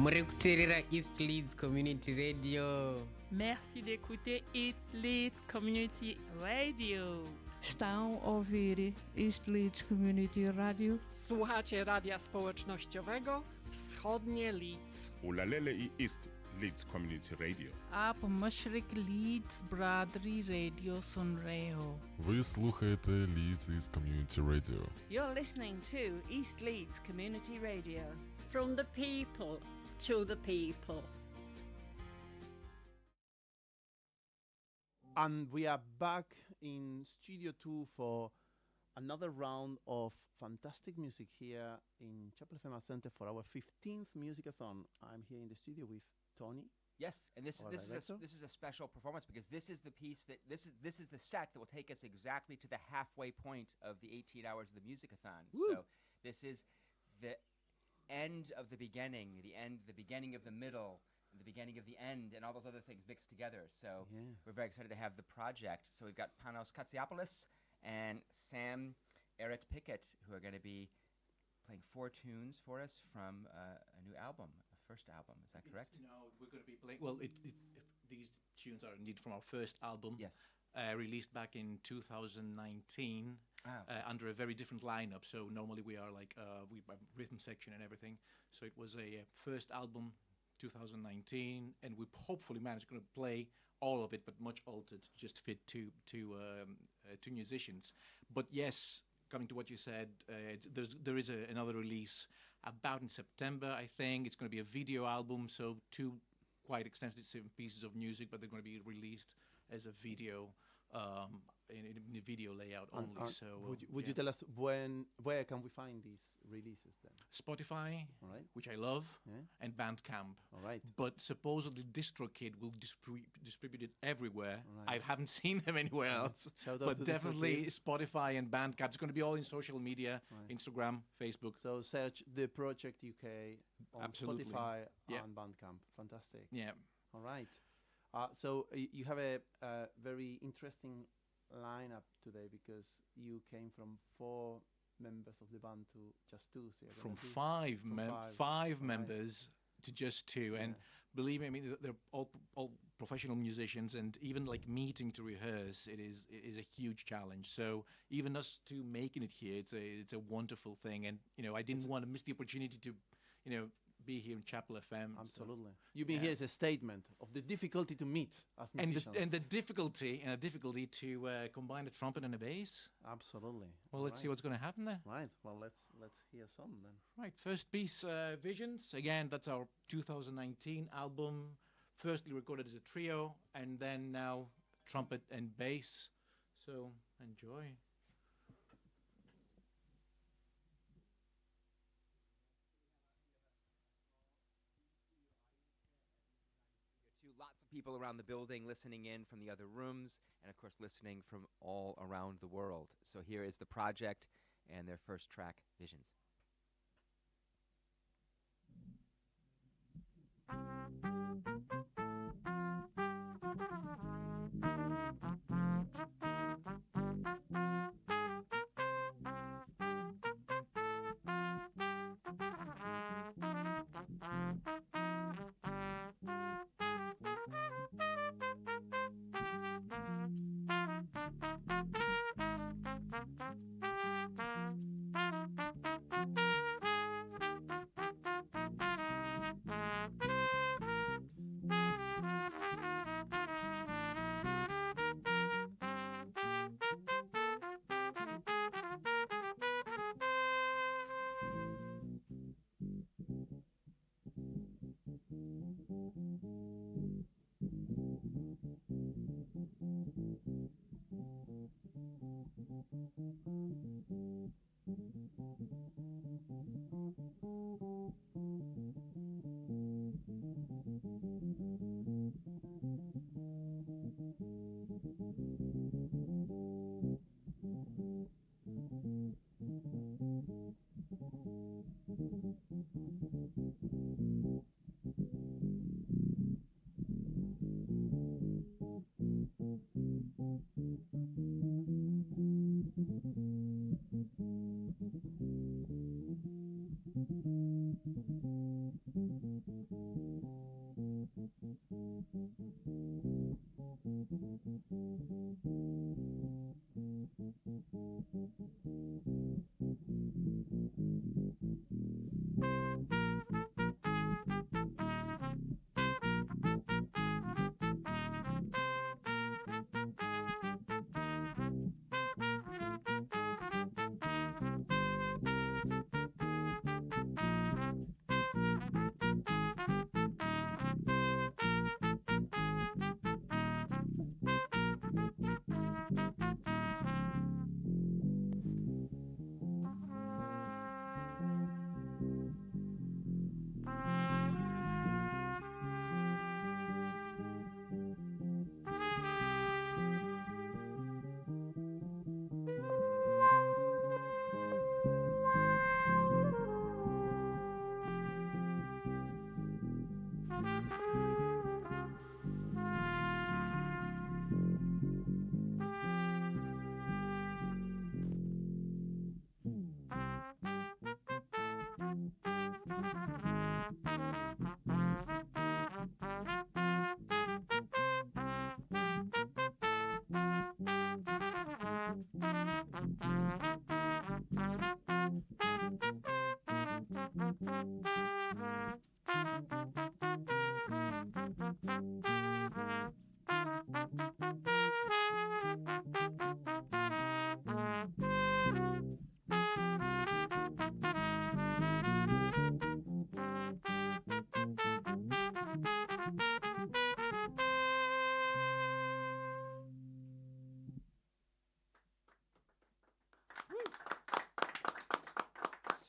Murekuterera East Leeds Community Radio. Merci d'écouter East Leeds Community Radio. Estão a ouvir East Leeds Community Radio. Słuchacie radia społecznościowego Wschodnie Leeds. Ulalele East Leeds Community Radio. Ап Mashrik Leeds Bradri Radio Sunreho. Ви слухаєте Leeds East Community Radio. You're listening to East Leeds Community Radio. From the people to the people. And we are back in Studio 2 for another round of fantastic music here in Chapel FM Center for our 15th Musicathon. I'm here in the studio with Tony. Yes, and this is a special performance because this is the piece that this is the set that will take us exactly to the halfway point of the 18 hours of the Musicathon. Woo! So this is the end of the beginning of the middle, and the beginning of the end, and all those other things mixed together. So we're very excited to have the project. So we've got Panos Katsiopoulos and Sam Eret Pickett, who are going to be playing 4 tunes for us from a new album, a first album. Is that correct? No, we're going to be playing. Well, these tunes are indeed from our first album. Yes. Released back in 2019 under a very different lineup. So normally we are like we have rhythm section and everything. So it was a first album, 2019, and we hopefully managed to play all of it, but much altered to just fit two musicians. But yes, coming to what you said, there is another release about in September, I think. It's going to be a video album, so 2 quite extensive pieces of music, but they're going to be released as a video in a video layout only. So would you tell us where can we find these releases then? Spotify, all right, which I love, and Bandcamp. All right. But supposedly DistroKid will distribute it everywhere. Right. I haven't seen them anywhere else. But definitely Spotify and Bandcamp. It's going to be all in social media, Instagram, Facebook. So search The Project UK on Absolutely. Spotify and Bandcamp. Fantastic. Yeah. All right. So you have a very interesting lineup today because you came from 4 members of the band to just 2. So from five members to just 2, and believe me, I mean they're all professional musicians, and even like meeting to rehearse, it is a huge challenge. So even us 2 making it here, it's a wonderful thing, and I didn't want to miss the opportunity to be here in Chapel FM. Absolutely. You being here is a statement of the difficulty to meet as musicians. And the difficulty to combine a trumpet and a bass. Absolutely. Well, let's see what's going to happen there. Right. Well, let's hear some then. Right. First piece, Visions. Again, that's our 2019 album. Firstly recorded as a trio, and then now trumpet and bass. So enjoy. Lots of people around the building listening in from the other rooms, and of course listening from all around the world. So here is the project and their first track, Visions. Thank you.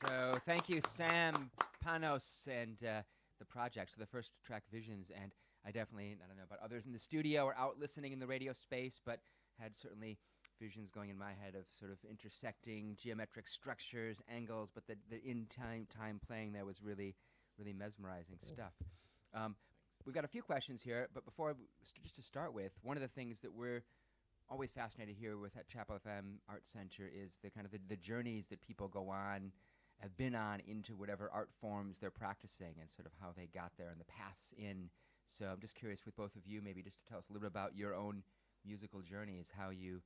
So thank you, Sam, Panos, and the project. So the first track, Visions, and I definitely, I don't know about others in the studio or out listening in the radio space, but had certainly visions going in my head of sort of intersecting geometric structures, angles, but the in-time playing there was really, really mesmerizing stuff. We've got a few questions here, but before, just to start with, one of the things that we're always fascinated here with at Chapel FM Art Center is the kind of the journeys that people go on, have been on into whatever art forms they're practicing and sort of how they got there and the paths in. So I'm just curious with both of you, maybe just to tell us a little bit about your own musical journeys, how you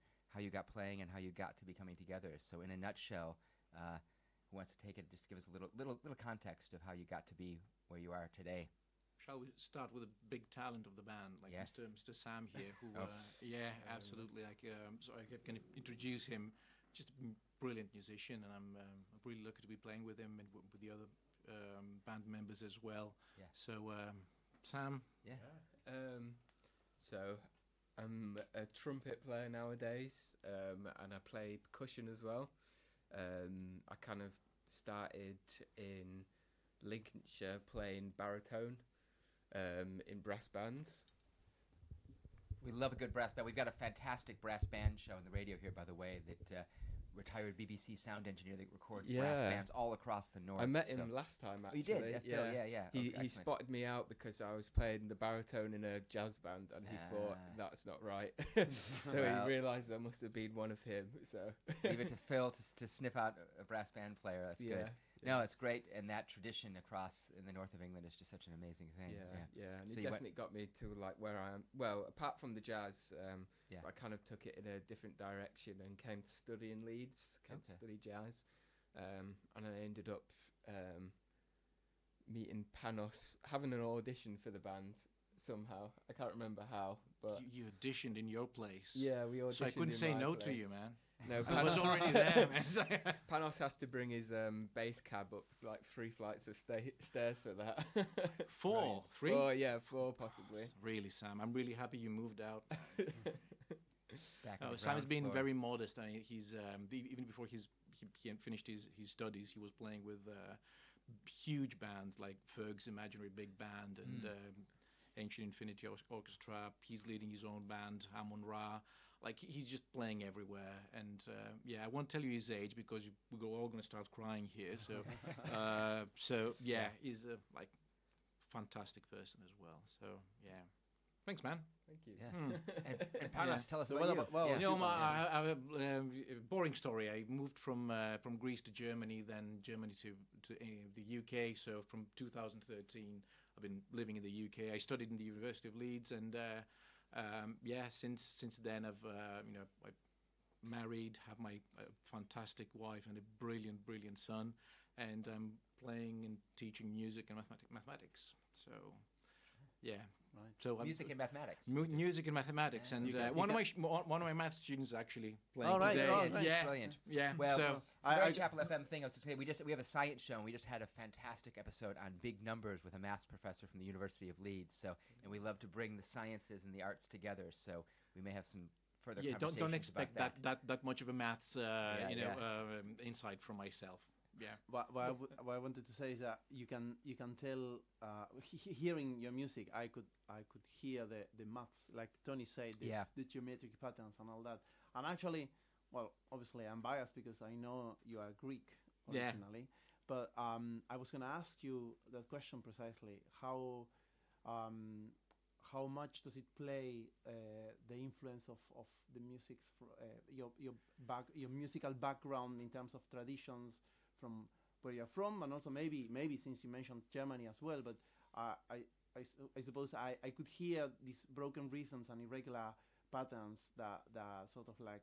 got playing and how you got to be coming together. So in a nutshell, who wants to take it, just to give us a little context of how you got to be where you are today? Shall we start with a big talent of the band, like yes. Mr. Sam here, who, oh. Yeah, absolutely. So I can introduce him. Just a brilliant musician, and I'm really lucky to be playing with him and with the other band members as well. Yeah. So, Sam. Yeah. So I'm a trumpet player nowadays, and I play percussion as well. I kind of started in Lincolnshire playing baritone in brass bands. We love a good brass band. We've got a fantastic brass band show on the radio here, by the way, that retired BBC sound engineer that records brass bands all across the north. I met him last time, actually. Oh, you did? Yeah. He spotted me out because I was playing the baritone in a jazz band, and he thought, that's not right. So he realised I must have been one of him. So leave it to Phil to sniff out a brass band player. That's good. No, it's great, and that tradition across in the north of England is just such an amazing thing. Yeah. And so it definitely got me to like where I am. Well, apart from the jazz, I kind of took it in a different direction and came to study in Leeds, to study jazz, and I ended up meeting Panos, having an audition for the band somehow. I can't remember how, but you auditioned in your place. Yeah, we auditioned. So I couldn't say no place. to you, man. No, I was already there, man. Panos has to bring his bass cab up like 3 flights of stairs for that. 4? 3? 4, yeah, 4 possibly. Really, Sam, I'm really happy you moved out. Sam's been very modest. I mean, he's even before he finished his studies, he was playing with huge bands like Ferg's Imaginary Big Band and Ancient Infinity Orchestra. He's leading his own band, Amon Ra. Like, he's just playing everywhere. And I won't tell you his age because we're all going to start crying here. So he's a fantastic person as well. So yeah. Thanks, man. Thank you. Yeah. And Panos, tell us about you. Well, you know, I have a boring story. I moved from Greece to Germany, then Germany to the UK. So from 2013, I've been living in the UK. I studied in the University of Leeds, and since then I married, have my fantastic wife and a brilliant son, and I'm playing and teaching music and mathematics. So, yeah. Right. So music and mathematics. Music and mathematics, and one of my math students is actually playing today. Brilliant. Yeah. Well, so it's a very Chapel FM thing. I was just saying, we have a science show, and we just had a fantastic episode on big numbers with a maths professor from the University of Leeds. So, and we love to bring the sciences and the arts together. So we may have some further conversations don't expect about that much of a maths insight from myself. Yeah. What I wanted to say is that you can tell hearing your music, I could hear the maths, like Tony said, the geometric patterns and all that. And actually, well, obviously I'm biased because I know you are Greek originally, but I was going to ask you that question precisely. How much does it play the influence of the music's your musical background in terms of traditions from where you're from, and also maybe since you mentioned Germany as well, but I suppose I could hear these broken rhythms and irregular patterns that sort of like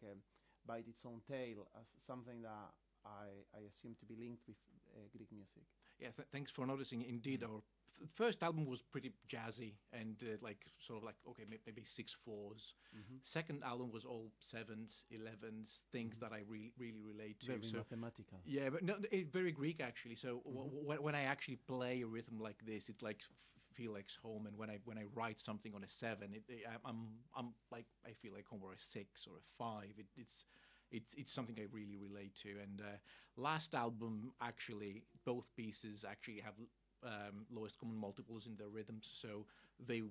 bite its own tail as something that I assume to be linked with Greek music. Yeah, thanks for noticing. Indeed, our first album was pretty jazzy and maybe 6/4s. Second album was all 7s, 11s, things that I really relate to. Very mathematical. Yeah, but no, it's very Greek actually. So when I actually play a rhythm like this, it like feel like home. And when I write something on a 7, I'm like I feel like home, or a 6 or a 5. It's something I really relate to. And last album, actually, both pieces actually have lowest common multiples in their rhythms. So the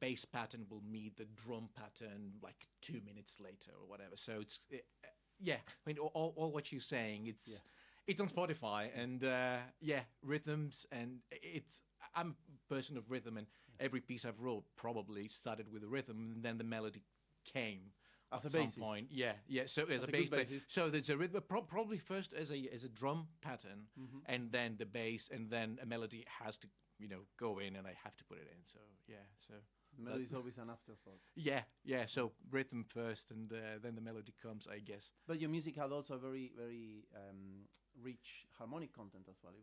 bass pattern will meet the drum pattern like 2 minutes later or whatever. So I mean, all what you're saying, it's on Spotify, and rhythms, and I'm a person of rhythm, and every piece I've wrote probably started with a rhythm, and then the melody came. As at a some basis. point, So as a bass, so there's a rhythm, probably first as a drum pattern, and then the bass, and then a melody has to go in, and I have to put it in. So melody is always an afterthought. So rhythm first, and then the melody comes, I guess. But your music had also a very rich harmonic content as well.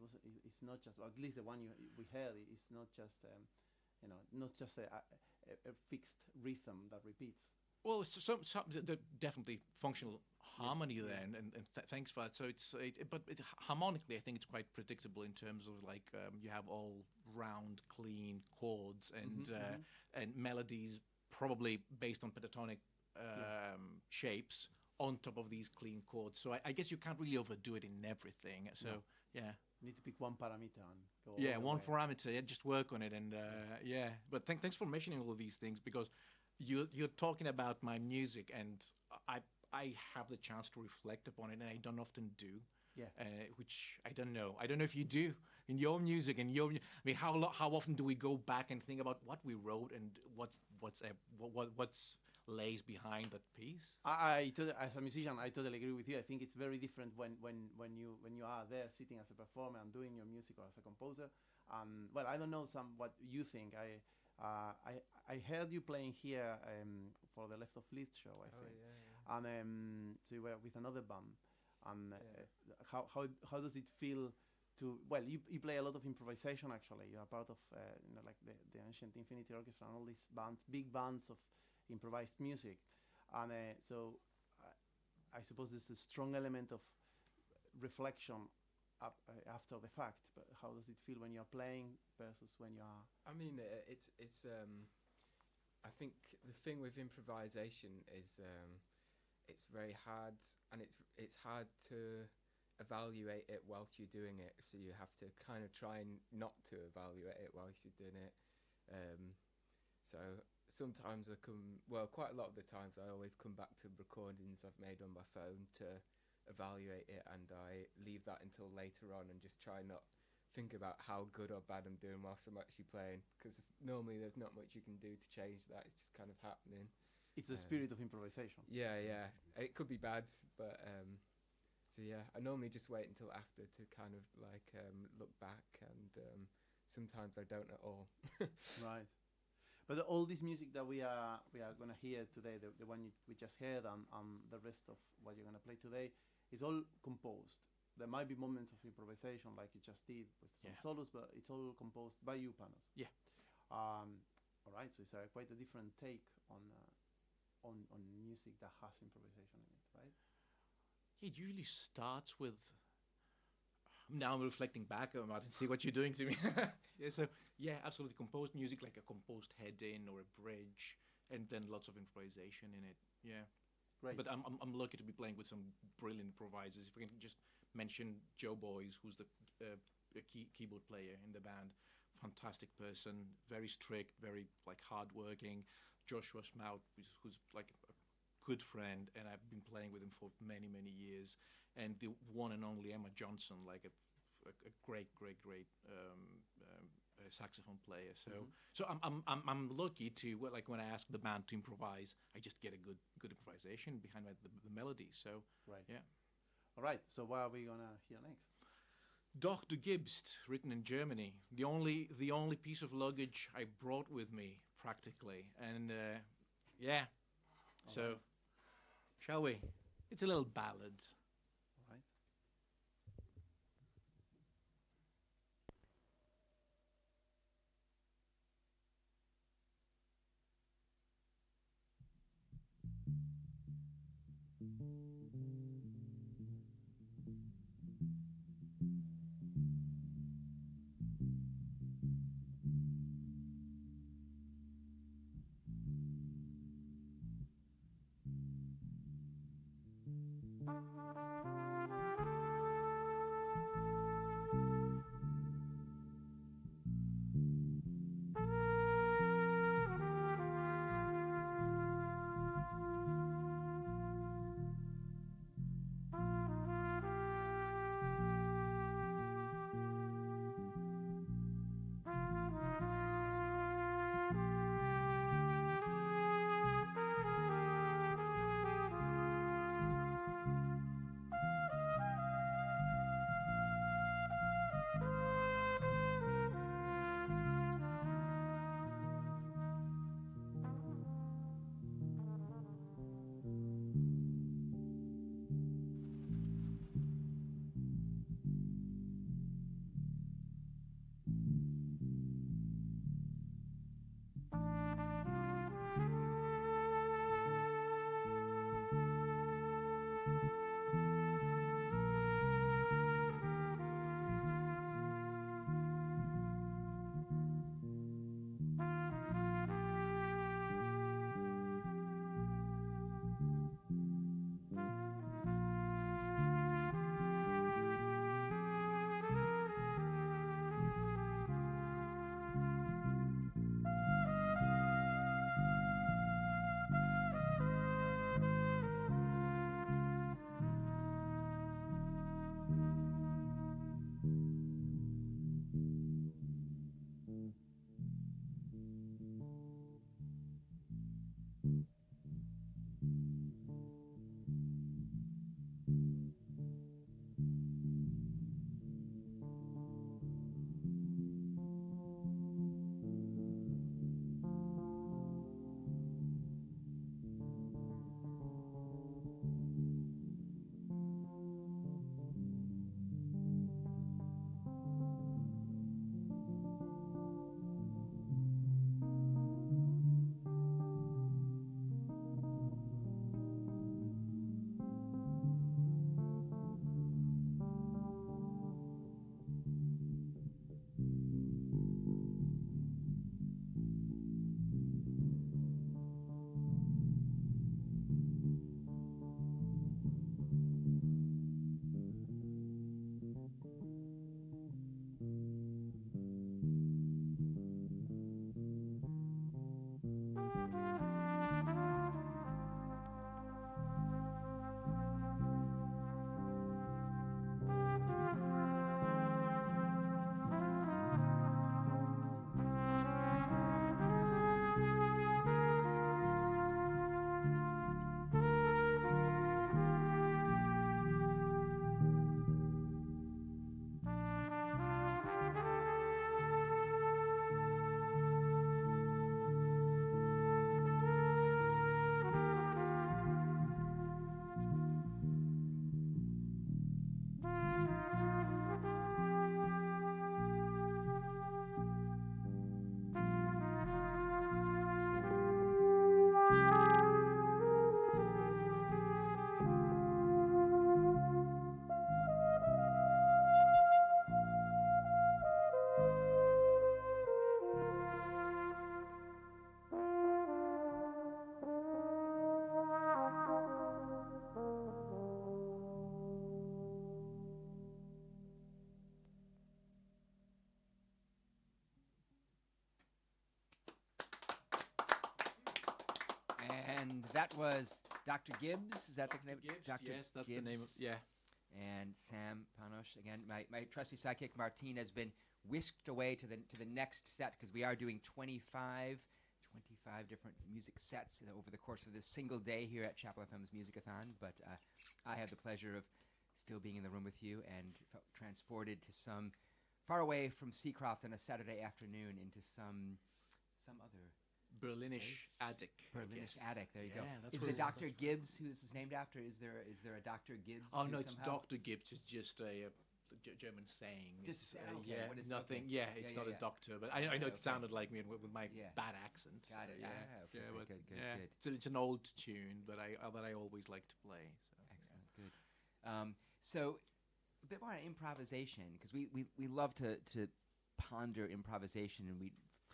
It's not just, at least the one we heard, it's not just not just a fixed rhythm that repeats. Well, it's definitely functional harmony there, and thanks for that. So but harmonically, I think it's quite predictable in terms of like you have all round, clean chords and melodies, probably based on pentatonic shapes on top of these clean chords. So I guess you can't really overdo it in everything. So you need to pick one parameter and go. One parameter. Just work on it, and But thanks for mentioning all of these things, because you're talking about my music, and I have the chance to reflect upon it, and I don't often do. Which I don't know. I don't know if you do in your music, and I mean, how often do we go back and think about what we wrote and what's lays behind that piece? As a musician, I totally agree with you. I think it's very different when you are there sitting as a performer and doing your music, or as a composer. Well, I don't know what you think. I heard you playing here for the Left of Leeds show, I think. And so you were with another band. And how does it feel to? Well, you play a lot of improvisation. Actually, you are part of like the Ancient Infinity Orchestra and all these bands, big bands of improvised music. And so I suppose there's a strong element of reflection after the fact. But how does it feel when you're playing versus when you are? I mean, it's I think the thing with improvisation is it's very hard, and it's hard to evaluate it whilst you're doing it. So you have to kind of try and not to evaluate it whilst you're doing it. So sometimes quite a lot of the times I always come back to recordings I've made on my phone to evaluate it, and I leave that until later on and just try not think about how good or bad I'm doing whilst I'm actually playing, because normally there's not much you can do to change that. It's just kind of happening. It's the spirit of improvisation. Yeah, yeah. It could be bad, but so yeah, I normally just wait until after to kind of like look back, and sometimes I don't at all. Right. But all this music that we are gonna hear today, the one we just heard, and the rest of what you're gonna play today, is all composed. There might be moments of improvisation, like you just did with some solos, but it's all composed by you, Panos. Yeah. All right. So it's quite a different take on music that has improvisation in it, right? It usually starts with. Now I'm reflecting back, Martin, see what you're doing to me. Yeah, absolutely. Composed music, like a composed head-in or a bridge, and then lots of improvisation in it. Yeah. Great. But I'm lucky to be playing with some brilliant improvisers. If we can just mention Joe Boys, who's the keyboard player in the band. Fantastic person, very strict, very like hardworking. Joshua Smout, who's like a good friend, and I've been playing with him for many, many years. And the one and only Emma Johnson, like a great saxophone player. So I'm lucky to, like, when I ask the band to improvise, I just get a good improvisation behind the melody. So right, yeah. All right. So what are we gonna hear next? Doch du gibst, written in Germany. The only piece of luggage I brought with me, practically, and yeah. So, right. Shall we? It's a little ballad. All right. And that was Dr. Gibbs. Is that the name? Gibbs, Dr. yes, that's Gibbs. the name of, yeah. And Sam Panosh. Again, my trusty sidekick, Martine, has been whisked away to the next set because we are doing 25 different music sets over the course of this single day here at Chapel FM's Musicathon. But I have the pleasure of still being in the room with you and transported to some far away from Seacroft on a Saturday afternoon into some other Berlinish space. attic. Berlinish attic. There you go. That's Is where the Dr. Gibbs who this is named after? Is there a Dr. Gibbs? Oh no, it's somehow? Dr. Gibbs. It's just a German saying. Just It's, okay, yeah, what is- nothing. okay. Yeah, it's Yeah, not yeah, a doctor, but I know it okay. sounded like me with my Yeah. bad accent. Got it. Yeah, Okay, yeah, but good. yeah, it's an old tune, but that I always like to play. So, Excellent, good. So a bit more on improvisation, because we love to ponder improvisation, and we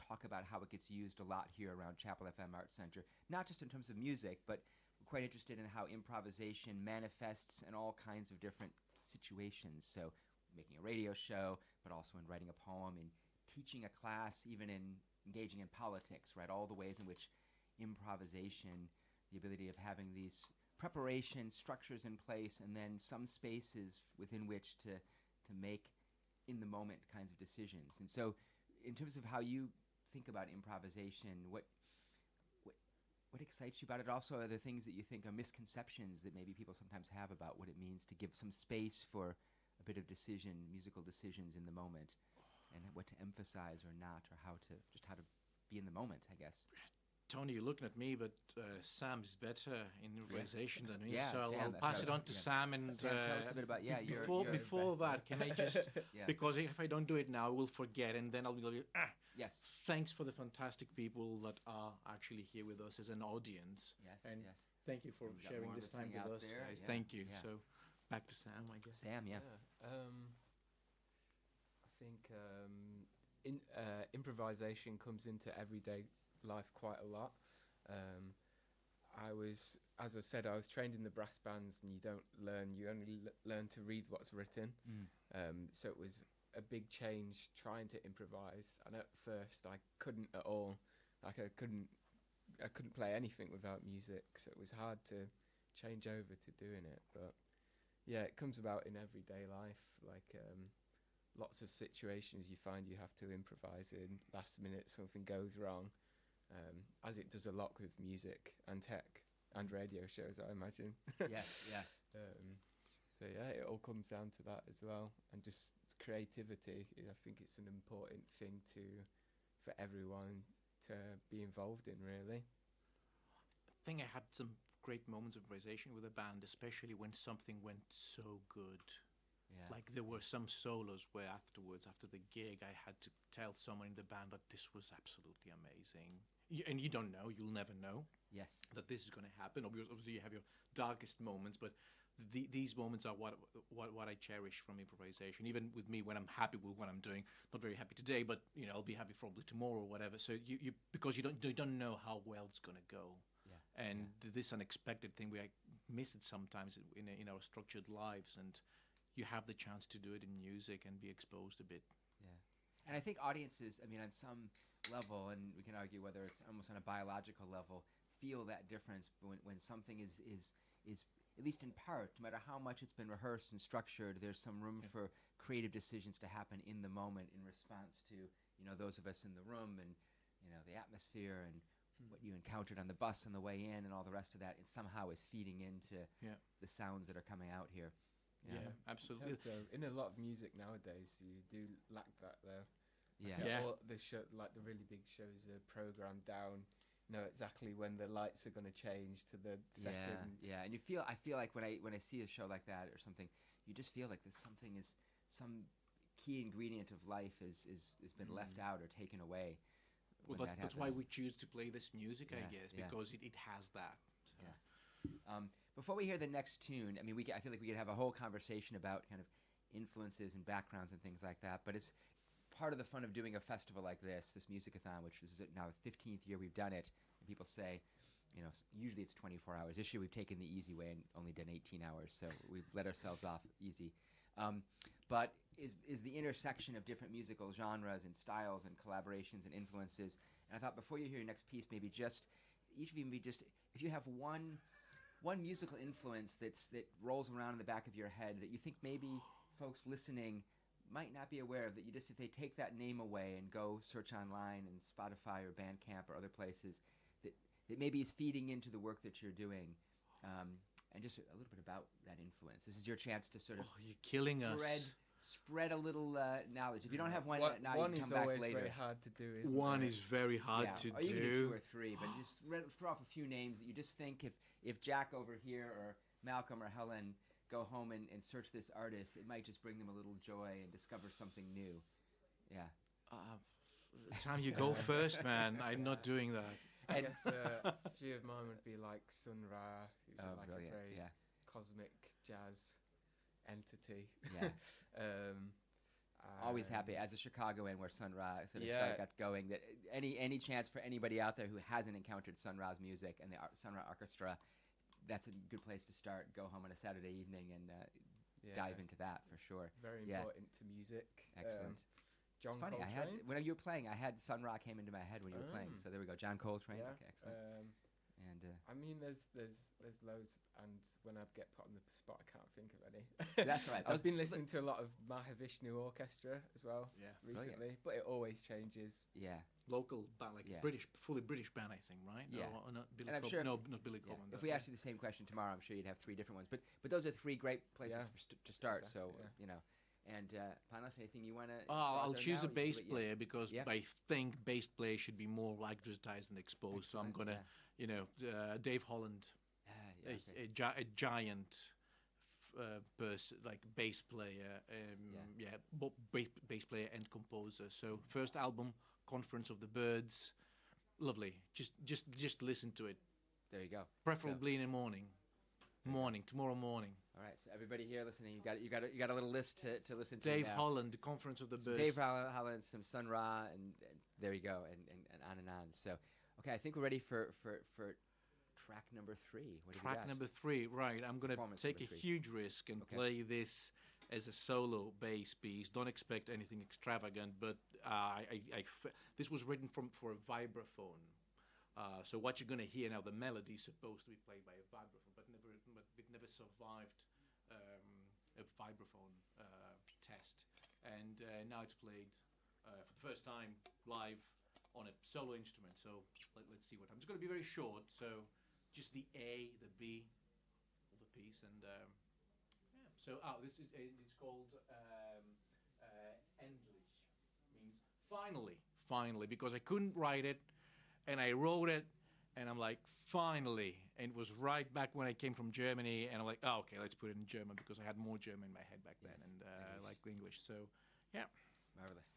talk about how it gets used a lot here around Chapel FM Arts Center, not just in terms of music, but we're quite interested in how improvisation manifests in all kinds of different situations. So making a radio show, but also in writing a poem, in teaching a class, even in engaging in politics, right? All the ways in which improvisation, the ability of having these preparation structures in place, and then some spaces within which to make in the moment kinds of decisions. And so in terms of how you think about improvisation, what excites you about it? Also, are there things that you think are misconceptions that maybe people sometimes have about what it means to give some space for a bit of musical decisions in the moment, and what to emphasize or not, or how to be in the moment, I guess. Tony, you're looking at me, but Sam is better in improvisation than me, Yeah, so Sam, I'll that's pass right. it on to Yeah. Sam. And Sam, tell us a bit about before that, can I just Yeah. because if I don't do it now, I will forget, and then I'll be like, Yes. Thanks for the fantastic people that are actually here with us as an audience. Yes. And yes. thank you for We've got sharing more this time listening with out us, there, guys. yeah, Thank you. yeah. So back to Sam, I guess. Sam, yeah. I think improvisation comes into everyday life quite a lot. As I said, I was trained in the brass bands, and you only learn to read what's written. So it was a big change trying to improvise, and at first I couldn't at all. Like I couldn't play anything without music, so it was hard to change over to doing it. But yeah, it comes about in everyday life, like lots of situations you find you have to improvise in. Last minute something goes wrong, as it does a lot with music and tech and radio shows, I imagine. Yes, yeah. So yeah, it all comes down to that as well, and just creativity. I think it's an important thing for everyone to be involved in, really. I think I had some great moments of improvisation with a band, especially when something went so good. Yeah. Like there were some solos where afterwards, after the gig, I had to tell someone in the band that this was absolutely amazing. And you don't know, you'll never know. Yes. That this is going to happen. Obviously, you have your darkest moments, but these moments are what I cherish from improvisation. Even with me, when I'm happy with what I'm doing, not very happy today, but I'll be happy probably tomorrow or whatever. So you because you don't know how well it's going to go. Yeah. And this unexpected thing, we miss it sometimes in our structured lives, and you have the chance to do it in music and be exposed a bit. Yeah. And I think audiences, on some level, and we can argue whether it's almost on a biological level, feel that difference when something is at least in part, no matter how much it's been rehearsed and structured, there's some room for creative decisions to happen in the moment in response to those of us in the room, and the atmosphere, and what you encountered on the bus on the way in, and all the rest of that. It somehow is feeding into the sounds that are coming out here. Yeah, absolutely. So in a lot of music nowadays, you do lack that though. Yeah. All the the really big shows are programmed down. Know exactly when the lights are going to change to the second. Yeah. And I feel like when I see a show like that or something, you just feel like some key ingredient of life has been left out or taken away. Well, that's why we choose to play this music, I guess, because it has that. So. Yeah. Before we hear the next tune, I feel like we could have a whole conversation about kind of influences and backgrounds and things like that. But it's part of the fun of doing a festival like this Musicathon, which is now the 15th year we've done it. And people say, usually it's 24 hours. This year we've taken the easy way and only done 18 hours, so we've let ourselves off easy. But is the intersection of different musical genres and styles and collaborations and influences. And I thought before you hear your next piece, maybe just each of you maybe just if you have one musical influence that rolls around in the back of your head that you think maybe folks listening might not be aware of, that you just, if they take that name away and go search online and Spotify or Bandcamp or other places, that maybe is feeding into the work that you're doing, and just a little bit about that influence. This is your chance to sort of you're killing us. Spread a little knowledge. If you don't have one now, one you can is come back always later. very hard to do, isn't One it? is very hard to or you can do do. 2 or 3, but just throw off a few names that you just think if Jack over here or Malcolm or Helen go home and search this artist, it might just bring them a little joy and discover something new. Yeah. Sam, you go first, man. I'm not doing that. I guess a few of mine would be like Sun Ra, who's like brilliant. a very Yeah. cosmic jazz entity. Yeah. Always and- happy as a Chicagoan where Sun Ra sort of Yeah. got going. That any chance for anybody out there who hasn't encountered Sun Ra's music and the Sun Ra Orchestra, that's a good place to start. Go home on a Saturday evening and dive into that for sure. Very Yeah. important to music. Excellent. John It's funny. Coltrane. When you were playing, I had Sun Ra came into my head when you were playing. So there we go. John Coltrane. Yeah. Okay, excellent. And I mean, there's loads, and when I get put on the spot, I can't think of any. That's right. I've been listening to a lot of Mahavishnu Orchestra as well recently, Brilliant. but it always changes. Yeah. Local band, like fully British band, I think, right? Yeah. No, not Billy And I'm Cobham. sure Not Billy Cobham. If we asked you the same question tomorrow, I'm sure you'd have 3 different ones. But those are 3 great places to start. Exactly, So you know. And Panos, anything you want to? I'll choose a bass player because I think bass player should be more advertised and exposed. So I'm gonna, Dave Holland, a giant person, like bass player. Both bass player and composer. So first album, Conference of the Birds, lovely. Just listen to it. There you go. Preferably in the morning. Tomorrow morning. All right, so everybody here listening, you got a little list to listen to. Dave now. Holland, the Conference of the Birds. Dave Holland, some Sun Ra, and there you go, and on and on. So, okay, I think we're ready for track number 3. What do we Track got? number 3, right. I'm going to take a huge risk and play this as a solo bass piece. Don't expect anything extravagant, but this was written for a vibraphone. So what you're going to hear now, the melody is supposed to be played by a vibraphone, but it never survived a vibraphone test. And now it's played for the first time live on a solo instrument. So let's see what happens. It's going to be very short. So just the A, the B of the piece, and So this is it's called endlich, means finally, because I couldn't write it, and I wrote it, and I'm like, finally, and it was right back when I came from Germany, and I'm like, oh, okay, let's put it in German, because I had more German in my head back then, and I like the English, so, yeah. Marvelous.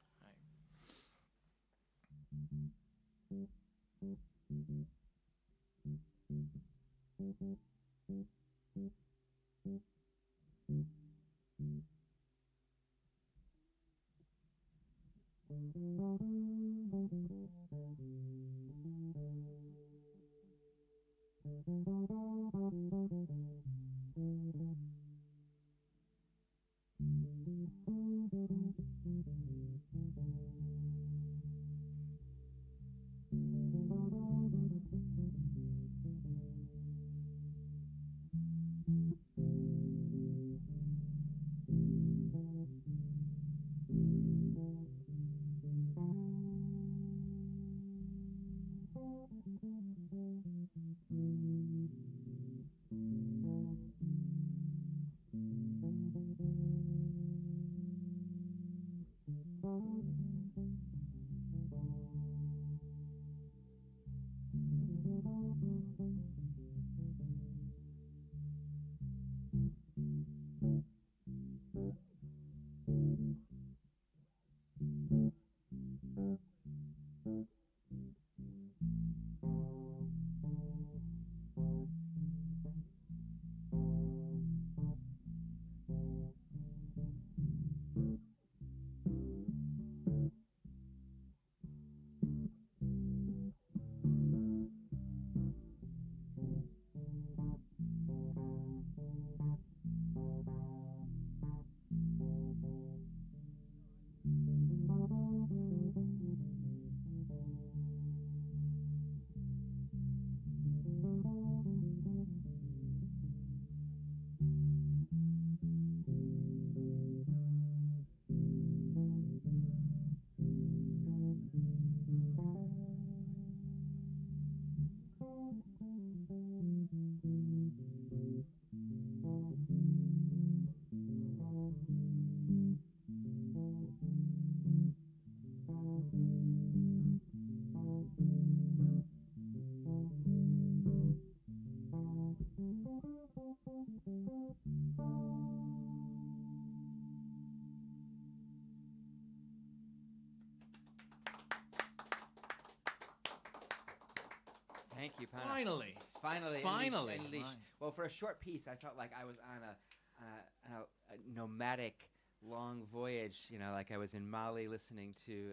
Thank you, Panos. Finally. Unleashed. Well, for a short piece, I felt like I was on a nomadic, long voyage. Like I was in Mali listening to,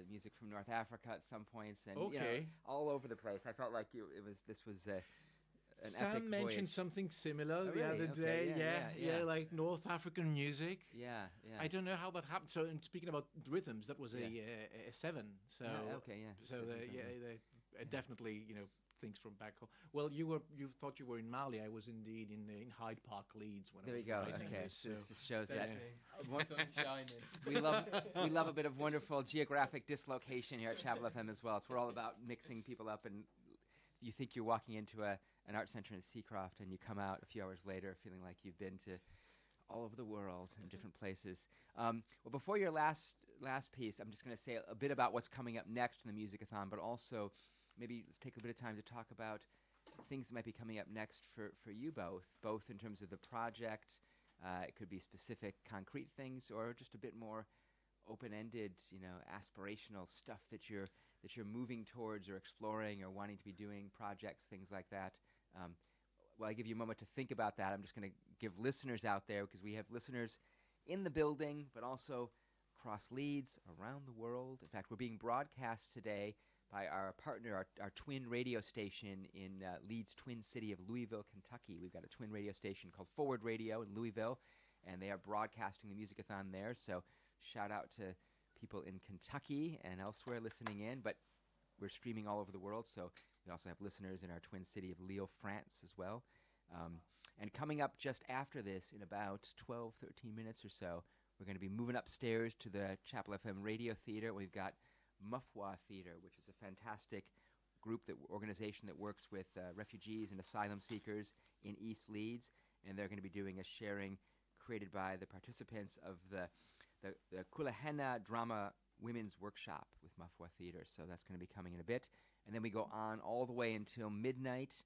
music from North Africa at some points, and all over the place. I felt like this was an Sam epic mentioned voyage. something similar the really? other Okay, day. yeah. Like North African music. Yeah. I don't know how that happened. So, speaking about rhythms, that was a 7. So, okay, yeah. So they definitely things from back home. Well, you thought you were in Mali. I was indeed in Hyde Park, Leeds when There I you was go. writing Okay, this. so this just shows that Sun shining. we love a bit of wonderful geographic dislocation here at Chapel FM as well. It's we're all about mixing people up, and you think you're walking into an art center in Seacroft, and you come out a few hours later feeling like you've been to all over the world in different places. Well, before your last piece, I'm just going to say a bit about what's coming up next in the Musicathon, but also maybe let's take a bit of time to talk about things that might be coming up next for you both in terms of the project. It could be specific, concrete things, or just a bit more open-ended, aspirational stuff that you're moving towards or exploring or wanting to be doing, projects, things like that. While I give you a moment to think about that, I'm just going to give listeners out there, because we have listeners in the building, but also across Leeds, around the world. In fact, we're being broadcast today by our partner, our twin radio station in Leeds' twin city of Louisville, Kentucky. We've got a twin radio station called Forward Radio in Louisville, and they are broadcasting the Musicathon there. So shout out to people in Kentucky and elsewhere listening in, but we're streaming all over the world, so we also have listeners in our twin city of Lille, France as well. And coming up just after this, in about 12, 13 minutes or so, we're going to be moving upstairs to the Chapel FM Radio Theater. We've got Mufwa Theater, which is a fantastic organization that works with refugees and asylum seekers in East Leeds, and they're going to be doing a sharing created by the participants of the Kulahena Drama Women's Workshop with Mufwa Theater. So that's going to be coming in a bit. And then we go on all the way until midnight,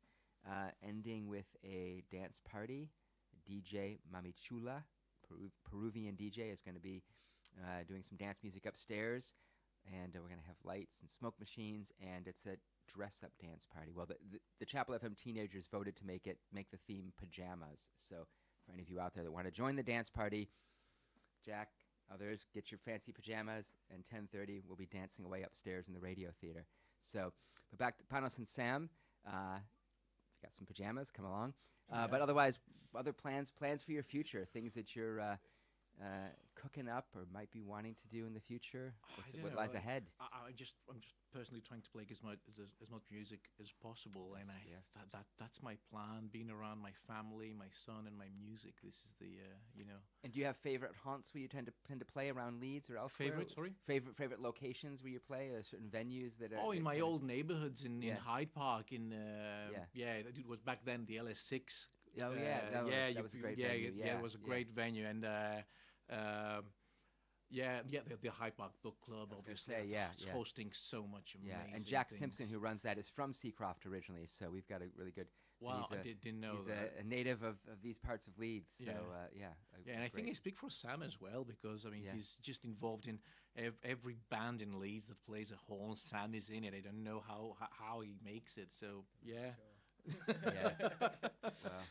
ending with a dance party. DJ Mamichula, Peruvian DJ, is going to be doing some dance music upstairs. And we're going to have lights and smoke machines, and it's a dress-up dance party. Well, the Chapel FM teenagers voted to make the theme pajamas. So for any of you out there that want to join the dance party, Jack, others, get your fancy pajamas, and 10:30 we'll be dancing away upstairs in the radio theater. So, but back to Panos and Sam. If you got some pajamas, come along. But otherwise, other plans for your future, things that you're cooking up or might be wanting to do in the future. What lies ahead? I'm just personally trying to play as much music as possible, and that's my plan. Being around my family, my son, and my music. This is the And do you have favorite haunts where you tend to play around Leeds or elsewhere? Favorite locations where you play, certain venues that are. Oh, in my old neighborhoods in Hyde Park. It was back then the LS6. Oh that was a great venue. Yeah, it was a great venue, and the Hyde Park Book Club, obviously, it's hosting so much amazing. Yeah, and Jack things. Simpson, who runs that, is from Seacroft originally, so we've got a really good. Wow, I didn't know he's that. A native of these parts of Leeds. So and I think I speak for Sam as well, because he's just involved in every band in Leeds that plays a horn. Sam is in it. I don't know how he makes it. So yeah.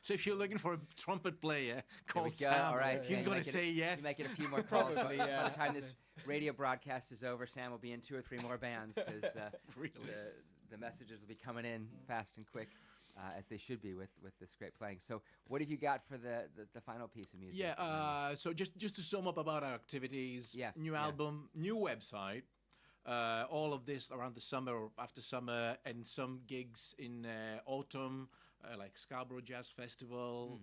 So if you're looking for a trumpet player, call Sam. All right. He's going to say yes. You might get a few more calls. By the time this radio broadcast is over, Sam will be in 2 or 3 more bands, because the messages will be coming in fast and quick, as they should be with this great playing. So what have you got for the final piece of music? So just to sum up about our activities, new album, new website. All of this around the summer or after summer, and some gigs in autumn, like Scarborough Jazz Festival,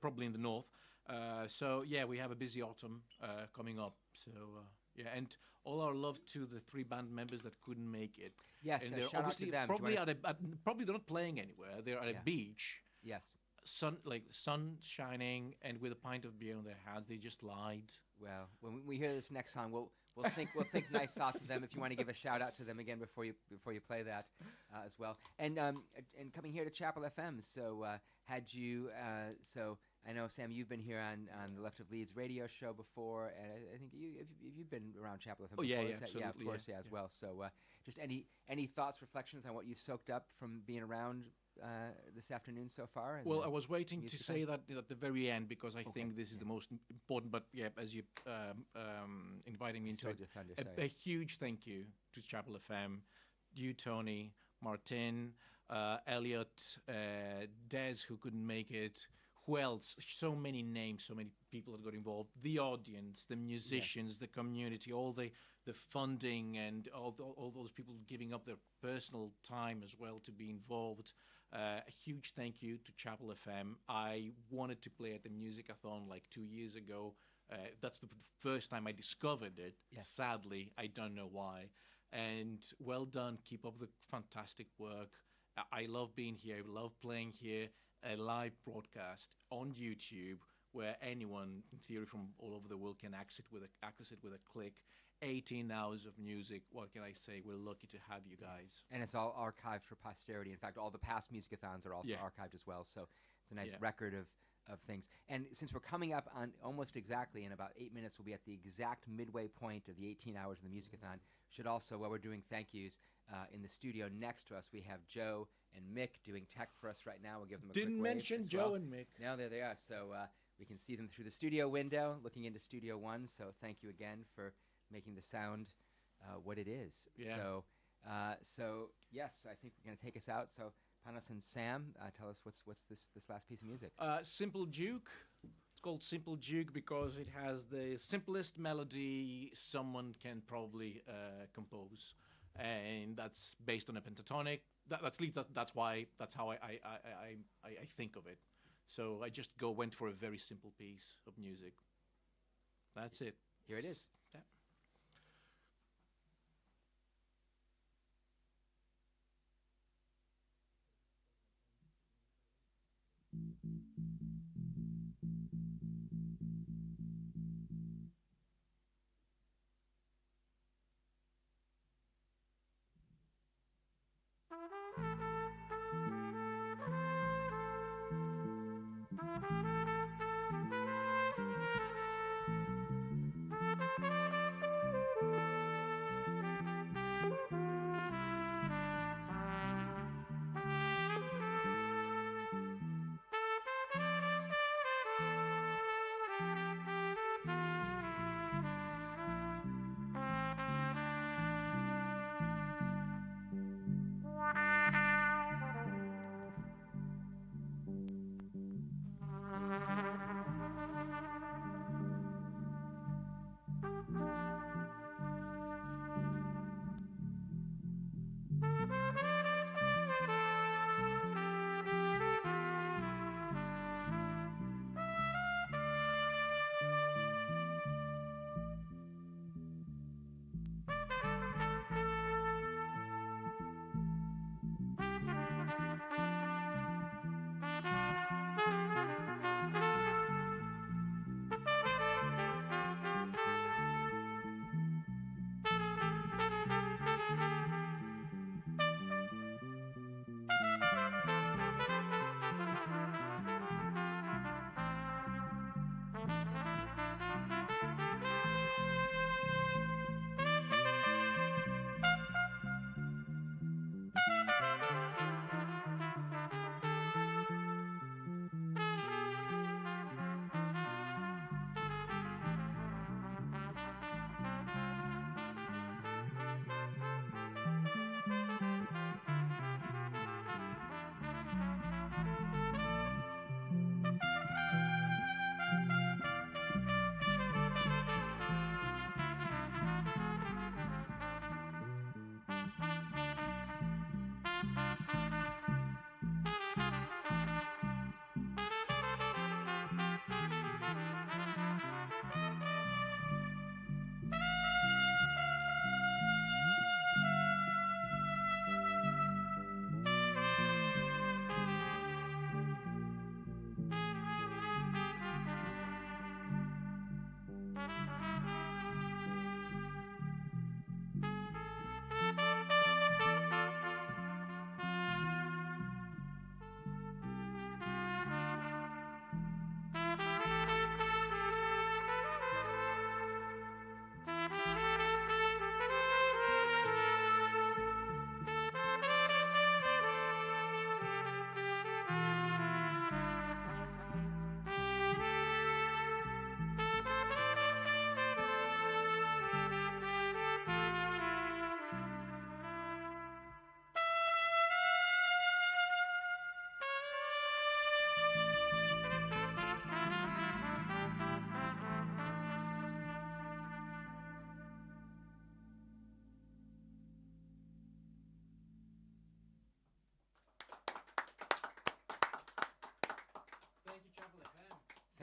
probably in the north. We have a busy autumn coming up. So and all our love to the 3 band members that couldn't make it. Yes, and they're shout out to them. Probably they're not playing anywhere. They're at a beach. Yes. Sun shining, and with a pint of beer in their hands, they just lied. Well, when we hear this next song, we'll think nice thoughts of them. If you want to give a shout out to them again before you play that as well. And coming here to Chapel FM, so had you I know, Sam, you've been here on the Left of Leeds radio show before, and I think you've been around Chapel FM before. Yeah, Absolutely. Yeah, of course, yeah, as well. So just any thoughts, reflections on what you've soaked up from being around this afternoon so far? Well, I was waiting to say that at the very end because I think this is the most important. But yeah, as you inviting me into it, a huge thank you to Chapel FM, you, Tony, Martin, Elliot, Des, who couldn't make it. Who else? So many names, so many people that got involved. The audience, the musicians, the community, all the funding, and all those people giving up their personal time as well to be involved. A huge thank you to Chapel FM. I wanted to play at the Musicathon like 2 years ago. That's the first time I discovered it. Yes. Sadly, I don't know why. And well done. Keep up the fantastic work. I love being here. I love playing here. A live broadcast on YouTube where anyone, in theory, from all over the world can access it with a click. 18 hours of music. What can I say? We're lucky to have you guys. And it's all archived for posterity. In fact, all the past Musicathons are also archived as well. So it's a nice record of things. And since we're coming up on almost exactly in about 8 minutes, we'll be at the exact midway point of the 18 hours of the Musicathon. Should also, while we're doing thank yous, in the studio next to us, we have Joe and Mick doing tech for us right now. We'll give them a quick wave. Didn't mention Joe and Mick. No, there they are. So we can see them through the studio window, looking into Studio One. So thank you again for making the sound what it is. Yeah. So yes, I think we're going to take us out. So Panos and Sam, tell us what's this last piece of music. Simple Duke. It's called Simple Duke because it has the simplest melody someone can probably compose, and that's based on a pentatonic. That's how I think of it. So I just went for a very simple piece of music. That's it. Here it is. Yeah.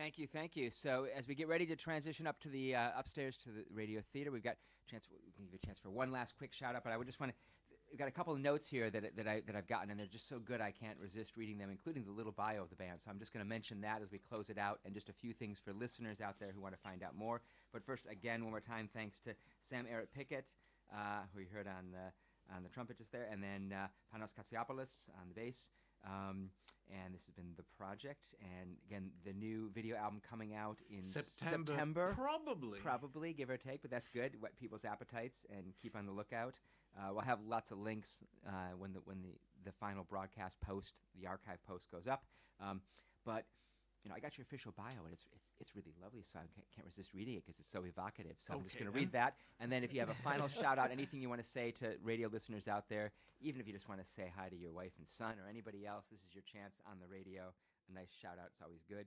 Thank you, thank you. So as we get ready to transition up to the upstairs to the radio theater, we can give you a chance for one last quick shout out. But I would just want to. We've got a couple of notes here that I've gotten, and they're just so good I can't resist reading them, including the little bio of the band. So I'm just going to mention that as we close it out, and just a few things for listeners out there who want to find out more. But first, again, one more time, thanks to Sam Eric Pickett, who you heard on the trumpet just there, and then Panos Katsiopoulos on the bass. And this has been The Project. And again, the new video album coming out in September. Probably, give or take, but that's good. Whet people's appetites and keep on the lookout. We'll have lots of links when the final broadcast post, the archive post goes up. But I got your official bio, and it's really lovely, so I can't resist reading it because it's so evocative. So I'm just going to read that, and then if you have a final shout out, anything you want to say to radio listeners out there, even if you just want to say hi to your wife and son or anybody else, this is your chance on the radio. A nice shout out is always good.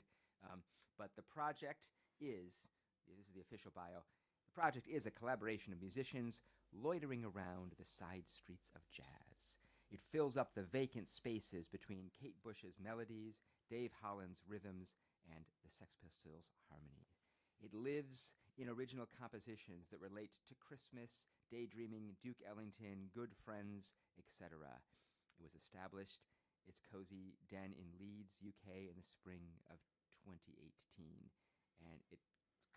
But the project this is the official bio. The project is a collaboration of musicians loitering around the side streets of jazz. It fills up the vacant spaces between Kate Bush's melodies, Dave Holland's rhythms, and the Sex Pistols' harmony. It lives in original compositions that relate to Christmas, daydreaming, Duke Ellington, good friends, etc. It was established, its cozy den in Leeds, UK, in the spring of 2018. And its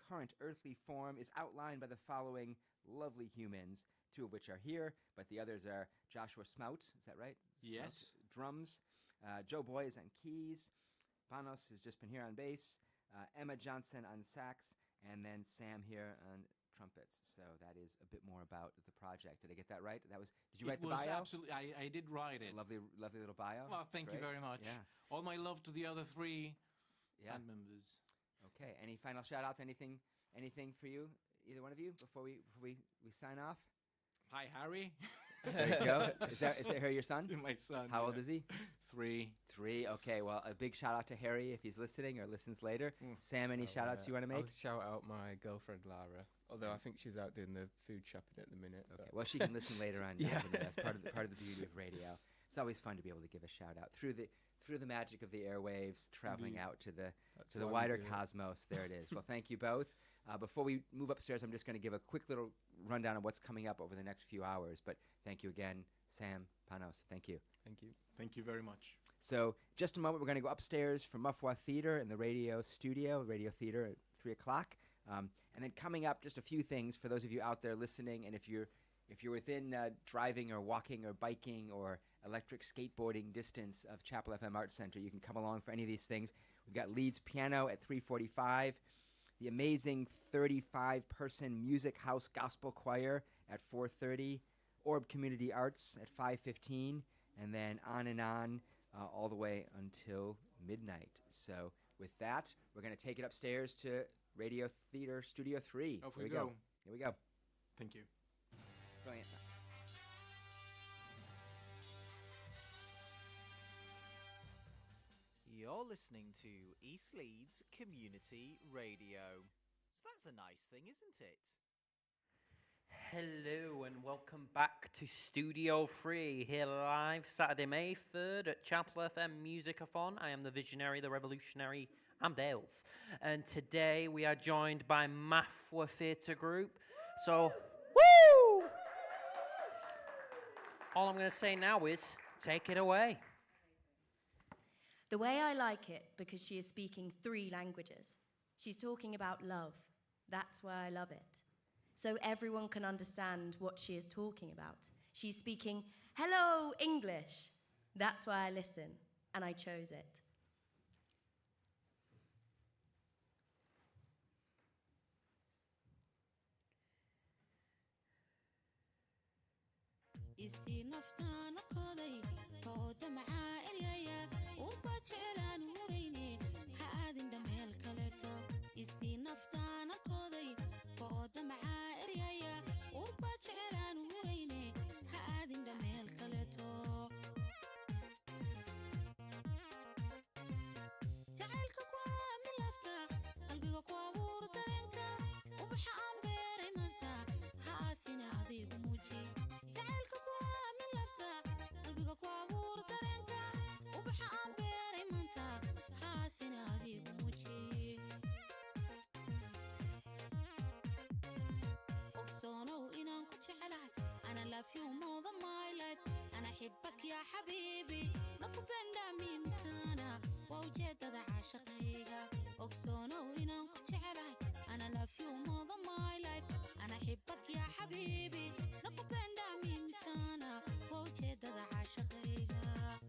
current earthly form is outlined by the following lovely humans, two of which are here, but the others are Joshua Smout, is that right? Yes. Smout, drums. Joe Boy is on keys. Panos has just been here on bass. Emma Johnson on sax. And then Sam here on trumpets. So that is a bit more about the project. Did I get that right? Did you write the bio? Absolutely. I did write it. It's a lovely little bio. Well, thank you very much. Yeah. All my love to the other three band members. Okay. Any final shout outs? Anything for you, either one of you, before we sign off? Hi, Harry. There you go. Is that your son? My son. How old is he? 3. 3. Okay. Well, a big shout out to Harry if he's listening or listens later. Sam, any shout outs you want to make? I'll shout out my girlfriend Lara. Although I think she's out doing the food shopping at the minute. Okay. Well, she can listen later on. Yeah. That's part of the beauty of radio. It's always fun to be able to give a shout out through the magic of the airwaves, traveling out to the wider cosmos. There it is. Well, thank you both. Before we move upstairs, I'm just going to give a quick little rundown of what's coming up over the next few hours. But thank you again, Sam, Panos. Thank you. Thank you. Thank you very much. So just a moment, we're going to go upstairs for Mufwa Theater in the radio theater at 3 o'clock. And then coming up, just a few things for those of you out there listening. And if you're within driving or walking or biking or electric skateboarding distance of Chapel FM Arts Center, you can come along for any of these things. We've got Leeds Piano at 3:45. The amazing 35-person Music House Gospel Choir at 4:30, Orb Community Arts at 5:15, and then on all the way until midnight. So with that, we're going to take it upstairs to Radio Theater Studio 3. Off we go. Here we go. Thank you. Brilliant. You're listening to East Leeds Community Radio. So that's a nice thing, isn't it? Hello and welcome back to Studio 3, here live Saturday, May 3rd at Chapel FM Musicathon. I am the visionary, the revolutionary, I'm Dales. And today we are joined by Mafwa Theatre Group. So, woo! All I'm going to say now is, take it away. The way I like it, because she is speaking 3 languages. She's talking about love. That's why I love it. So everyone can understand what she is talking about. She's speaking, hello, English. That's why I listen, and I chose it. isi naftaana koday kooda macaa eryaya urba jeclaan warayne ha aadinda meel kaleeto isi naftaana koday kooda macaa eryaya urba jeclaan warayne ha aadinda meel kaleeto jacaylka kwaa milafta qalbiga ku abuur dareenka ubaxa aan beeray maanta ha aasina adigu muuji love you more than my life. أنا أحبك يا حبيبي نكبندا مين سنة ووجدت عاشقيها أقصونا وإنا كتعلي أنا love you more than my life. أنا أحبك يا حبيبي نكبندا مين سنة ووجدت عاشقيها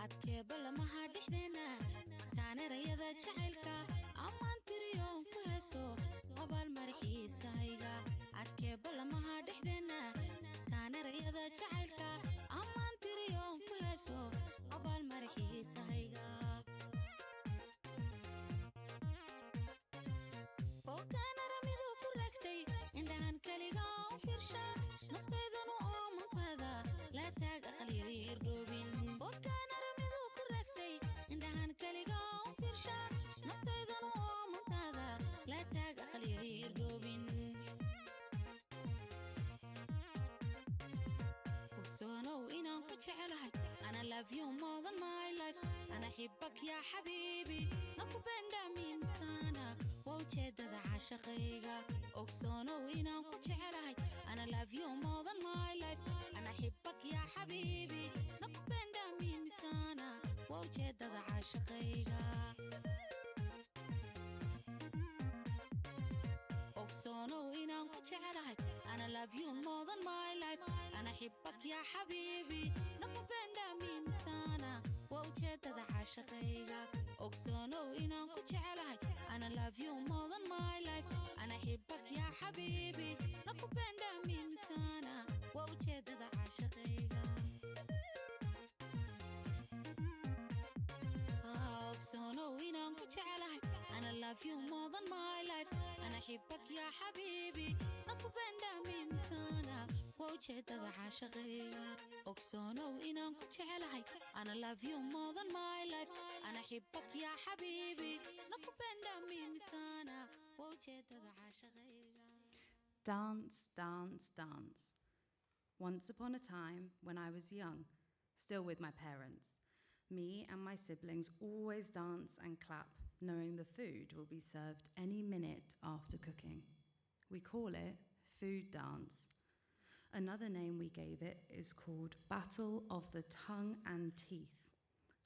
adkeebala maha dhexdeena taanerayada jacaylka ammaan tiriyoon ku heeso abaal maraxiisahayga adkeebala maha dhexdeena taanerayada jacaylka ammaan tiriyoon ku heeso abaal maraxiisahayga bookaanaramidu ku ragtay indhahan keliga u fiirsha naftaydanu oo mantada la taag aqliyo irdhoobin أنا love you more than my life. أنا أحبك يا حبيبي نكبندا مين سنة ووجدت عاشقيها أقصونا وإنا كتعلي أنا love you more than my life. أنا أحبك يا حبيبي نكبندا مين سنة ووجدت عاشقيها أقصونا وإنا كتعلي أنا love you more than my life. أنا أحبك يا حبيبي نكبندا مين سنة ووجدت عاشقيها أقصونا وإنا كتعلي أنا love you more than my life. أنا أحبك يا حبيبي نكبندا مين سنة ووجدت عاشقيها أقصونا وإنا كتعلي أنا love you more than my life. أنا أحبك يا حبيبي نكبندا مين سنة ووجدت عاشقيها أقصونا وإنا كتعلي أنا love you more than my life. أنا أحبك يا حبيبي نكبندا مين سنة ووجدت عاشقيها. Dance, dance, dance. Once upon a time, when I was young, still with my parents, me and my siblings always dance and clap, knowing the food will be served any minute after cooking. We call it food dance. Another name we gave it is called Battle of the Tongue and Teeth.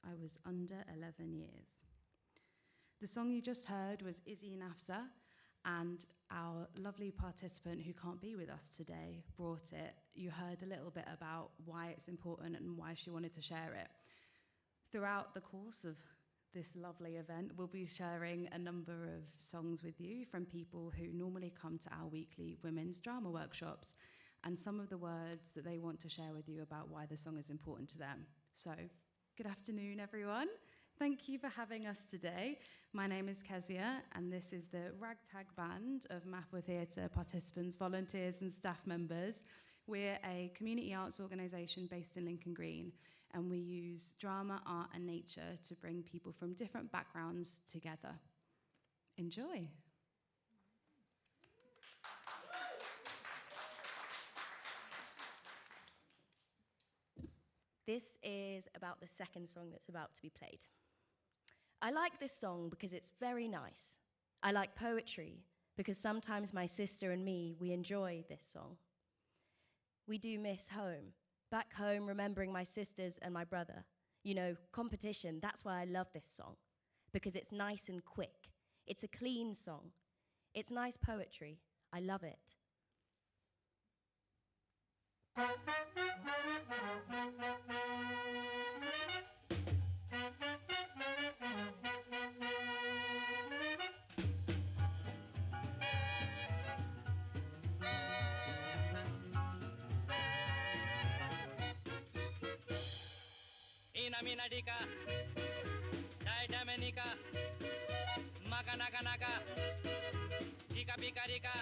I was under 11 years. The song you just heard was Izzy Nafsa, and our lovely participant who can't be with us today brought it. You heard a little bit about why it's important and why she wanted to share it. Throughout the course of this lovely event, we'll be sharing a number of songs with you from people who normally come to our weekly women's drama workshops, and some of the words that they want to share with you about why the song is important to them. So, good afternoon, everyone. Thank you for having us today. My name is Kezia, and this is the ragtag band of Mathwell Theatre participants, volunteers, and staff members. We're a community arts organisation based in Lincoln Green, and we use drama, art, and nature to bring people from different backgrounds together. Enjoy. This is about the second song that's about to be played. I like this song because it's very nice. I like poetry because sometimes my sister and me, we enjoy this song. We do miss home. Back home, remembering my sisters and my brother. You know, competition, that's why I love this song. Because it's nice and quick. It's a clean song. It's nice poetry. I love it. Inaminadika, Didamanika, Makanaka, Chika Picarika,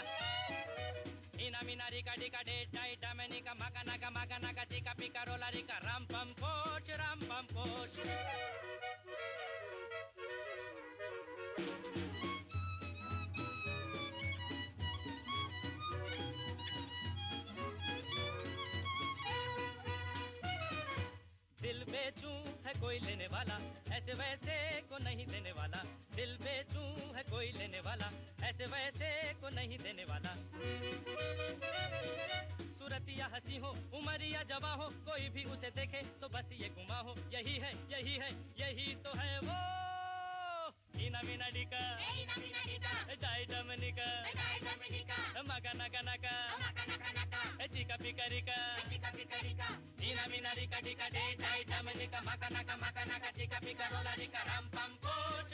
Inaminadika, Dika, Didamanika, Makanaka, Chika Picarolarika, Rampam Coach. दिल बेचूं है कोई लेने वाला ऐसे वैसे को नहीं देने वाला दिल बेचूं है कोई लेने वाला ऐसे वैसे को नहीं देने वाला सूरतिया हंसी हो उमरिया जवा हो कोई भी उसे देखे तो बस ये गुमा हो यही है यही तो है वो ina mina dika dai dominica maga naga naga chika pikarika ina mina dika dika dai dominica maga naga chika pikarola dika ram pam poch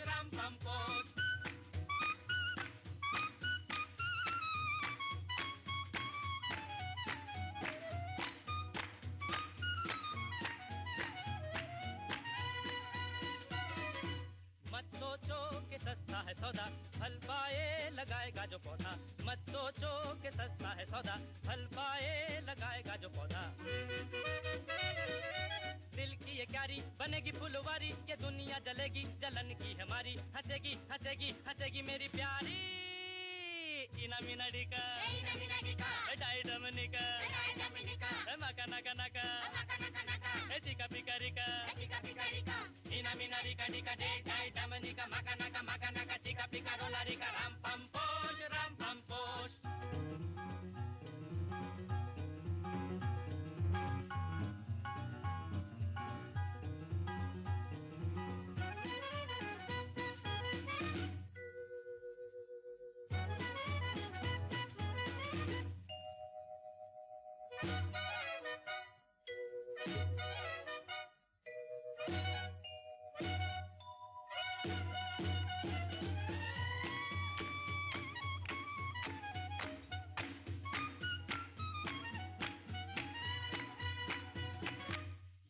मत सोचो कि सस्ता है सौदा फल पाए लगाएगा जो पौधा मत सोचो कि सस्ता है सौदा फल पाए लगाएगा जो पौधा दिल की ये क्यारी बनेगी फुलवारी ये दुनिया जलेगी जलन की हमारी हंसेगी मेरी प्यारी इना मिना डिका डाई डमनिका मका नका नका चिका पिकारिका ina mina rika dika dai dominica maka naka chika pikarola rika ram pam poch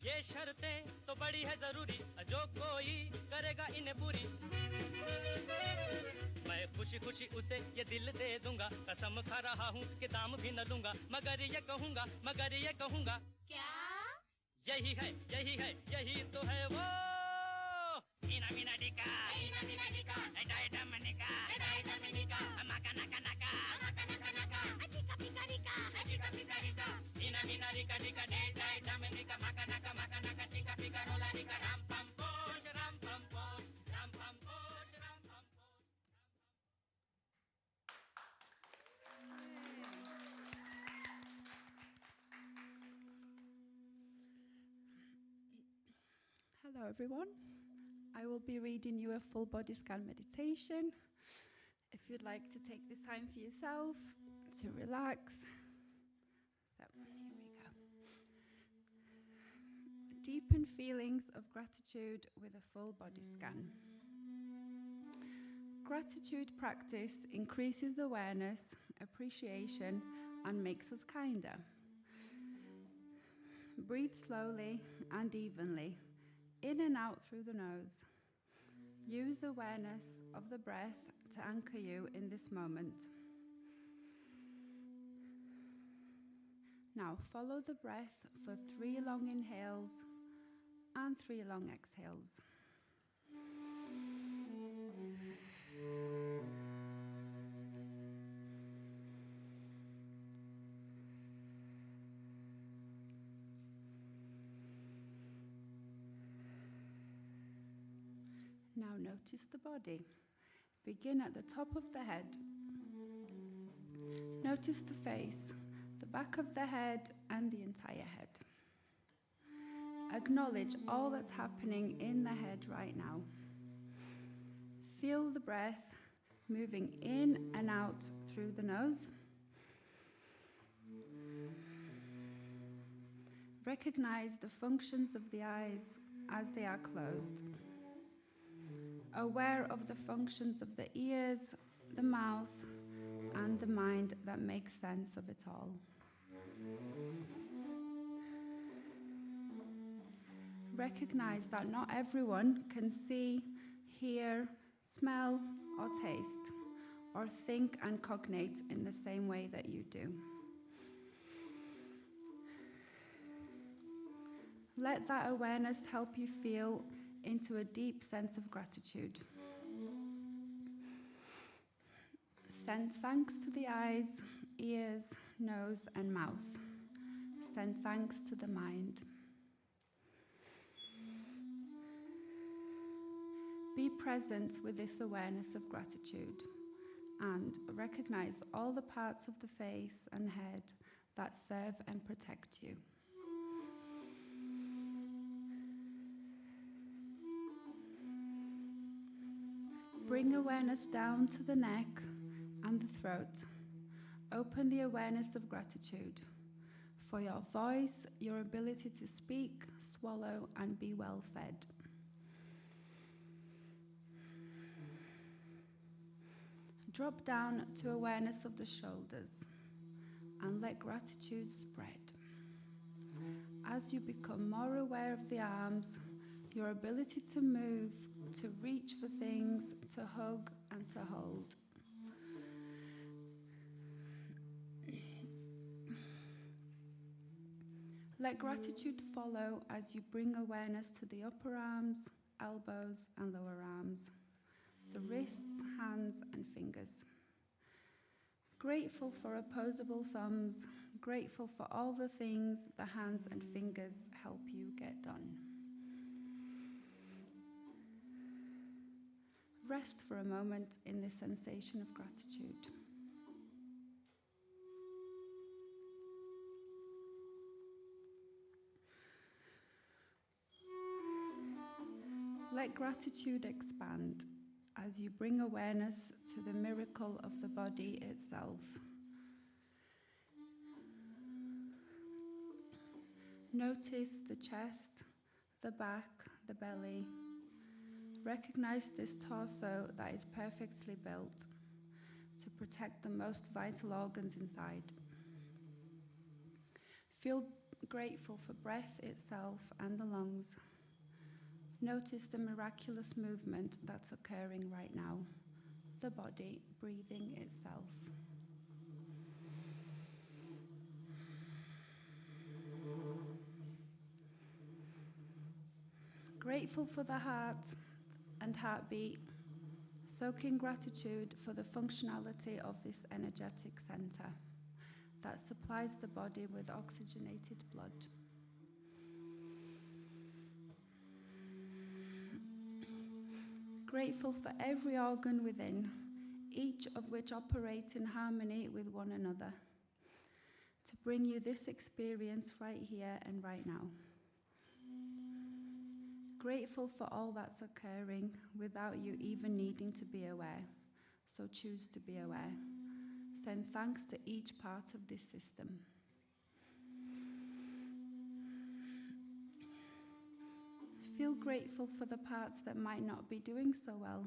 ये शर्तें तो बड़ी है जरूरी जो कोई करेगा इन्हें पूरी मैं खुशी खुशी उसे ये दिल दे दूंगा कसम खा रहा हूँ कि दाम भी न लूंगा मगर ये कहूंगा क्या यही है तो है वो ina mina dika dai dominica maka naka chika pikarika ina mina rika dika dai dominica maka naka chika pikarola rika ram pam poch ram pam poch Hello everyone. I will be reading you a full body scan meditation. If you'd like to take this time for yourself to relax. So, here we go. Deepen feelings of gratitude with a full body scan. Gratitude practice increases awareness, appreciation, and makes us kinder. Breathe slowly and evenly, in and out through the nose. Use awareness of the breath to anchor you in this moment. Now follow the breath for 3 long inhales and 3 long exhales. Now notice the body. Begin at the top of the head. Notice the face, the back of the head and the entire head. Acknowledge all that's happening in the head right now. Feel the breath moving in and out through the nose. Recognize the functions of the eyes as they are closed. Aware of the functions of the ears, the mouth, and the mind that makes sense of it all. Recognize that not everyone can see, hear, smell, or taste, or think and cognate in the same way that you do. Let that awareness help you feel into a deep sense of gratitude. Send thanks to the eyes, ears, nose, and mouth. Send thanks to the mind. Be present with this awareness of gratitude and recognize all the parts of the face and head that serve and protect you. Bring awareness down to the neck and the throat. Open the awareness of gratitude for your voice, your ability to speak, swallow, and be well fed. Drop down to awareness of the shoulders and let gratitude spread. As you become more aware of the arms, your ability to move, to reach for things, to hug and to hold. Let gratitude follow as you bring awareness to the upper arms, elbows and lower arms, the wrists, hands and fingers. Grateful for opposable thumbs, grateful for all the things the hands and fingers help you get done. Rest for a moment in this sensation of gratitude. Let gratitude expand as you bring awareness to the miracle of the body itself. Notice the chest, the back, the belly. Recognize this torso that is perfectly built to protect the most vital organs inside. Feel grateful for breath itself and the lungs. Notice the miraculous movement that's occurring right now, the body breathing itself. Grateful for the heart and heartbeat, soaking gratitude for the functionality of this energetic center that supplies the body with oxygenated blood. Grateful for every organ within, each of which operate in harmony with one another, to bring you this experience right here and right now. Grateful for all that's occurring without you even needing to be aware, so choose to be aware. Send thanks to each part of this system. Feel grateful for the parts that might not be doing so well.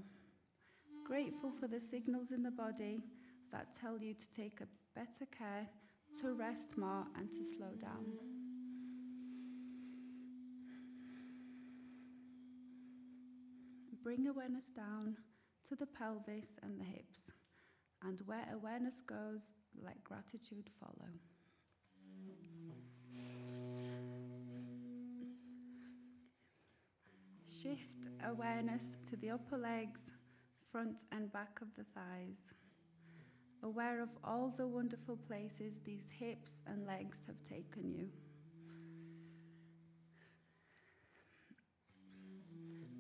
Grateful for the signals in the body that tell you to take a better care, to rest more and to slow down. Bring awareness down to the pelvis and the hips, and where awareness goes, let gratitude follow. Shift awareness to the upper legs, front and back of the thighs. Aware of all the wonderful places these hips and legs have taken you.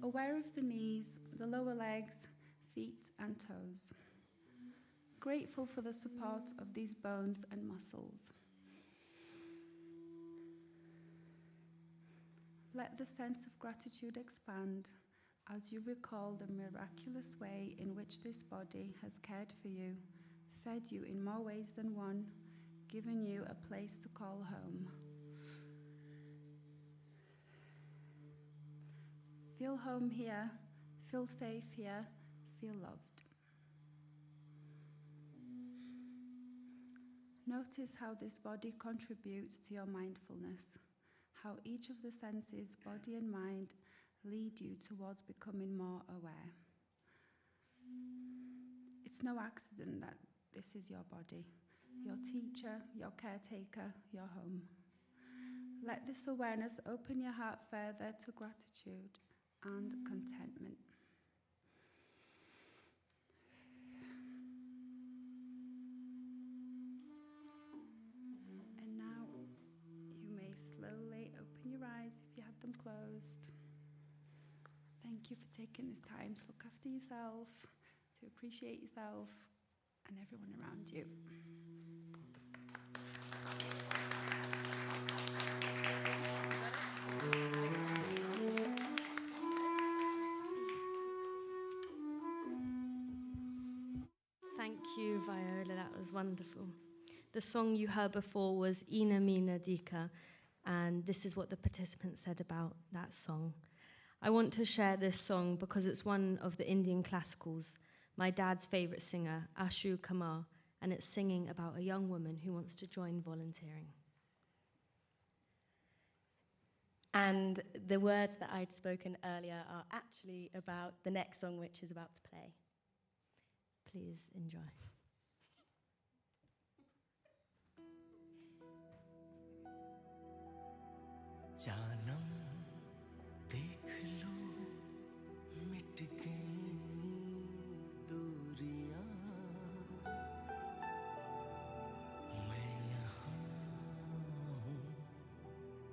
Aware of the knees, the lower legs, feet and toes. Grateful for the support of these bones and muscles. Let the sense of gratitude expand as you recall the miraculous way in which this body has cared for you, fed you in more ways than one, given you a place to call home. Feel home here, feel safe here, feel loved. Notice how this body contributes to your mindfulness, how each of the senses, body and mind, lead you towards becoming more aware. It's no accident that this is your body, your teacher, your caretaker, your home. Let this awareness open your heart further to gratitude and contentment. And now you may slowly open your eyes if you had them closed. Thank thank you for taking this time to look after yourself, to appreciate yourself and everyone around you. Thank you, Viola. That was wonderful. The song you heard before was Ina Mina Dika, and this is what the participants said about that song. I want to share this song because it's one of the Indian classicals, my dad's favorite singer, Ashu Kumar, and it's singing about a young woman who wants to join volunteering. And the words that I'd spoken earlier are actually about the next song, which is about to play. Please enjoy. जानम देख लो मिट गई दूरियां मैं यहाँ हूँ यहाँ हूँ यहाँ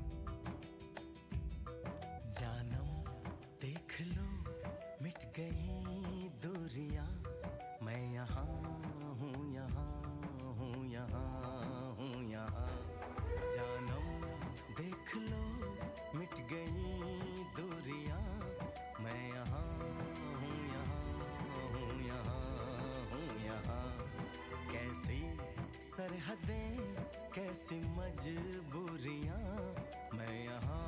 हूँ यहाँ जानम देख लो मिट गई दूरियां मैं यहाँ हूँ यहाँ हूँ यहाँ हूँ यहाँ जानम देख लो मिट गई दूरियां मैं यहाँ हूँ यहाँ हूँ यहाँ हूँ यहाँ कैसी सरहदें कैसी मजबूरियां मैं यहाँ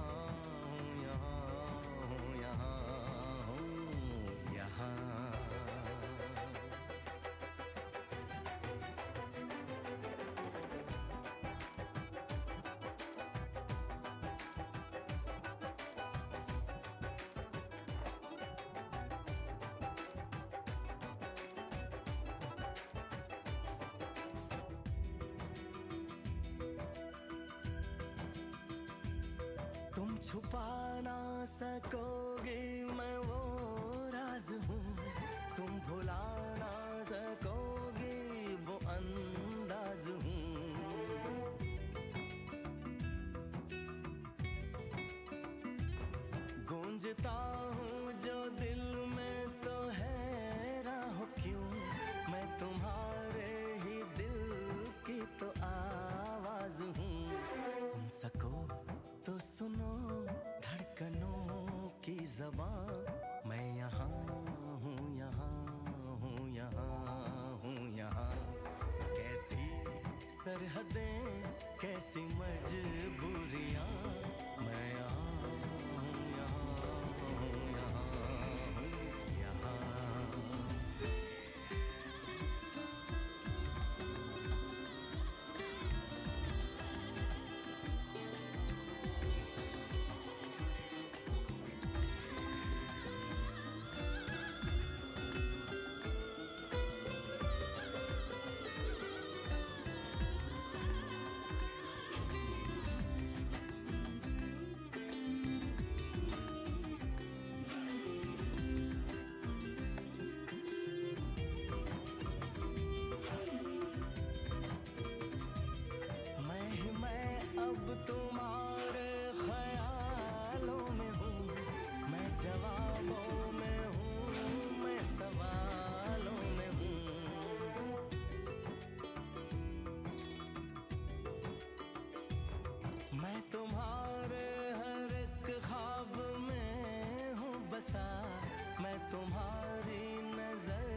तुम छुपा ना सकोगे मैं वो राज हूँ तुम भुला ना सकोगे वो अंदाज हूँ गूंजता हूँ जो दिल में तो हैरान हो क्यों मैं तुम्हारे ही दिल की तो आवाज हूँ सुन सको तो सुनो धड़कनों की ज़बान मैं यहाँ हूँ यहाँ हूँ यहाँ हूँ यहाँ कैसी सरहदें कैसी मजबूरियाँ मैं यहाँ हूँ यहाँ हूँ यहाँ हूँ यहाँ अब तुम्हारे ख्यालों में हूँ मैं जवाबों में हूँ मैं सवालों में हूँ मैं तुम्हारे हर एक ख्वाब में हूँ बसा मैं तुम्हारी नजर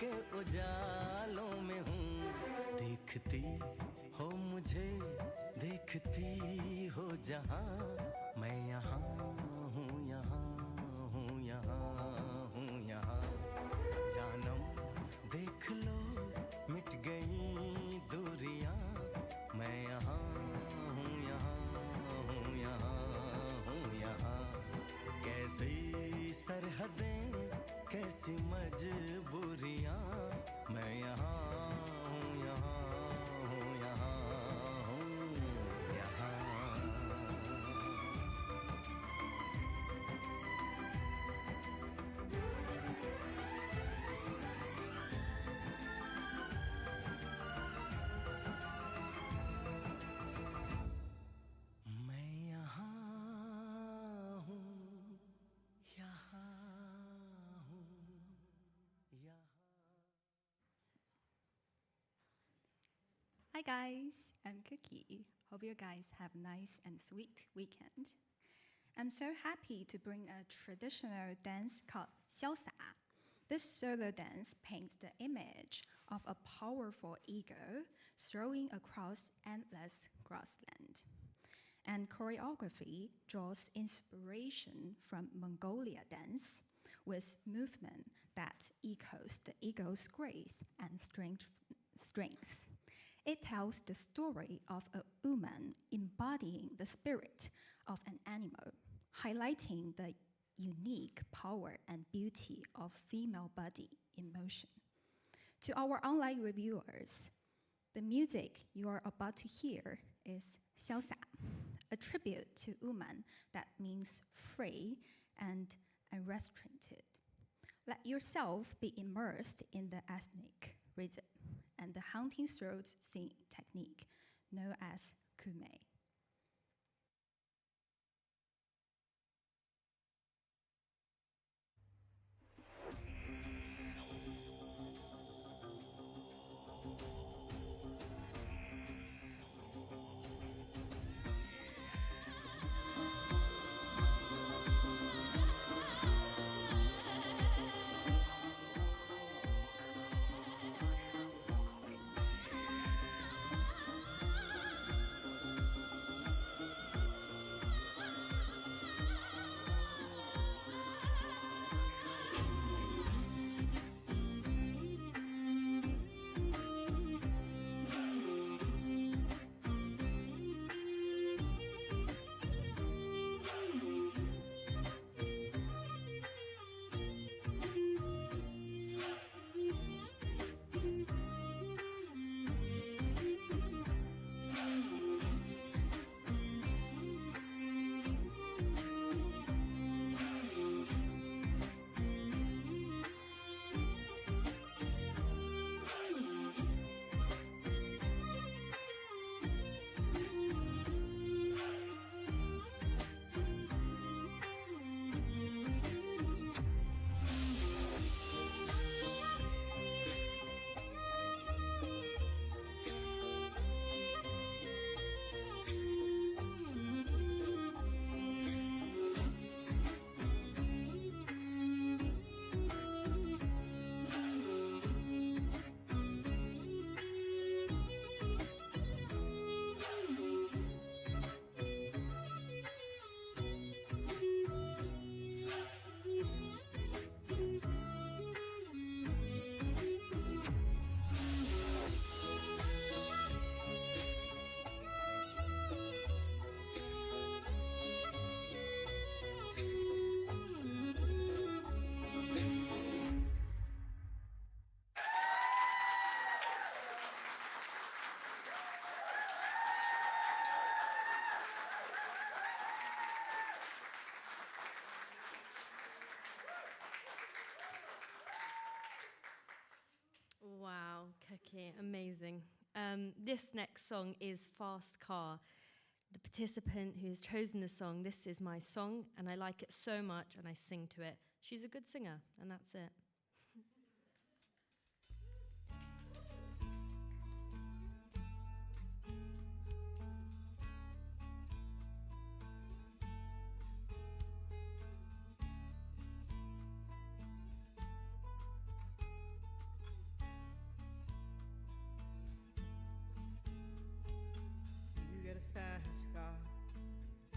के उजालों में हूँ देखती हो मुझे देखती हो जहाँ मैं यहाँ हूँ यहाँ हूँ यहाँ हूँ यहाँ जानम देख लो मिट गई दूरियां मैं यहाँ Hi guys, I'm Cookie. Hope you guys have a nice and sweet weekend. I'm so happy to bring a traditional dance called 潇洒. This solo dance paints the image of a powerful eagle throwing across endless grassland. And choreography draws inspiration from Mongolia dance with movement that echoes the eagle's grace and strength. It tells the story of a woman embodying the spirit of an animal, highlighting the unique power and beauty of female body in motion. To our online reviewers, the music you are about to hear is 潇洒, a tribute to woman that means free and unrestricted. Let yourself be immersed in the ethnic rhythm and the hunting throat singing technique known as kume. Wow, Cookie, amazing. This next song is Fast Car. The participant who's chosen the song, this is my song, and I like it so much, and I sing to it. She's a good singer, and that's it. You get a fast car.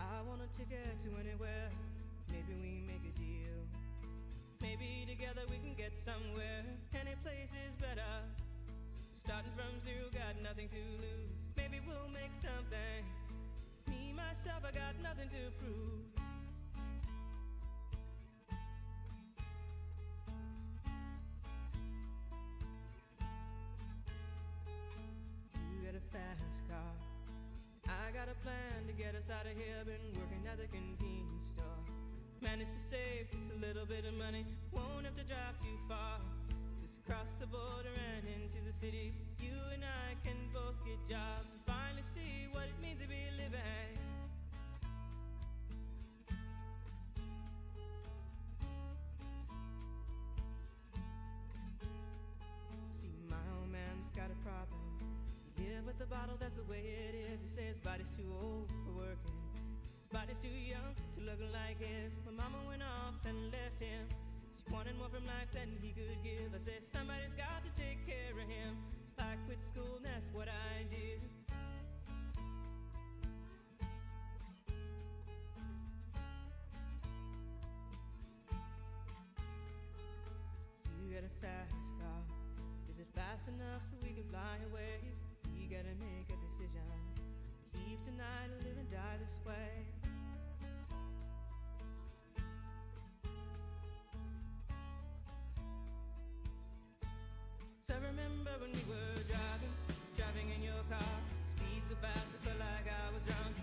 I want a ticket to anywhere. Maybe we make a deal. Maybe together we can get somewhere. Any place is better. Starting from zero, got nothing to lose. Maybe we'll make something. Me, myself, I got nothing to prove. You get a fast car. I got a plan to get us out of here. Been working at the convenience store. Managed to save just a little bit of money. Won't have to drive too far. Just cross the border and into the city. You and I can both get jobs and finally see what it means to be living. See, my old man's got a problem. Yeah, but the bottle, that's the way it is. He says his body's too old for working. His body's too young to look like his. My mama went off and left him. She wanted more from life than he could give. I said somebody's got to take care of him. So I quit school and that's what I did. You got a fast car. Is it fast enough so we can fly away? We gotta make a decision. Leave tonight or live and die this way. So I remember when we were driving in your car. Speed so fast I felt like I was drunk.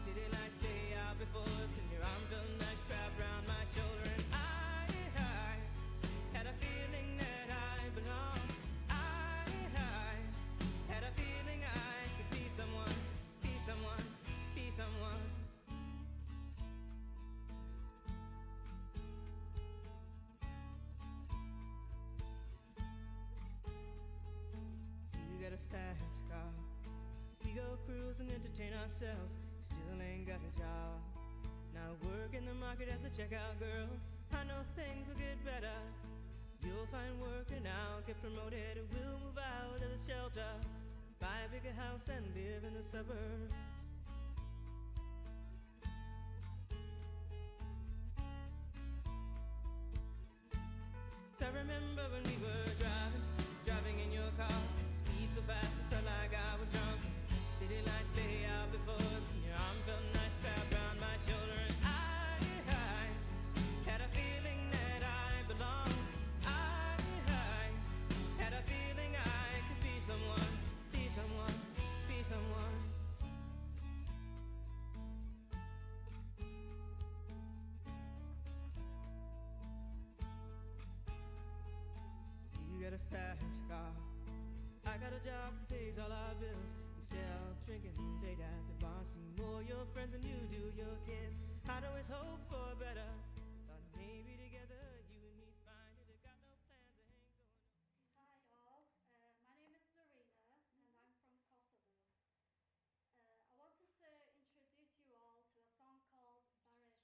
City lights lay out before us and your arm felt nice wrapped around my shoulder. And I had a feeling that I belonged. I had a feeling I could be someone, be someone, be someone. You got a fast car. We go cruise and entertain ourselves. Still ain't got a job. Now work in the market as a checkout girl. I know things will get better. You'll find work and I'll get promoted. We'll move out of the shelter, buy a bigger house and live in the suburbs. So I remember when we were driving in your car. Speed so fast it felt like I was drunk. City lights lay out before us and your arm felt nice wrapped around my shoulder. And I had a feeling that I belonged. I had a feeling I could be someone, be someone, be someone. You got a fast car. I got a job that pays all our bills. Instead of drinking late at the bar, see more your friends than you do your kids. I'd always hope for better. Thought maybe together you and me find it. Got no plans to hang going. Hi all, my name is Zarina and I'm from Kosovo. I wanted to introduce you all to a song called Baresha.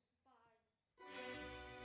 It's by Kosovan music novelist.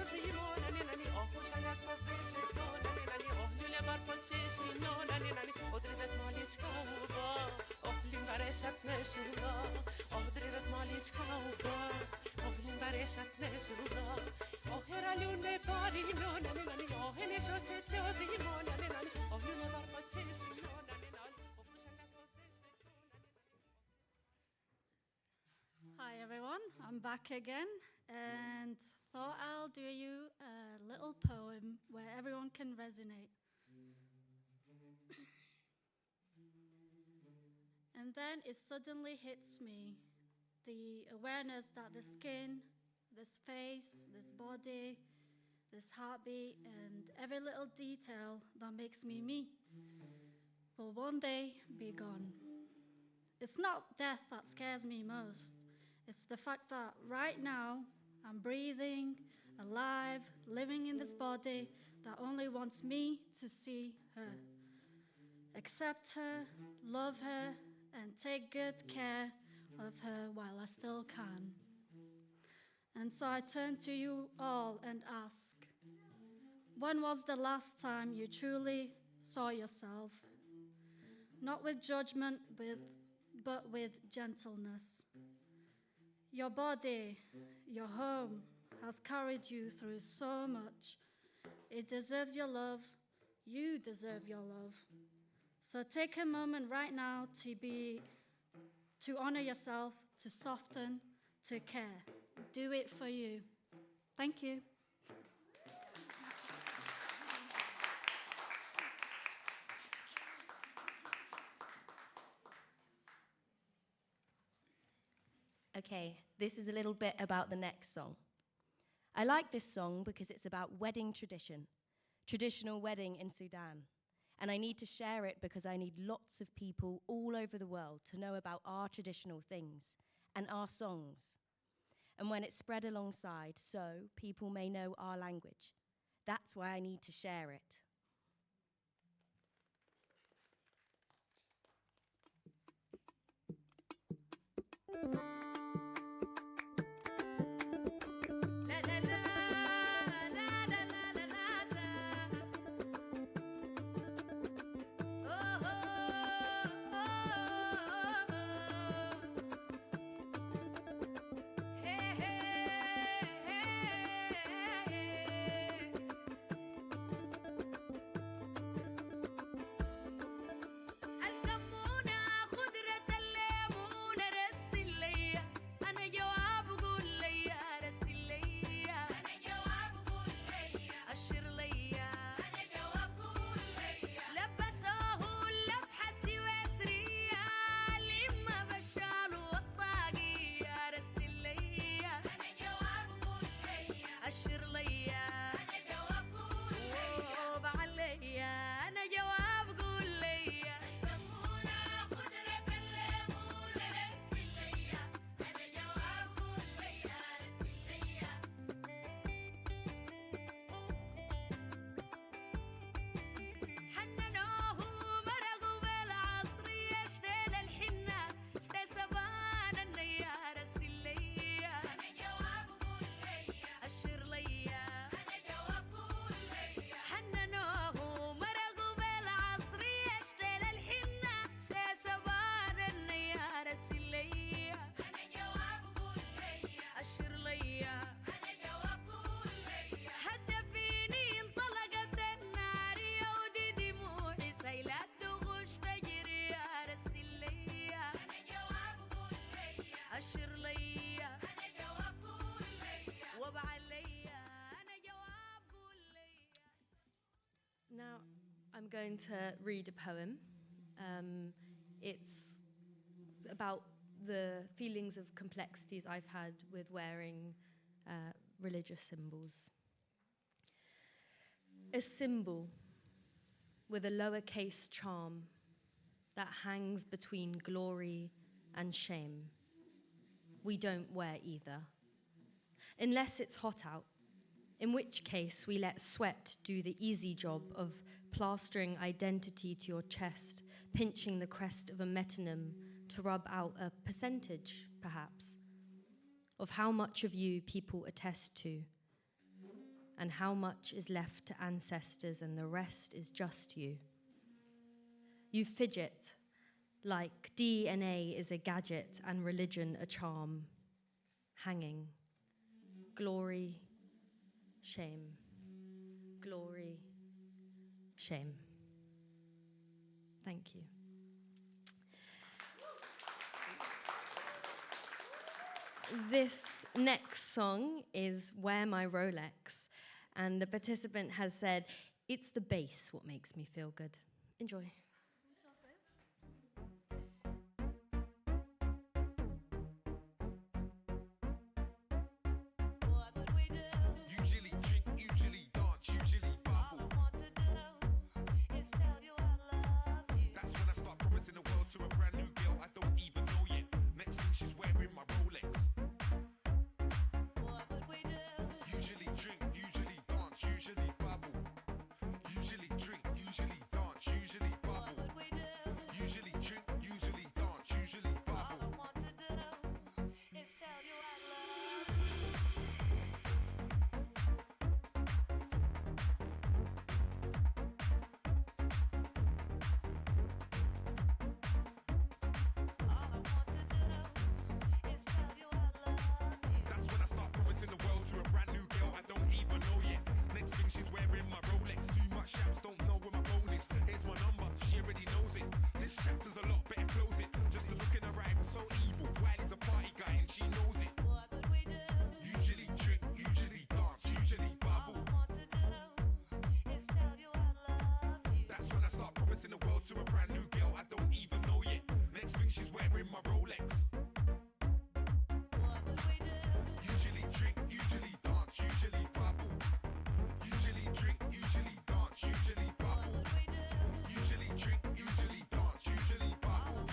tlozi mo nani nani ofushanga spofeshe no nani nani ohlule barpocheshi no nani nani odrivet malichka uba ohlin bareshat neshuda odrivet malichka uba ohlin bareshat neshuda ohera lune pari no nani nani ohene shoche tlozi mo nani nani ohlule barpocheshi no nani nani ofushanga spofeshe Hi everyone, I'm back again and thought I'll do you a little poem where everyone can resonate. And then it suddenly hits me, the awareness that the skin, this face, this body, this heartbeat, and every little detail that makes me me will one day be gone. It's not death that scares me most. It's the fact that right now I'm breathing, alive, living in this body that only wants me to see her. Accept her, love her, and take good care of her while I still can. And so I turn to you all and ask, when was the last time you truly saw yourself? Not with judgment, but with gentleness. Your body, your home, has carried you through so much. It deserves your love. You deserve your love. So take a moment right now to honor yourself, to soften, to care. Do it for you. Thank you. Okay, this is a little bit about the next song. I like this song because it's about wedding tradition, traditional wedding in Sudan. And I need to share it because I need lots of people all over the world to know about our traditional things and our songs. And when it's spread alongside, so people may know our language. That's why I need to share it. Now, I'm going to read a poem. It's about the feelings of complexities I've had with wearing religious symbols. A symbol with a lowercase charm that hangs between glory and shame. We don't wear either, unless it's hot out, in which case we let sweat do the easy job of plastering identity to your chest, pinching the crest of a metonym to rub out a percentage, perhaps, of how much of you people attest to. and how much is left to ancestors and the rest is just you. You fidget like DNA is a gadget and religion a charm, hanging. Glory, shame. Glory, shame. Thank you. This next song is Wear My Rolex, and the participant has said, it's the bass what makes me feel good. Enjoy. Usually drink, usually dance, usually bubble. That's when I start promising the world to a brand new girl I don't even know yet. Next thing she's wearing my Rolex. Usually drink, usually dance, usually bubble. Usually drink, usually dance, usually bubble. Usually drink, usually dance, usually bubble. That's when I start promising the world to a brand new girl I don't even know yet. Next thing she's wearing my Rolex. Too much chaps don't know where my phone is. Here's my number, she already knows it. This chapter's a lot, better close it. Just to look in her eye was so evil. Wiley's a party guy and she knows it. Usually drink, usually dance, usually bubble. That's when I start promising the world to a brand new girl I don't even know yet. Next thing she's wearing my Rolex. Usually drink, usually dance, usually bubble. Usually drink, usually dance, usually bubble. Usually drink, usually dance, usually bubble.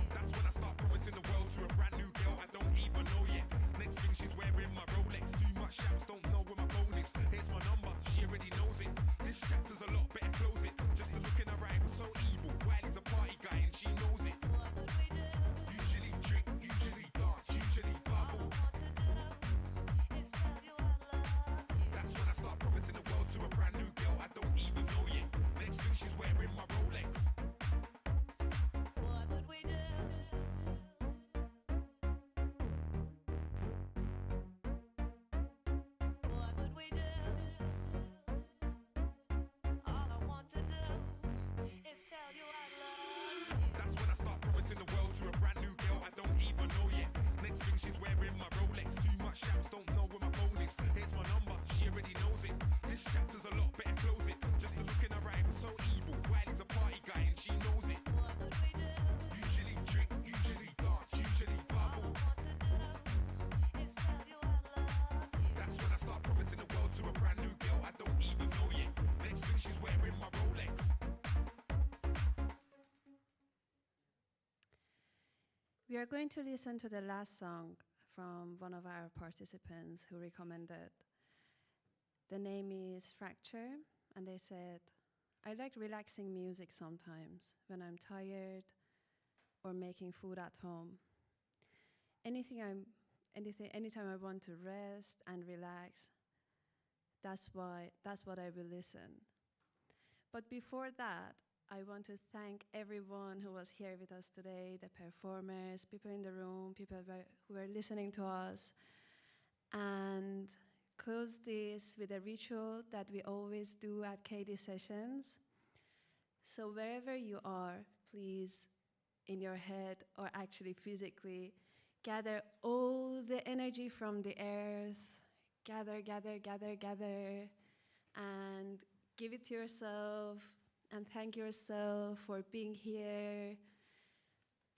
That's when I start promising the world to a brand new girl I don't even know yet. Next thing she's wearing my Rolex. Too much chaps don't know where my phone is. Here's my number, she already knows it. This chapter's a lot, better close it. Just to look in her eye was so evil. Wiley's a party guy and she knows it. Usually drink, usually dance, usually bubble. That's when I start promising the world to a brand new girl I don't even know yet. Next thing she's wearing my Rolex. That's when I start promising the world to a brand new girl I don't even know yet. Next thing she's wearing my Rolex. Too much chaps don't know where my phone is. Here's my number, she already knows it. This chapter's a lot, better close it. Just to look in her eye was so evil. Wiley's a party guy and she knows it. Usually drink, usually dance, usually bubble. That's when I start promising the world to a brand new girl I don't even know yet. Next thing she's wearing my Rolex. We are going to listen to the last song from one of our participants who recommended. The name is Fracture, and they said, I like relaxing music sometimes when I'm tired or making food at home. Anytime I want to rest and relax, that's what I will listen. But before that, I want to thank everyone who was here with us today, the performers, people in the room, people who are listening to us, and close this with a ritual that we always do at KD sessions. So wherever you are, please, in your head or actually physically, gather all the energy from the earth, gather, and give it to yourself, and thank yourself for being here.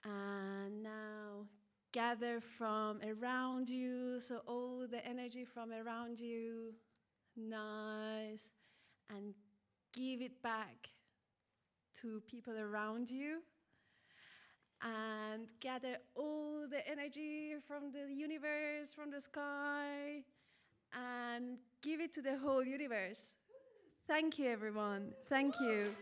And now gather from around you, so all the energy from around you, nice, and give it back to people around you. And gather all the energy from the universe, from the sky, and give it to the whole universe. Thank you, everyone. Thank you.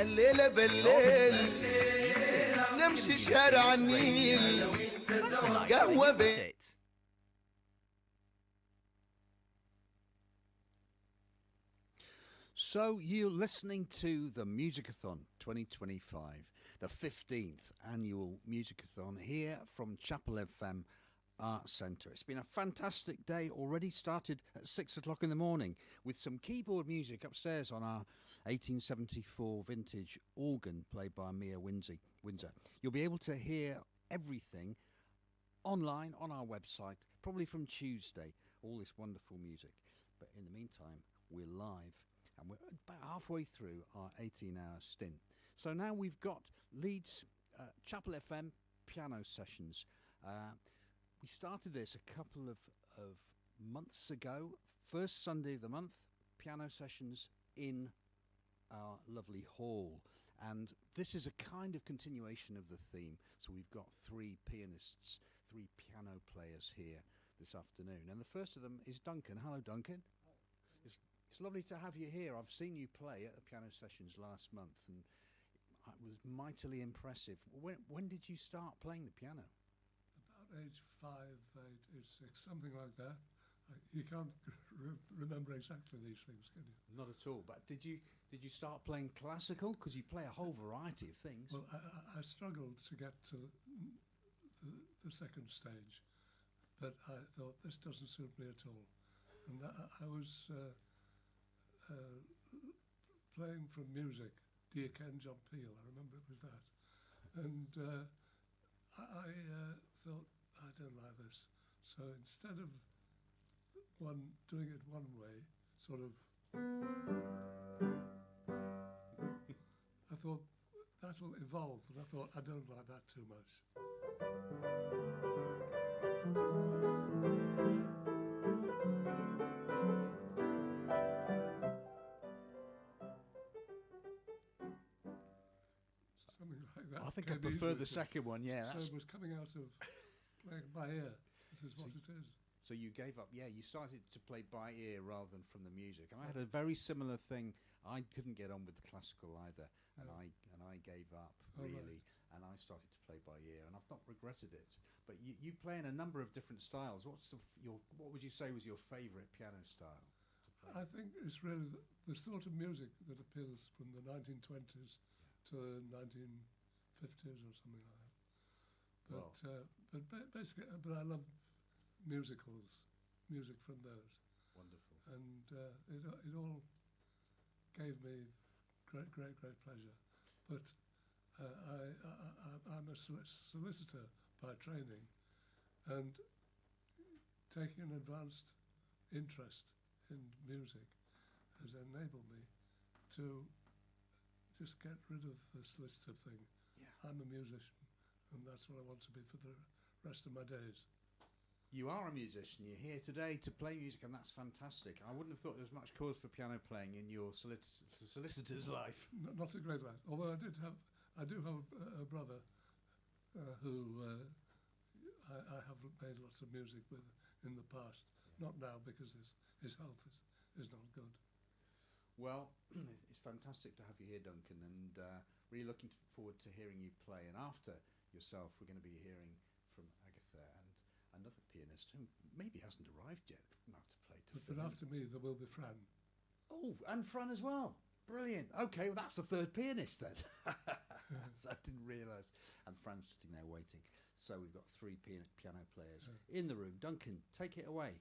الليلة بالليل نمشي شارع النيل قهوة بين So you're listening to the Musicathon 2025, the 15th annual Musicathon here from Chapel FM Arts Centre. It's been a fantastic day already, started at 6 o'clock in the morning with some keyboard music upstairs on our 1874 vintage organ played by Mia Windsor. You'll be able to hear everything online on our website, probably from Tuesday, all this wonderful music. But in the meantime, we're live. And we're about halfway through our 18-hour stint. So now we've got Leeds Chapel FM piano sessions. We started this a couple of months ago. First Sunday of the month, piano sessions in our lovely hall. And this is a kind of continuation of the theme. So we've got three pianists, three piano players here this afternoon. And the first of them is Duncan. Hello, Duncan. It's lovely to have you here. I've seen you play at the piano sessions last month, and it was mightily impressive. When did you start playing the piano? About age 5, 8, age 6, something like that. You can't remember exactly these things, can you? Not at all. But did you start playing classical? Because you play a whole variety of things. Well, I struggled to get to the second stage, but I thought this doesn't suit me at all, and I was. Playing from music, Dear Ken John Peel, I remember it was that. And I thought, I don't like this. So instead of doing it one way, sort of, I thought, that'll evolve. And I thought, I don't like that too much. I think I prefer the second one, yeah. So it was coming out of playing by ear. This is what it is. So you gave up, you started to play by ear rather than from the music. And I had a very similar thing. I couldn't get on with the classical either, and I gave up, really, and I started to play by ear, and I've not regretted it. But you play in a number of different styles. What would you say was your favourite piano style? I think it's really the sort of music that appeals from the 1920s to the 1950s or something like that. But basically, I love musicals, music from those. Wonderful. And it all gave me great pleasure. But I'm a solicitor by training, and taking an advanced interest in music has enabled me to just get rid of the solicitor thing. Yeah. I'm a musician, and that's what I want to be for the rest of my days. You are a musician. You're here today to play music, and that's fantastic. I wouldn't have thought there was much cause for piano playing in your solicitor's life. Not a great life. Although I do have a brother who I have made lots of music with in the past. Not now, because his health is not good. Well, it's fantastic to have you here, Duncan, and really looking forward to hearing you play. And after yourself, we're going to be hearing from Agatha and another pianist who maybe hasn't arrived yet. We'll have to play to But after me, there will be Fran. Oh, and Fran as well. Brilliant. Okay, well, that's the third pianist then. So I didn't realise. And Fran's sitting there waiting. So we've got three piano players in the room. Duncan, take it away.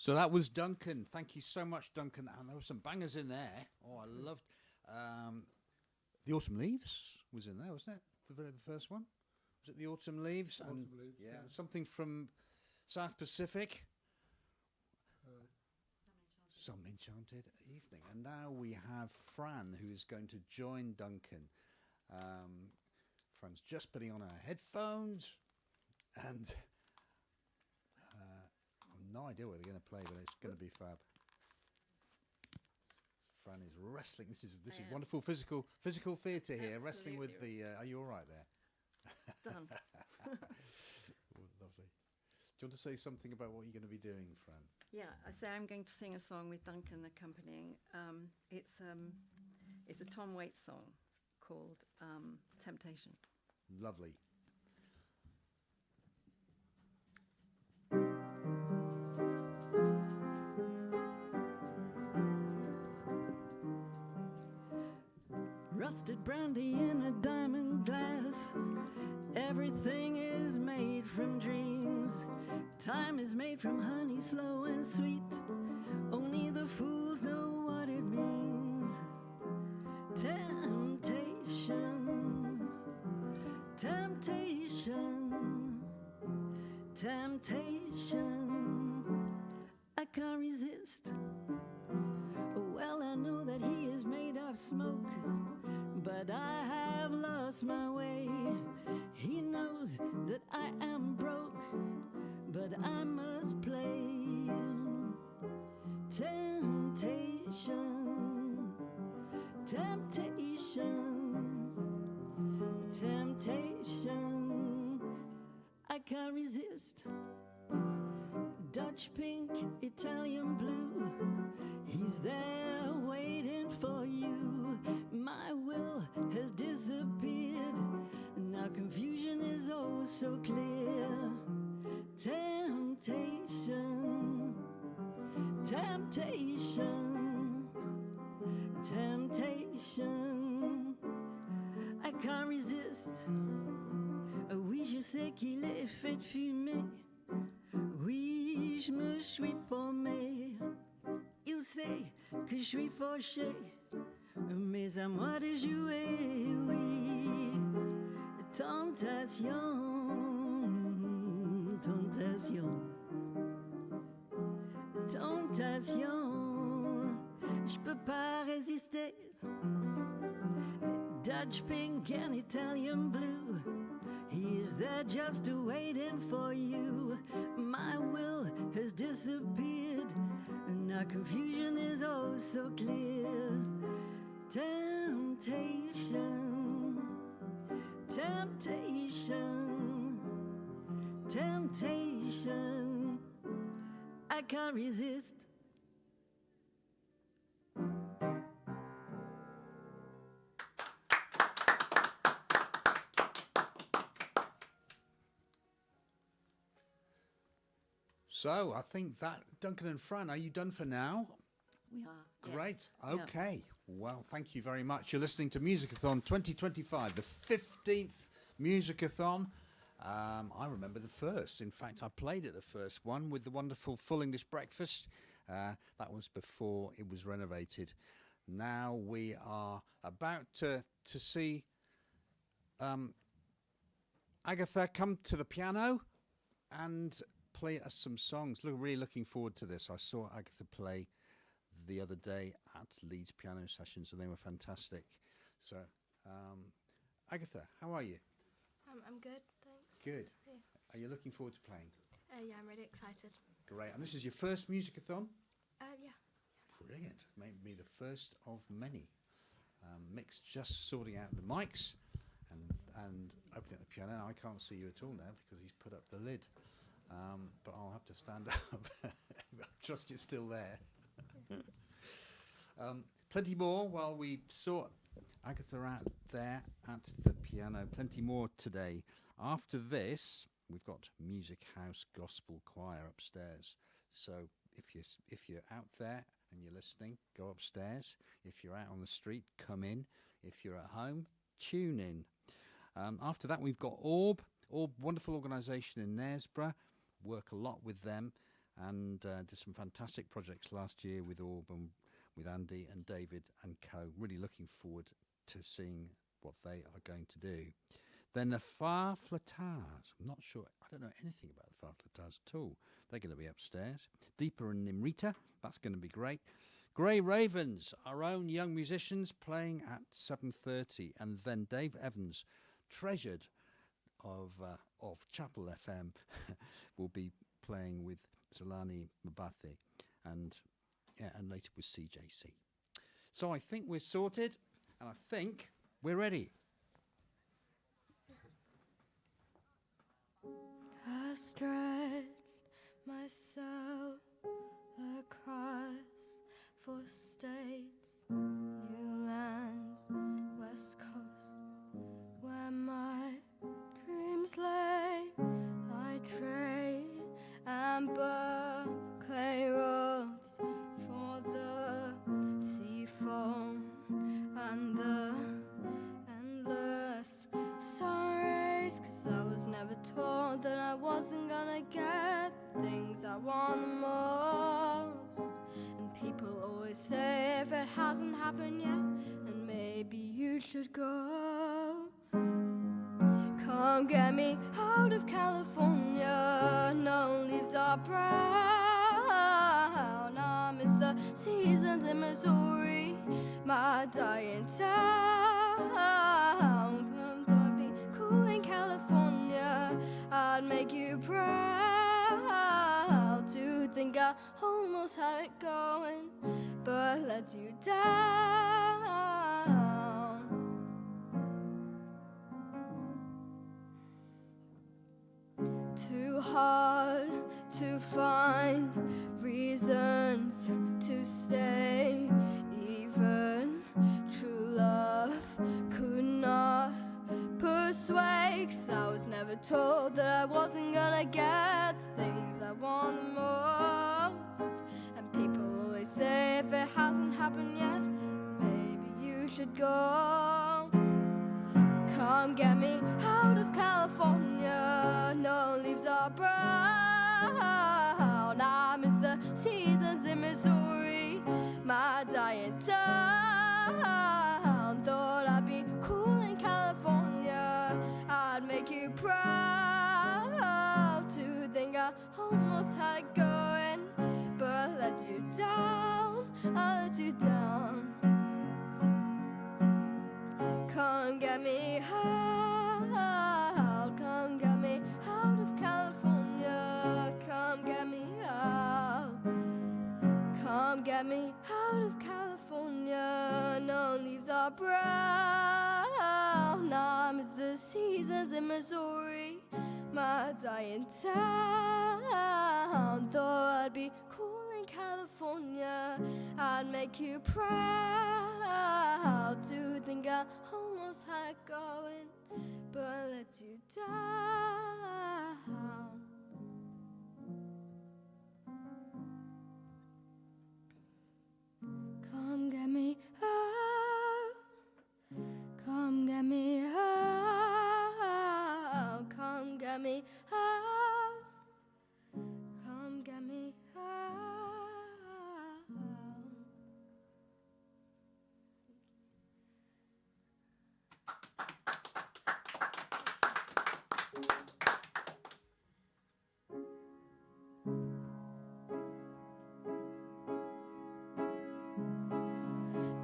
So that was Duncan. Thank you so much, Duncan. And there were some bangers in there. Oh, I loved The Autumn Leaves was in there, wasn't it? The first one? Was it The Autumn Leaves? Autumn Leaves, yeah. yeah. Something from South Pacific. Some Enchanted Evening. And now we have Fran, who is going to join Duncan. Fran's just putting on her headphones. And I've no idea what they're going to play, but it's going to be fab. Fran is wrestling. This is wonderful physical theatre here. Wrestling with the. Are you all right there? Done. Oh, lovely. Do you want to say something about what you're going to be doing, Fran? Yeah, I say I'm going to sing a song with Duncan accompanying. It's a Tom Waits song called Temptation. Lovely. Rusted brandy in a diamond glass. Everything is made from dreams. Time is made from honey, slow and sweet. Only the fools know what it means. Temptation, temptation, temptation. I can't resist. Well, I know that he is made of smoke, but I have lost my way. He knows that I am broke, but I must play. Temptation, temptation, temptation. I can't resist. Dutch pink, Italian blue. He's there waiting for you. My will has disappeared. Now confusion is oh so clear. Temptation, temptation, temptation. I can't resist. Oui, je sais qu'il est fait de fumer. Oui, je me suis paumé. Il sait que je suis fauché, mais à moi de jouer, oui. Tentation, tentation, tentation. Je peux pas résister. Dutch pink and Italian blue. He is there just waiting for you. My will has disappeared. Now confusion is oh so clear. Temptation, temptation, temptation. I can't resist. So I think that, Duncan and Fran, are you done for now? We are. Great. Yes. Okay. Well, thank you very much. You're listening to Musicathon 2025, the 15th Musicathon. I remember the first. In fact, I played at the first one with the wonderful Full English Breakfast. That was before it was renovated. Now we are about to see Agatha come to the piano and play us some songs. Really looking forward to this. I saw Agatha play the other day at Leeds Piano Sessions, and they were fantastic. So, Agatha, how are you? I'm good, thanks. Good. Yeah. Are you looking forward to playing? Yeah, I'm really excited. Great. And this is your first Musicathon? Yeah. Brilliant. Maybe the first of many. Mick's just sorting out the mics and opening up the piano. I can't see you at all now because he's put up the lid. But I'll have to stand up. I trust you're still there. Plenty more while we saw Agatha out there at the piano. Plenty more today. After this, we've got Music House Gospel Choir upstairs. So if you're out there and you're listening, go upstairs. If you're out on the street, come in. If you're at home, tune in. After that, we've got Orb, wonderful organisation in Knaresborough. Work a lot with them. and did some fantastic projects last year with Orb and with Andy and David and co. Really looking forward to seeing what they are going to do. Then the Farflatars. I'm not sure. I don't know anything about the Farflatars at all. They're going to be upstairs. Deeper and Nimrita. That's going to be great. Grey Ravens, our own young musicians, playing at 7:30, and then Dave Evans, treasured of Chapel FM, will be playing with Zolani Mbathi, and later with CJC. So I think we're sorted, and I think we're ready. I stretched myself across 4 states, new lands, west coast, where my dreams lay. I trade amber clay roads for the sea foam and the endless sun rays, 'cause I was never told that I wasn't gonna get things I want the most. And people always say if it hasn't happened yet, then maybe you should go. Come get me out of California, no leaves are brown. I miss the seasons in Missouri, my dying town. Come thought be cool in California, I'd make you proud. To think I almost had it going, but let you down. Too hard to find reasons to stay. Even true love could not persuade, 'cause I was never told that I wasn't gonna get things I want the most. And people always say if it hasn't happened yet, maybe you should go. Come get me out of California, no leaves are brown. I miss the seasons in Missouri, my dying town. Thought I'd be cool in California, I'd make you proud. To think I almost had it going, but let you down, I let you down. Come get me out, come get me out of California, come get me out. Come get me out of California, no leaves are brown. I miss the seasons in Missouri, my dying town. Thought I'd be cool in California, I'd make you proud. To think I almost had it going, but let you down. Come get me out, come get me out, come get me out, come get me out.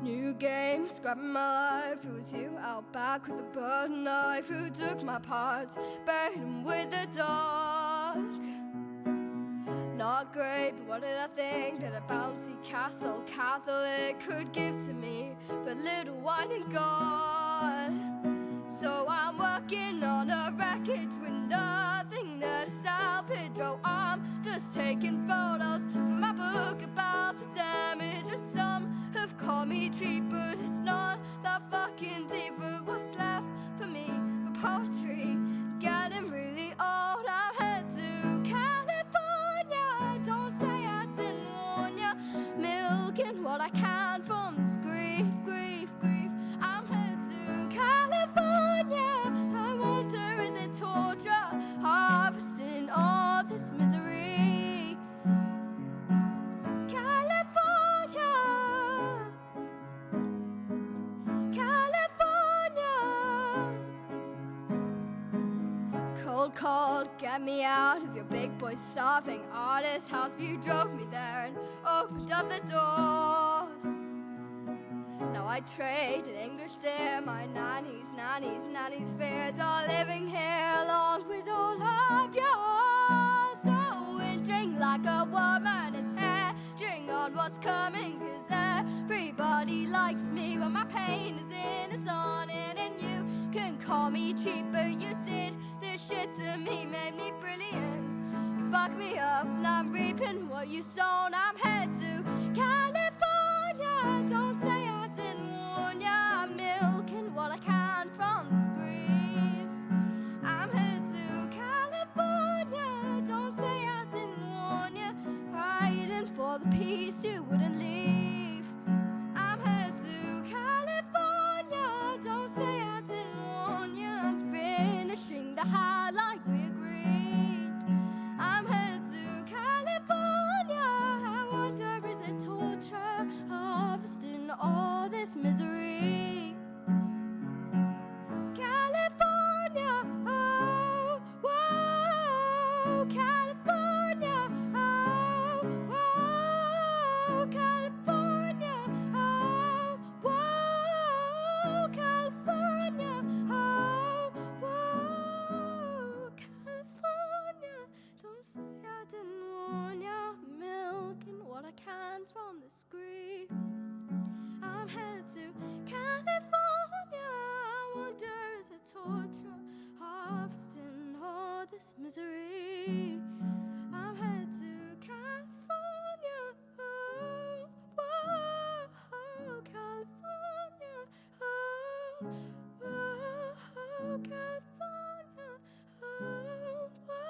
New game, scrapping my life. It was you out back with a bird knife who took my parts, buried them with the dark. Not great, but what did I think that a bouncy castle Catholic could give to me but little wine and God? So I'm working on a wreckage with nothing to salvage. Oh, I'm just taking photos from my book about the damage. And some have called me cheap, but it's not that fucking deep. But what's left for me but poetry? Getting really old, I'm headed to California. Don't say I didn't warn ya. Milking what I can from this grief, grief, grief. I'm headed to California. I wonder, is it torture? Harvesting all this misery. get me out of your big boy starving artist house, but you drove me there and opened up the doors. Now I traded English dear, my nanny's fears are living here along with all of yours. So whinging like a woman is hedging on what's coming, 'cause everybody likes me when my pain is in a sonnet. And you can call me cheap, but you did this shit to me, made me brilliant. You fucked me up, now I'm reaping what you sown. I'm headed to California, don't say I didn't warn ya. I'm milking what I can from this grief. I'm headed to California, don't say I didn't warn ya. Fighting for the peace you wouldn't leave. I'm headed to California, don't say I didn't warn ya. I'm finishing the high like we agreed. I'm headed to California, I wonder is it torture, harvesting all this misery. California, oh, whoa, California, oh, whoa, California, oh, whoa, California, oh, whoa, California, don't say I didn't warn ya, milking what I can from this grief. I'm headed to California, I wonder is it torture, harvesting all this misery. I'm headed to California, oh, whoa, California, oh, whoa, California, oh, whoa.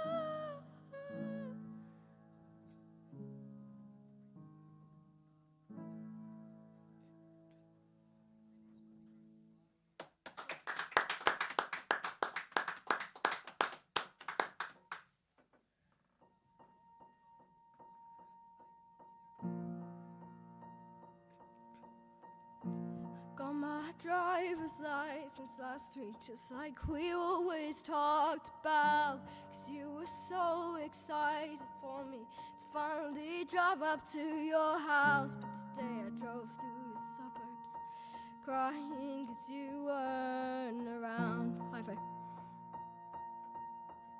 Got my driver's license last week, just like we always talked about. 'Cause you were so excited for me to finally drive up to your house. But today I drove through the suburbs, crying 'cause you weren't around. High five.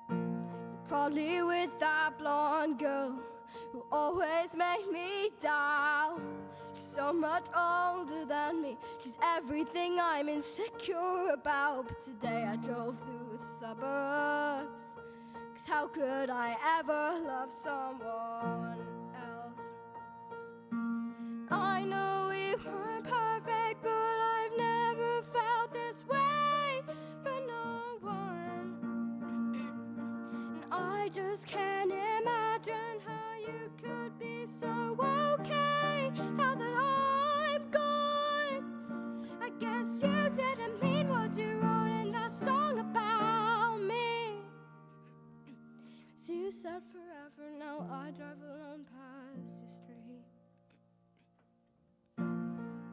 You're probably with that blonde girl who always made me down. She's so much older than me, she's everything I'm insecure about. But today I drove through the suburbs, 'cause how could I ever love someone else? I know we weren't perfect, but I've never felt this way for no one. And I just can't imagine how you could be so okay now that I'm gone. I guess you didn't mean what you wrote in that song about me. So you said forever, now I drive alone past your street.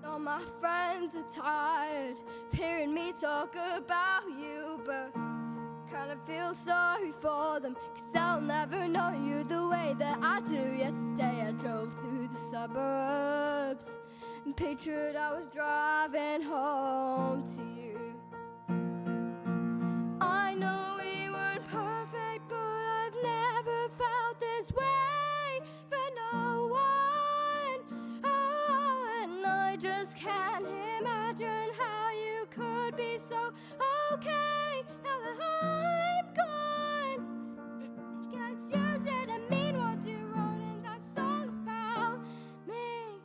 All my friends are tired of hearing me talk about you, but kinda feel sorry for them, 'cause they'll never know you the way that I do. Yet today I drove through the suburbs and pictured I was driving home to you. I know we weren't perfect, but I've never felt this way for no one. Oh, and I just can't imagine how you could be so okay now that I'm gone. Guess you didn't mean what you wrote in that song about me.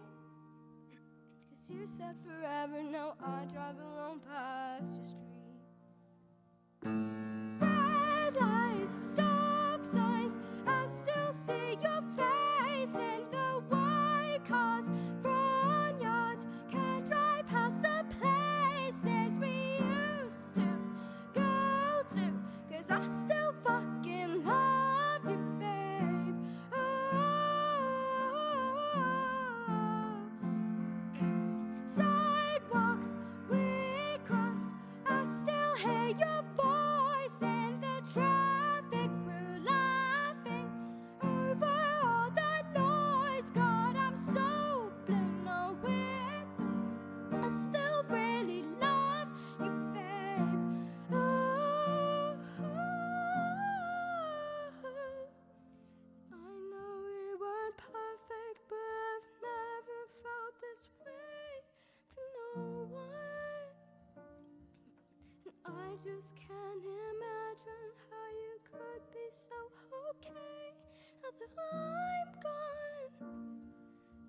'Cause you said forever, now I drive alone past your street. Red lights, stop signs, I still see your face in the white cars, front yards, can't drive past the places we used to go. just can't imagine how you could be so okay now that I'm gone.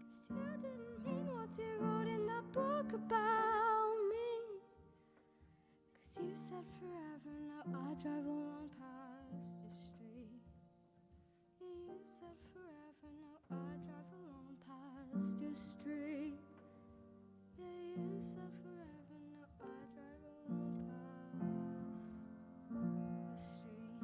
'Cause you didn't mean what you wrote in that book about me. 'Cause you said forever, now I drive along past your street. You said forever, now I drive along past your street. Yeah, you said forever, now I drive along past the street.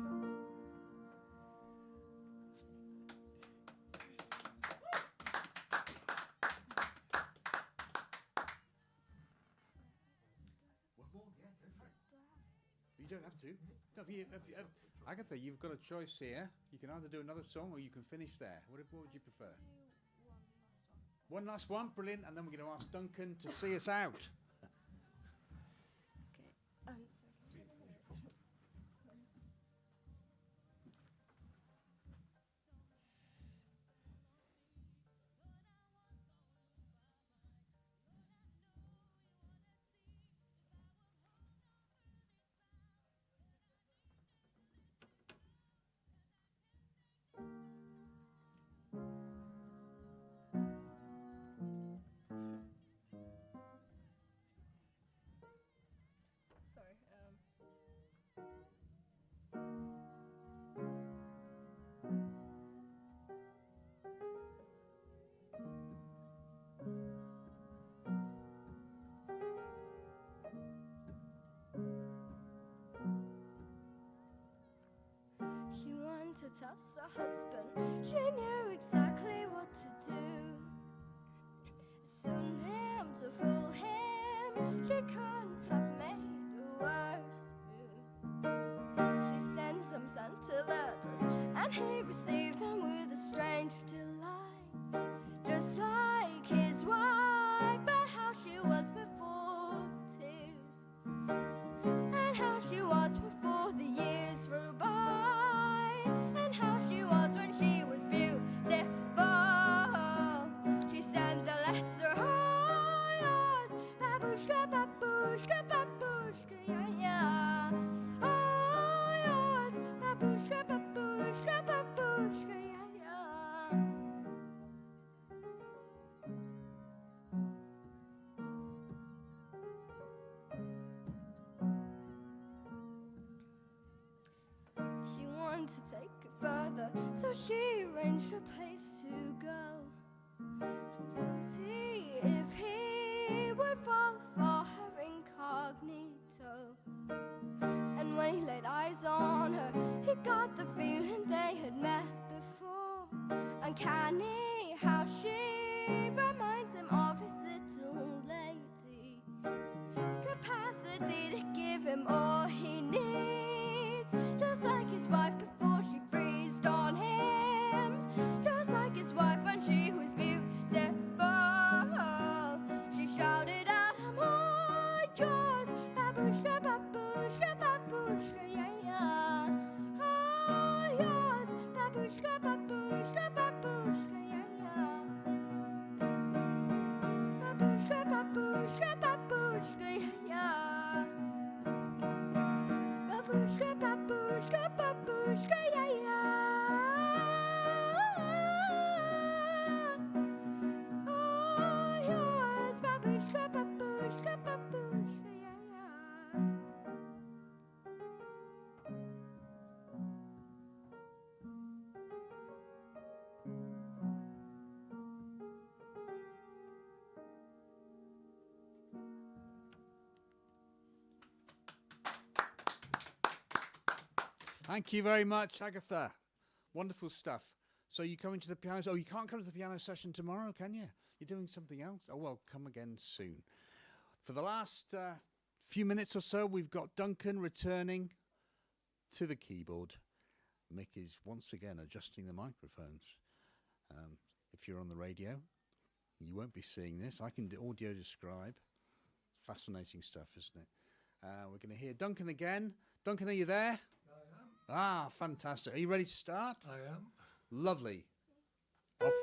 One more, yeah, go for it. You don't have to. No, Agatha, you've got a choice here. You can either do another song or you can finish there. What would you prefer? One last one, brilliant, and then we're going to ask Duncan to see us out. Sorry. She wanted to test her husband. She knew exactly what to do. Soon him to fool him. She couldn't have made a worse move. She sent him scented letters, and he received them with a strange delight, just like his wife. But how she was before the tears, and how she was before the years flew by, and how she was when she was beautiful. She sent the letter, oh yours, babushka, babushka, babushka, yeah, yeah. Oh yours, babushka, babushka, babushka, yeah, yeah. She wanted to take it further, so she arranged a place to go to see if he would fall for her incognito. And when he laid eyes on her, he got the feeling they had met before. Uncanny how she reminds him of his little lady. Capacity to give him all he needs, just like his wife before she freezed on him, just like his wife when she was beautiful. She shouted out, I'm all yours, babushka, babushka, babushka, yeah, yeah. All yours, babushka, babushka, babushka, yeah, yeah. Babushka, babushka, babushka, yeah, yeah. Babushka, babushka, babushka, yeah, yeah. All yours, babushka, babushka, babushka, yeah, yeah. Thank you very much, Agatha. Wonderful stuff. So you coming to the piano? Oh, you can't come to the piano session tomorrow, can you? You're doing something else? Oh, well, come again soon. For the last few minutes or so, we've got Duncan returning to the keyboard. Mick is once again adjusting the microphones. If you're on the radio, you won't be seeing this. I can audio describe. Fascinating stuff, isn't it? We're going to hear Duncan again. Duncan, are you there? Ah, fantastic. Are you ready to start? I am. Lovely. Off.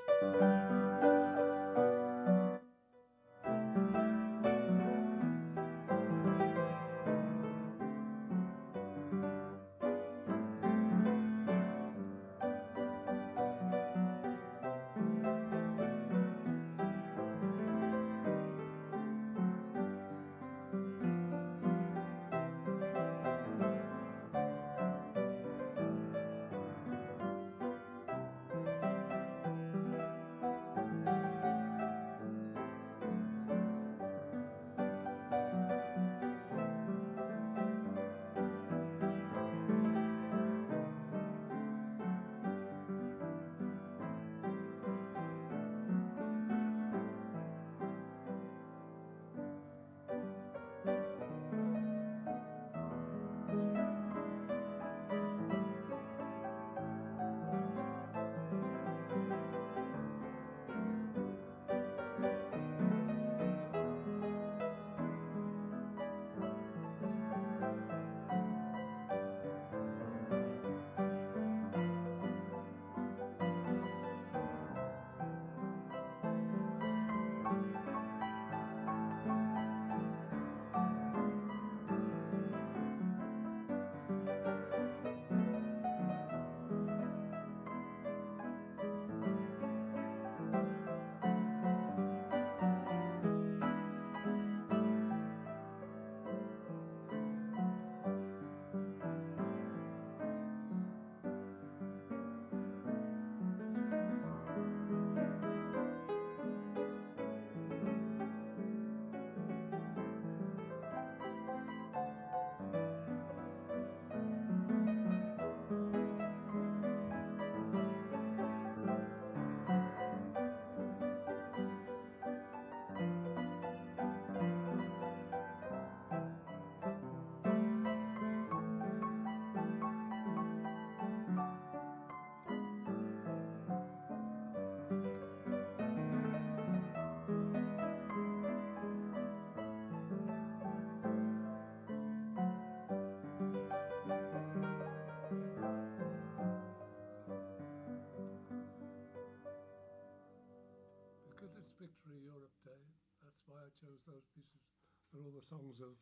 I chose those pieces. They're all the songs of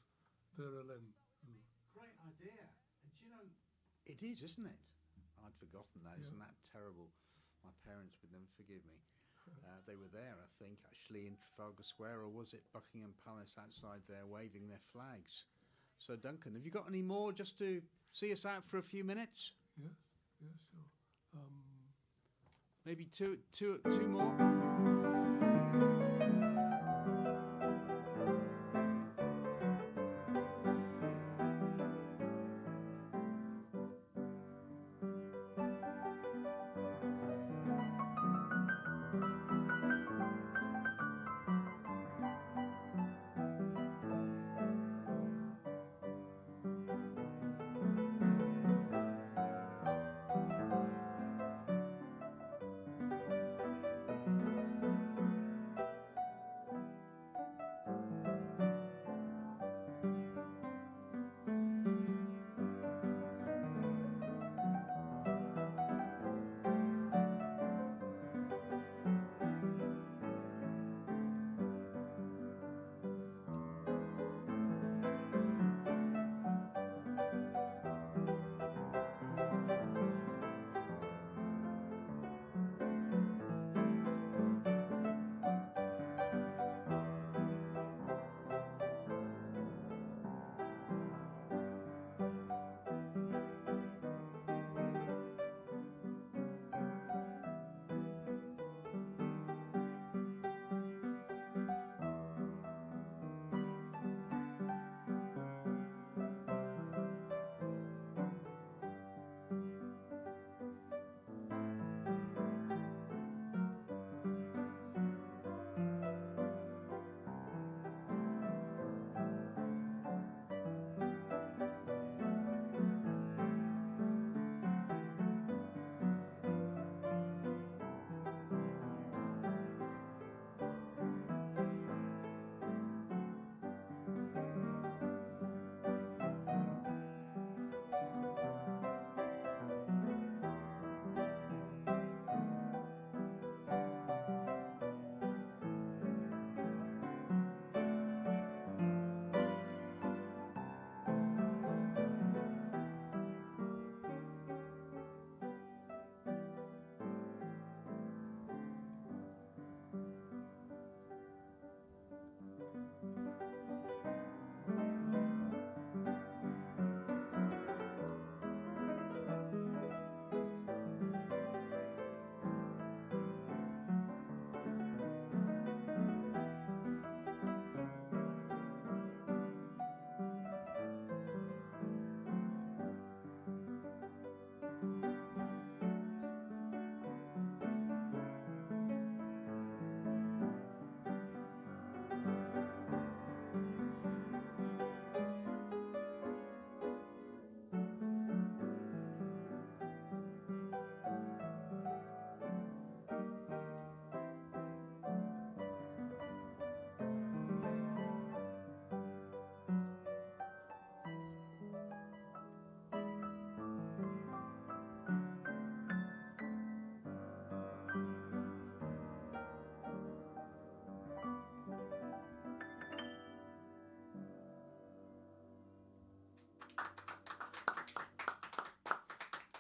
Vera Lynn. Great idea. And do you know, it is, isn't it? I'd forgotten that. Yeah. Isn't that terrible? My parents would never forgive me. They were there, I think, actually in Trafalgar Square, or was it Buckingham Palace outside there waving their flags? So, Duncan, have you got any more just to see us out for a few minutes? Yes, yes, sure. Maybe two more?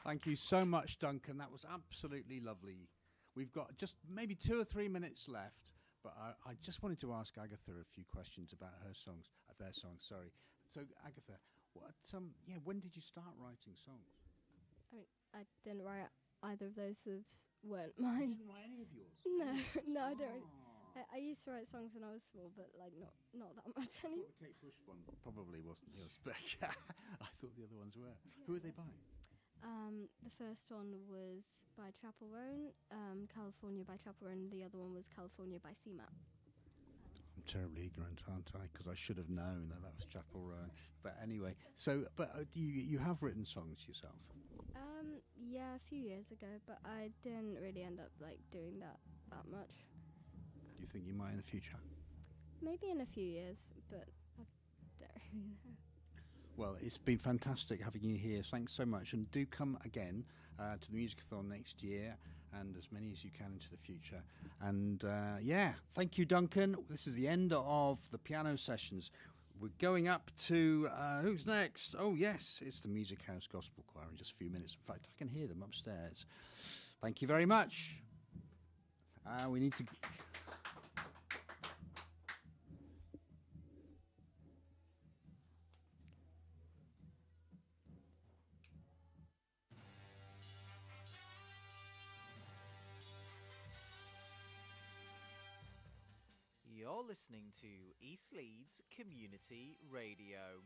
Thank you so much, Duncan. That was absolutely lovely. We've got just maybe 2 or 3 minutes left, but I just wanted to ask Agatha a few questions about her songs, their songs. Sorry. So, Agatha, when did you start writing songs? I mean, I didn't write either of those. Those weren't mine. You didn't write any of yours? No, no, I don't. I used to write songs when I was small, but like not that much I anymore. thought the Kate Bush one probably wasn't yours, but I thought the other ones were. Who are they by? The first one was by Chapel Roan, California by Chapel Roan. The other one was California by CMAP. I'm terribly ignorant, aren't I? Because I should have known that was Chapel Roan. But anyway, so you have written songs yourself? Yeah, a few years ago, but I didn't really end up like doing that much. Do you think you might in the future? Maybe in a few years, but I don't really know. Well, it's been fantastic having you here. Thanks so much. And do come again to the Musicathon next year and as many as you can into the future. And thank you, Duncan. This is the end of the piano sessions. We're going up to who's next? Oh, yes, it's the Music House Gospel Choir in just a few minutes. In fact, I can hear them upstairs. Thank you very much. We need to... You're listening to East Leeds Community Radio.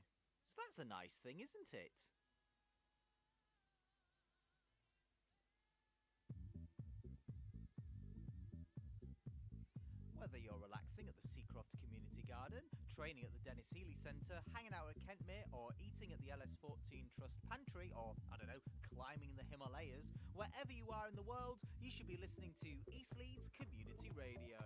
So that's a nice thing, isn't it? Whether you're relaxing at the Seacroft Community Garden, training at the Dennis Healy Centre, hanging out at Kentmere, or eating at the LS14 Trust Pantry, or, I don't know, climbing the Himalayas, wherever you are in the world, you should be listening to East Leeds Community Radio.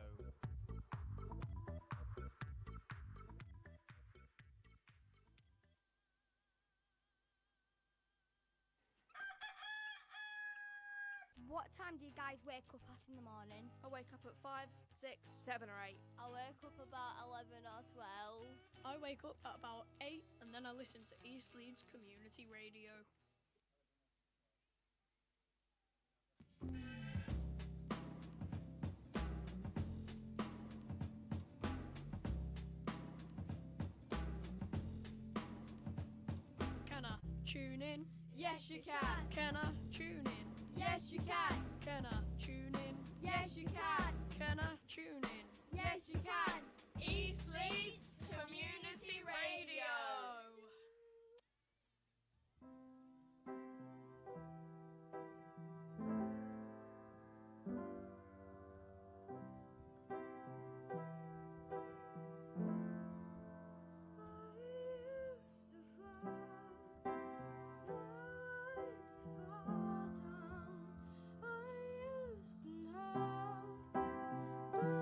What time do you guys wake up at in the morning? I wake up at 5, 6, 7 or 8. I wake up about 11 or 12. I wake up at about 8 and then I listen to East Leeds Community Radio. Can I tune in? Yes, you can. Can I tune in? Yes, you can. Can I tune in? Yes, you can. Can I tune in? Yes, you can. East Leeds Community Radio.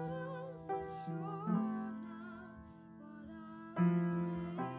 But I'm not sure now what I was made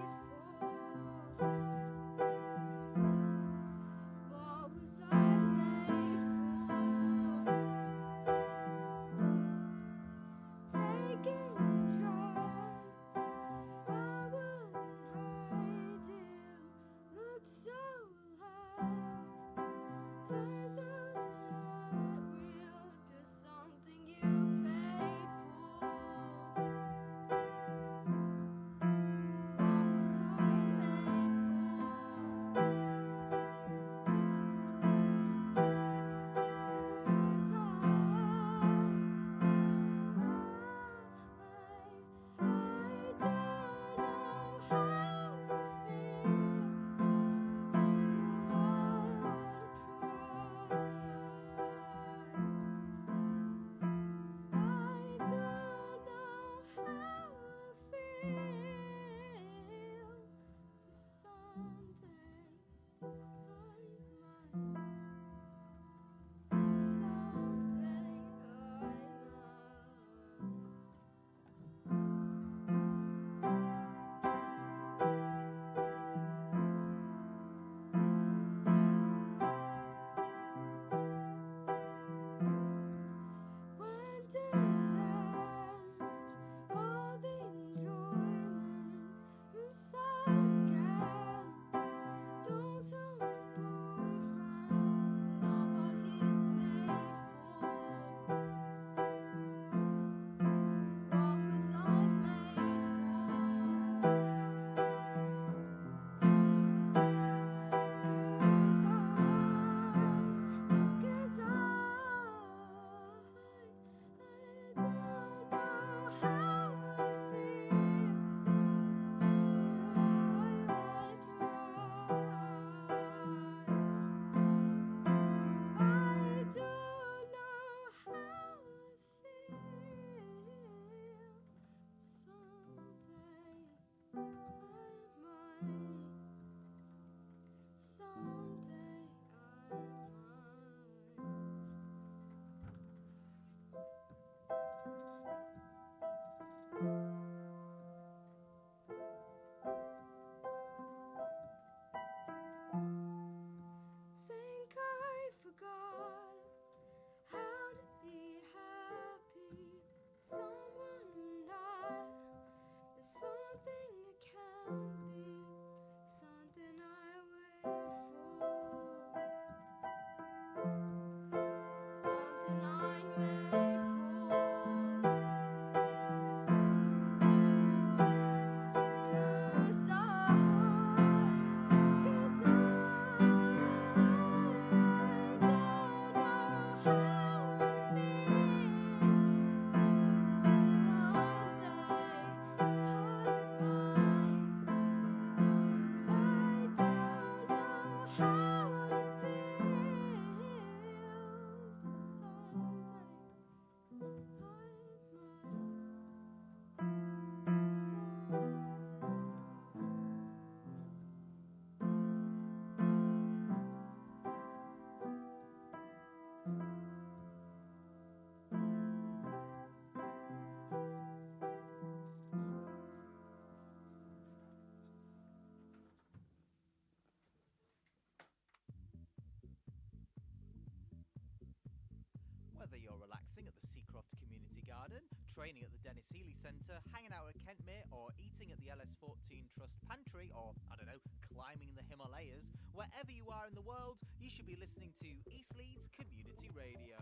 Whether you're relaxing at the Seacroft Community Garden, training at the Dennis Healy Centre, hanging out at Kentmere, or eating at the LS14 Trust Pantry, or, I don't know, climbing the Himalayas, wherever you are in the world, you should be listening to East Leeds Community Radio.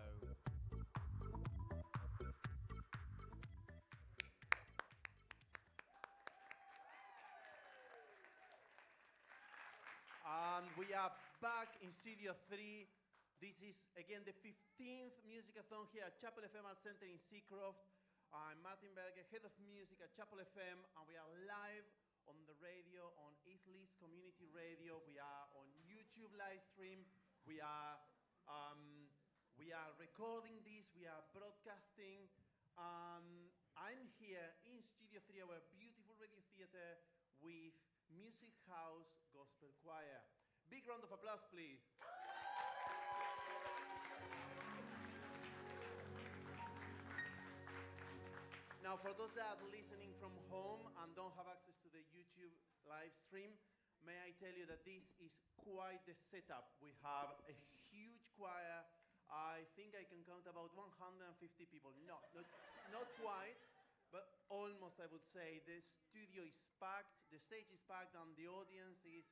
And we are back in Studio 3. This is, again, the 15th Musicathon here at Chapel FM Art Center in Seacroft. I'm Martin Berger, Head of Music at Chapel FM, and we are live on the radio, on East Leeds Community Radio. We are on YouTube live stream. We are recording this. We are broadcasting. I'm here in Studio 3, our beautiful radio theater, with Music House Gospel Choir. Big round of applause, please. Now, for those that are listening from home and don't have access to the YouTube live stream, may I tell you that this is quite the setup. We have a huge choir. I think I can count about 150 people. Not quite, but almost, I would say. The studio is packed, the stage is packed, and the audience is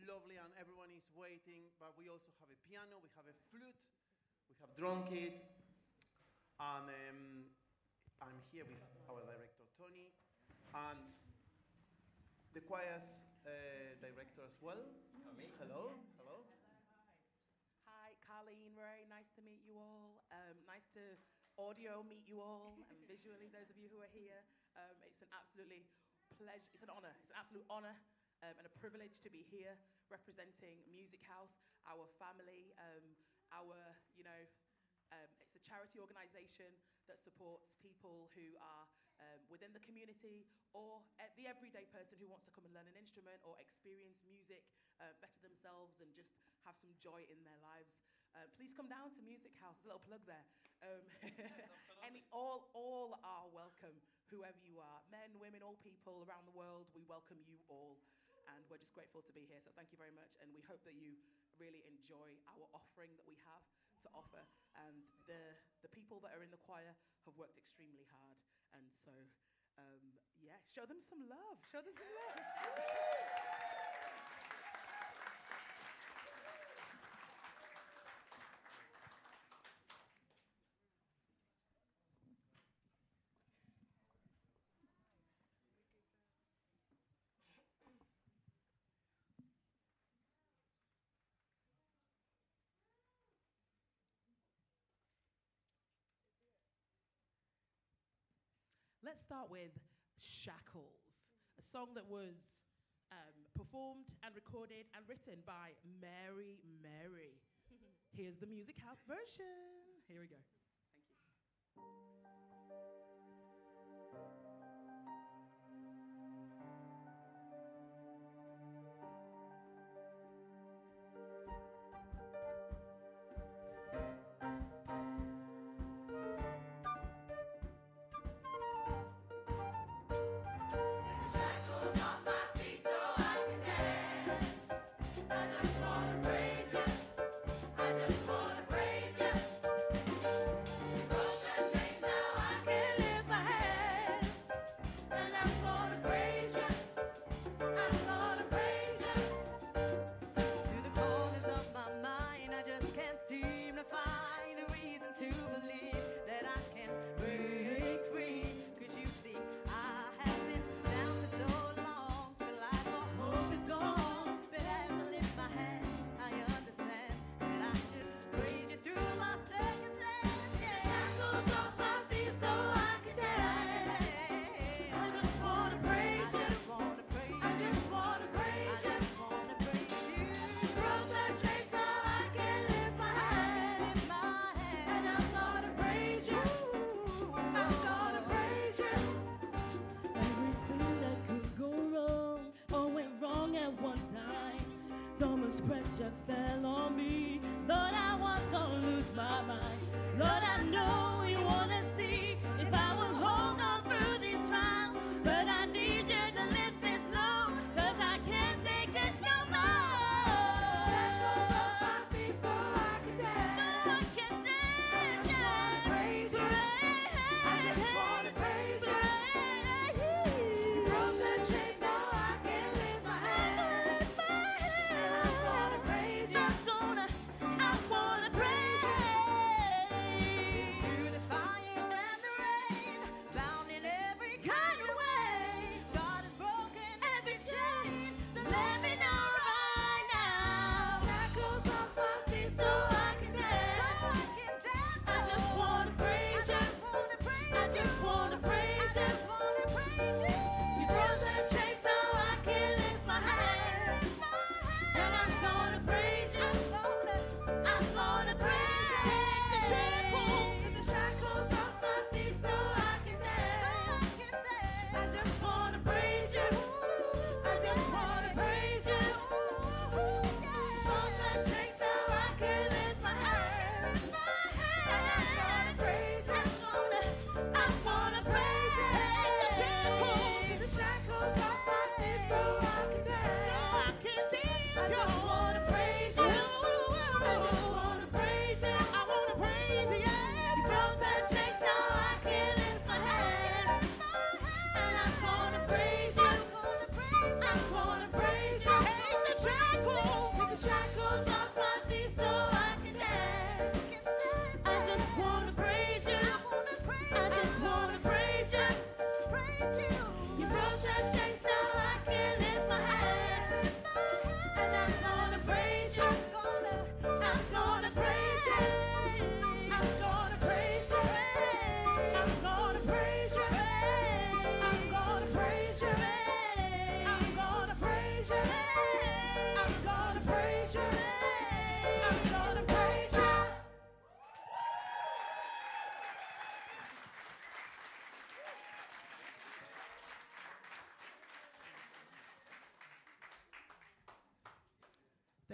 lovely, and everyone is waiting. But we also have a piano, we have a flute, we have drum kit, and I'm here with our director, Tony, and the choir's director as well. Hello. Hello. Hi, Colleen. Very nice to meet you all. Nice to audio meet you all, and visually, those of you who are here. It's an absolutely pleasure. It's an honor. It's an absolute honor and a privilege to be here representing Music House, our family, it's a charity organisation that supports people who are within the community, or the everyday person who wants to come and learn an instrument or experience music, better themselves, and just have some joy in their lives. Please come down to Music House. There's a little plug there. All are welcome, whoever you are. Men, women, all people around the world, we welcome you all. And we're just grateful to be here. So thank you very much. And we hope that you really enjoy our offering that we have to offer. And the people that are in the choir have worked extremely hard. And so, show them some love. Show them some love. Let's start with Shackles, a song that was performed and recorded and written by Mary. Here's the Music House version. Here we go. Thank you. Pressure fell on me. Lord, I was gonna lose my mind. Lord, I know you wanna see if I will hold on through these trials. But I need you to lift this load, 'cause I can't take it no more. Shackles off my feet so I can dance. So I can dance.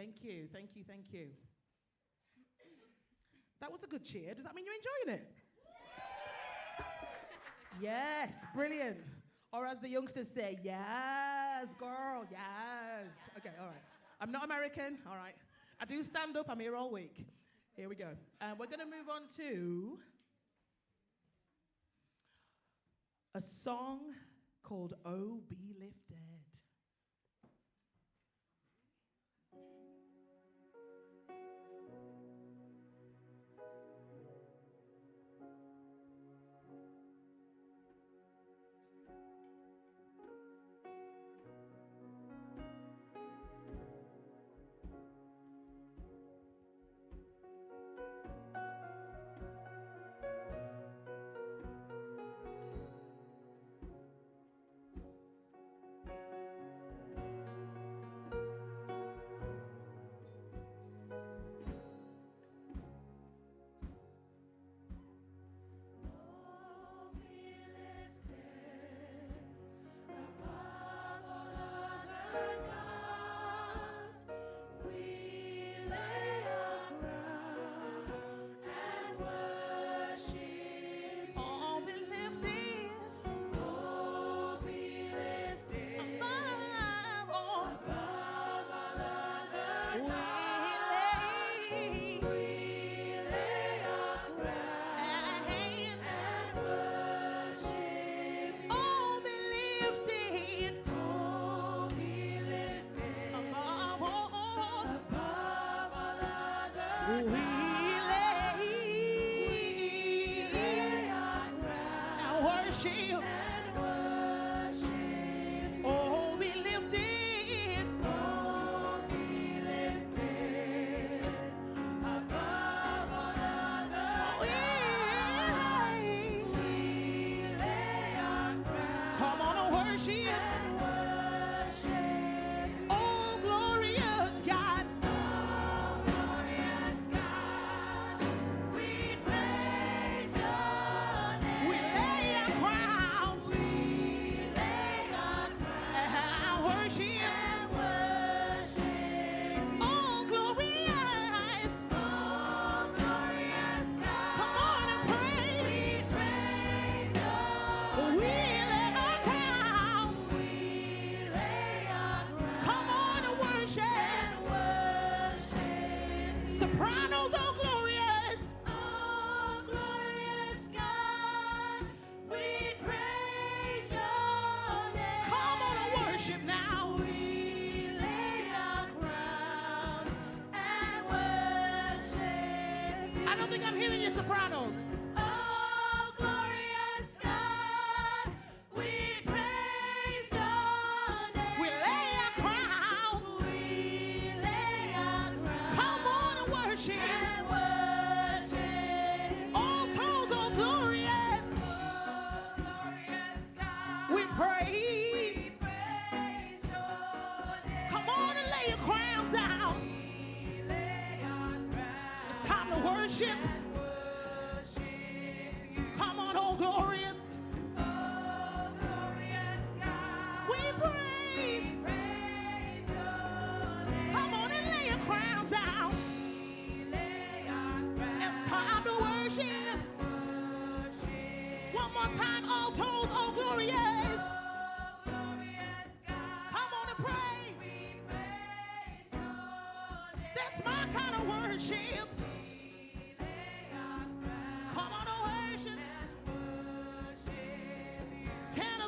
Thank you, thank you, thank you. That was a good cheer. Does that mean you're enjoying it? Yes, brilliant. Or as the youngsters say, yes, girl, yes. Okay, all right. I'm not American, all right. I do stand up, I'm here all week. Here we go. We're going to move on to a song called Oh Be Lifted.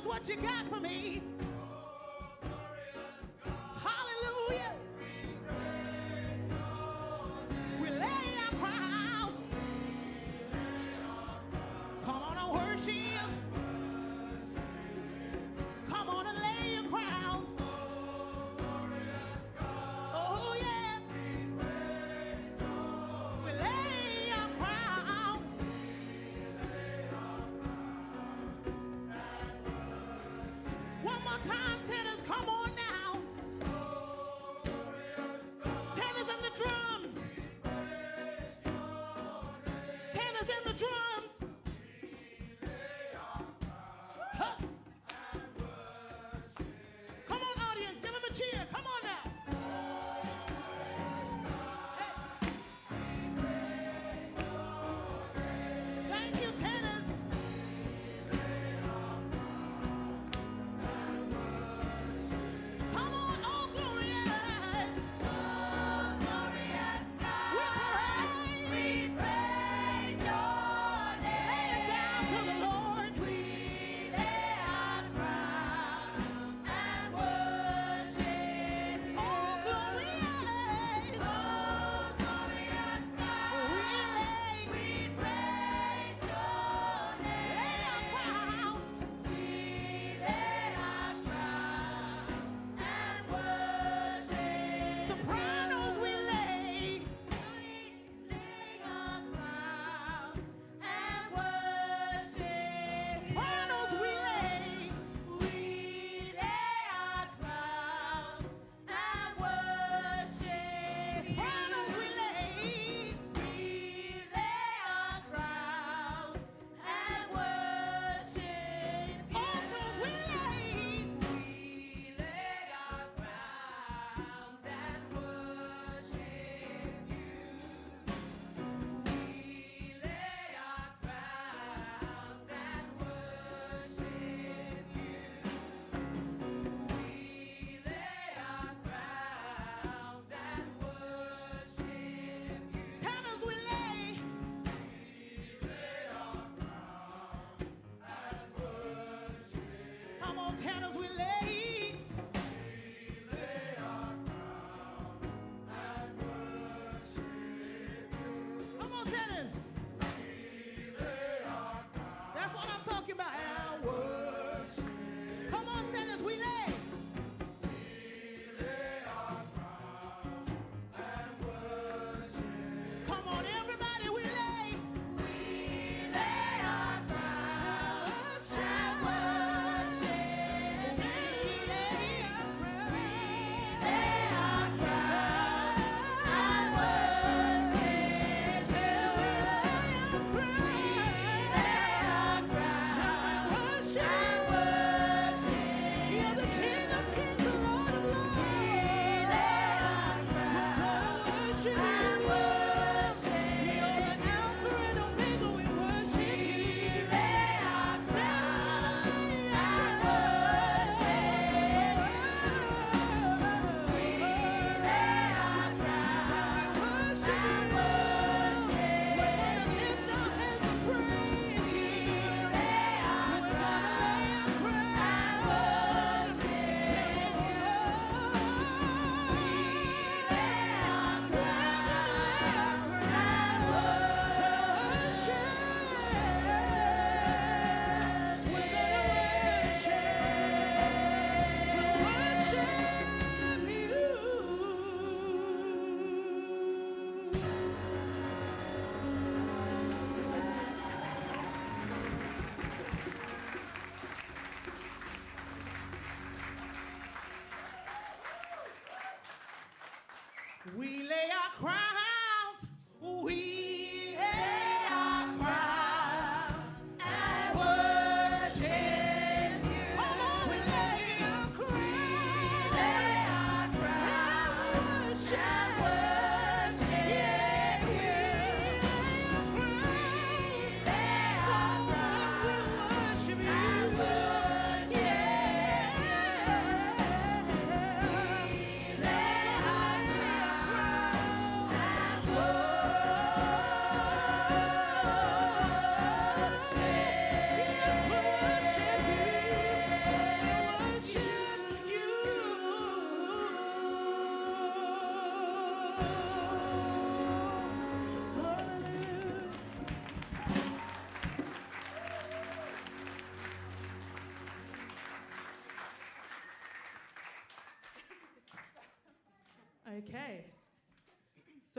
What you got for me? Hallelujah. We lay our crowns. Come on and worship. Come on and lay your crowns. Oh yeah. We lay our crowns. One more time.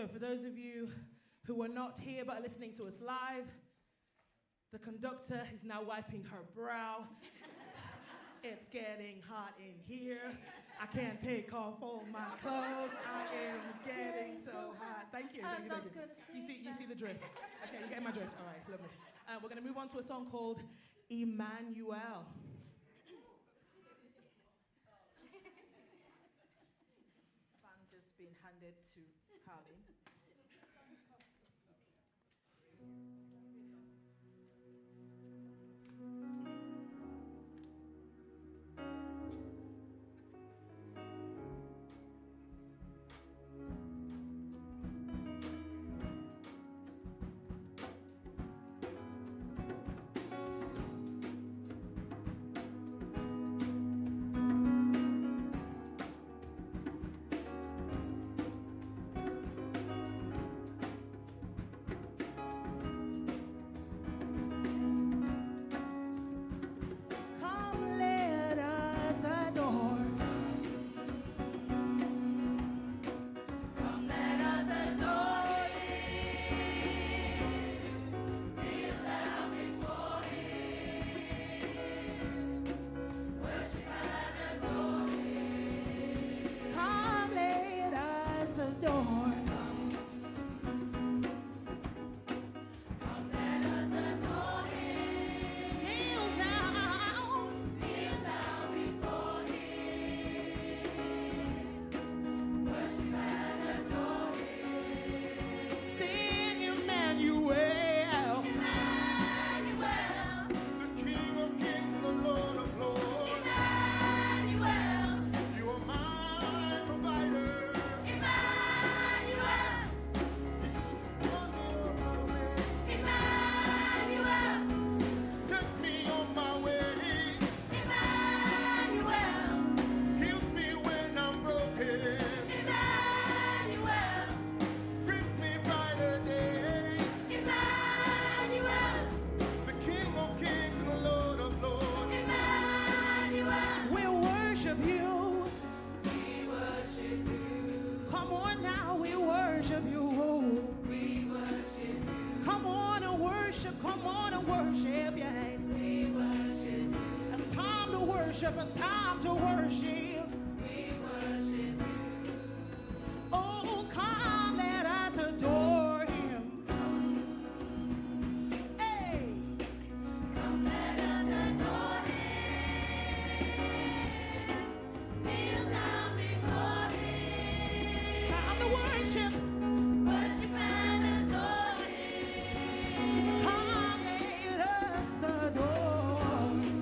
So for those of you who are not here but are listening to us live, the conductor is now wiping her brow. It's getting hot in here. I can't take off all my clothes. I am getting so hot. Thank you. Thank you. You see the drift. Okay, you get my drift. All right, lovely. We're going to move on to a song called Emmanuel. Fan just been handed to Carlin. It's time to worship. We worship you. Oh, come, let us adore him. Hey, come, let us adore him. Kneel down before him. Time to worship. Worship and adore him. Come, let us adore him.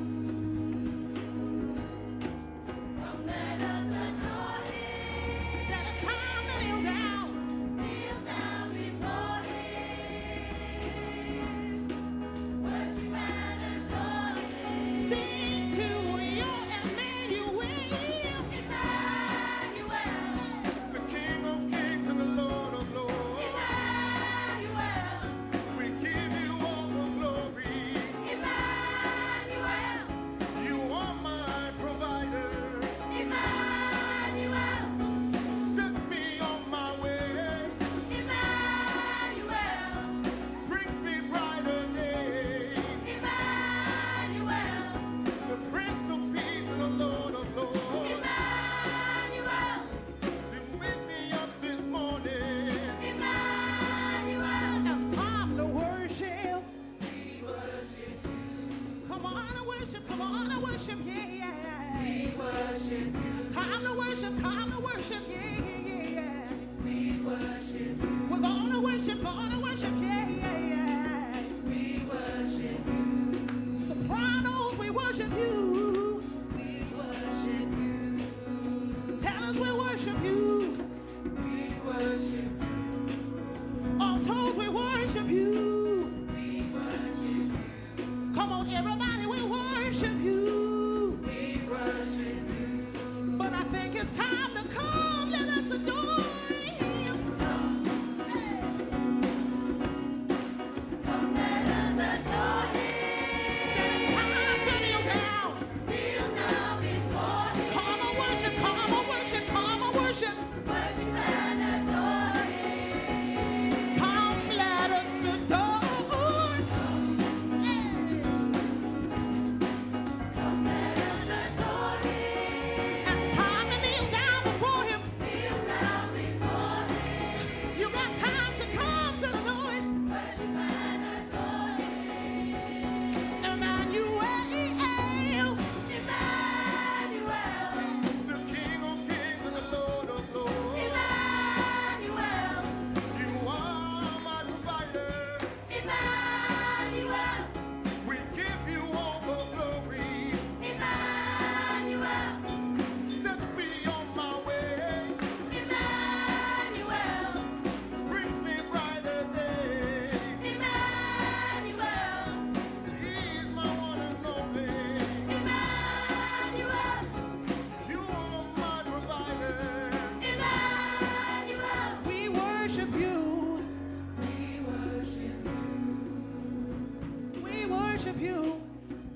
worship you.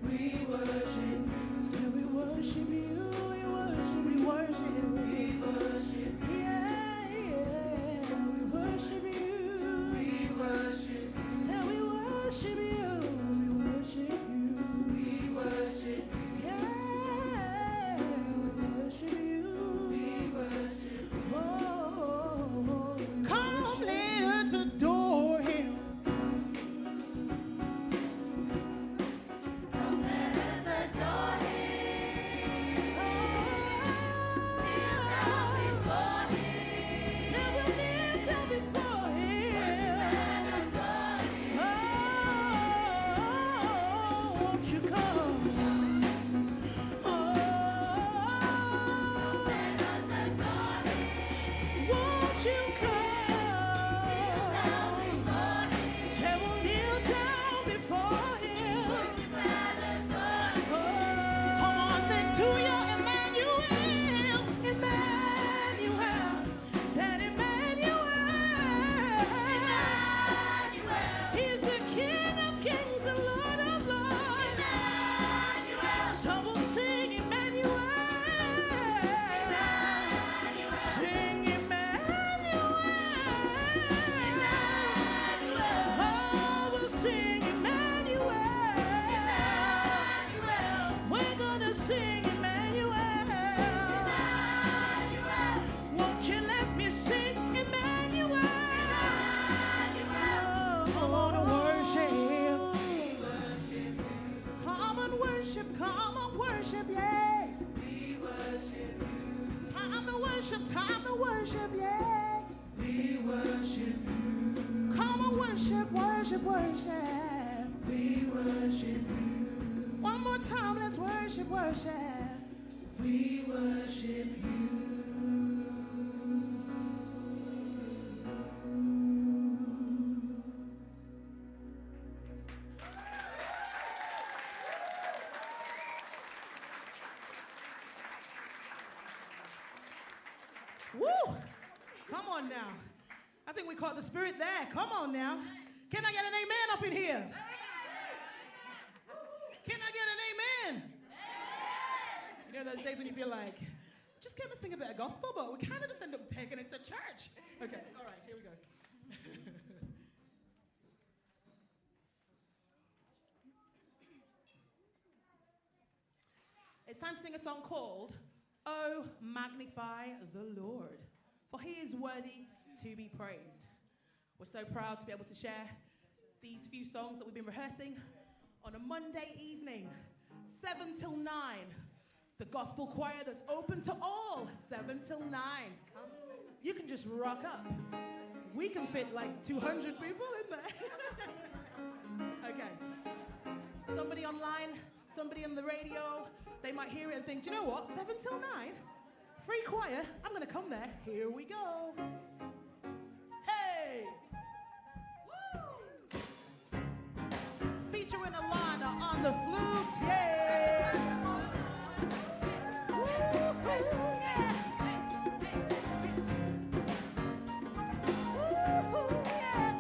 We worship you. Say we worship you. We worship. We worship you. We worship. Yeah, yeah. We worship you. We worship. Say we worship you. We worship you. We worship. Yeah, we worship you. We worship. Oh, come let us adore Him. Come let us adore Him. Kneel down before Him. So we'll kneel down before Him. Oh, won't you come? Oh, let us adore Him. Won't you come? Kneel down before Him. Say we'll kneel down before Him. Worship and adore Him. Come on, sing to your Emmanuel. Emmanuel. Said Emmanuel. Emmanuel. He's the King of Kings and Lord of Lords. Emmanuel. So we'll sing Emmanuel. Emmanuel. Sing Emmanuel. Emmanuel. Oh, we'll sing Emmanuel. Emmanuel. We're gonna sing Emmanuel. Emmanuel. Won't you let me sing Emmanuel? Emmanuel. Come on and worship Him. Come and worship, yeah. We worship you. Time to worship, yeah. We worship you. Come and worship. We worship you. One more time, let's worship. We worship you. Woo! Come on now. I think we caught the spirit there. Come on now. Can I get an amen up in here? Can I get an amen? You know those days when you feel like, just came to sing a bit of gospel, but we kind of just end up taking it to church. Okay, all right, here we go. It's time to sing a song called Oh, Magnify the Lord, for He is worthy to be praised. We're so proud to be able to share these few songs that we've been rehearsing on a Monday evening, 7 till 9. The gospel choir that's open to all, 7 till 9. You can just rock up. We can fit like 200 people in there. Okay. Somebody online, somebody on the radio, they might hear it and think, do you know what? 7 till 9, free choir, I'm going to come there. Here we go. Hey! Woo! Featuring Alana on the flute, yeah! Woo-hoo, yeah! Woo-hoo, yeah!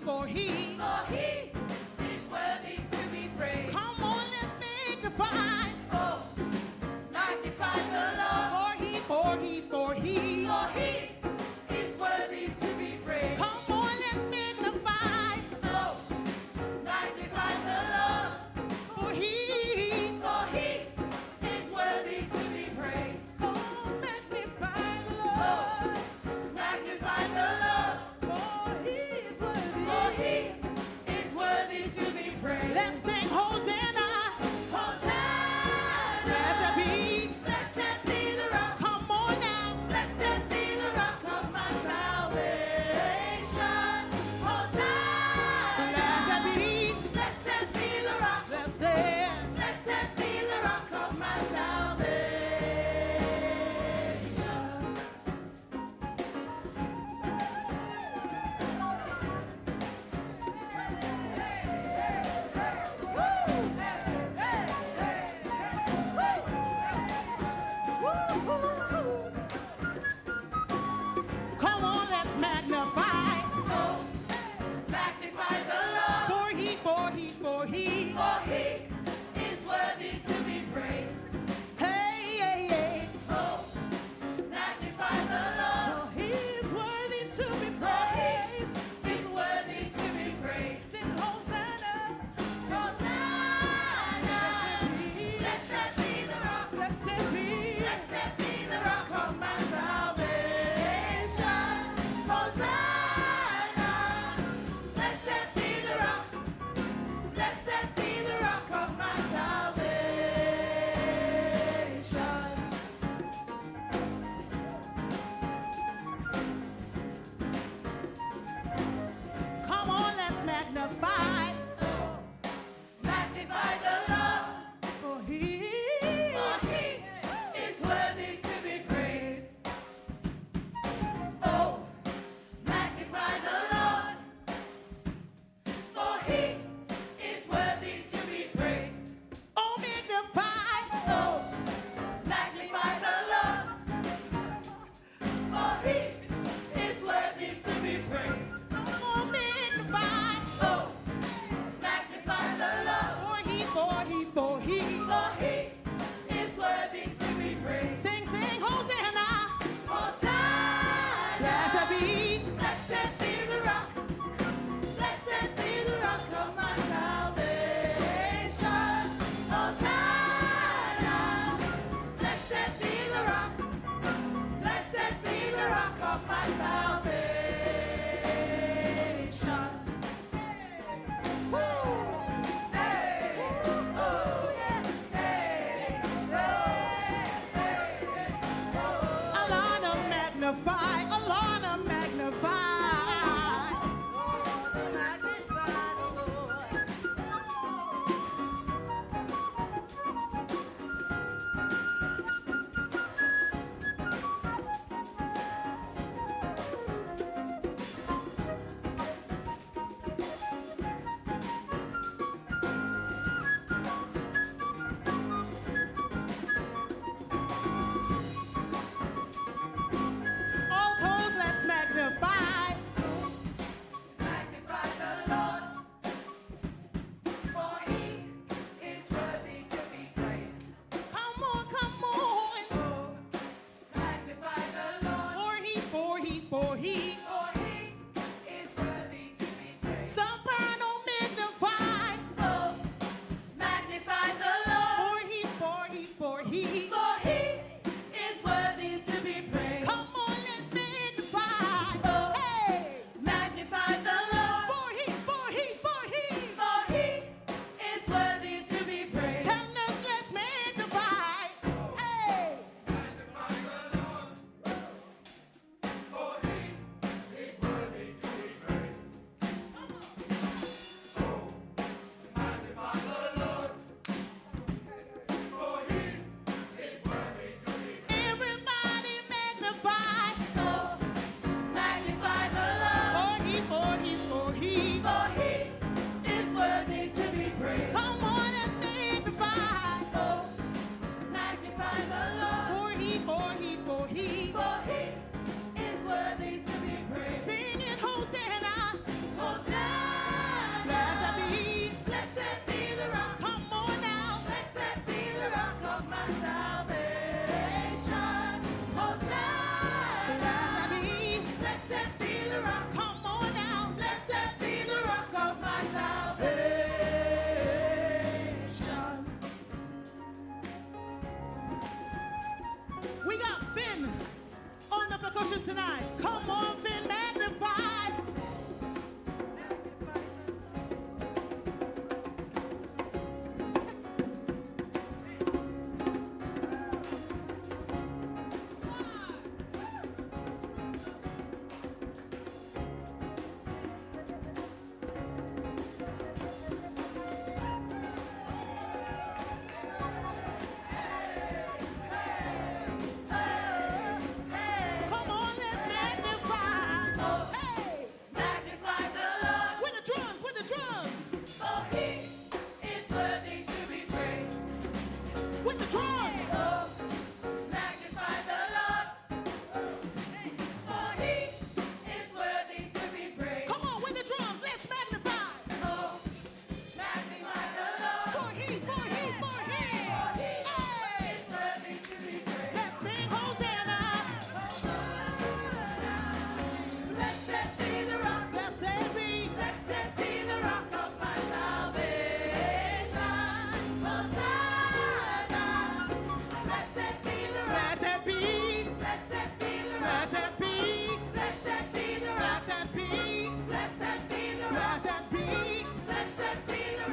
For he is worthy to be praised. Come on, let's magnify. Oh, magnify the Lord. For he is worthy to be praised. Come on, let's magnify. Oh, magnify the Lord. For he is worthy to be praised. Oh, magnify the Lord. Oh, magnify the Lord. For he is worthy. For he is worthy to be praised. Hey, hey, hey. Oh, magnify the Lord. For he is worthy to be praised. He's worthy to be praised. Sing Hosanna. Hosanna. Blessed be the rock. Blessed be the rock of my salvation. Hosanna. Blessed be the rock. Blessed be the rock of my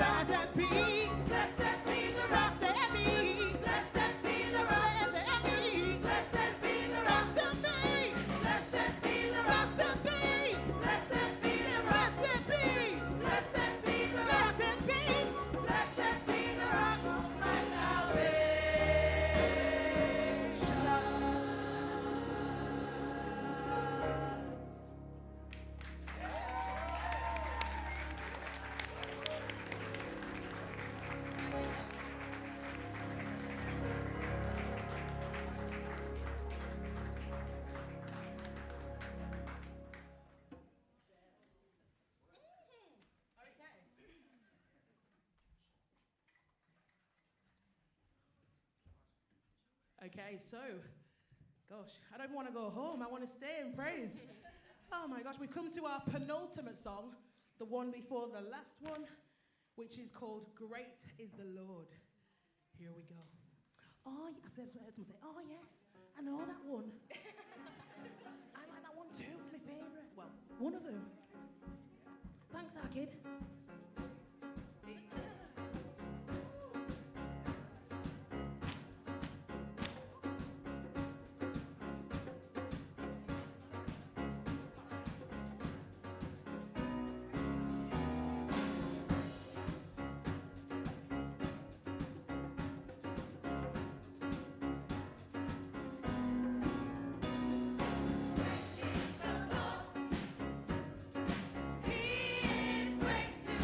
Blessed be the rock. Blessed be. Blessed be the rock. Blessed be. Blessed be the rock. Blessed be. Blessed be the rock. Blessed be. Blessed be the rock. Blessed be. Blessed be the rock. Blessed be. Blessed be the rock of my Okay, so, gosh, I don't want to go home. I want to stay and praise. Oh my gosh, we've come to our penultimate song, the one before the last one, which is called Great is the Lord. Here we go. Oh, I heard someone say, oh yes, I know that one. I like that one too, it's my favourite. Well, one of them. Thanks, our kid. He is great to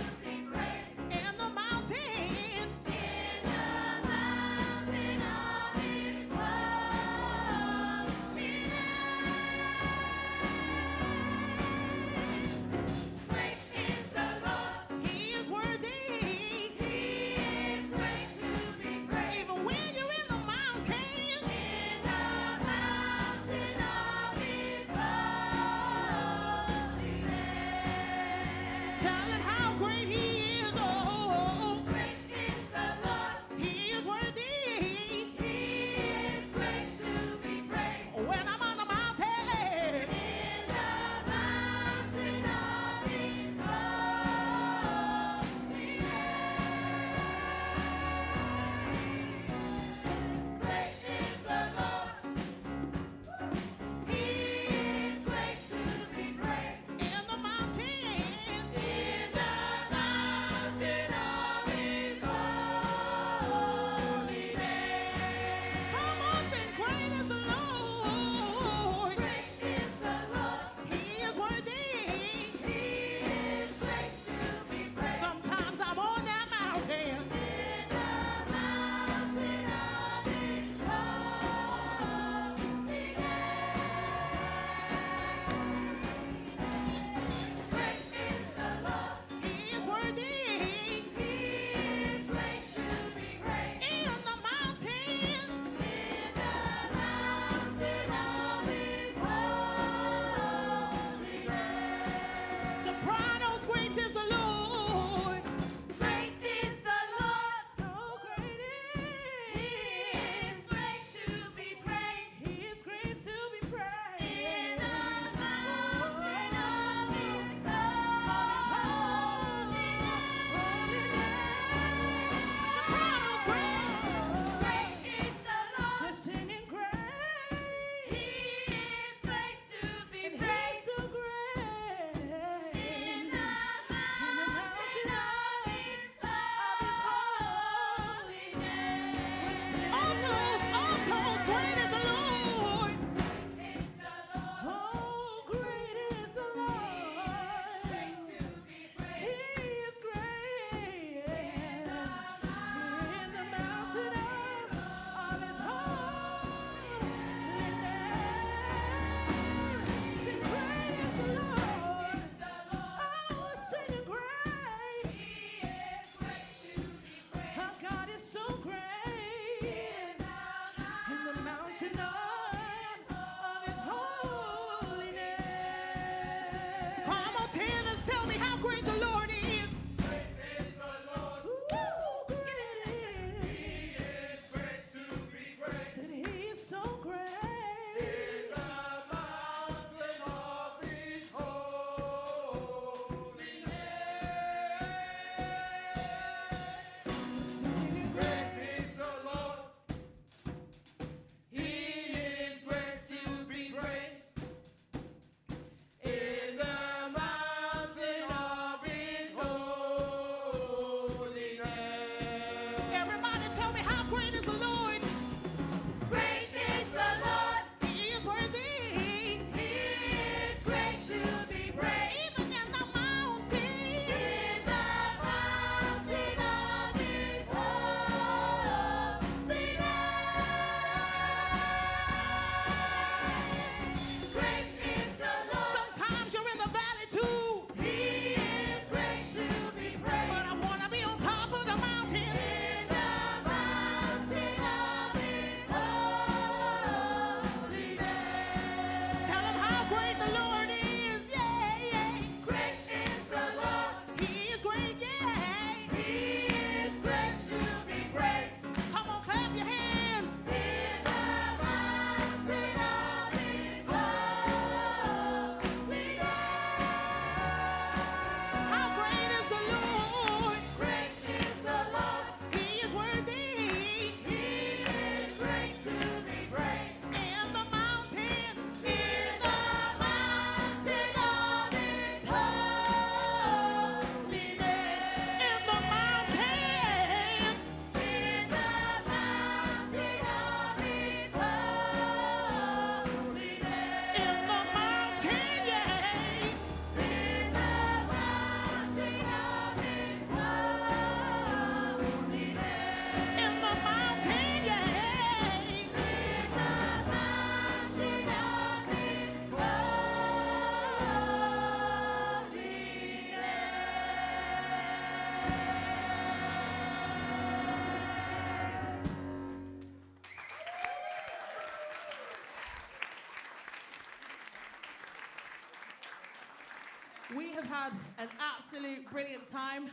have had an absolute brilliant time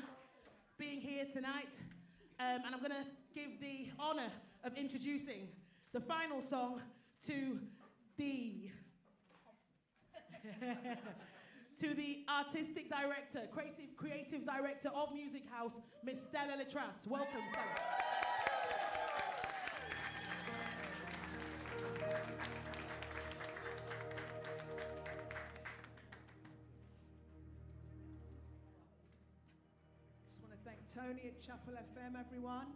being here tonight. And I'm going to give the honor of introducing the final song to the to the artistic director, creative director of Music House, Miss Stella Letras. Welcome, Stella. Just want to thank Tony at Chapel FM, everyone.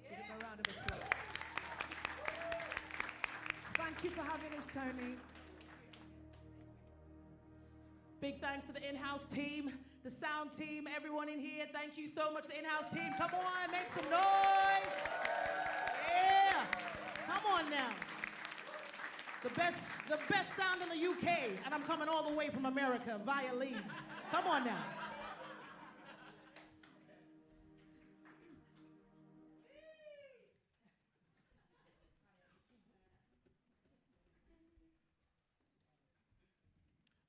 Give him a round of applause. Thank you for having us, Tony. Big thanks to the in-house team, the sound team, everyone in here. Thank you so much, the in-house team. Come on, make some noise. Yeah, come on now. The best sound in the UK, and I'm coming all the way from America via Leeds. Come on now.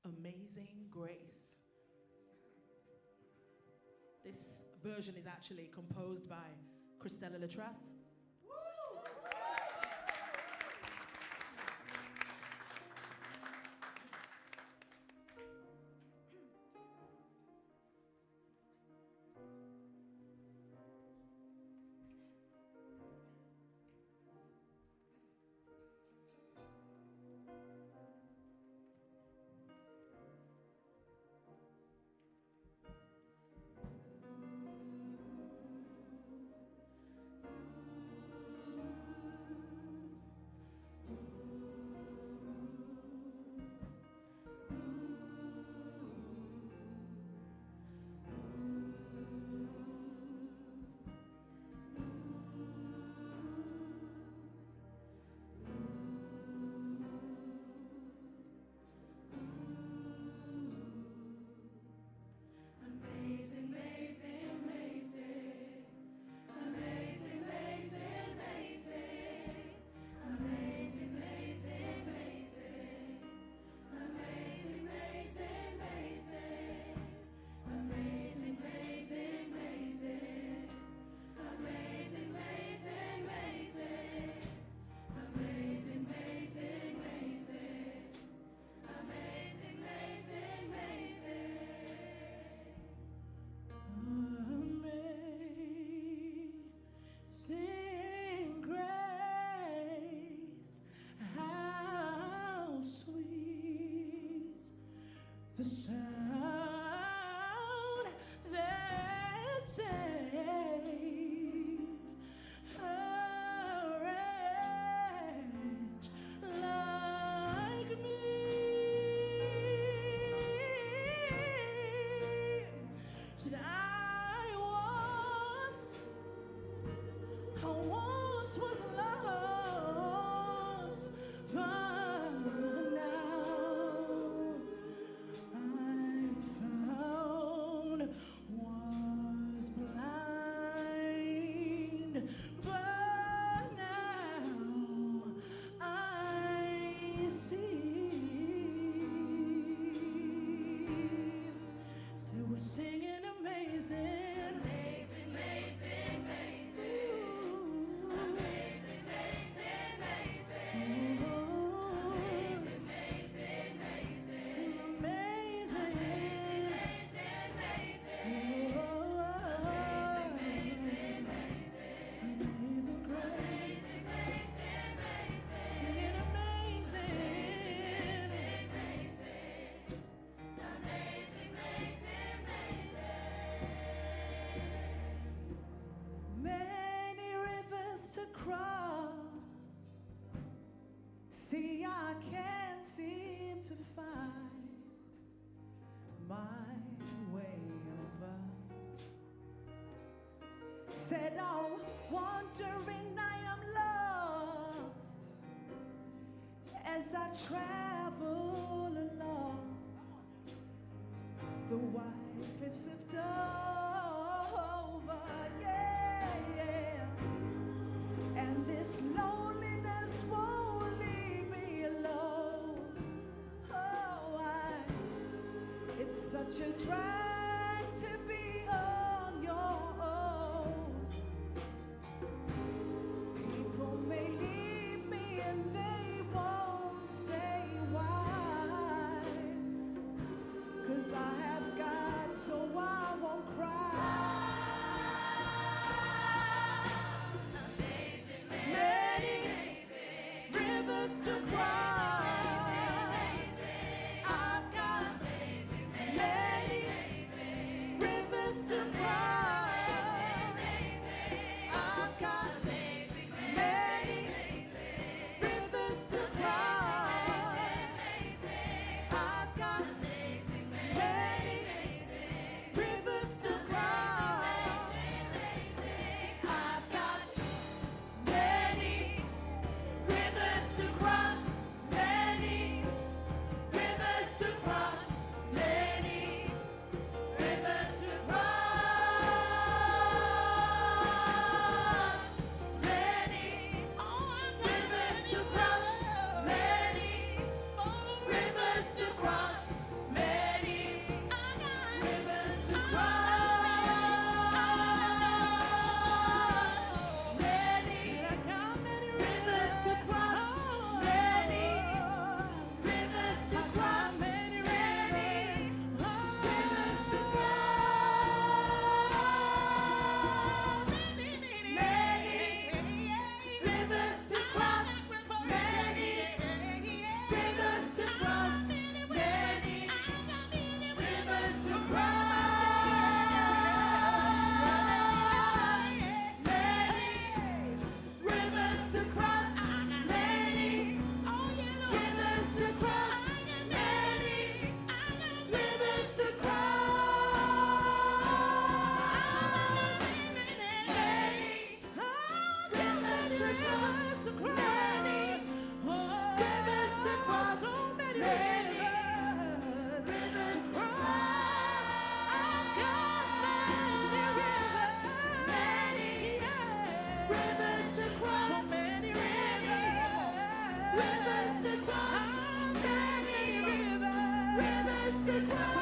Amazing Grace. This version is actually composed by Christella Letras. The sound that saved a wretch like me. Said I once was lost, but now I'm found, was blind, but now I see. So we're singing amazing, amazing, amazing, amazing, amazing, amazing, amazing, amazing, amazing, amazing, sing amazing, amazing, amazing, amazing, amazing grace, singing amazing, many rivers to cross. See, I can't seem to find my way over. Said I'm wandering, I am lost as I travel along the wide cliffs of Dover, yeah, yeah. And this loneliness won't leave me alone. Oh, it's such you're trying to be on your own. People may leave me and they won't say why. 'Cause I have God, so I won't cry. Many rivers to cross. I've got many rivers to cross. I've got many rivers to cross. I've got many rivers to cross. I've got many rivers to cross. Many rivers to cross. Many rivers to cross. Many rivers to cross. Many rivers to cross. Many rivers to cross. Many rivers to cross. Many rivers to cross. Many rivers to cross. Many rivers to cross. Many rivers to cross. Many rivers to cross. Many rivers to cross. Many rivers to cross. Many rivers to cross. So many rivers to cross. I've got many rivers to cross. So many rivers to cross. Many rivers to cross.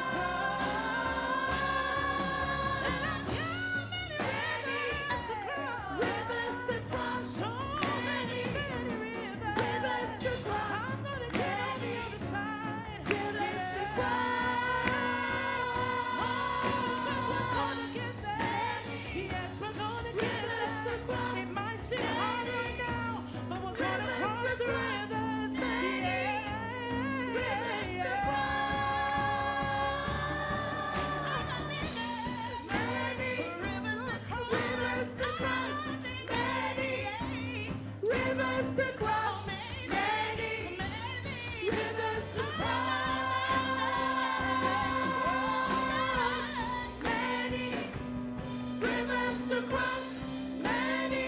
Rivers to cross. So many rivers to cross. I'm gonna get on the other side. Rivers to cross. But we're gonna get there. Yes, we're gonna get there. It might seem hard right now, but we're gonna cross the rivers. Rivers to many rivers to cross. Many rivers to cross. Many rivers to cross. Many rivers to cross. Many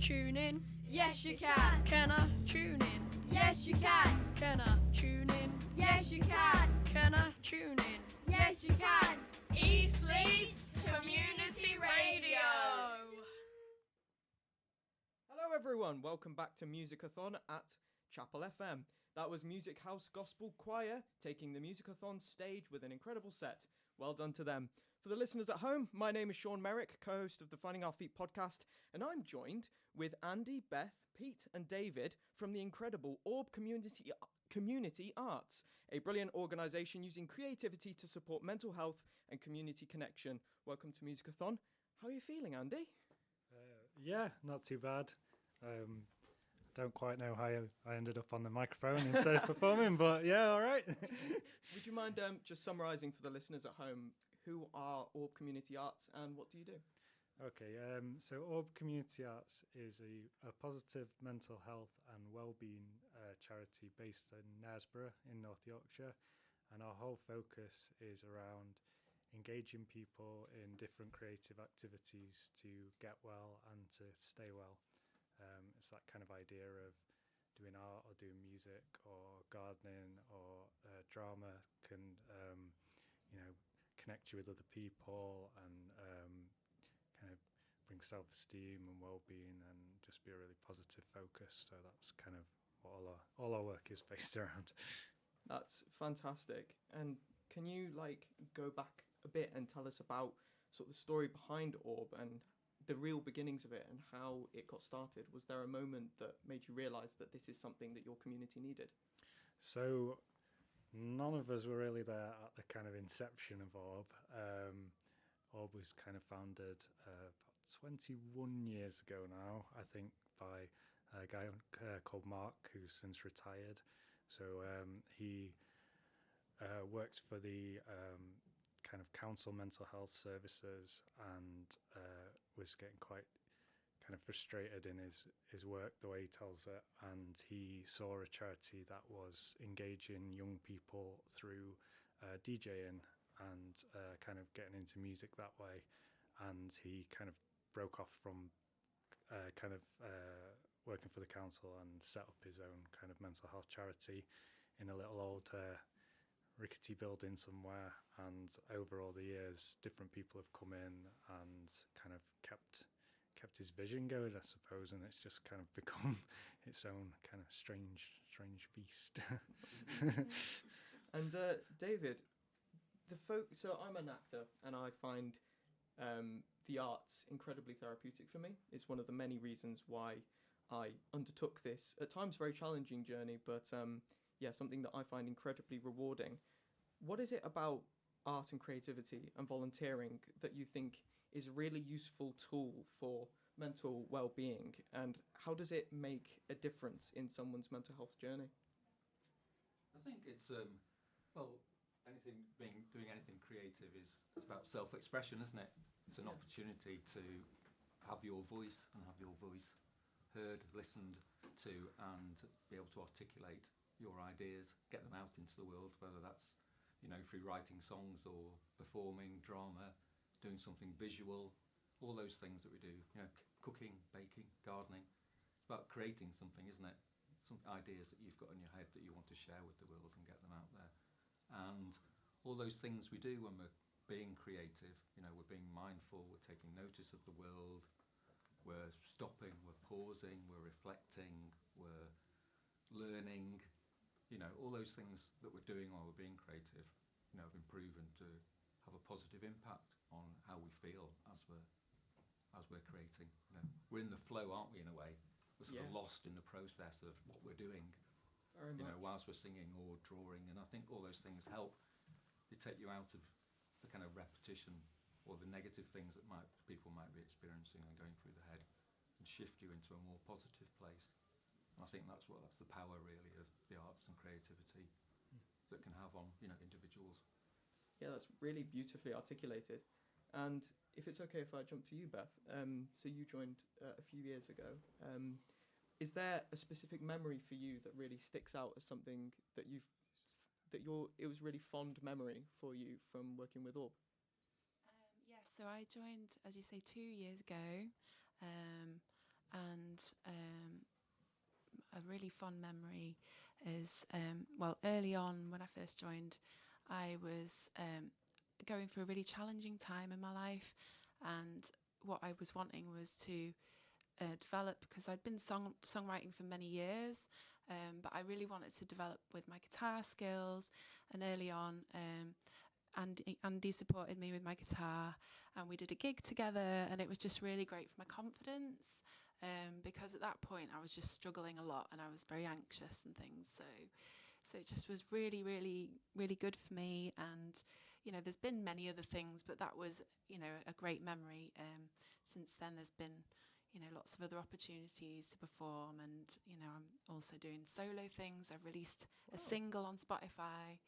tune in? Yes, you can. Can I tune in? Yes, you can. Can I tune in? Yes, you can. Can I tune in? Yes, you can. East Leeds Community Radio. Hello everyone, welcome back to Musicathon at Chapel FM. That was Music House Gospel Choir taking the Musicathon stage with an incredible set. Well done to them. For the listeners at home, my name is Sean Merrick, co-host of the Finding Our Feet podcast, and I'm joined with Andy, Beth, Pete and David from the incredible Orb Community Arts, a brilliant organisation using creativity to support mental health and community connection. Welcome to Musicathon. How are you feeling, Andy? Yeah, not too bad. Don't quite know how I ended up on the microphone instead of performing, but yeah, all right. Would you mind just summarising for the listeners at home, who are Orb Community Arts and what do you do? Okay, so Orb Community Arts is a positive mental health and well-being charity based in Knaresborough in North Yorkshire, and our whole focus is around engaging people in different creative activities to get well and to stay well. It's that kind of idea of doing art or doing music or gardening or drama can, connect you with other people and kind of bring self-esteem and well-being and just be a really positive focus. So that's kind of what all our work is based around. That's fantastic. And can you go back a bit and tell us about sort of the story behind Orb and the real beginnings of it and how it got started? Was there a moment that made you realise that this is something that your community needed? So none of us were really there at the kind of inception of Orb. Orb was kind of founded about 21 years ago now, I think, by a guy called Mark, who's since retired. So he worked for the kind of council mental health services and was getting quite kind of frustrated in his work, the way he tells it, and he saw a charity that was engaging young people through DJing and kind of getting into music that way, and he kind of broke off from working for the council and set up his own kind of mental health charity in a little old rickety building somewhere, and over all the years different people have come in and kind of kept his vision going, I suppose, and it's just kind of become its own kind of strange beast. And David, so I'm an actor and I find the arts incredibly therapeutic for me. It's one of the many reasons why I undertook this at times very challenging journey, but something that I find incredibly rewarding. What is it about art and creativity and volunteering that you think is a really useful tool for mental well-being, and how does it make a difference in someone's mental health journey? I think it's doing anything creative is about self-expression, isn't it? It's an opportunity to have your voice and have your voice heard, listened to, and be able to articulate your ideas, get them out into the world, whether that's through writing songs or performing drama, doing something visual, all those things that we do, cooking, baking, gardening. It's about creating something, isn't it? Some ideas that you've got in your head that you want to share with the world and get them out there. And all those things we do when we're being creative, we're being mindful, we're taking notice of the world, we're stopping, we're pausing, we're reflecting, we're learning, all those things that we're doing while we're being creative, have been proven to have a positive impact on how we feel as we're creating. We're in the flow, aren't we, in a way? We're sort of lost in the process of what we're doing, Very much. whilst we're singing or drawing, and I think all those things help. They take you out of the kind of repetition or the negative things that people might be experiencing and going through the head, and shift you into a more positive place. And I think that's the power really of the arts and creativity that can have on individuals. Yeah, that's really beautifully articulated. And if it's okay if I jump to you, Beth, so you joined a few years ago. Is there a specific memory for you that really sticks out as something that it was really fond memory for you from working with Orb? So I joined, as you say, 2 years ago. and a really fond memory is, well, early on when I first joined, I was going through a really challenging time in my life, and what I was wanting was to develop, because I'd been songwriting for many years, but I really wanted to develop with my guitar skills. And early on, Andy supported me with my guitar, and we did a gig together, and it was just really great for my confidence, because at that point I was just struggling a lot and I was very anxious and things. So it just was really, really, really good for me. And there's been many other things, but that was a great memory. Since then, there's been lots of other opportunities to perform, and I'm also doing solo things. I've released a single on Spotify,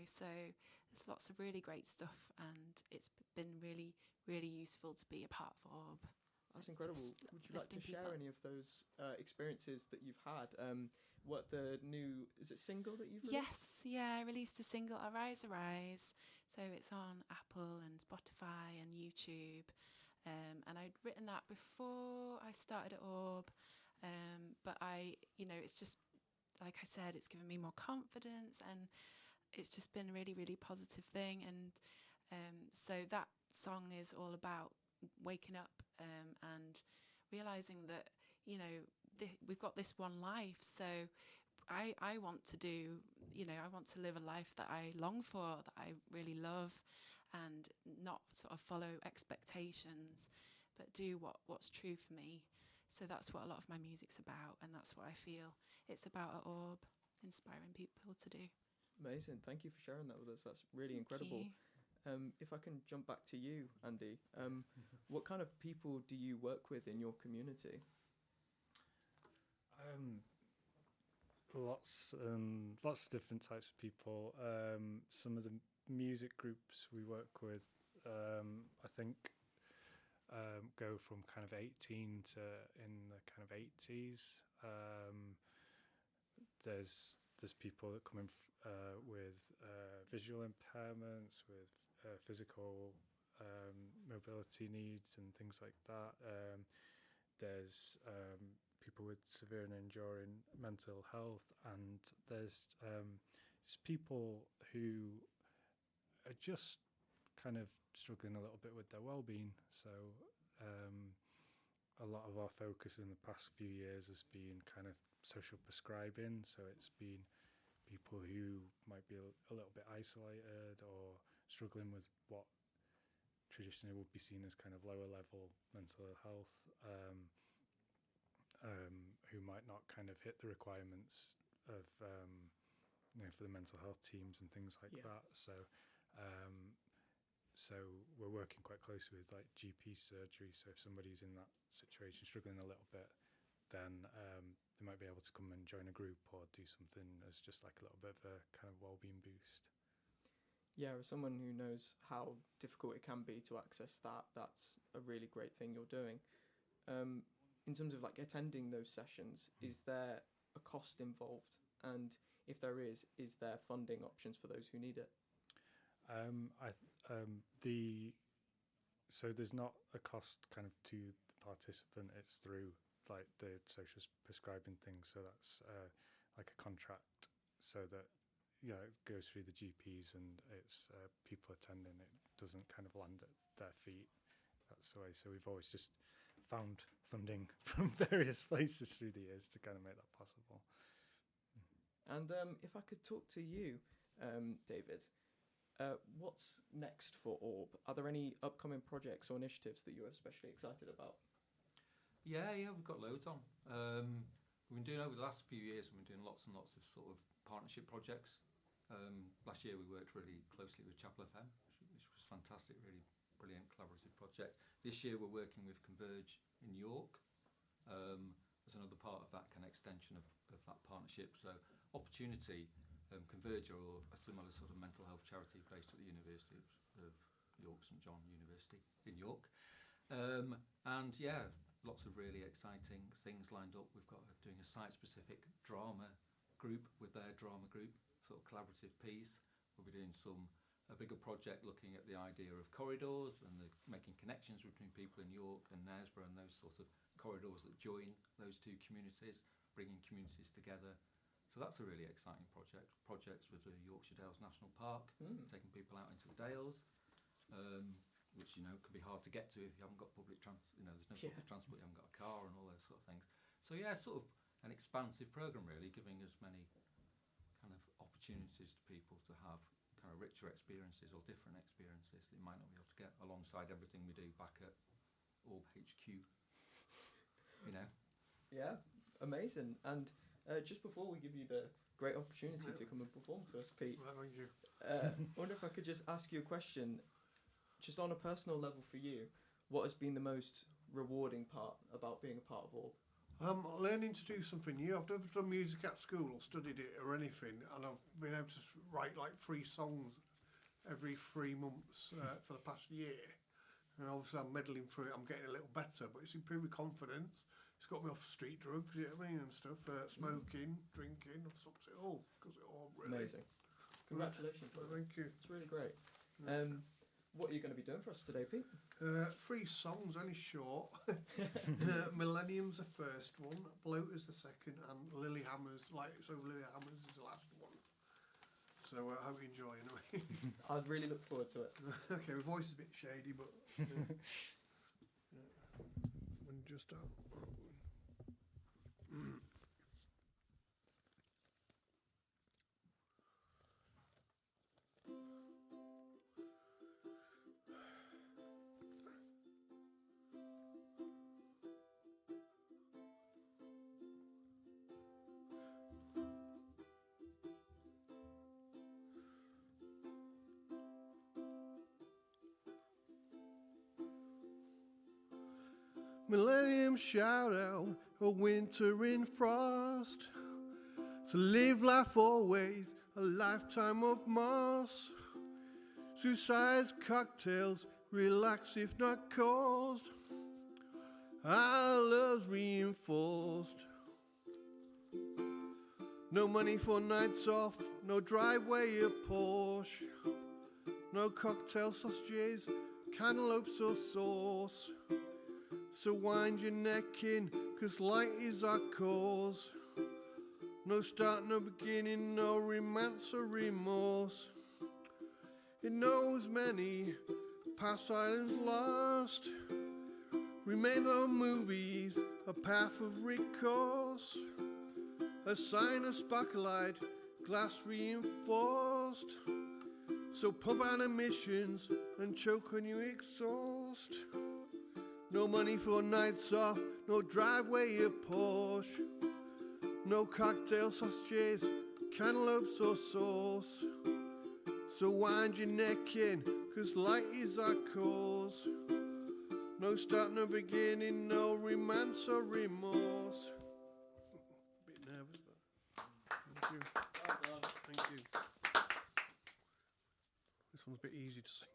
so there's lots of really great stuff, and it's been really, really useful to be a part of Orb. That's incredible. Would you like to share any of those experiences that you've had? What the new, is it single that you've released? Yes, yeah, I released a single, Arise, Arise. So it's on Apple and Spotify and YouTube. And I'd written that before I started at Orb. But it's just, like I said, it's given me more confidence, and it's just been a really, really positive thing. And so that song is all about waking up and realising that, we've got this one life. So I want to do, I want to live a life that I long for, that I really love, and not sort of follow expectations, but do what's true for me. So that's what a lot of my music's about, and that's what I feel it's about at Orb, inspiring people to do. Amazing. Thank you for sharing that with us. That's really incredible. If I can jump back to you, Andy, what kind of people do you work with in your community? Lots of different types of people. Some of the music groups we work with, I think, go from kind of 18 to in the kind of 80s. There's people that come in with visual impairments, with physical mobility needs and things like that. There's people with severe and enduring mental health, and there's just people who are just kind of struggling a little bit with their well-being. So a lot of our focus in the past few years has been kind of social prescribing. So it's been people who might be a little bit isolated or struggling with what traditionally would be seen as kind of lower level mental health, who might not kind of hit the requirements of for the mental health teams and things like that. So we're working quite closely with like GP surgery. So if somebody's in that situation, struggling a little bit, then they might be able to come and join a group or do something as just like a little bit of a kind of well-being boost. Yeah, as someone who knows how difficult it can be to access that, that's a really great thing you're doing. In terms of like attending those sessions, is there a cost involved? And if there is there funding options for those who need it? So there's not a cost kind of to the participant. It's through like the social prescribing thing. So that's like a contract, so that it goes through the GPs and it's people attending. It doesn't kind of land at their feet. That's the way. So we've always just found funding from various places through the years to kind of make that possible. And if I could talk to you, David, what's next for Orb? Are there any upcoming projects or initiatives that you're especially excited about? Yeah, we've got loads on. We've been doing over the last few years, we've been doing lots and lots of sort of partnership projects. Last year we worked really closely with Chapel FM, which was fantastic, really brilliant collaborative project. This year we're working with Converge in York as another part of that kind of extension of that partnership. So Opportunity, Converge are a similar sort of mental health charity based at the University of York, St John University in York. And yeah, lots of really exciting things lined up. We've got doing a site-specific drama group with their drama group, sort of collaborative piece. We'll be doing some a bigger project looking at the idea of corridors and making connections between people in York and Knaresborough and those sort of corridors that join those two communities, bringing communities together. So that's a really exciting project. Projects with the Yorkshire Dales National Park, taking people out into the Dales, which, you know, can be hard to get to if you haven't got public transport. You know, there's no public transport, you haven't got a car and all those sort of things. So yeah, sort of an expansive programme really, giving as many kind of opportunities to people to have kind of richer experiences or different experiences that you might not be able to get alongside everything we do back at Orb HQ. You know? Yeah, amazing. And just before we give you the great opportunity to come and perform to us, Pete, Thank you. I wonder if I could just ask you a question, just on a personal level for you, what has been the most rewarding part about being a part of Orb? Learning to do something new. I've never done music at school or studied it or anything, and I've been able to write like 3 songs every 3 months for the past year. And obviously I'm meddling through it, I'm getting a little better, but it's improved my confidence. It's got me off street drugs, you know what I mean, and stuff, smoking, drinking, I've stopped it all, because it all really. Amazing. Congratulations. Thank you. It's really great. What are you going to be doing for us today, Pete? 3 songs, only short. Millennium's the first one, Bloater's the second, and Lilyhammer's Lilyhammer's is the last one. So I hope you enjoy anyway. I'd really look forward to it. Okay, my voice is a bit shady, but when just Millennium shout out a winter in frost. To live life always, a lifetime of moss. Suicides, cocktails, relax if not caused. Our love's reinforced. No money for nights off, no driveway or Porsche. No cocktail sausages, cantaloupes or sauce. So wind your neck in, 'cause light is our cause. No start, no beginning, no romance or remorse. It knows many past islands lost. Remember movies, a path of recourse. A sign of sparklight, glass reinforced. So pump out emissions and choke when you exhaust. No money for nights off, no driveway or Porsche. No cocktail sausages, cantaloupes or sauce. So wind your neck in, 'cause light is our cause. No start, no beginning, no romance or remorse. Bit nervous, but thank you. Well done. Thank you. This one's a bit easy to sing.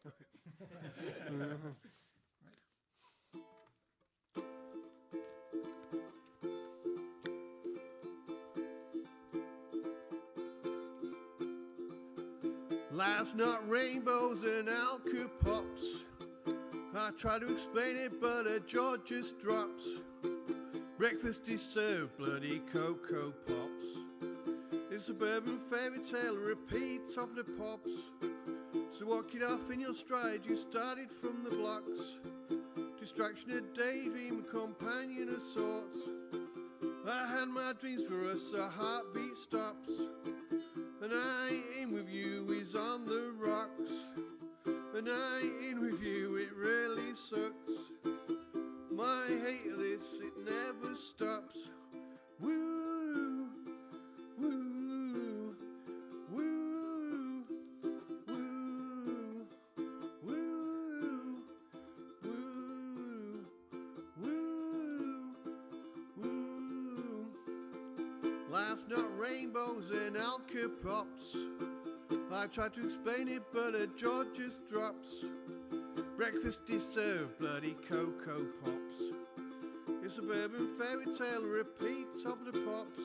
Life's not rainbows and alka pops. I try to explain it, but a jaw just drops. Breakfast is served, bloody Cocoa Pops. It's a suburban fairy tale, repeats of the pops. So walk it off in your stride, you started from the blocks. Distraction, a daydream, a companion of sorts. I had my dreams for us, a heartbeat stops. And I ain't in with you, is on the rocks. And I ain't in with you, it really sucks. My hate of this, it never stops. Woo, woo, woo, woo, woo, woo, woo, woo. Life's not rainbows and alka props. I try to explain it, but a jaw just drops. Breakfast is served, bloody Cocoa Pops. It's a suburban fairy tale, repeats of the pops.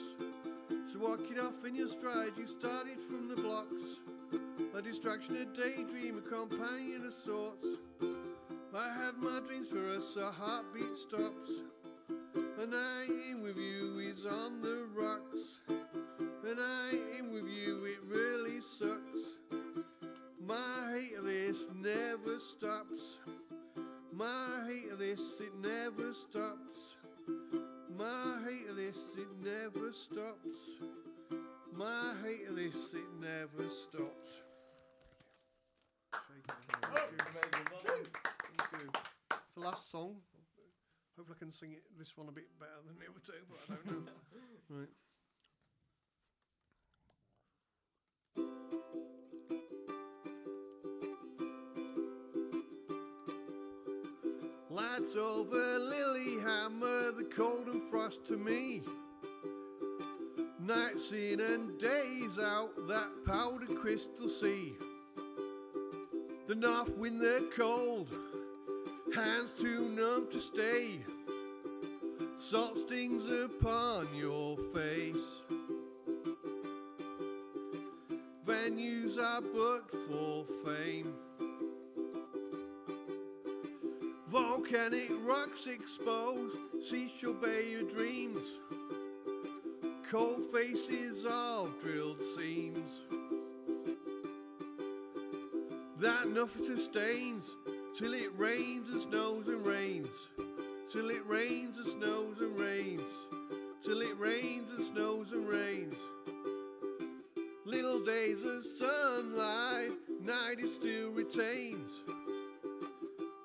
So walk it off in your stride, you started from the blocks. A distraction, a daydream, a companion of sorts. I had my dreams for us, a heartbeat stops. And I ain't with you is on the rocks. And I ain't with you, it really sucks. My hate of this never stops. My hate of this, it never stops. My hate of this, it never stops. My hate of this, it never stops. Thank you. It's the last song. Hopefully I can sing this one a bit better than the other two, but I don't know. Right. Lights over Lilyhammer, the cold and frost to me. Nights in and days out, that powder crystal sea. The north wind, they're cold, hands too numb to stay. Salt stings upon your face. Venues are booked for fame. Volcanic rocks exposed, seashore bay of dreams. Cold faces of drilled seams. That nothing sustains till it rains and snows and rains. Till it rains and snows and rains. Till it rains and snows and rains. Little days of sunlight, night it still retains.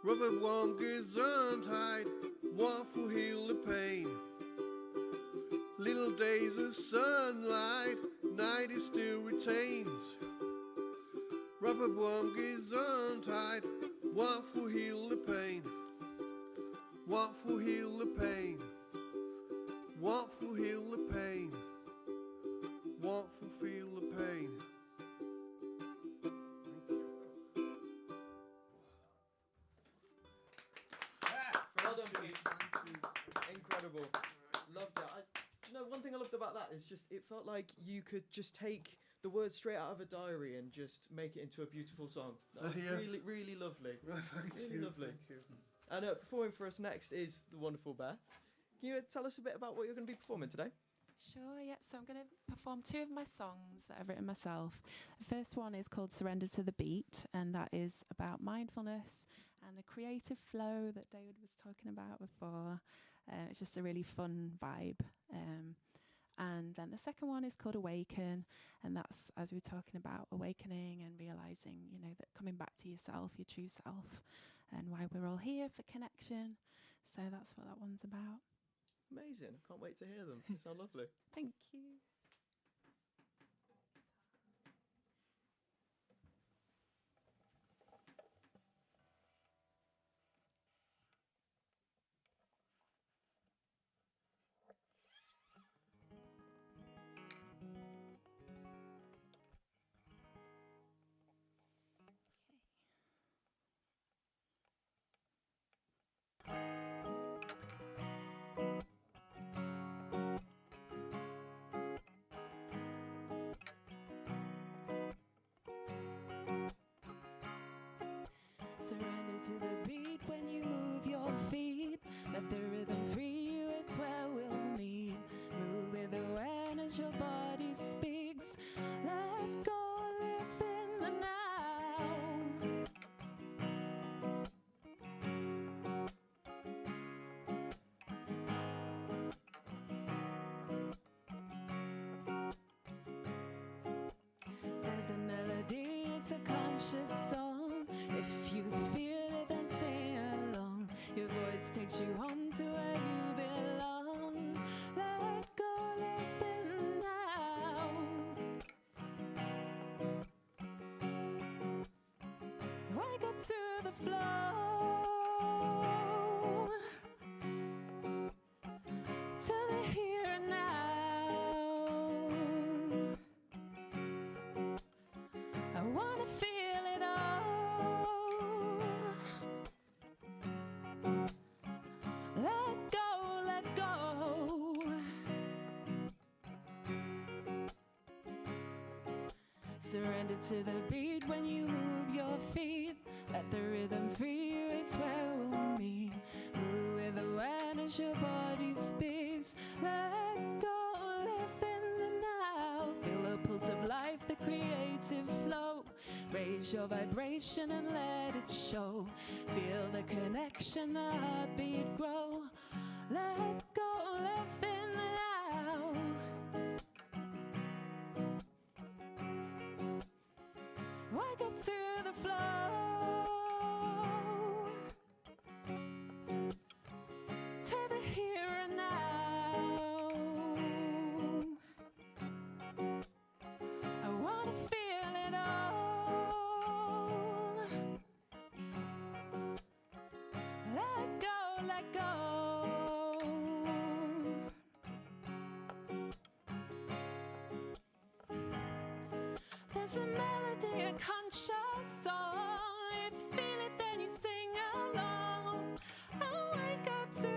Rubber warm goods untied, warmth will heal the pain. Little days of sunlight, night it still retains. Rubber warm goods untied, warmth will heal the pain. Warmth will heal the pain. Warmth will heal the pain. Warmth will feel the pain. Well done, Pete. Incredible. Loved it. You know, one thing I loved about that is just it felt like you could just take the words straight out of a diary and just make it into a beautiful song. That was Yeah. really, really lovely. Thank really you, lovely. thank you. And performing for us next is the wonderful Beth. Can you tell us a bit about what you're going to be performing today? Sure, yeah. So I'm going to perform two of my songs that I've written myself. The first one is called Surrender to the Beat, and that is about mindfulness and the creative flow that David was talking about before. It's just a really fun vibe. And then the second one is called Awaken, and that's, as we were talking about, awakening and realising, you know, that coming back to yourself, your true self, and why we're all here for connection. So that's what that one's about. Amazing. I can't wait to hear them. They sound lovely. Thank you. Surrender to the beat when you move your feet. Let the rhythm free you, it's where we'll meet. Move with awareness, your body speaks. Let go, live in the now. There's a melody, it's a conscious song. If you feel it, then sing along. Your voice takes you home to where you belong. Let go, live in the now. Wake up to the flow. To the here and now. I wanna feel it all. Let go, let go. Surrender to the beat when you move your feet. Let the rhythm free you, it's where we'll meet. Move with awareness, your body speaks. Let go, live in the now. Feel the pulse of life, the creative flow. Raise your vibration and let it show. Feel the connection, the heartbeat grow. Let go, live in the now. Wake up to the flow. To the here and now. I wanna feel it all. Let go, let go. There's a melody, a conscious song. If you feel it, then you sing along. And wake up to the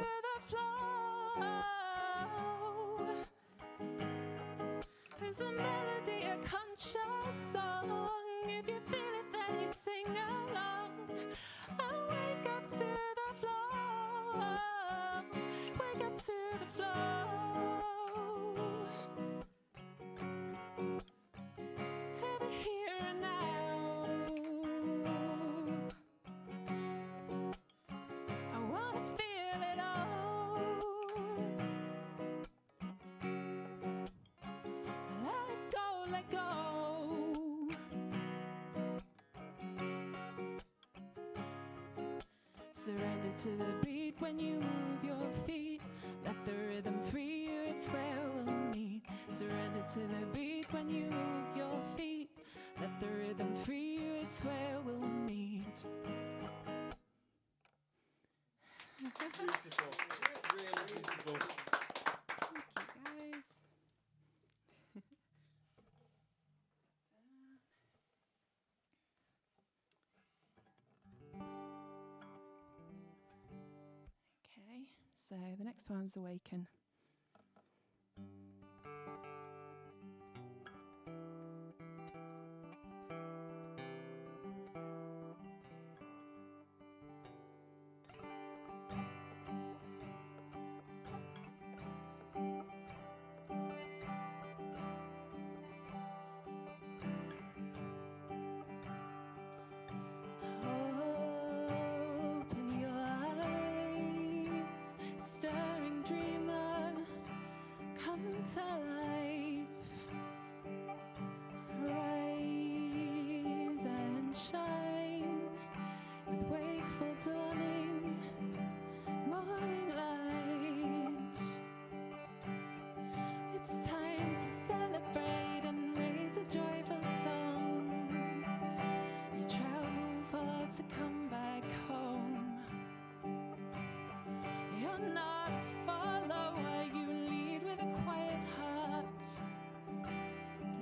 flow. There's a melody, a conscious song. If you feel it, then you sing along. And wake up to the flow. Wake up to the flow. To the here and now. I wanna feel it all. Let go, let go. Surrender to the beat when you move your feet. Let the rhythm free you, it's where we'll meet. Surrender to the beat when you move your feet. Let the rhythm free you, it's where we'll meet. Beautiful. Really beautiful. Thank you, guys. Okay, so the next one's Awaken. Open your eyes, stirring dreamer, come to life. Rise and shine with wakeful dawning, morning light. It's time to celebrate and raise a joyful song. You travel far to come back home. You're not a follower, you lead with a quiet heart.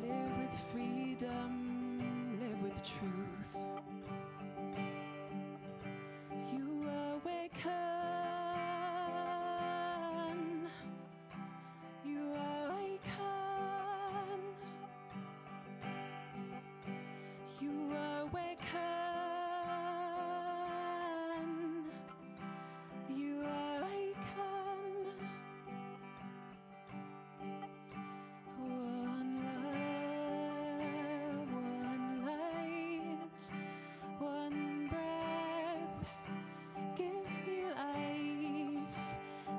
Live with freedom, live with truth. You awaken. You awaken. You awaken. You awaken. One love, one light, one breath gives you life.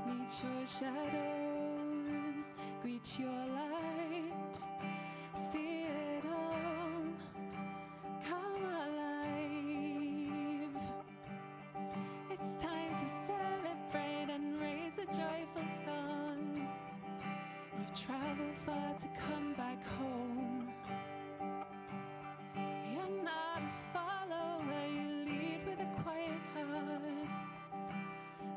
Meet your shadows, greet your light. See it all come alive. It's time to celebrate and raise a joyful song. You've traveled far to come back home. You're not a follower, you lead with a quiet heart.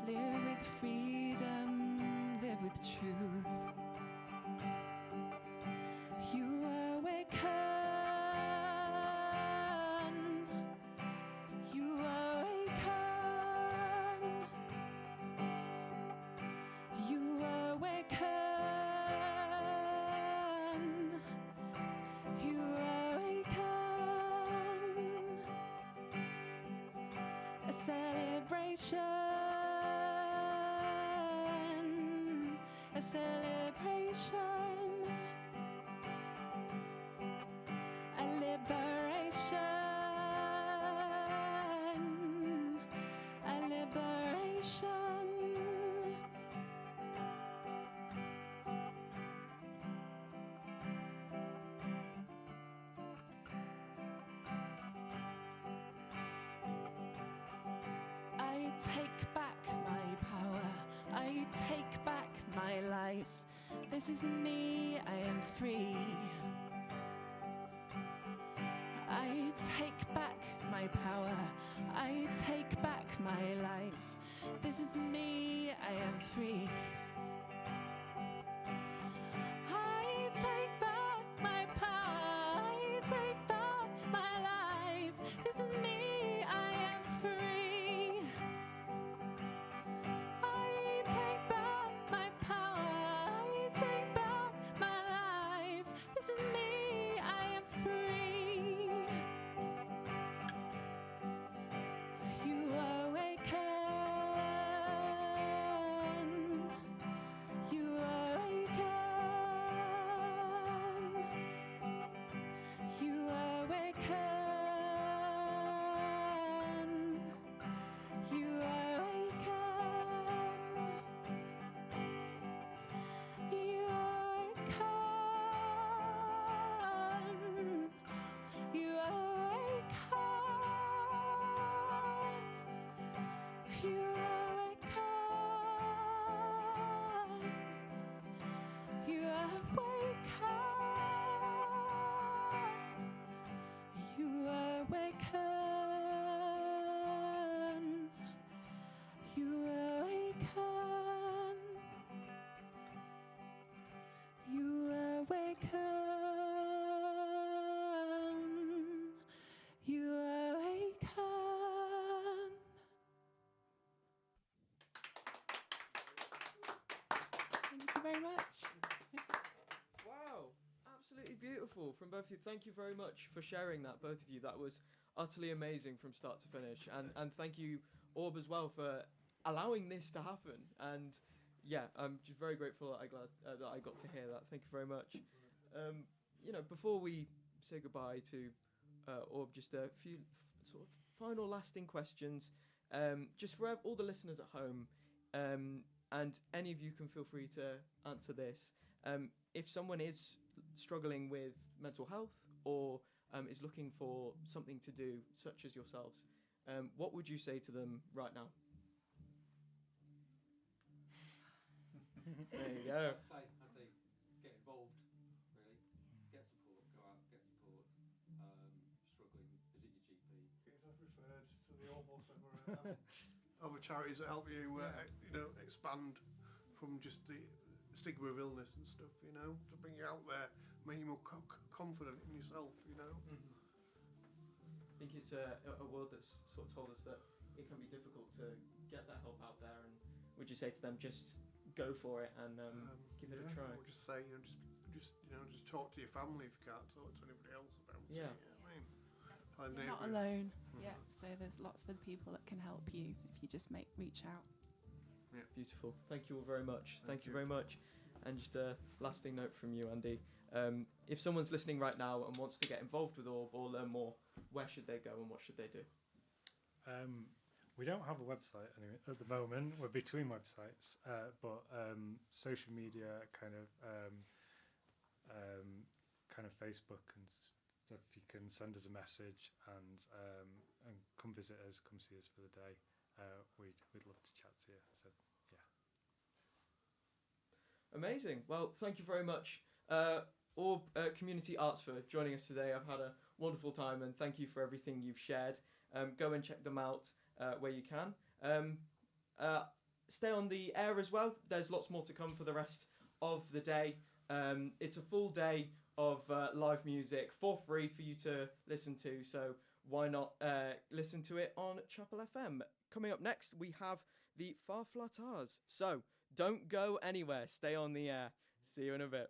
Live with freedom, live with truth. celebration, a celebration, a liberation, a liberation. I take back my power, I take back my life. This is me, I am free. I take back my power, I take back my life. This is me, I am free. I take back my power, I take back my life. This is me, I am free. I take back my power, I take back my life. This is me, I am free. You awaken, you awaken, you awaken, you awaken, you awaken, you awaken, you awaken, you awaken, you awaken, you awaken, you awaken, you awaken. Thank you very much. Wow, absolutely beautiful from both of you. Thank you very much for sharing that, both of you. That was utterly amazing from start to finish. And thank you, Orb, as well, for allowing this to happen. And yeah, I'm just very grateful that I got to hear that. Thank you very much. Before we say goodbye to Orb, just a few sort of final lasting questions, just for all the listeners at home, and any of you can feel free to answer this. If someone is struggling with mental health or is looking for something to do, such as yourselves, what would you say to them right now? There you go. I'd say get involved, really. Get support, go out, get support. Struggling, visit your GP. Get yourself referred to the almost other charities that help you, expand from just the stigma of illness and stuff, to bring you out there, make you more confident in yourself, I think it's a world that's sort of told us that it can be difficult to get that help out there. And would you say to them, just go for it and give it a try? Or just say, just talk to your family if you can't talk to anybody else about it. Yeah. You're not alone. Yeah. So there's lots of other people that can help you if you just reach out. Yeah. Beautiful. Thank you all very much. Thank you very much. And just a lasting note from you, Andy. If someone's listening right now and wants to get involved with Orb or learn more, where should they go and what should they do? We don't have a website anyway at the moment. We're between websites, but social media, kind of Facebook and stuff. You can send us a message and come visit us, come see us for the day. We'd love to chat to you. So yeah. Amazing. Well, thank you very much, Orb Community Arts, for joining us today. I've had a wonderful time, and thank you for everything you've shared. Go and check them out where you can. Stay on the air as well. There's lots more to come for the rest of the day. It's a full day of live music for free for you to listen to, so why not listen to it on Chapel FM. Coming up next, we have the Farflatars. So don't go anywhere. Stay on the air. See you in a bit.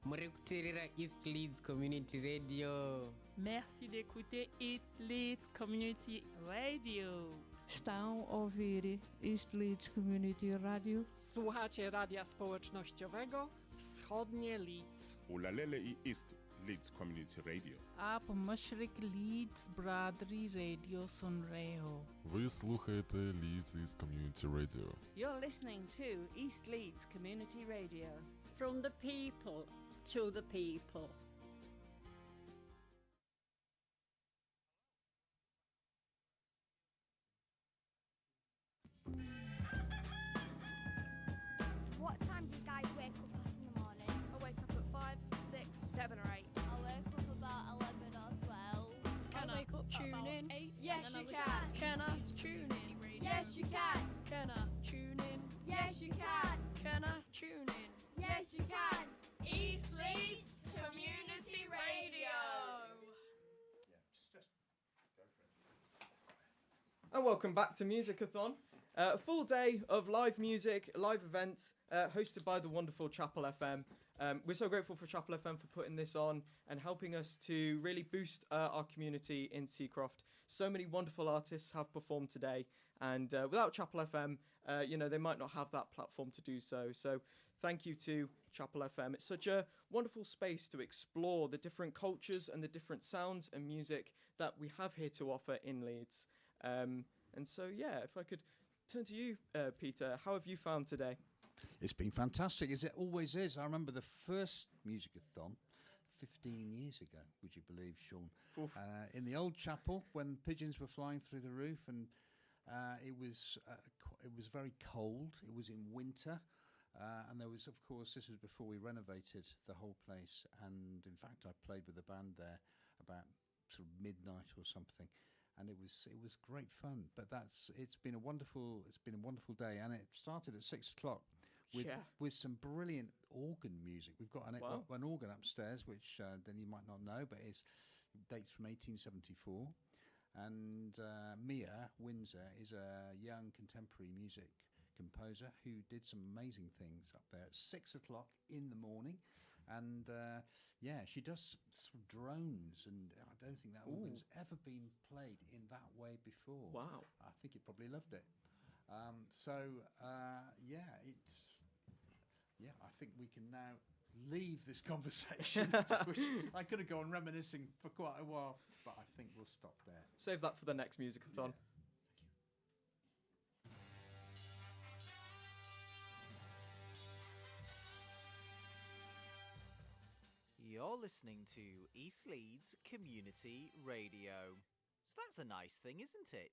Murikutirira East Leeds Community Radio. Merci d'écouter East Leeds Community Radio. Estão a ouvir East Leeds Community Radio. Słuchacie radia społecznościowego Wschodnie Leeds. Ulalele i East Leeds Community Radio. Ap Mashrik Leeds Bradri Radio Sunreo. Ви слухаєте Leeds East Community Radio. You're listening to East Leeds Community Radio. From the people to the people. What time do you guys wake up at in the morning? I wake up at 5, 6, 7 or 8. I wake up about 11 or 12. Can I wake up, tune in? 8, Yes, and then you I listen can. to Can I tune in? Yes, you can. Can I tune in? Yes, you can. Can I tune in? Yes, you can. East Leeds Community Radio. And welcome back to Musicathon. A full day of live music, live events, hosted by the wonderful Chapel FM. We're so grateful for Chapel FM for putting this on and helping us to really boost our community in Seacroft. So many wonderful artists have performed today, and without Chapel FM, they might not have that platform to do so. So thank you to Chapel FM. It's such a wonderful space to explore the different cultures and the different sounds and music that we have here to offer in Leeds. And so, if I could turn to you, Peter, how have you found today? It's been fantastic, as it always is. I remember the first Musicathon 15 years ago, would you believe, Sean? In the old chapel, when pigeons were flying through the roof, and it was very cold. It was in winter, and there was, of course, this was before we renovated the whole place. And in fact, I played with the band there about sort of midnight or something. And it was great fun, but it's been a wonderful day, and it started at 6 o'clock with some brilliant organ music. We've got an organ upstairs, which then you might not know, but it dates from 1874. And Mia Windsor is a young contemporary music composer who did some amazing things up there at 6 o'clock in the morning. And she does sort of drones, and I don't think that organ's ever been played in that way before. Wow. I think he probably loved it. I think we can now leave this conversation, which I could have gone reminiscing for quite a while, but I think we'll stop there. Save that for the next Musicathon. Yeah. You're listening to East Leeds Community Radio. So that's a nice thing, isn't it?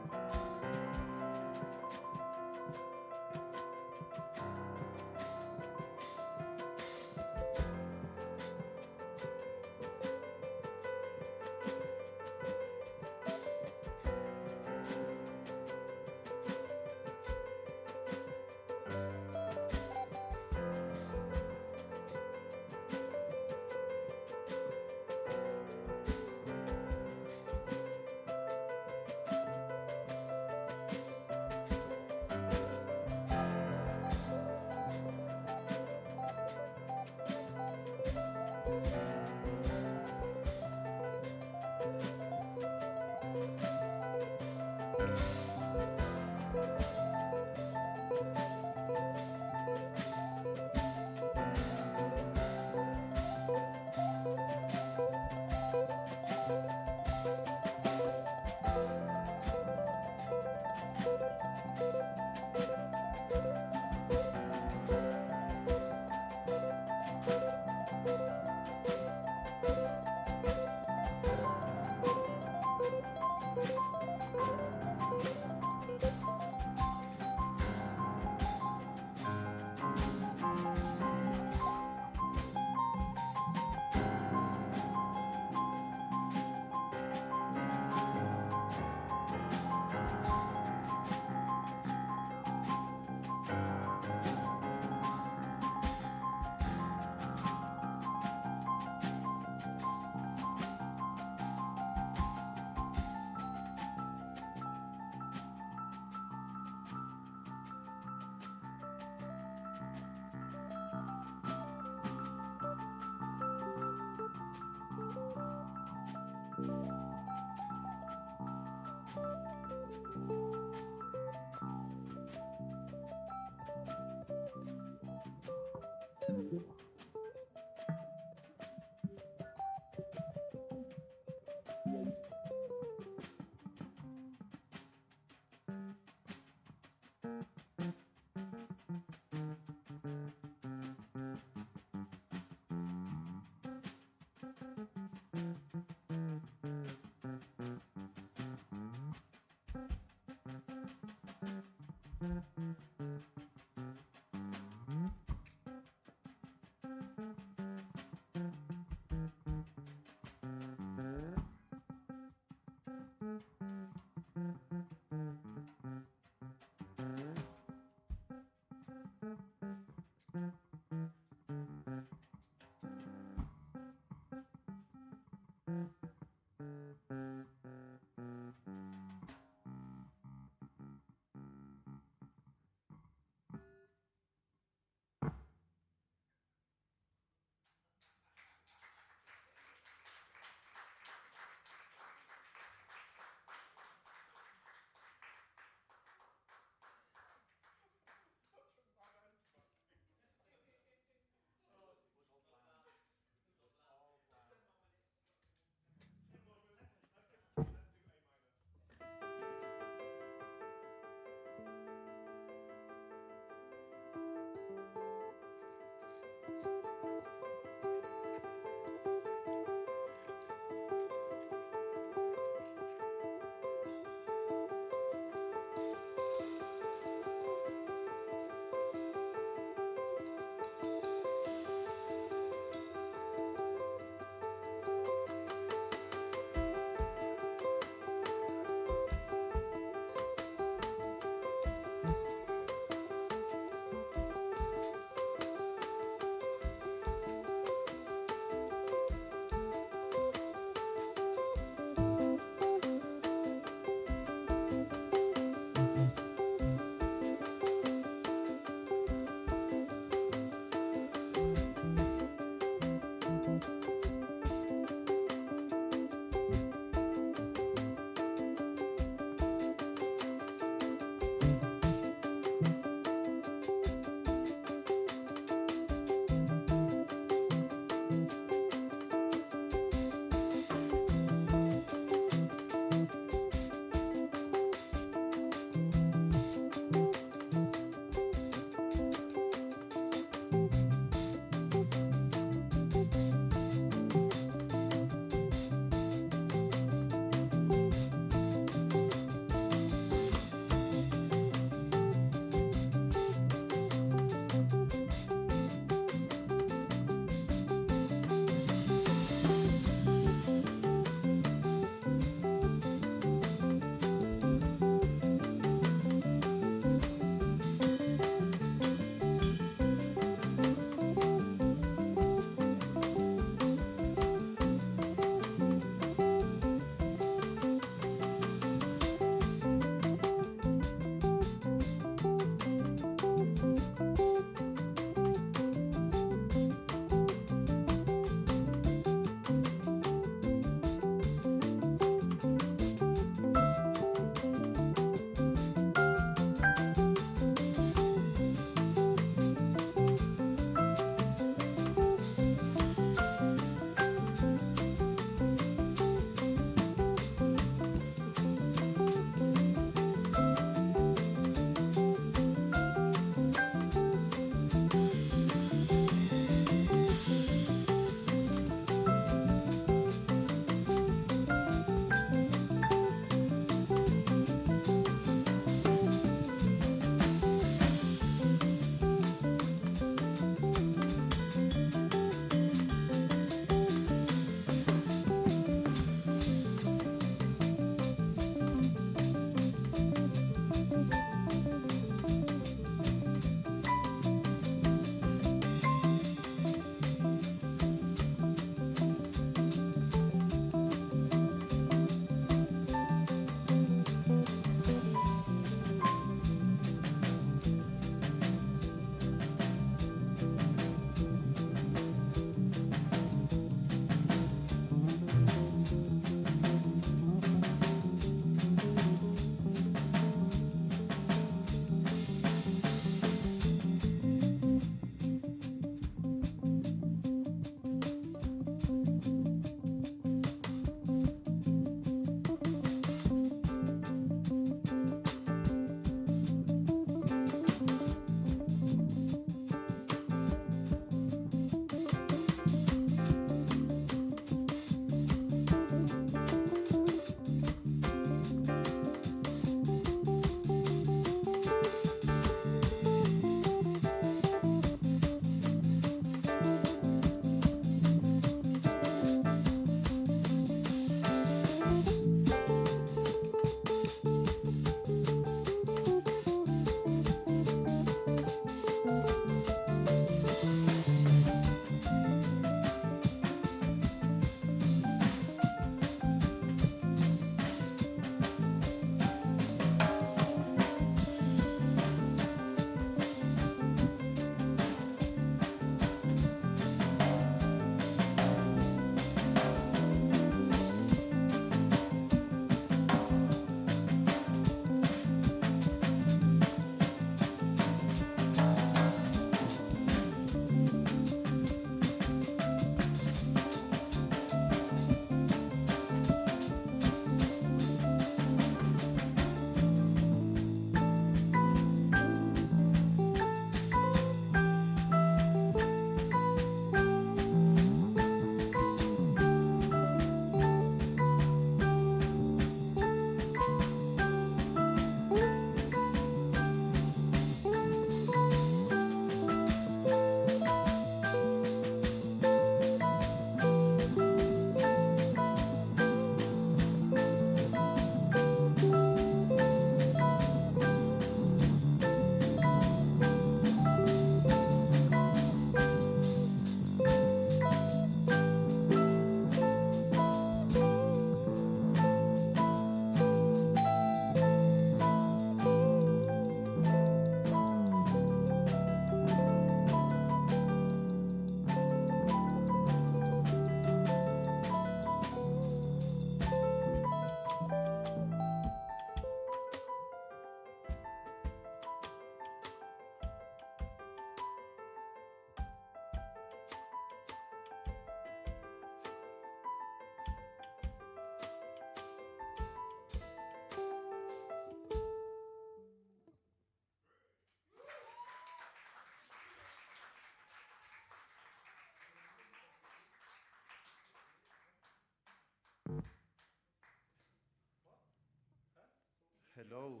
Hello.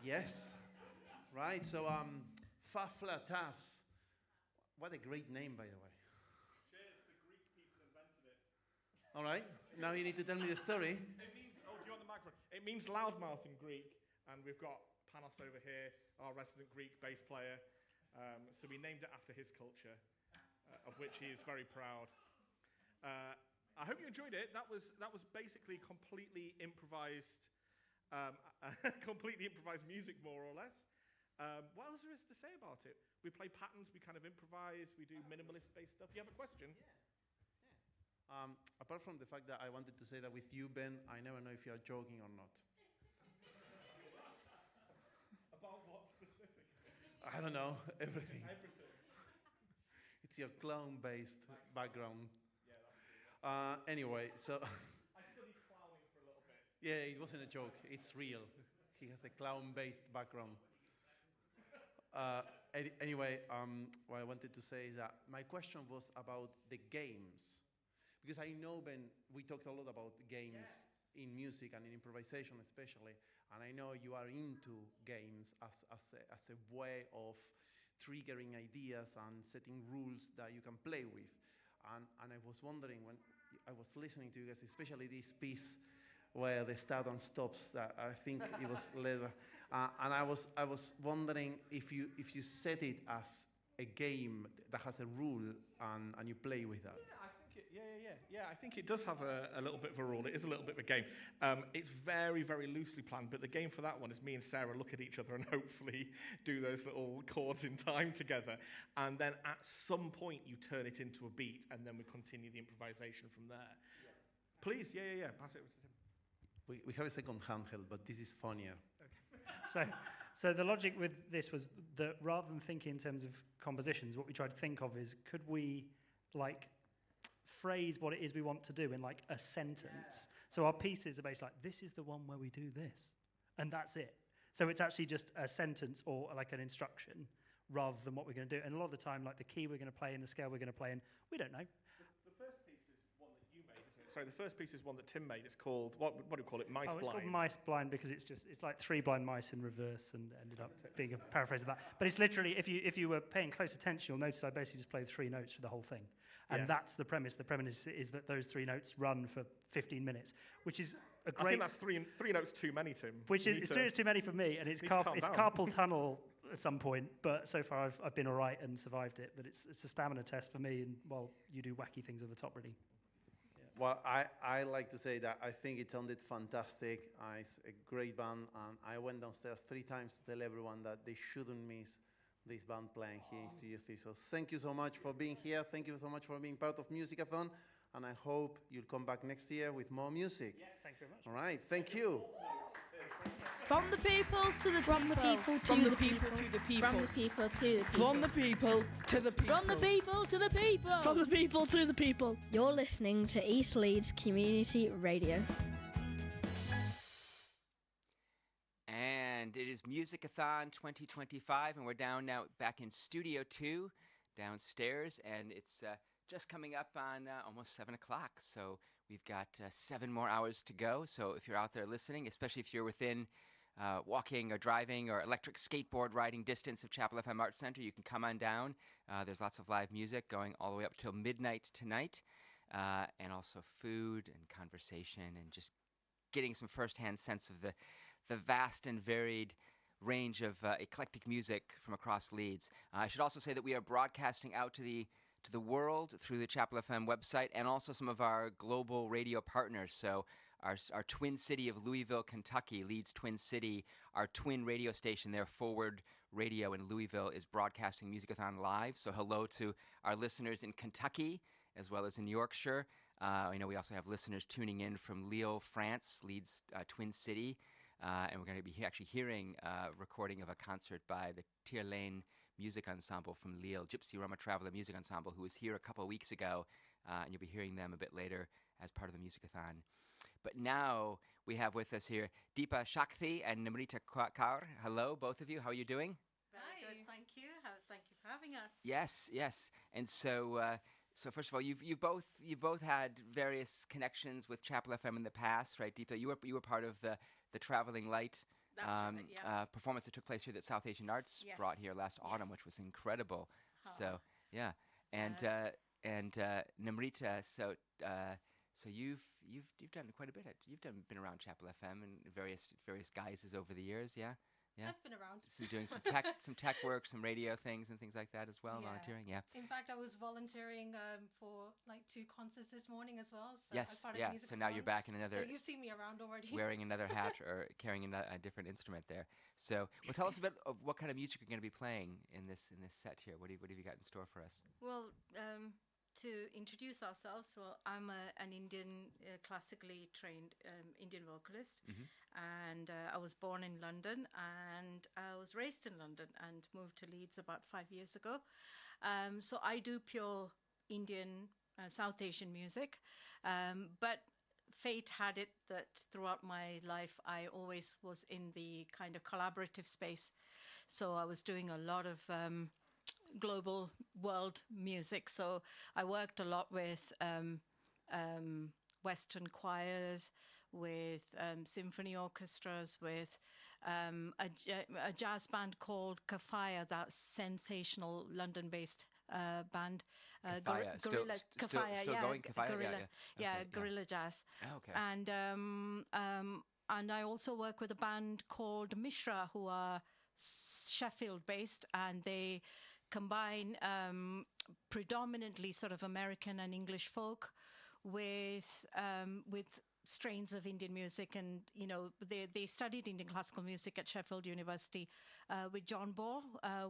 Yes. Right. So Faflatas. What a great name, by the way. Cheers. The Greek people invented it. All right. Now you need to tell me the story. It means. Oh, do you want the microphone? It means loudmouth in Greek, and we've got Panos over here, our resident Greek bass player. So we named it after his culture, of which he is very proud. I hope you enjoyed it. That was basically completely improvised music, more or less. What else there is to say about it? We play patterns, we kind of improvise, we do minimalist-based stuff. You have a question? Yeah. Apart from the fact that I wanted to say that with you, Ben, I never know if you are joking or not. About what specifically? I don't know, everything. Everything. It's your clown-based background. Yeah, that's true. Anyway, so... I studied clowning for a little bit. Yeah, it wasn't a joke. It's real. He has a clown-based background. Anyway, what I wanted to say is that my question was about the games. Because I know, Ben, we talked a lot about games in music and in improvisation especially, and I know you are into games as a way of triggering ideas and setting rules that you can play with. And I was wondering, when I was listening to you guys, especially this piece where the start and stops, that I think it was later, and I was wondering if you set it as a game that has a rule and you play with that. Yeah, I think I think it does have a little bit of a rule. It is a little bit of a game. It's very, very loosely planned, but the game for that one is me and Sarah look at each other and hopefully do those little chords in time together. And then at some point you turn it into a beat, and then we continue the improvisation from there. Yeah. Please, yeah. Pass it over to Tim. We have a second handheld, but this is funnier. Okay. So the logic with this was that rather than thinking in terms of compositions, what we tried to think of is, could we phrase what it is we want to do in a sentence? So our pieces are basically this is the one where we do this, and that's it. So it's actually just a sentence or an instruction rather than what we're going to do. And a lot of the time, the key we're going to play in, the scale we're going to play in, we don't know. The first piece is one that you made, isn't it? Sorry, the first piece is one that Tim made. It's called, what do you call it, Mice Blind? It's called Mice Blind because it's like three blind mice in reverse, and ended up being a paraphrase of that. But it's literally, if you were paying close attention, you'll notice I basically just played 3 notes for the whole thing. And that's the premise. The premise is that those 3 notes run for 15 minutes, which is a great... I think that's three notes too many, Tim. Which is 3 notes too many for me, and it's carpal tunnel at some point, but so far I've been all right and survived it. But it's a stamina test for me, and while you do wacky things at the top, really. Well, I like to say that I think it sounded fantastic. It's a great band, and I went downstairs 3 times to tell everyone that they shouldn't miss this band playing here in Studio 3. So thank you so much for being here. Thank you so much for being part of Musicathon, and I hope you'll come back next year with more music. Yeah, thank you very much. All right, thank you. From the people to the From the people to the people to the people. From the people to the people. From the people to the people. From the people to the people. From the people to the people. You're listening to East Leeds Community Radio. And it is Musicathon 2025, and we're down now back in Studio 2 downstairs, and it's just coming up on almost 7 o'clock. So we've got 7 more hours to go. So if you're out there listening, especially if you're within walking or driving or electric skateboard riding distance of Chapel FM Arts Center, you can come on down. There's lots of live music going all the way up till midnight tonight, and also food and conversation and just getting some firsthand sense of the vast and varied range of eclectic music from across Leeds. I should also say that we are broadcasting out to the world through the Chapel FM website and also some of our global radio partners. So our twin city of Louisville, Kentucky, Leeds Twin City, our twin radio station there, Forward Radio in Louisville, is broadcasting Musicathon live. So hello to our listeners in Kentucky as well as in Yorkshire. We also have listeners tuning in from Lille, France, Leeds Twin City. And we're going to be actually hearing a recording of a concert by the Tierlane Music Ensemble from Lille, Gypsy Roma Traveller Music Ensemble, who was here a couple of weeks ago, and you'll be hearing them a bit later as part of the Musicathon. But now we have with us here Deepa Shakthi and Namrita Kaur. Hello, both of you. How are you doing? Very good, thank you. Thank you for having us. Yes. And so first of all, you've both had various connections with Chapel FM in the past, right, Deepa? You were part of the the Traveling Light That's right, yeah. performance that took place here that South Asian Arts Yes. brought here last autumn, Yes. which was incredible. Oh. So yeah, and Namrita, so you've done quite a bit. You've been around Chapel FM in various guises over the years. Yeah. I've been around. So doing some tech work, some radio things and things like that as well, volunteering. Yeah. In fact, I was volunteering for like 2 concerts this morning as well. So Yes. as part of Yeah. So now you're back in another. So you've seen me around already. Wearing another hat or carrying a different instrument there. So, well, tell us a bit of what kind of music you're going to be playing in this set here. What have you got in store for us? Well, to introduce ourselves, well, I'm an Indian, classically trained Indian vocalist, and I was born in London, and I was raised in London and moved to Leeds about 5 years ago. So I do pure Indian, South Asian music, but fate had it that throughout my life I always was in the kind of collaborative space. So I was doing a lot of global world music. So I worked a lot with Western choirs, with symphony orchestras, with a jazz band called Kafaya, that sensational London-based band. Kafaya, Gorilla still Kafaya, yeah, going? Kafaya? Gorilla, yeah. Okay, Gorilla Jazz. Oh, okay. And I also work with a band called Mishra, who are Sheffield-based, and they combine predominantly sort of American and English folk with strains of Indian music. And they studied Indian classical music at Sheffield University with John Ball,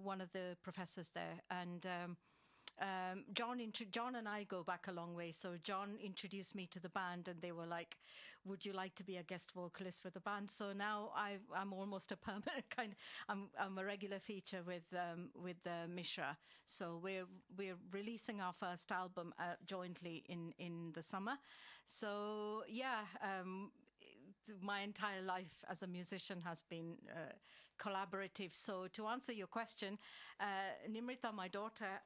one of the professors there. And John and I go back a long way. So John introduced me to the band, and they were like, "Would you like to be a guest vocalist with the band?" So now I'm almost a permanent kind. I'm a regular feature with Mishra. So we're releasing our first album jointly in the summer. So yeah. My entire life as a musician has been collaborative. So to answer your question, Nimrita, my daughter,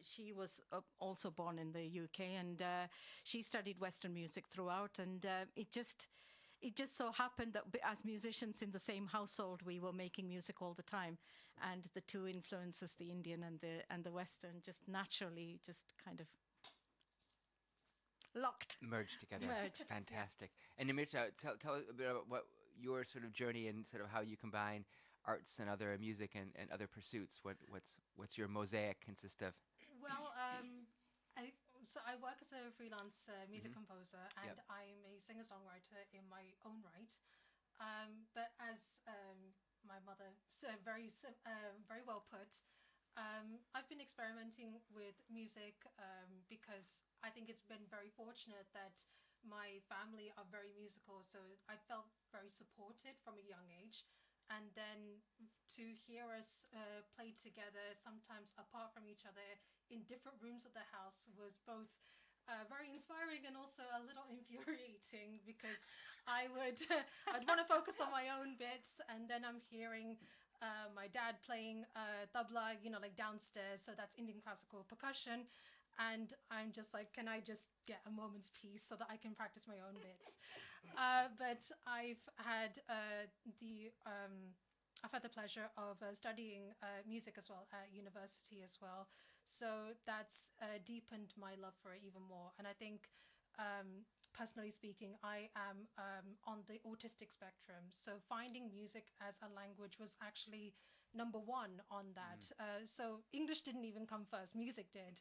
she was also born in the UK, and she studied Western music throughout. And it just so happened that as musicians in the same household, we were making music all the time, and the two influences, the Indian and the Western, just naturally just kind of merged together. Merged. Fantastic. And Nimrita, tell a bit about what your sort of journey and sort of how you combine arts and other music and other pursuits. What's your mosaic consist of? Well, I work as a freelance music composer, and I'm a singer-songwriter in my own right. But as my mother very well put, I've been experimenting with music because I think it's been very fortunate that my family are very musical, so I felt very supported from a young age. And then to hear us play together, sometimes apart from each other in different rooms of the house, was both very inspiring and also a little infuriating, because I'd want to focus on my own bits, and then I'm hearing my dad playing tabla, like downstairs, so that's Indian classical percussion. And I'm just like, can I just get a moment's peace so that I can practice my own bits? But I've had the pleasure of studying music as well at university as well. So that's deepened my love for it even more. And I think, personally speaking, I am on the autistic spectrum. So finding music as a language was actually number one on that. So English didn't even come first, music did.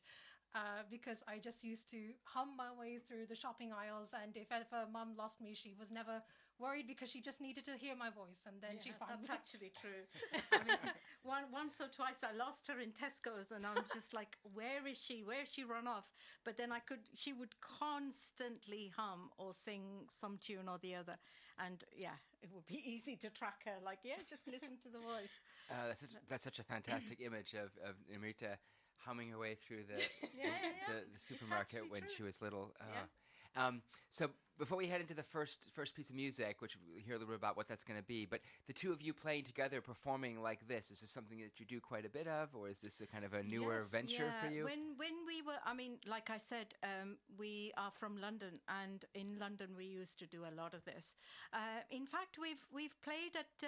Because I just used to hum my way through the shopping aisles, and if ever Mum lost me, she was never worried, because she just needed to hear my voice, and then she'd find me. That's actually true. I mean, once or twice I lost her in Tesco's, and I'm just like, where is she? Where has she run off? But then she would constantly hum or sing some tune or the other, and it would be easy to track her. Like, just listen to the voice. That's such a fantastic image of Nimrita humming her way through the supermarket when she was little. So before we head into the first piece of music, which we'll hear a little bit about what that's going to be, but the two of you playing together, performing like this, is this something that you do quite a bit of, or is this a kind of a newer venture for you? When we were, I mean, like I said, we are from London, and in London we used to do a lot of this. In fact, we've played at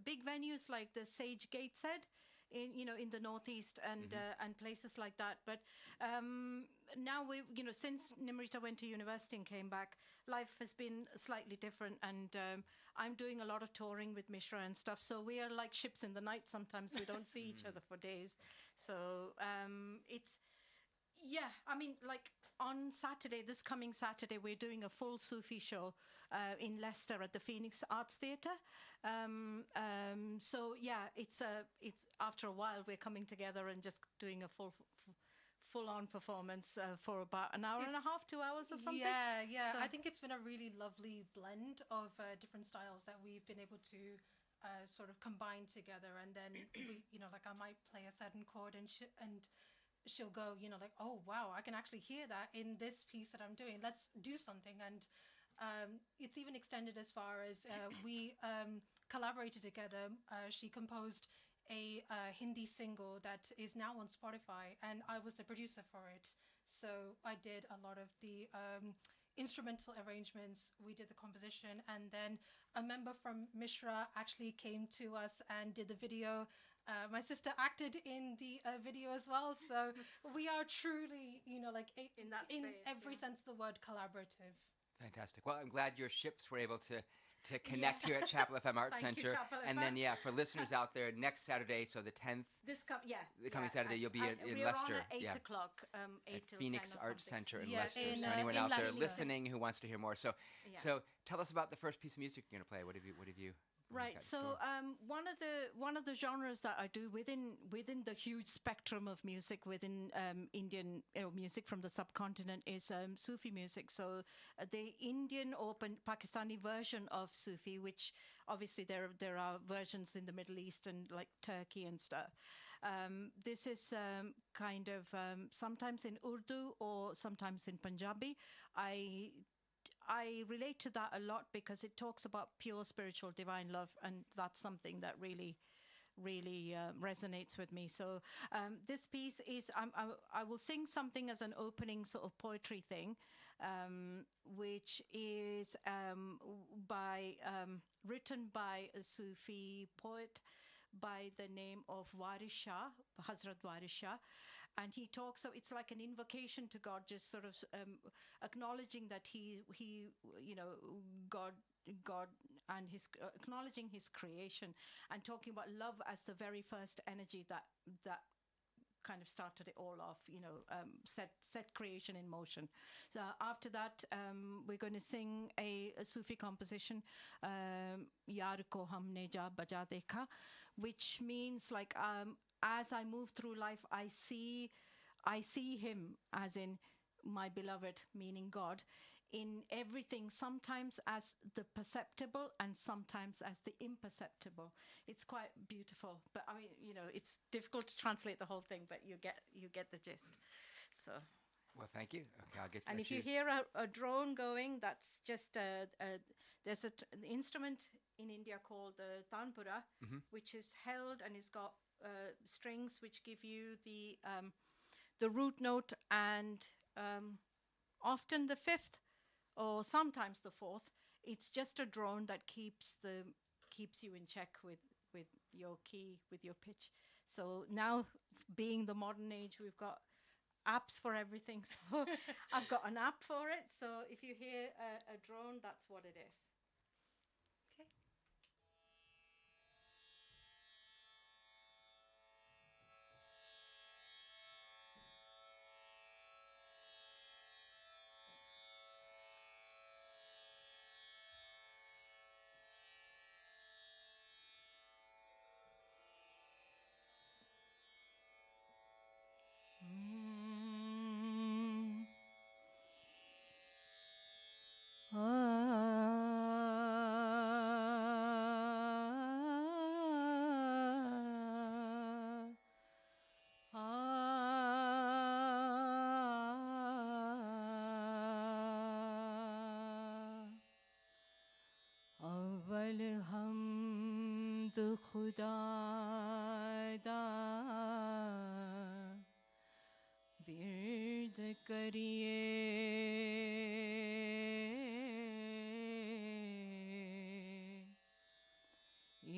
big venues like the Sage Gateshead, in the northeast and places like that. But now since Nimrita went to university and came back, life has been slightly different, and I'm doing a lot of touring with Mishra and stuff. So we are like ships in the night. Sometimes we don't see each other for days. So I mean, like on Saturday, this coming Saturday, we're doing a full Sufi show in Leicester at the Phoenix Arts Theatre. So it's after a while we're coming together and just doing a full-on performance for about an hour and a half, 2 hours or something. Yeah. So I think it's been a really lovely blend of different styles that we've been able to sort of combine together. And then we, like I might play a certain chord and she'll go, like, oh wow, I can actually hear that in this piece that I'm doing. Let's do something. And it's even extended as far as we collaborated together. She composed a Hindi single that is now on Spotify, and I was the producer for it. So I did a lot of the instrumental arrangements. We did the composition, and then a member from Mishra actually came to us and did the video. My sister acted in the video as well. So we are truly, like in every sense of the word, collaborative. Fantastic. Well, I'm glad your ships were able to connect here at Chapel FM Arts Thank you, Center. Chapel And FM. then, for listeners out there, next Saturday, so the 10th, the coming Saturday, you'll be in Leicester. We're on at 8 o'clock, 8 at till Phoenix 10 or Arts something. Center in Leicester. So anyone out there listening who wants to hear more. So tell us about the first piece of music you're going to play. What have you? Right. So one of the genres that I do within the huge spectrum of music within Indian music from the subcontinent is Sufi music. So the Indian or Pakistani version of Sufi, which obviously there are versions in the Middle East and like Turkey and stuff. This is kind of sometimes in Urdu or sometimes in Punjabi. I relate to that a lot because it talks about pure spiritual divine love, and that's something that really resonates with me. So this piece is I will sing something as an opening sort of poetry thing, which is written by a Sufi poet by the name of Waris Shah, Hazrat Waris Shah. And he talks, so it's like an invocation to God, just sort of acknowledging that he God and his acknowledging his creation, and talking about love as the very first energy that kind of started it all off, set creation in motion. So after that, we're going to sing a Sufi composition, Yaar ko humne ja baja dekha, which means like as I move through life, I see him as in my beloved, meaning God, in everything, sometimes as the perceptible and sometimes as the imperceptible. It's quite beautiful, but I mean, it's difficult to translate the whole thing, but you get the gist. So. Well, thank you. Okay, I'll get to and that. if you hear a drone going, that's just there's an instrument in India called the tanpura, which is held and it's got strings which give you the root note and often the fifth or sometimes the fourth. It's just a drone that keeps you in check with your key, with your pitch. So now, being the modern age, we've got apps for everything. So I've got an app for it. So if you hear a drone, that's what it is. Okay. खुदादा विरद करिए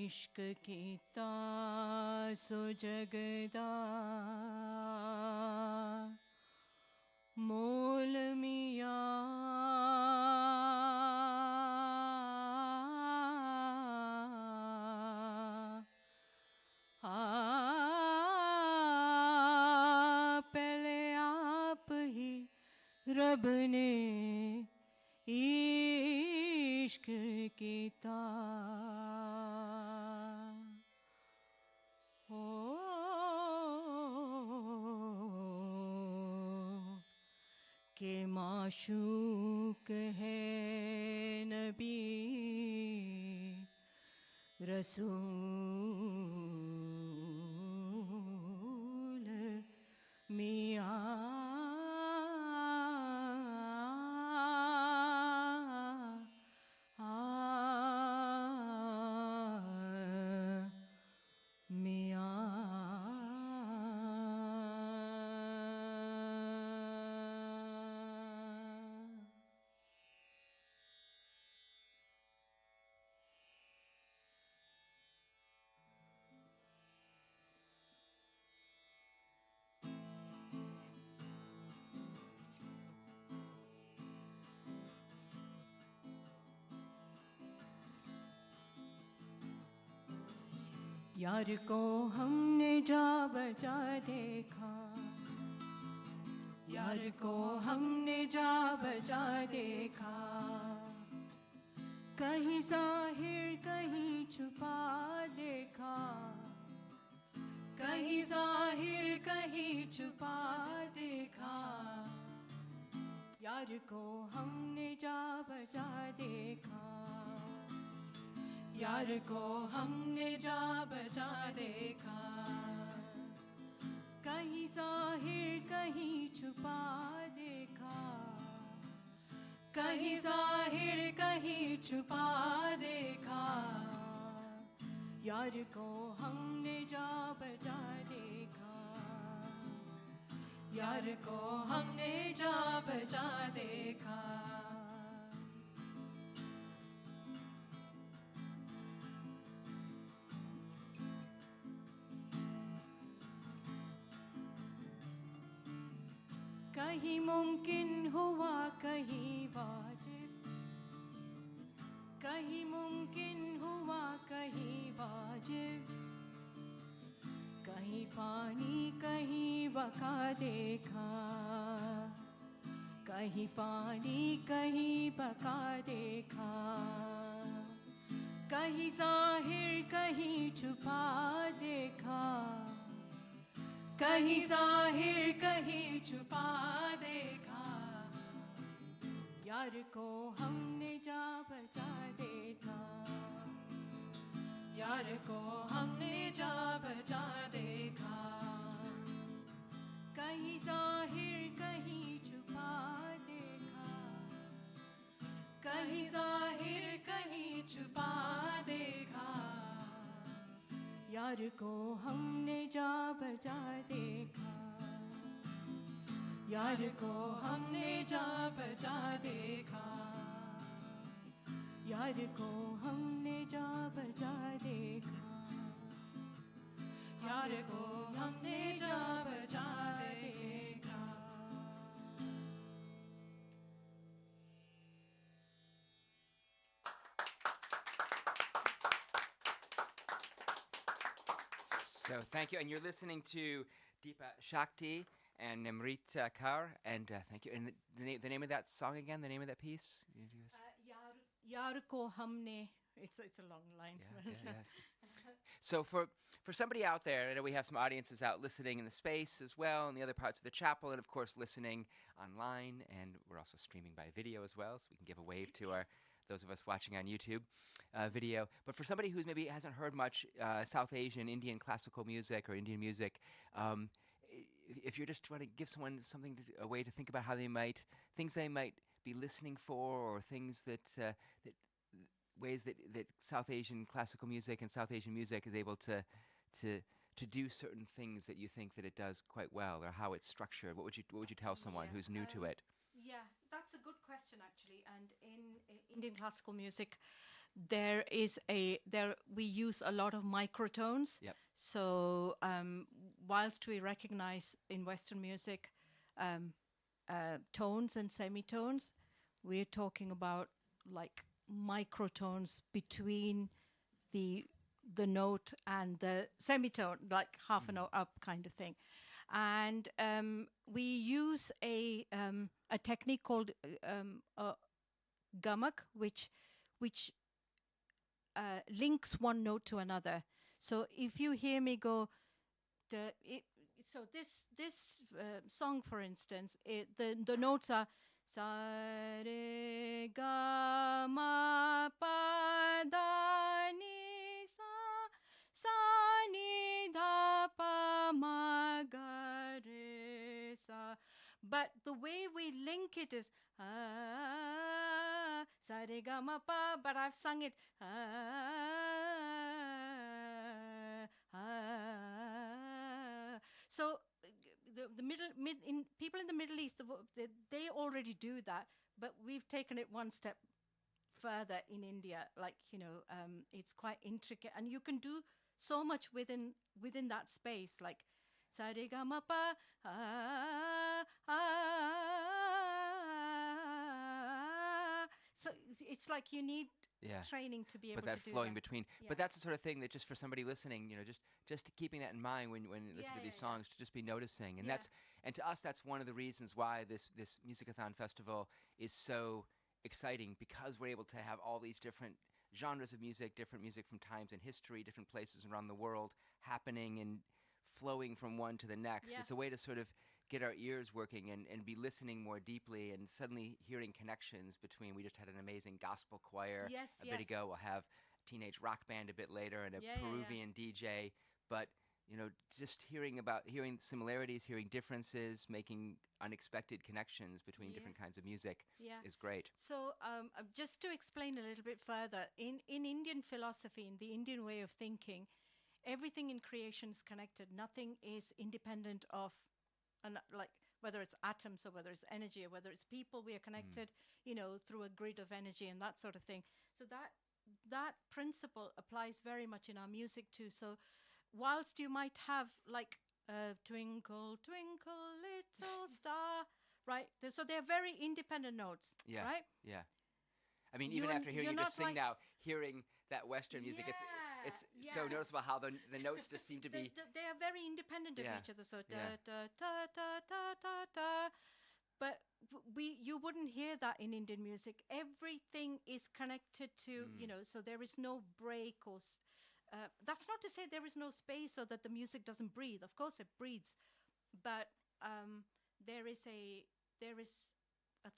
इश्क कीता सो जगदा मोल मिया पहले आप ही रब ने इश्क कीता के माशूक है नबी रसूल मियाँ यार को हमने जा बजा देखा यार को हमने जा बजा देखा कहीं ज़ाहिर कहीं छुपा देखा कहीं ज़ाहिर कहीं छुपा देखा यार को हमने जा बजा देखा यार को हमने जा बजा देखा कहीं ज़ाहिर कहीं छुपा देखा कहीं ज़ाहिर कहीं छुपा देखा यार को हमने जा बजा देखा यार को हमने जा बजा देखा कहीं मुमकिन हुआ कहीं वाजिब कहीं मुमकिन हुआ कहीं वाजिब कहीं पानी कहीं बका देखा कहीं पानी कहीं बका देखा कहीं ज़ाहिर कहीं छुपा देखा कहीं ज़ाहिर कहीं छुपा देखा यार को हमने जा बजा देखा यार को हमने जा बजा देखा कहीं ज़ाहिर कहीं छुपा देखा कहीं ज़ाहिर कहीं छुपा देखा यार को हमने जा बजा देखा यार को हमने जा बजा देखा यार को हमने जा बजा देखा यार को हमने जा बजा देखा So thank you, and you're listening to Deepa Shakti and Nimrita Kaur, and thank you. And the name of that song again, the name of that piece? Yar ko humne. It's a long line. Yes. So for somebody out there, I know we have some audiences out listening in the space as well, in the other parts of the chapel, and of course listening online, and we're also streaming by video as well, so we can give a wave to those of us watching on YouTube video. But for somebody who maybe hasn't heard much South Asian, Indian classical music or Indian music, if you're just trying to give someone a way to think about how things they might be listening for, or things that ways that South Asian classical music and South Asian music is able to do certain things that you think that it does quite well, or how it's structured? What would you tell someone who's new to it? Yeah, that's a good question actually. And in Indian classical music, we use a lot of microtones. Yep. So whilst we recognize in Western music tones and semitones, we're talking about like microtones between the note and the semitone, like half a note up kind of thing. And we use a technique called gamak, which links one note to another. So if you hear me go, so this song, for instance, the notes are sa re ga ma pa da ni sa ni da pa ma ga re sa. But the way we link it is sa re ga ma pa, but I've sung it So the people in the Middle East, they already do that, but we've taken it one step further in India. Like, it's quite intricate, and you can do so much within that space, like sa re ga ma pa So it's like you need training to be able to do that. But that flowing between. Yeah. But that's the sort of thing that just for somebody listening, just keeping that in mind when you listen to these songs, to just be noticing. And and to us, that's one of the reasons why this Musicathon festival is so exciting, because we're able to have all these different genres of music, different music from times in history, different places around the world happening and flowing from one to the next. Yeah. It's a way to sort of get our ears working and be listening more deeply and suddenly hearing connections between. We just had an amazing gospel choir a bit ago. We'll have a teenage rock band a bit later and a Peruvian DJ. But just hearing similarities, hearing differences, making unexpected connections between different kinds of music is great. So just to explain a little bit further, in Indian philosophy, in the Indian way of thinking, everything in creation is connected. Nothing is independent of, like whether it's atoms or whether it's energy or whether it's people, we are connected, through a grid of energy and that sort of thing. So that principle applies very much in our music too. So whilst you might have like twinkle, twinkle, little star, right? So they're very independent notes, right? Yeah. I mean, even after hearing you just sing now, hearing that Western music, it's so noticeable how the notes just seem to be. They are very independent of each other. So da da da da da da da. But you wouldn't hear that in Indian music. Everything is connected to, so there is no break or. That's not to say there is no space or that the music doesn't breathe. Of course, it breathes, but there is a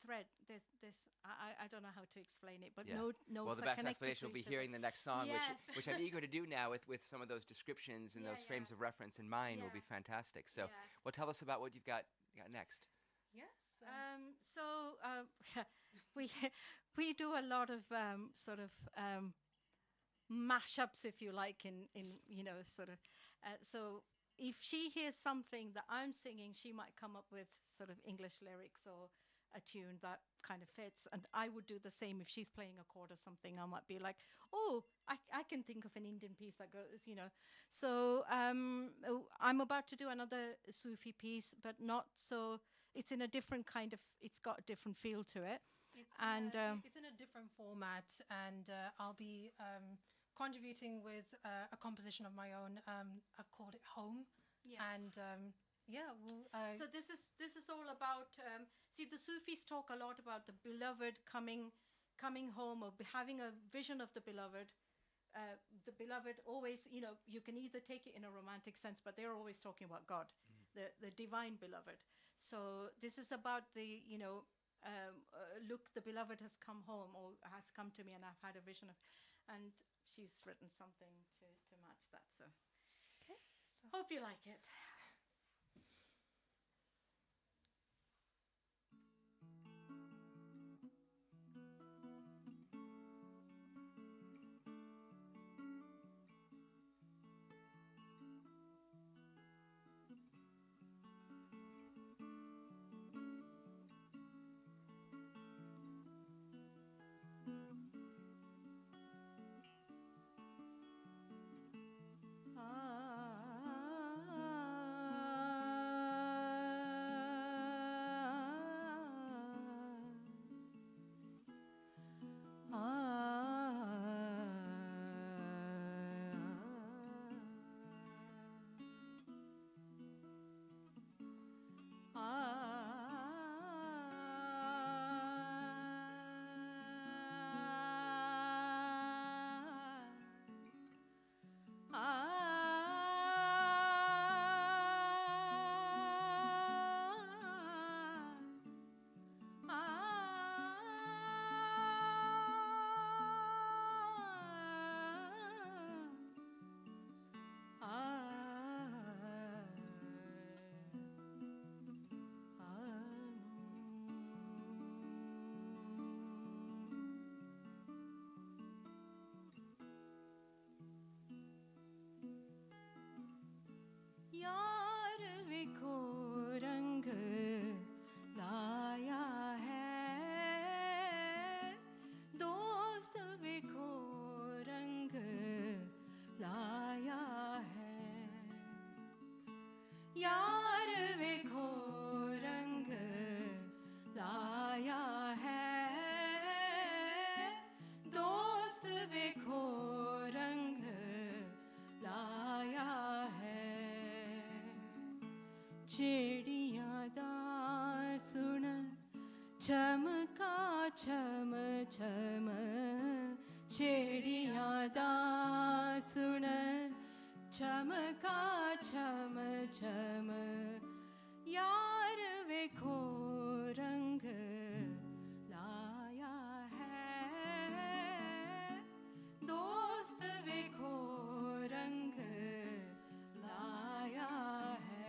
thread. There's I don't know how to explain it, but notes well, the are best connected explanation to will be each hearing other. the next song, Yes. which I'm eager to do now with some of those descriptions and those frames of reference in mind will be fantastic. So, well, tell us about what you've got next. Yes. We do a lot of sort of mashups, if you like, in sort of. So if she hears something that I'm singing, she might come up with sort of English lyrics or a tune that kind of fits, and I would do the same if she's playing a chord or something. I might be like, oh, I can think of an Indian piece that goes, So I'm about to do another Sufi piece, but not so. It's in a different kind of. It's got a different feel to it, it's in a different format, and I'll be contributing with a composition of my own. I've called it Home, and. So this is all about. See, the Sufis talk a lot about the beloved coming home, or having a vision of the beloved. The beloved always, you can either take it in a romantic sense, but they're always talking about God, the divine beloved. So this is about the, look, the beloved has come home or has come to me, and I've had a vision of, and she's written something to match that. So, okay. So hope you like it. चिड़िया दा सुन चमका चम चम चिड़िया दा सुन चमका चम चम यार वेखो रंग लाया है दोस्त वेखो रंग लाया है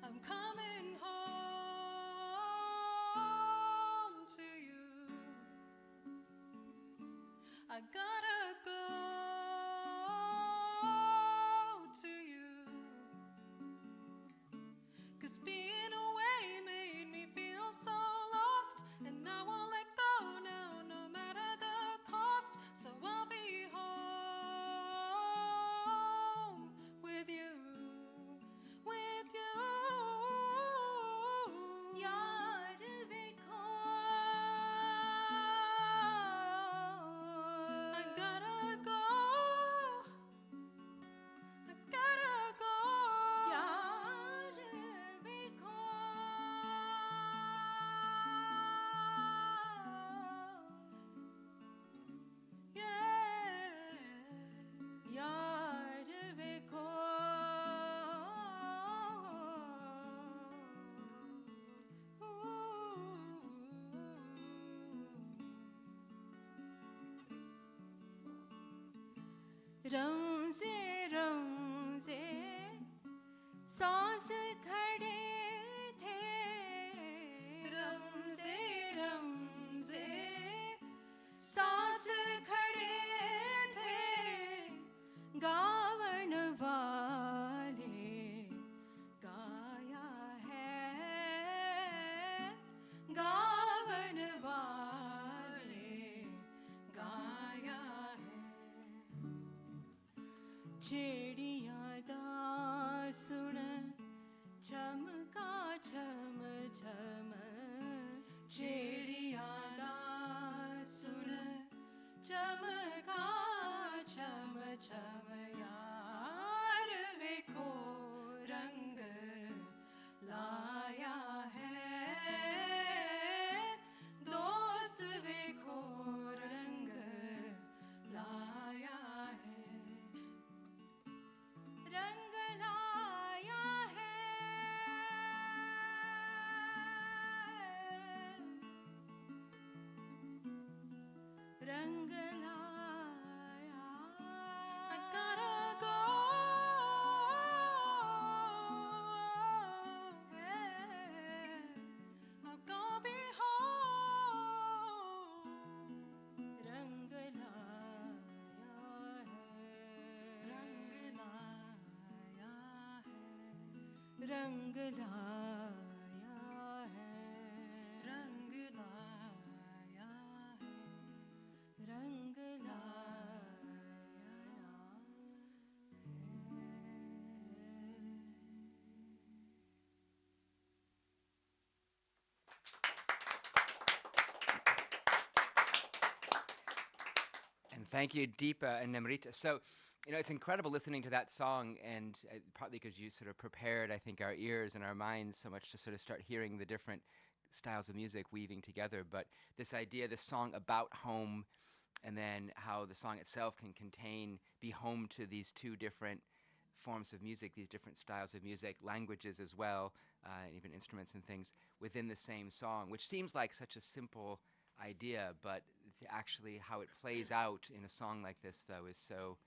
I'm coming home to you. I gotta go to you. 'Cause being away made me feel so lost. And I won't let go now, no matter the cost. So I'll be home with you. With you. यार वेखो I gotta go I gotta go यार वेखो yeah यार वेखो रमज़े रमज़े सांस खड़े थे रमज़े रमज़े सांस खड़े थे गावन वाले गाया है गावन वाले गाया है चिड़िया दा सुन चमका चम चम चिड़िया दा सुन चमका चम चम यार वेखो रंग लाया है दोस्त वेखो रंग लाया है रंग लाया है रंग लाया I gotta go I'll go be home रंग लाया है रंग लाया है रंग लाया है रंग लाया है रंग लाया And thank you, Deepa and Namrita. So, it's incredible listening to that song, and partly because you sort of prepared, I think, our ears and our minds so much to sort of start hearing the different styles of music weaving together. But this idea, this song about home, and then how the song itself can be home to these two different forms of music, these different styles of music, languages as well, and even instruments and things within the same song, which seems like such a simple idea, but actually how it plays out in a song like this, though, is so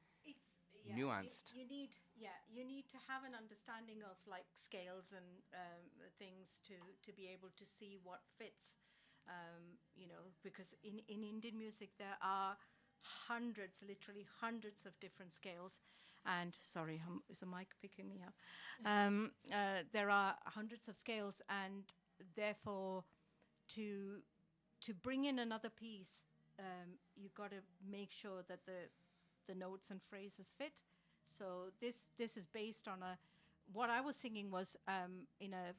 nuanced. You need to have an understanding of like scales and things to be able to see what fits. Because in Indian music there are literally hundreds of different scales. And sorry, is the mic picking me up? There are hundreds of scales, and therefore to bring in another piece, you've got to make sure that the notes and phrases fit. So this is based on what I was singing was in a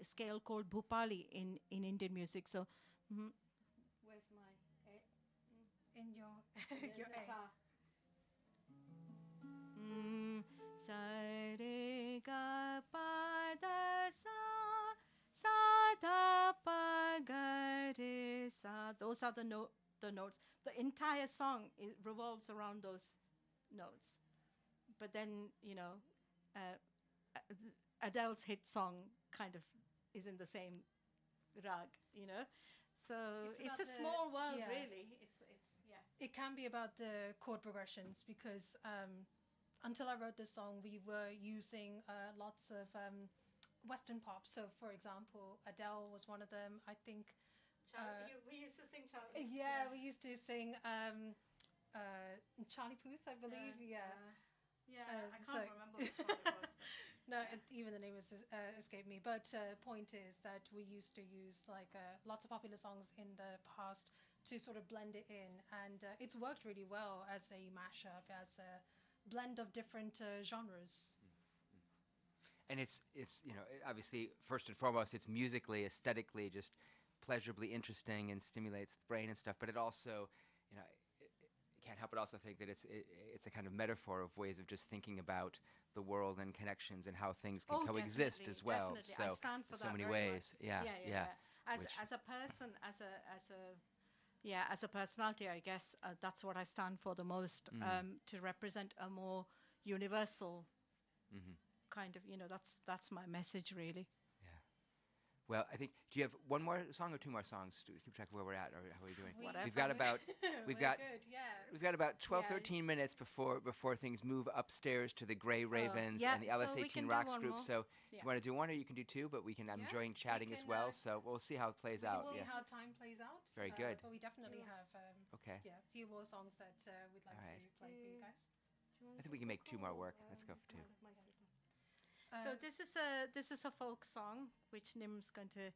scale called Bhupali in Indian music. So where's my in your A. Sa re ga pa da sa da pa ga re sa. Those are the notes. The entire song revolves around those notes. But then Adele's hit song kind of is in the same rag, So it's a small world, really. It's. It can be about the chord progressions because until I wrote this song, we were using lots of Western pop. So, for example, Adele was one of them. I think. We used to sing Charlie. Yeah, we used to sing Charlie Puth, I believe. I can't remember which one it was. No, even the name has escaped me. But point is that we used to use lots of popular songs in the past to sort of blend it in, and it's worked really well as a mashup, as a blend of different genres. And it's obviously first and foremost it's musically, aesthetically just pleasurably interesting and stimulates the brain and stuff. But it also, can't help but also think that it's a kind of metaphor of ways of just thinking about the world and connections and how things can coexist as well. Definitely. So I stand for in so that many very ways. much. Yeah. As a person, as a personality, I guess that's what I stand for the most. To represent a more universal kind of, that's my message, really. Well, I think. Do you have one more song or two more songs to keep track of where we're at, or how are we doing? Whatever. We've got about we've got 12, Yeah. 13 minutes before things move upstairs to the Grey Ravens yeah, and the so we LS18 can do Rocks one group. more. So if Yeah. you want to do one, or you can do two, but I'm enjoying chatting as can, well. So we'll see how it plays out. We'll see Yeah. how time plays out. Very good. But we definitely have Okay. a few more songs that we'd like All right. to play for you guys. I think we can make two more work. Let's go for two. So this is a folk song which Nim's going to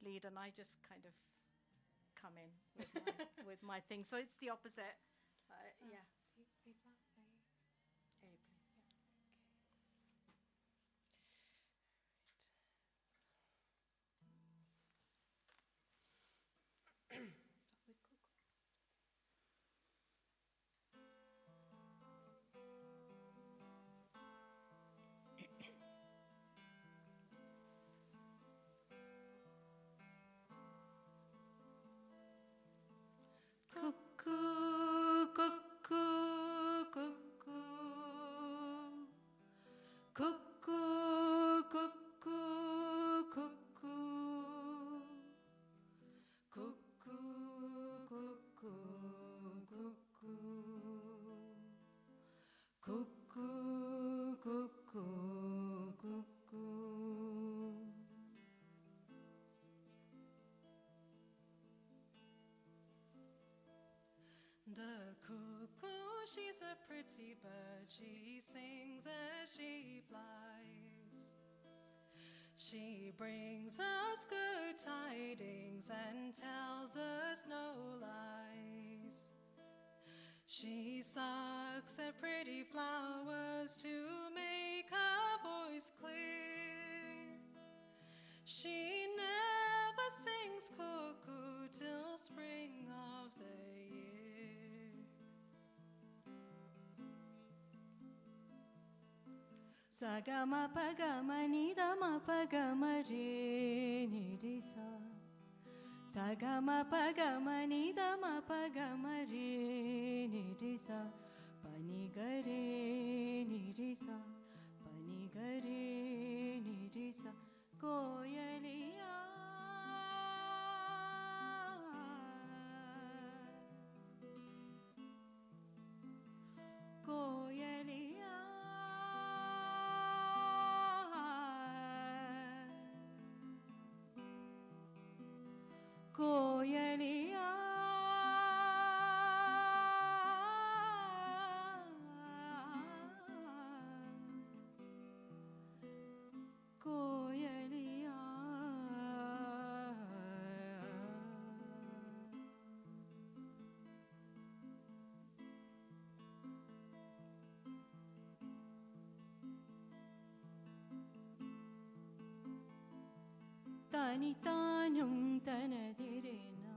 lead, and I just kind of come in with my thing. So it's the opposite. Yeah. A, please. Cuckoo, cuckoo, cuckoo. Cuckoo, cuckoo, cuckoo. Cuckoo, cuckoo, cuckoo. Cuckoo, cuckoo, cuckoo. The cuckoo, she's a pretty bird. She sings as she flies. She brings us good tidings and tells us no lies. She sucks at pretty flowers to make her voice clear. She never sings cuckoo till spring of the year. Sagama pagama nidama pagama re ni re sa. Sagama pagama nidama pagama re ni re sa. Pani ga re ni re sa. Pani ga re ni re sa. Koyaliya. Koyaliya. tani tanum tanadirena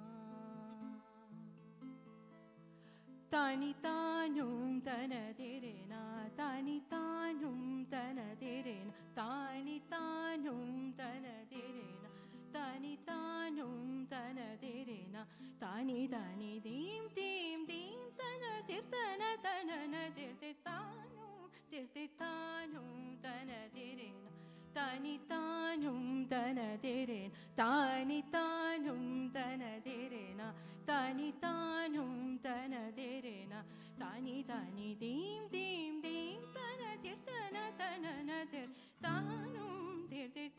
tani tanum tanadirena tani tanum tanadirena tani tanum tanadirena tani tanum tanadirena tani tani dim dim dim tanadir tananadir tanum tanum tanadirena tani tanum tanadirena tani tanum tanadirena tani tanum tanadirena tani tani dim dim dim tanadir tananadir tanum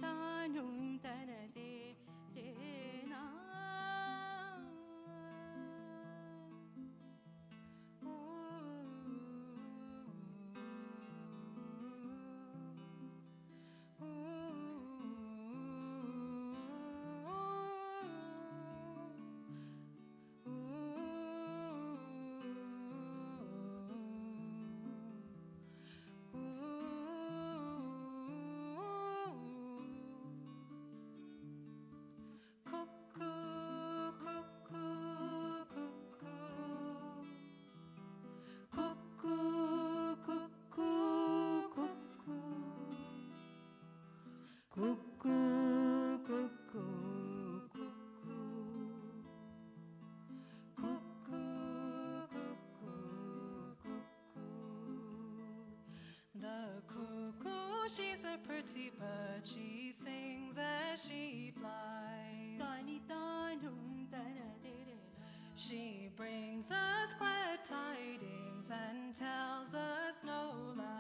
tanum tanadirena The cuckoo, she's a pretty bird. She sings as she flies. She brings us glad tidings and tells us no lies.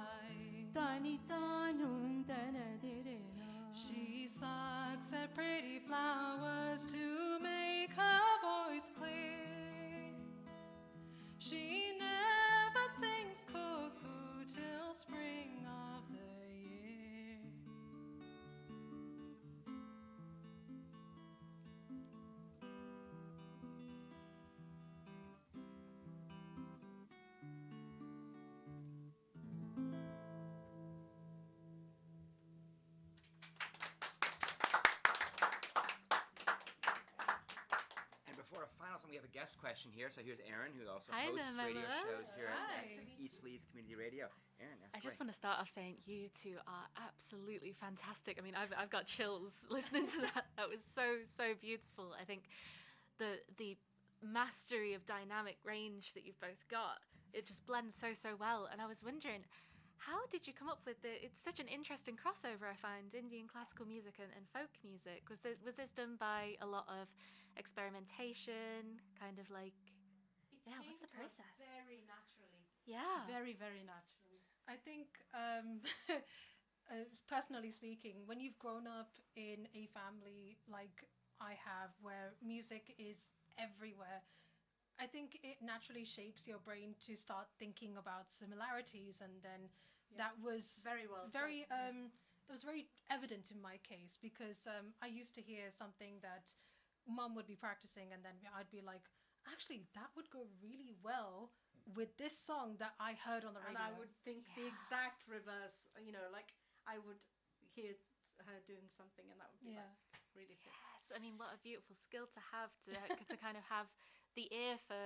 She sucks at pretty flowers to make her voice clear. She never sings cuckoo till spring of the year. And before a final song, we have a guest question here. So here's Erin, who also Hi hosts there, radio members. shows here Hi. at East Leeds Community Radio. Erin, ask I just away. want to start off saying you two are absolutely fantastic. I mean, I've got chills listening to that. That was so beautiful. I think the mastery of dynamic range that you've both got, it just blends so well. And I was wondering, how did you come up with it's such an interesting crossover, I find, Indian classical music and folk music. Was this done by a lot of experimentation, kind of like, what's the process? Very naturally. Yeah. Very, very naturally. I think, personally speaking, when you've grown up in a family like I have, where music is everywhere, I think it naturally shapes your brain to start thinking about similarities, and then that was very well very said, it was very evident in my case, because I used to hear something that Mum would be practicing, and then I'd be like, actually, that would go really well with this song that I heard on the radio. And I would think the exact reverse, like I would hear her doing something and that would be like, really fits. Yes, I mean, what a beautiful skill to have, to kind of have the ear for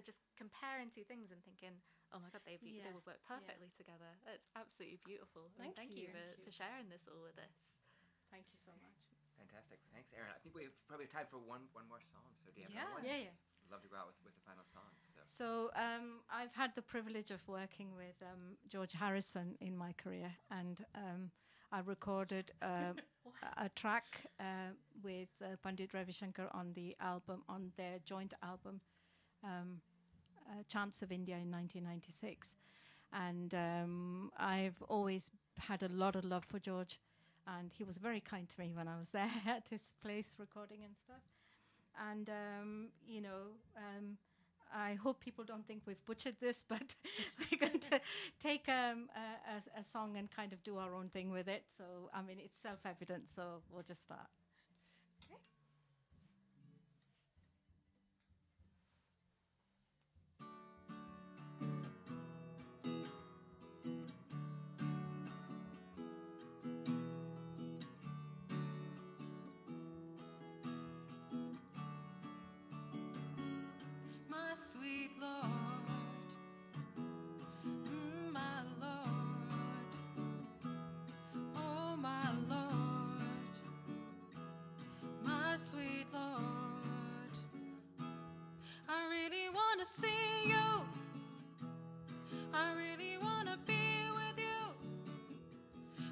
just comparing two things and thinking, oh my God, they would work perfectly together. It's absolutely beautiful. Thank you for sharing this all with us. Thank you so much. Fantastic. Thanks, Erin. I think we have probably time for one more song. So do you have another one? Yeah. I'd love to go out with the final song. So I've had the privilege of working with George Harrison in my career, and I recorded a track with Pandit Ravi Shankar on their joint album, Chants of India in 1996. And I've always had a lot of love for George, and he was very kind to me when I was there at his place recording and stuff. And, I hope people don't think we've butchered this, but we're going to take a song and kind of do our own thing with it. So, I mean, it's self-evident, so we'll just start. Okay. sweet Lord, my Lord, oh my Lord, my sweet Lord. I really want to see you, I really want to be with you,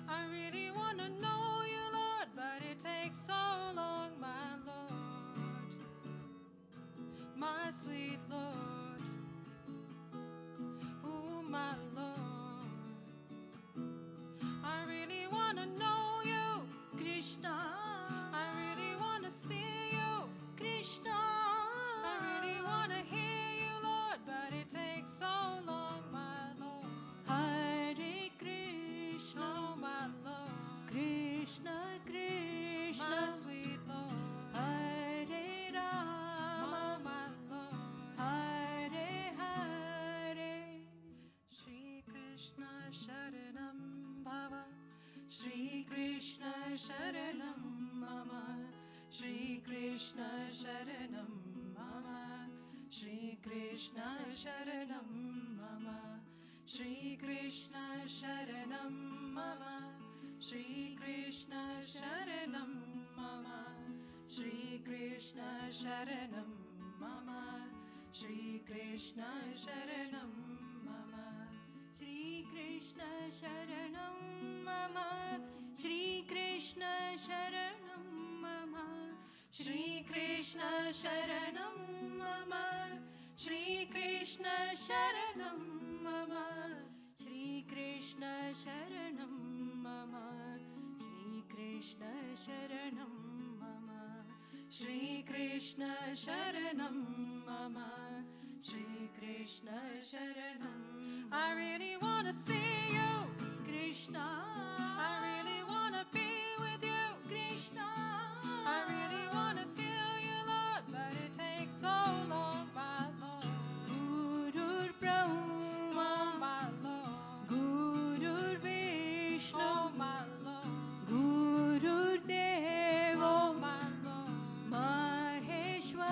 I really want to know you, Lord, but it takes so long, my Lord, my sweet Lord, ooh, my Lord. I really want to know you, Krishna. I really want to see you, Krishna. I really want to hear you, Lord, but it takes so long, my Lord. Hare Krishna, oh, my Lord. Krishna, Krishna, my sweet Lord. Hare Rama, my Lord. Hare Hare. Shri Krishna Sharanam Bhava, Shri Krishna Sharanam Mama, Shri Krishna Sharanam Mama, Shri Krishna Sharanam Mama, Shri Krishna Sharanam Mama, Shri Krishna Sharanam Mama, Shri Krishna Sharanam Mama, Shri Krishna Sharanam Mama, Shri Krishna Sharanam Mama, Shri Krishna Sharanam Mama, Shri Krishna Sharanam Mama, Shri Krishna Sharanam Mama, Shri Krishna Sharanam Mama, Shri Krishna Sharanam Mama, Shri Krishna Sharanam Mama, Shri Krishna Sharanam. I really want to see you, Krishna. I really want to be with you, Krishna. I really want to feel you, Lord, but it takes so long, my Lord. Guru Brahma, oh, my Lord. Guru Vishnu, oh, my Lord. Guru Deva, oh, my Lord. Maheshwara.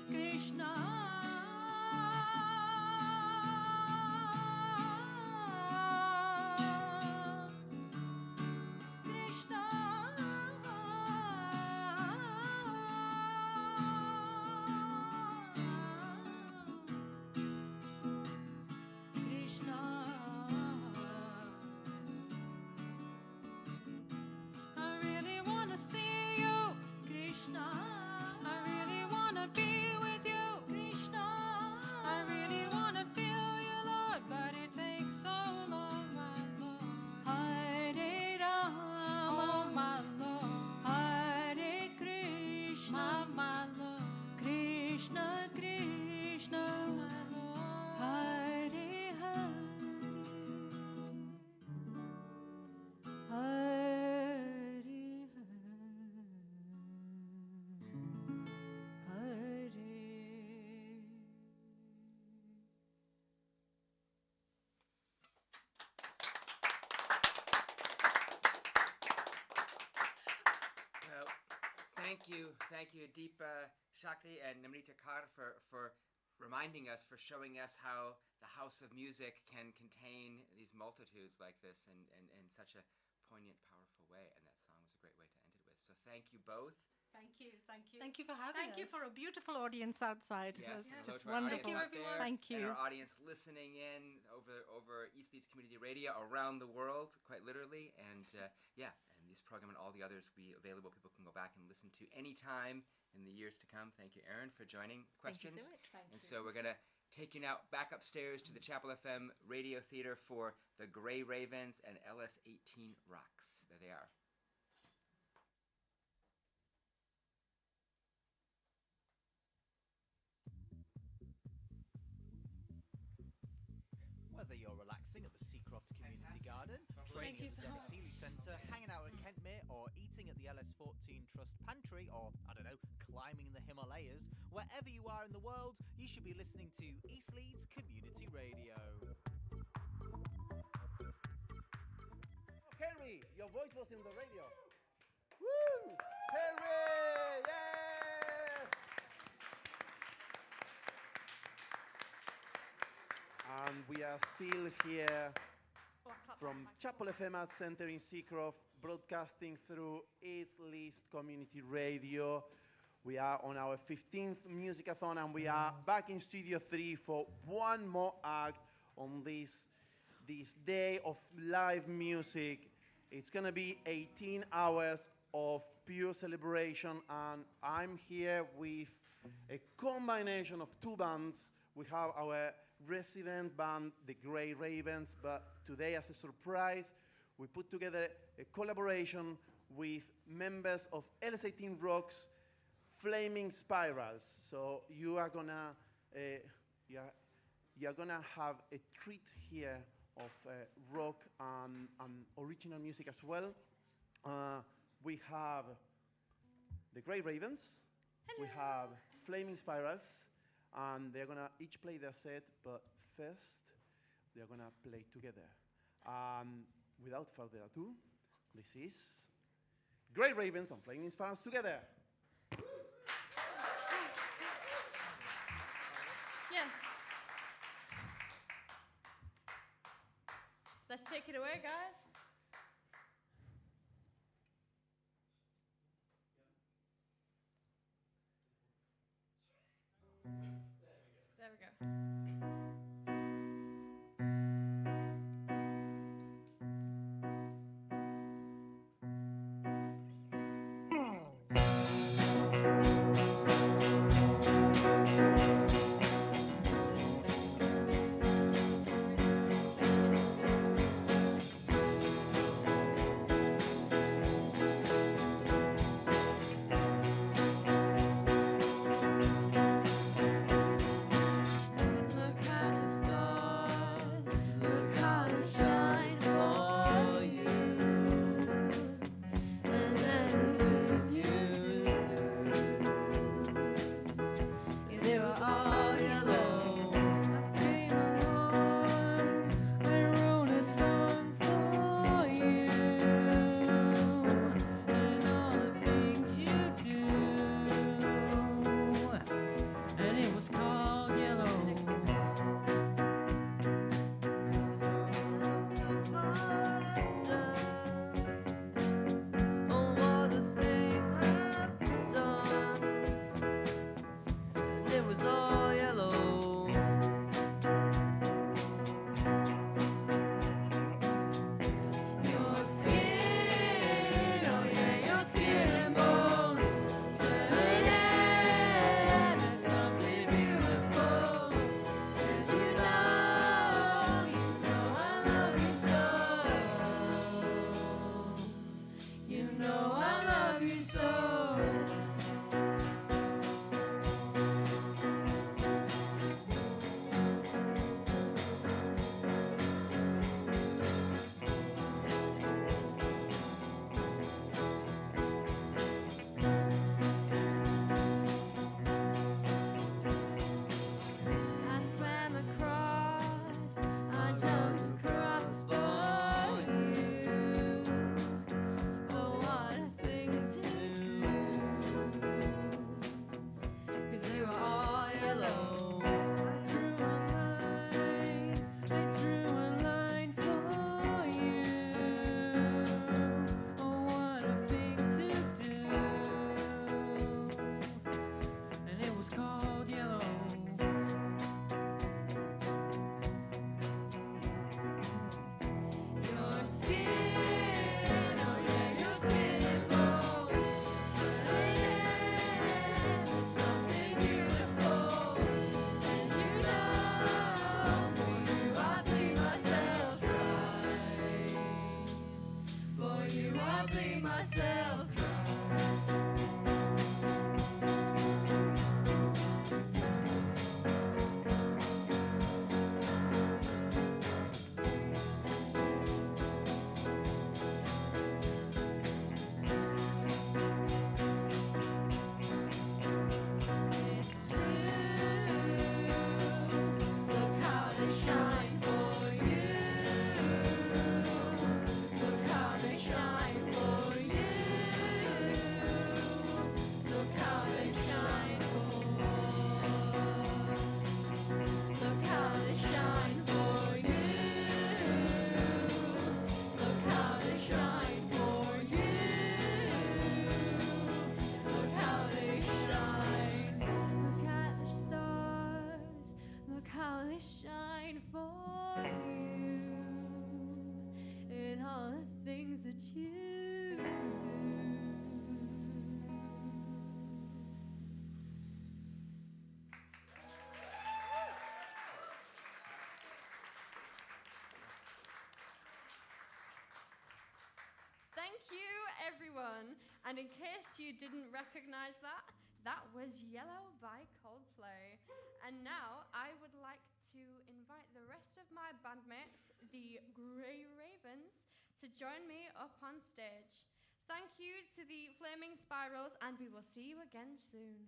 Krishna, Krishna, Krishna. I really want to see you, Krishna. I really want to be with you, Krishna. I really want to feel you, Lord, but it takes so long, my Lord. Hare Rama, oh, my Lord. Hare Krishna, my Lord. Krishna, Krishna, my Lord. Hare Hare. Hare Hare. Well, thank you, Deepa Shakti and Namrita Kar for reminding us, for showing us how the House of Music can contain these multitudes like this in such a poignant, powerful way. And that song was a great way to end it with. So thank you both. Thank you, thank you. Thank you for having Thank us. you for a beautiful audience outside. Yes, It was hello just to our audience wonderful. out there, Thank you. And our audience listening in over East Leeds Community Radio around the world, quite literally. And and this program and all the others will be available. People can go back and listen to anytime in the years to come. Thank you, Erin, for joining Questions. Thank you so much. And so we're going to take you now back upstairs to the Chapel FM Radio Theatre for the Grey Ravens and LS18 Rocks. There they are. Whether you're relaxing at the Seacroft Community Garden, training at the Dennis Healy Centre, hanging out at Kentmere, or eating at the LS14 Trust Pantry, or, I don't know, climbing the Himalayas, wherever you are in the world, you should be listening to East Leeds Community Radio. Henry, your voice was in the radio. Woo! Henry! Yay! And we are still here from Chapel FM Arts Center in Seacroft, broadcasting through East Leeds Community Radio. We are on our 15th Musicathon, and we are back in Studio 3 for one more act on this day of live music. It's going to be 18 hours of pure celebration, and I'm here with a combination of two bands. We have our resident band, the Grey Ravens, but today, as a surprise, we put together a collaboration with members of LS18 Rock's Flaming Spirals. So you are gonna have a treat here of rock and original music as well. We have the Grey Ravens. Hello. We have Flaming Spirals, and they're gonna each play their set, but first they're gonna play together. Without further ado, this is Grey Ravens and Flaming Spirals together. Yes. Let's take it away, guys. There we go. Shine for you. always shine for you in all the things that you do. Thank you, everyone. And in case you didn't recognize that, that was Yellow by Coldplay. And now I would like to invite the rest of my bandmates, the Grey Ravens, to join me up on stage. Thank you to the Flaming Spirals, and we will see you again soon.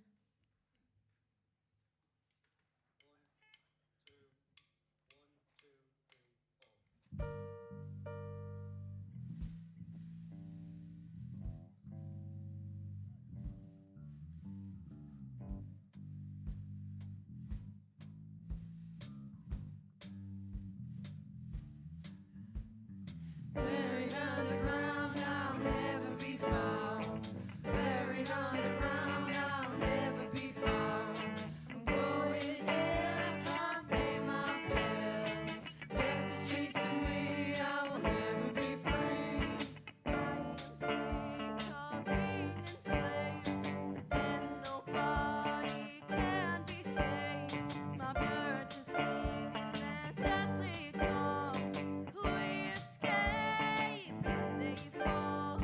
Buried underground, I'll never be found. Buried underground, I'll never be found. I'm going in, I can't pay my bill. Let the streets of me, I will never be free. I am sick of being enslaved, and nobody can be saved. My birds are singing their deathly call. We escape and they fall.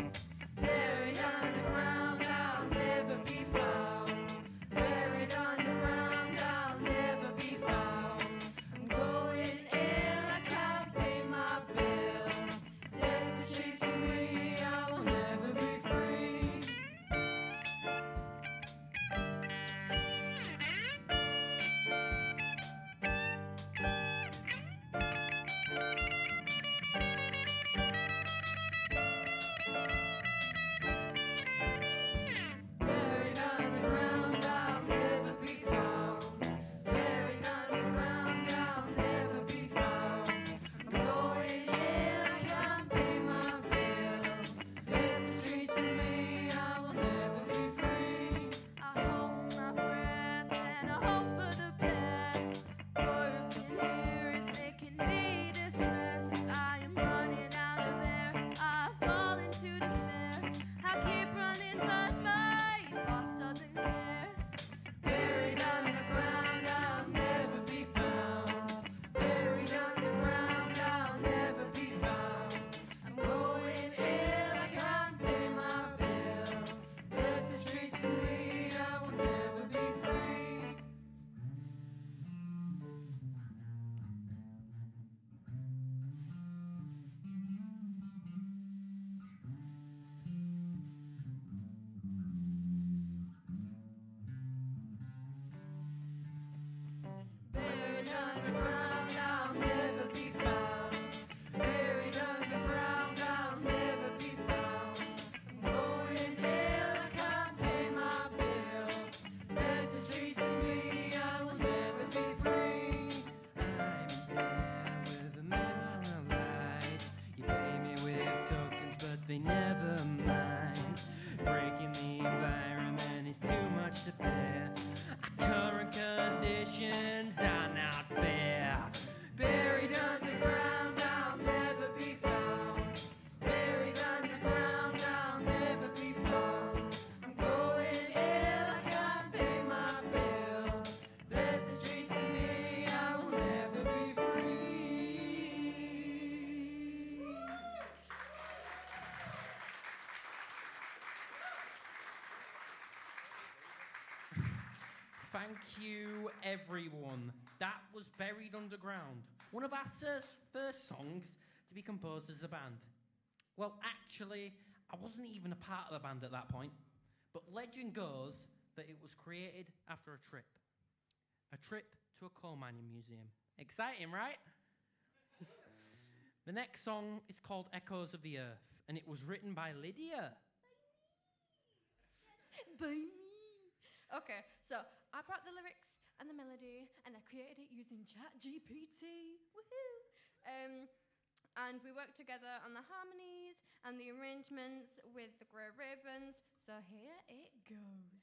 Buried underground, I'll never be found. Buried underground, I'll never be found. I'm going ill, I can't pay my bill. Death is chasing me, I will never be free. Buried underground, I'll never be found. Buried underground, I'll never be found. I'm going ill, I can't pay my bill. Death is chasing me, I will never be free. I hold my breath and I hope for the best. Working here is making me distressed. I am running out of air, I fall into despair. I keep running, but my boss doesn't care. Buried underground, I'll never be found. Buried underground, I'll never be found. I'm going ill, I can't pay my bill. Death is chasing me, I will never be free. Buried underground, I'll never be found. Buried underground, I'll never be found. I'm going ill, I can't pay my bill. Death is chasing me, I will never be free. I'm there with a man on the right. You pay me with tokens, but they never mind. Breaking the environment is too much to bear. Our current conditions are not fair. Buried underground, I'll never be found. Buried underground, I'll never be found. I'm going ill, I can't pay my bill. Death is chasing me, I will never be free. Thank you, everyone. That was Buried Underground, one of our first songs to be composed as a band. Well, actually, I wasn't even a part of the band at that point, but legend goes that it was created after a trip to a coal mining museum. Exciting, right? The next song is called Echoes of the Earth, and it was written by Lydia. By me. Okay, so I brought the lyrics and the melody, and I created it using ChatGPT. Woohoo! And we worked together on the harmonies and the arrangements with the Grey Ravens. So here it goes.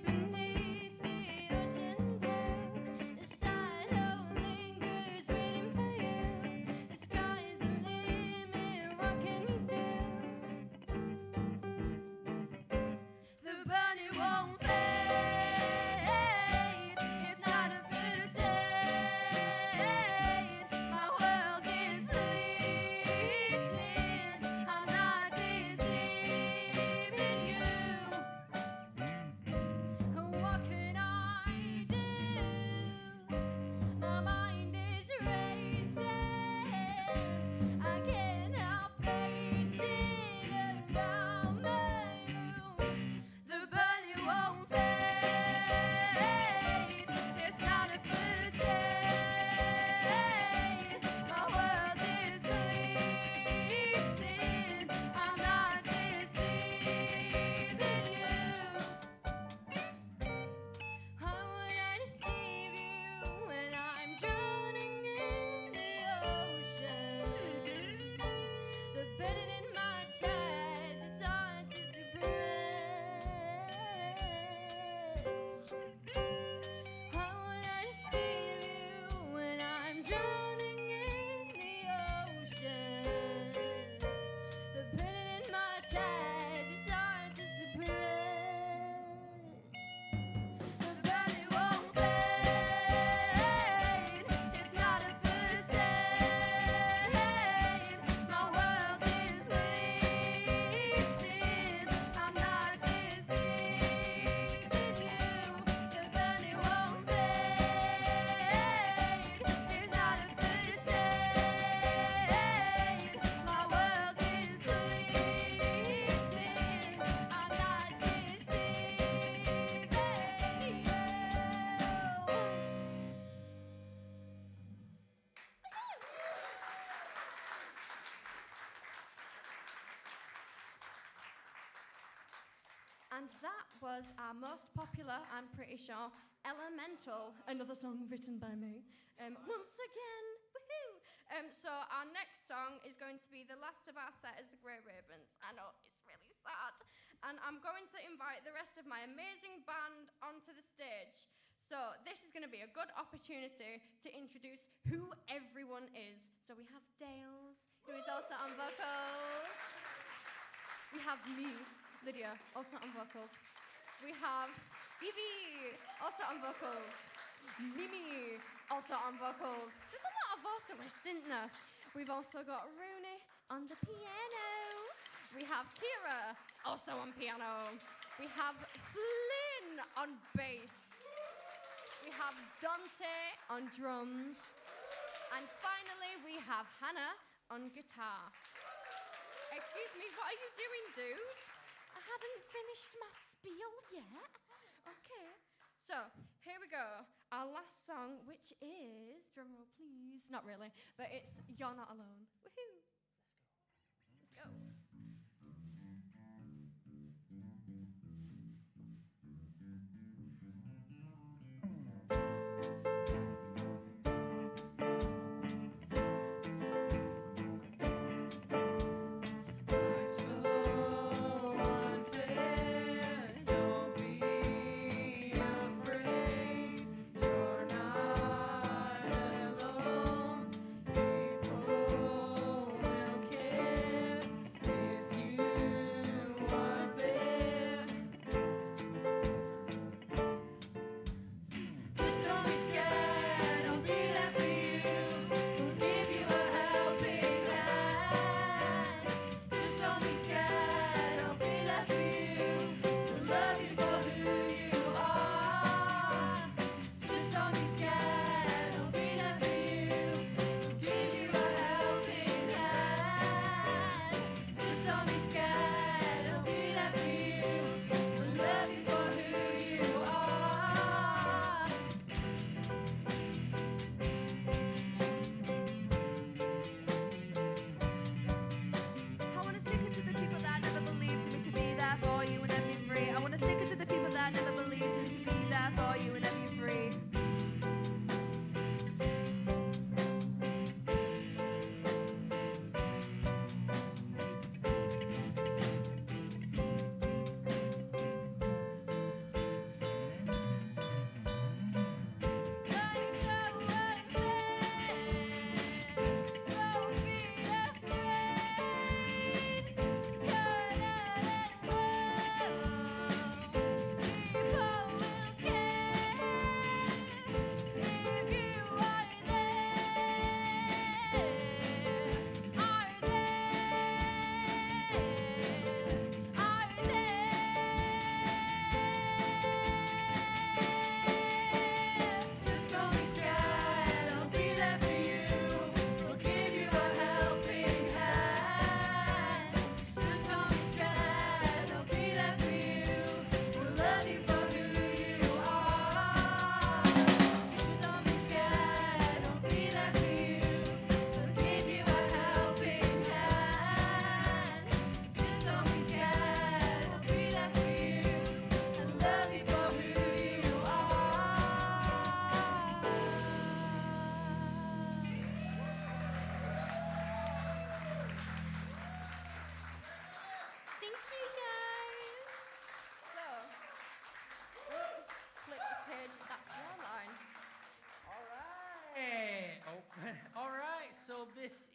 beneath the ocean blue. The shadow lingers waiting for you. The sky's the limit, what can you do? The burning won't fade. It's not a first aid. My world is fleeting. I'm not deceiving you. What can I do? My mind is racing. I can't help pacing around my room. The burning won't fade. It's not a first aid. My world is fleeting. I'm not deceiving you. How would I deceive you when I'm drowning in the ocean? The burden in my chest is hard to suppress. How would I deceive you when I'm drowning in the ocean? The burden in my chest is hard to suppress. The burning won't fade. It's not a first aid. My world is fleeting. I'm not deceiving you. The burning won't fade. It's not a first aid. My world is fleeting. I'm not deceiving you. And that was our most popular, I'm pretty sure, Elemental, another song written by me. Once again, woohoo! So our next song is going to be the last of our set as the Grey Ravens. I know, it's really sad. And I'm going to invite the rest of my amazing band onto the stage. So this is going to be a good opportunity to introduce who everyone is. So we have Dales, who is also on vocals. We have me, Lydia, also on vocals. We have Evie, also on vocals. Mimi, also on vocals. There's a lot of vocalists, isn't there? We've also got Rooney on the piano. We have Kira, also on piano. We have Flynn on bass. We have Dante on drums. And finally, we have Hannah on guitar. Excuse me, what are you doing, dude? I haven't finished my spiel yet. Okay. So, here we go. Our last song, which is, drumroll please, not really, but it's You're Not Alone. Woohoo! Let's go. People will care.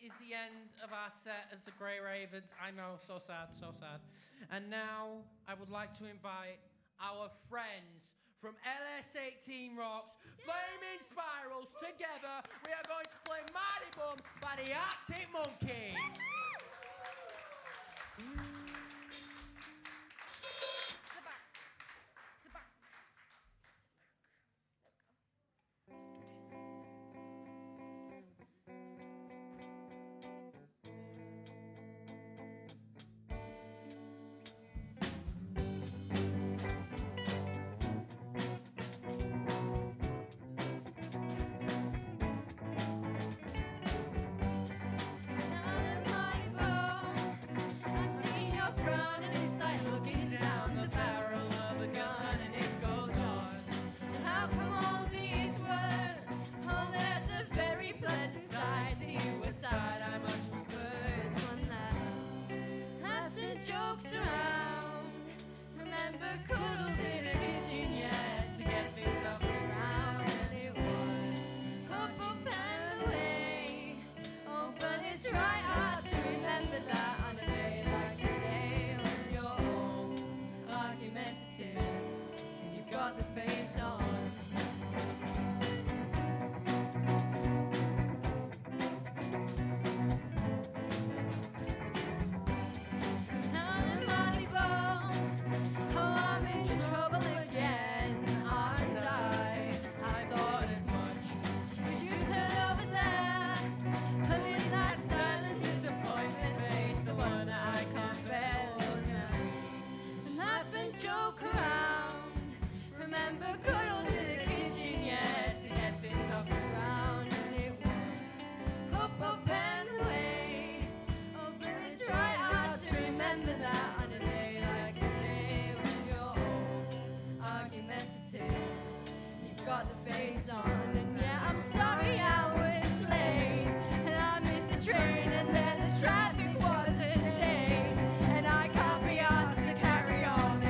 is the end of our set as the Grey Ravens. I know, so sad, so sad. And now I would like to invite our friends from LS18 Rocks, Flaming Spirals. Together, we are going to play Mighty Bum by the Arctic Monkeys. Jokes around. Remember cuddles in a kitchen, yeah, to get things off the ground. And it was up and away. Oh, but it's right hard to remember that on a day like today when you're all argumentative and you've got the face on. Joke around. Remember cuddles in the kitchen, yeah, to get things off the ground. And it was up and away. Oh, but it's right hard to remember that on a day like today when you're all argumentative. You've got the face on, and yeah, I'm sorry I was late, and I missed the train, and then the traffic was a state, and I can't be asked to carry on.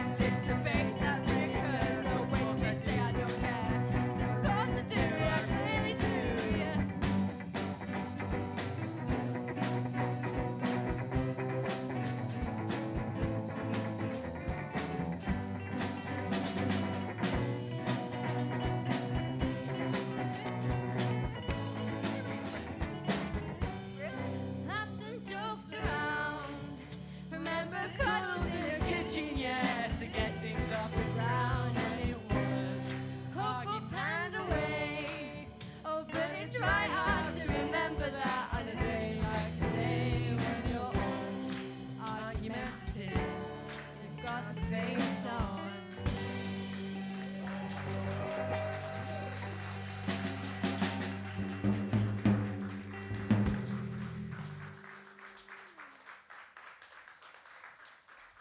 Debate that recurs. Oh, when you say I don't care, of course I do, I clearly do, yeah. Laughs and jokes around. Remember cuddles in the kitchen, yeah, to get things off the ground. And it was up and away. Oh, but it's right hard to remember that on a day like today when you're all argumentative. You've got the face on.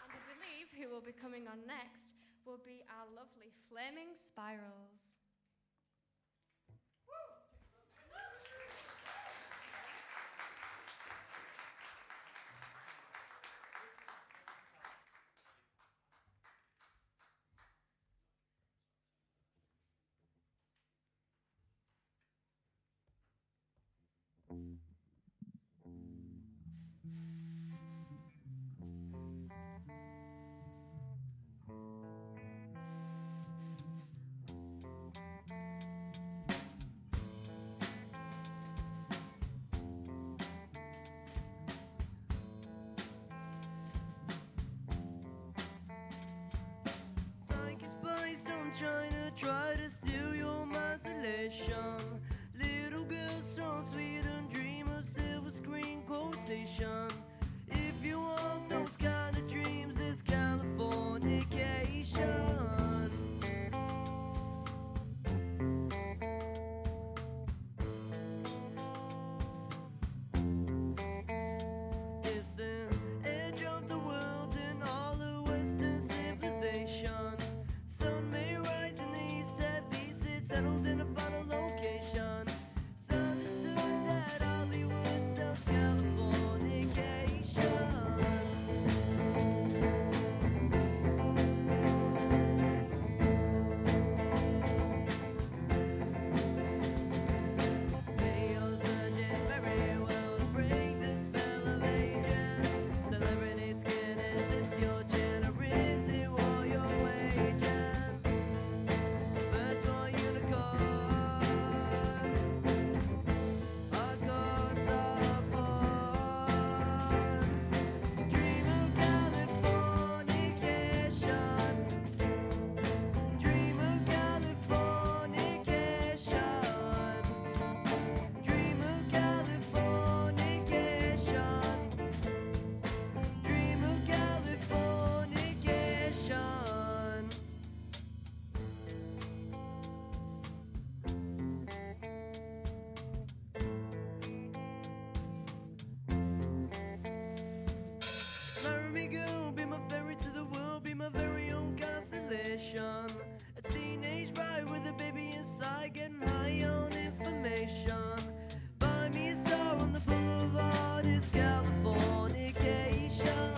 And I believe who will be coming on next will be our lovely Flaming Spirals. Try to steal your imagination. Little girl so sweet and dream of silver screen quotation. If you want those kind of dreams, it's Californication. It's the edge of the world and all the Western civilization. Sun may rise in the east, at least it's settled in a final location. It's understood that Hollywood sells Californication. getting high on information. Buy me a star on the boulevard is Californication.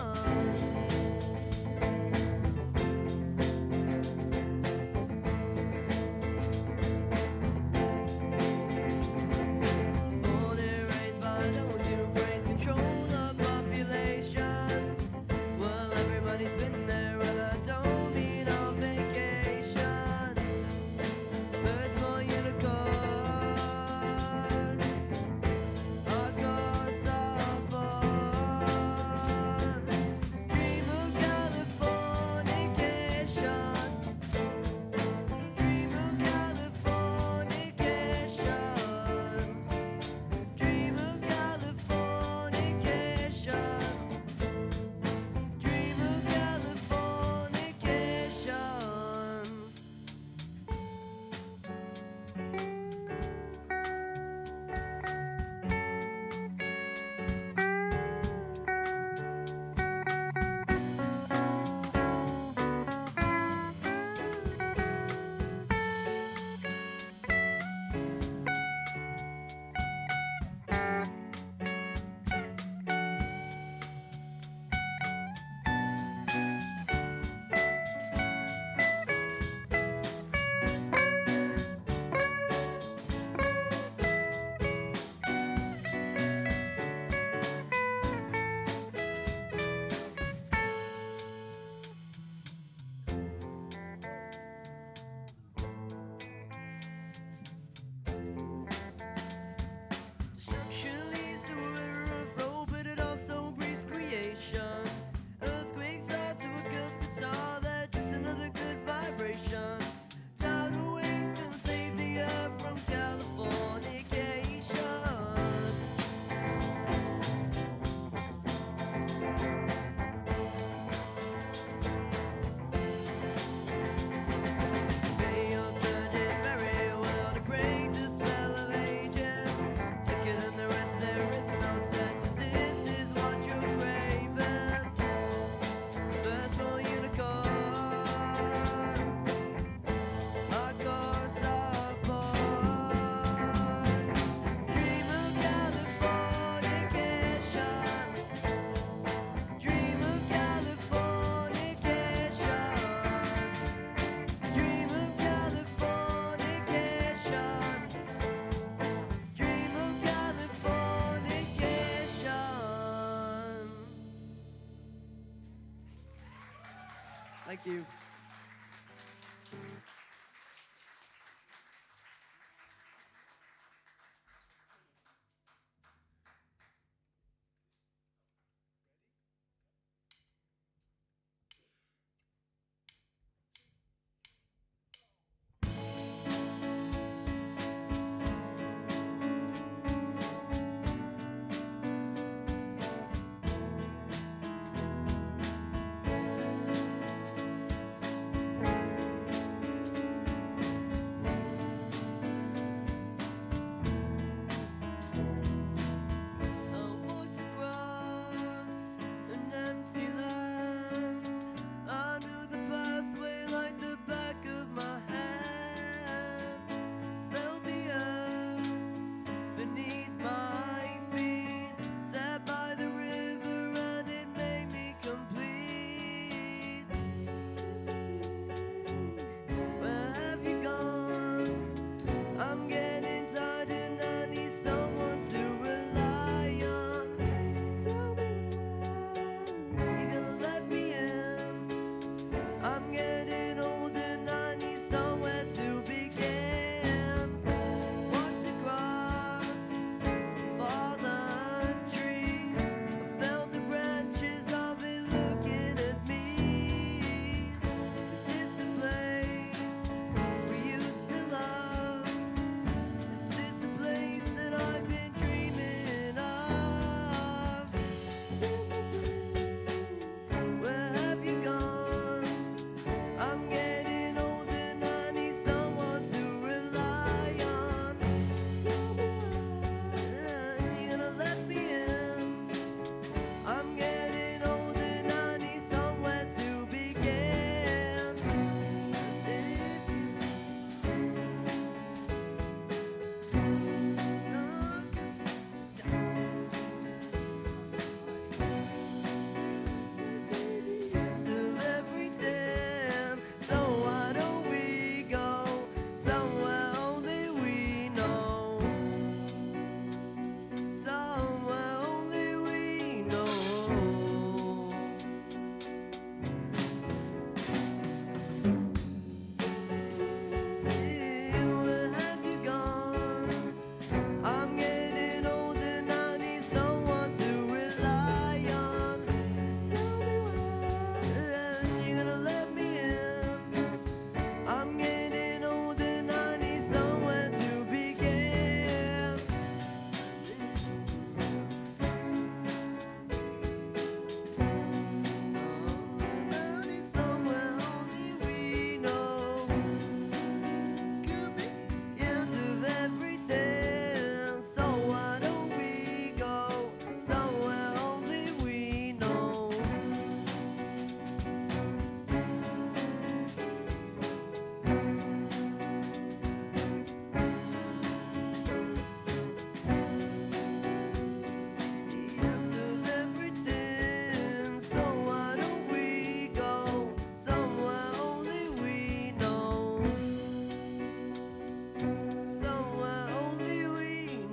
Born and raised by those who praise control the population. Well, everybody's been there, and I don't mean on vacation. First more unicorn, our cars are born. Dream of Californication. Dream of Californication. Dream of Californication. Dream of Californication. Destruction leads to a river of flow, but it also breeds creation. Earthquakes are to a girl's guitar, they're just another good vibration. Tidal waves gonna save the earth from Californication. Pay your surgeon very well to break the spell of aging. Sicker than the rest, there is no test, but this is what you're craving. First more unicorn, our cars are born. Dream of Californication. Dream of Californication. Dream of Californication. Dream of Californication. Thank you.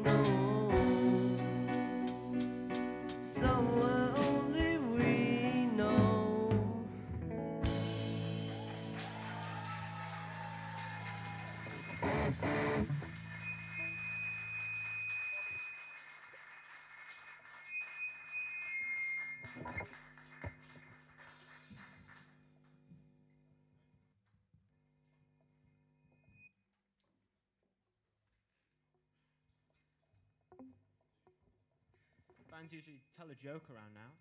know. Somewhere only we know. Bands usually tell a joke around now.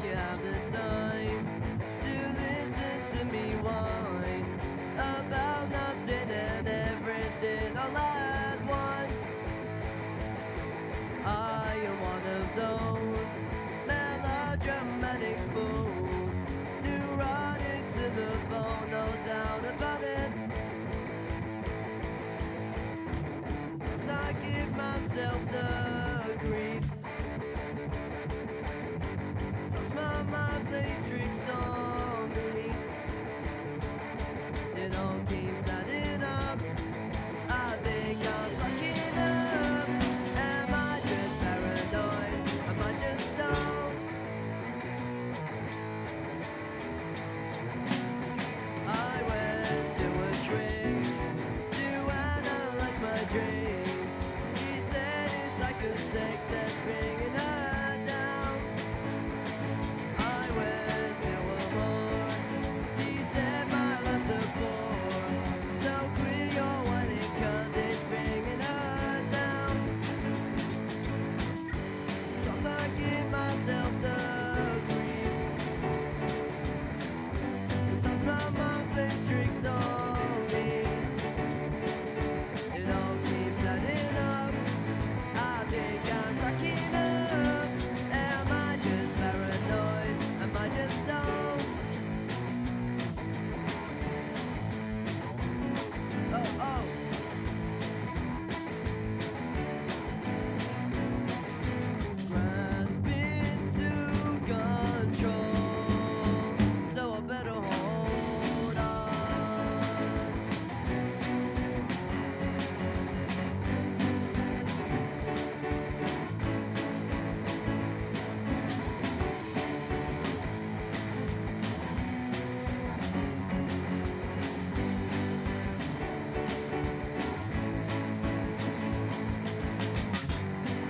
You have the time to listen to me whine about nothing and everything all at once. I am one of those melodramatic fools, neurotic to the bone, no doubt about it. Sometimes I give myself the creeps. Sometimes my mind plays tricks on me. It all keeps adding up. I think I'm fucking up. Am I just paranoid? Am I just stoned? I went to a shrink to analyze my dreams. He said it's like a sex that's bringing her down. I went to a bar. He said my life's a bore. So quit your whining 'cause it's bringing her down. Sometimes I give myself the creeps. Sometimes my mind plays tricks on me. It all keeps adding up. I think I'm cracking up. Am I just paranoid? Am I just stoned? Oh, oh. Grasping to control, so I better hold on.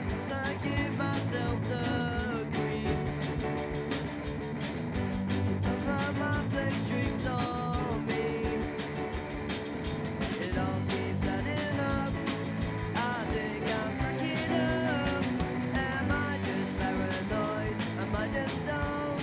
Sometimes I give myself the creeps. Sometimes my mind plays tricks on me. It all keeps adding up. I think I'm cracking up. Am I just paranoid? Am I just stoned?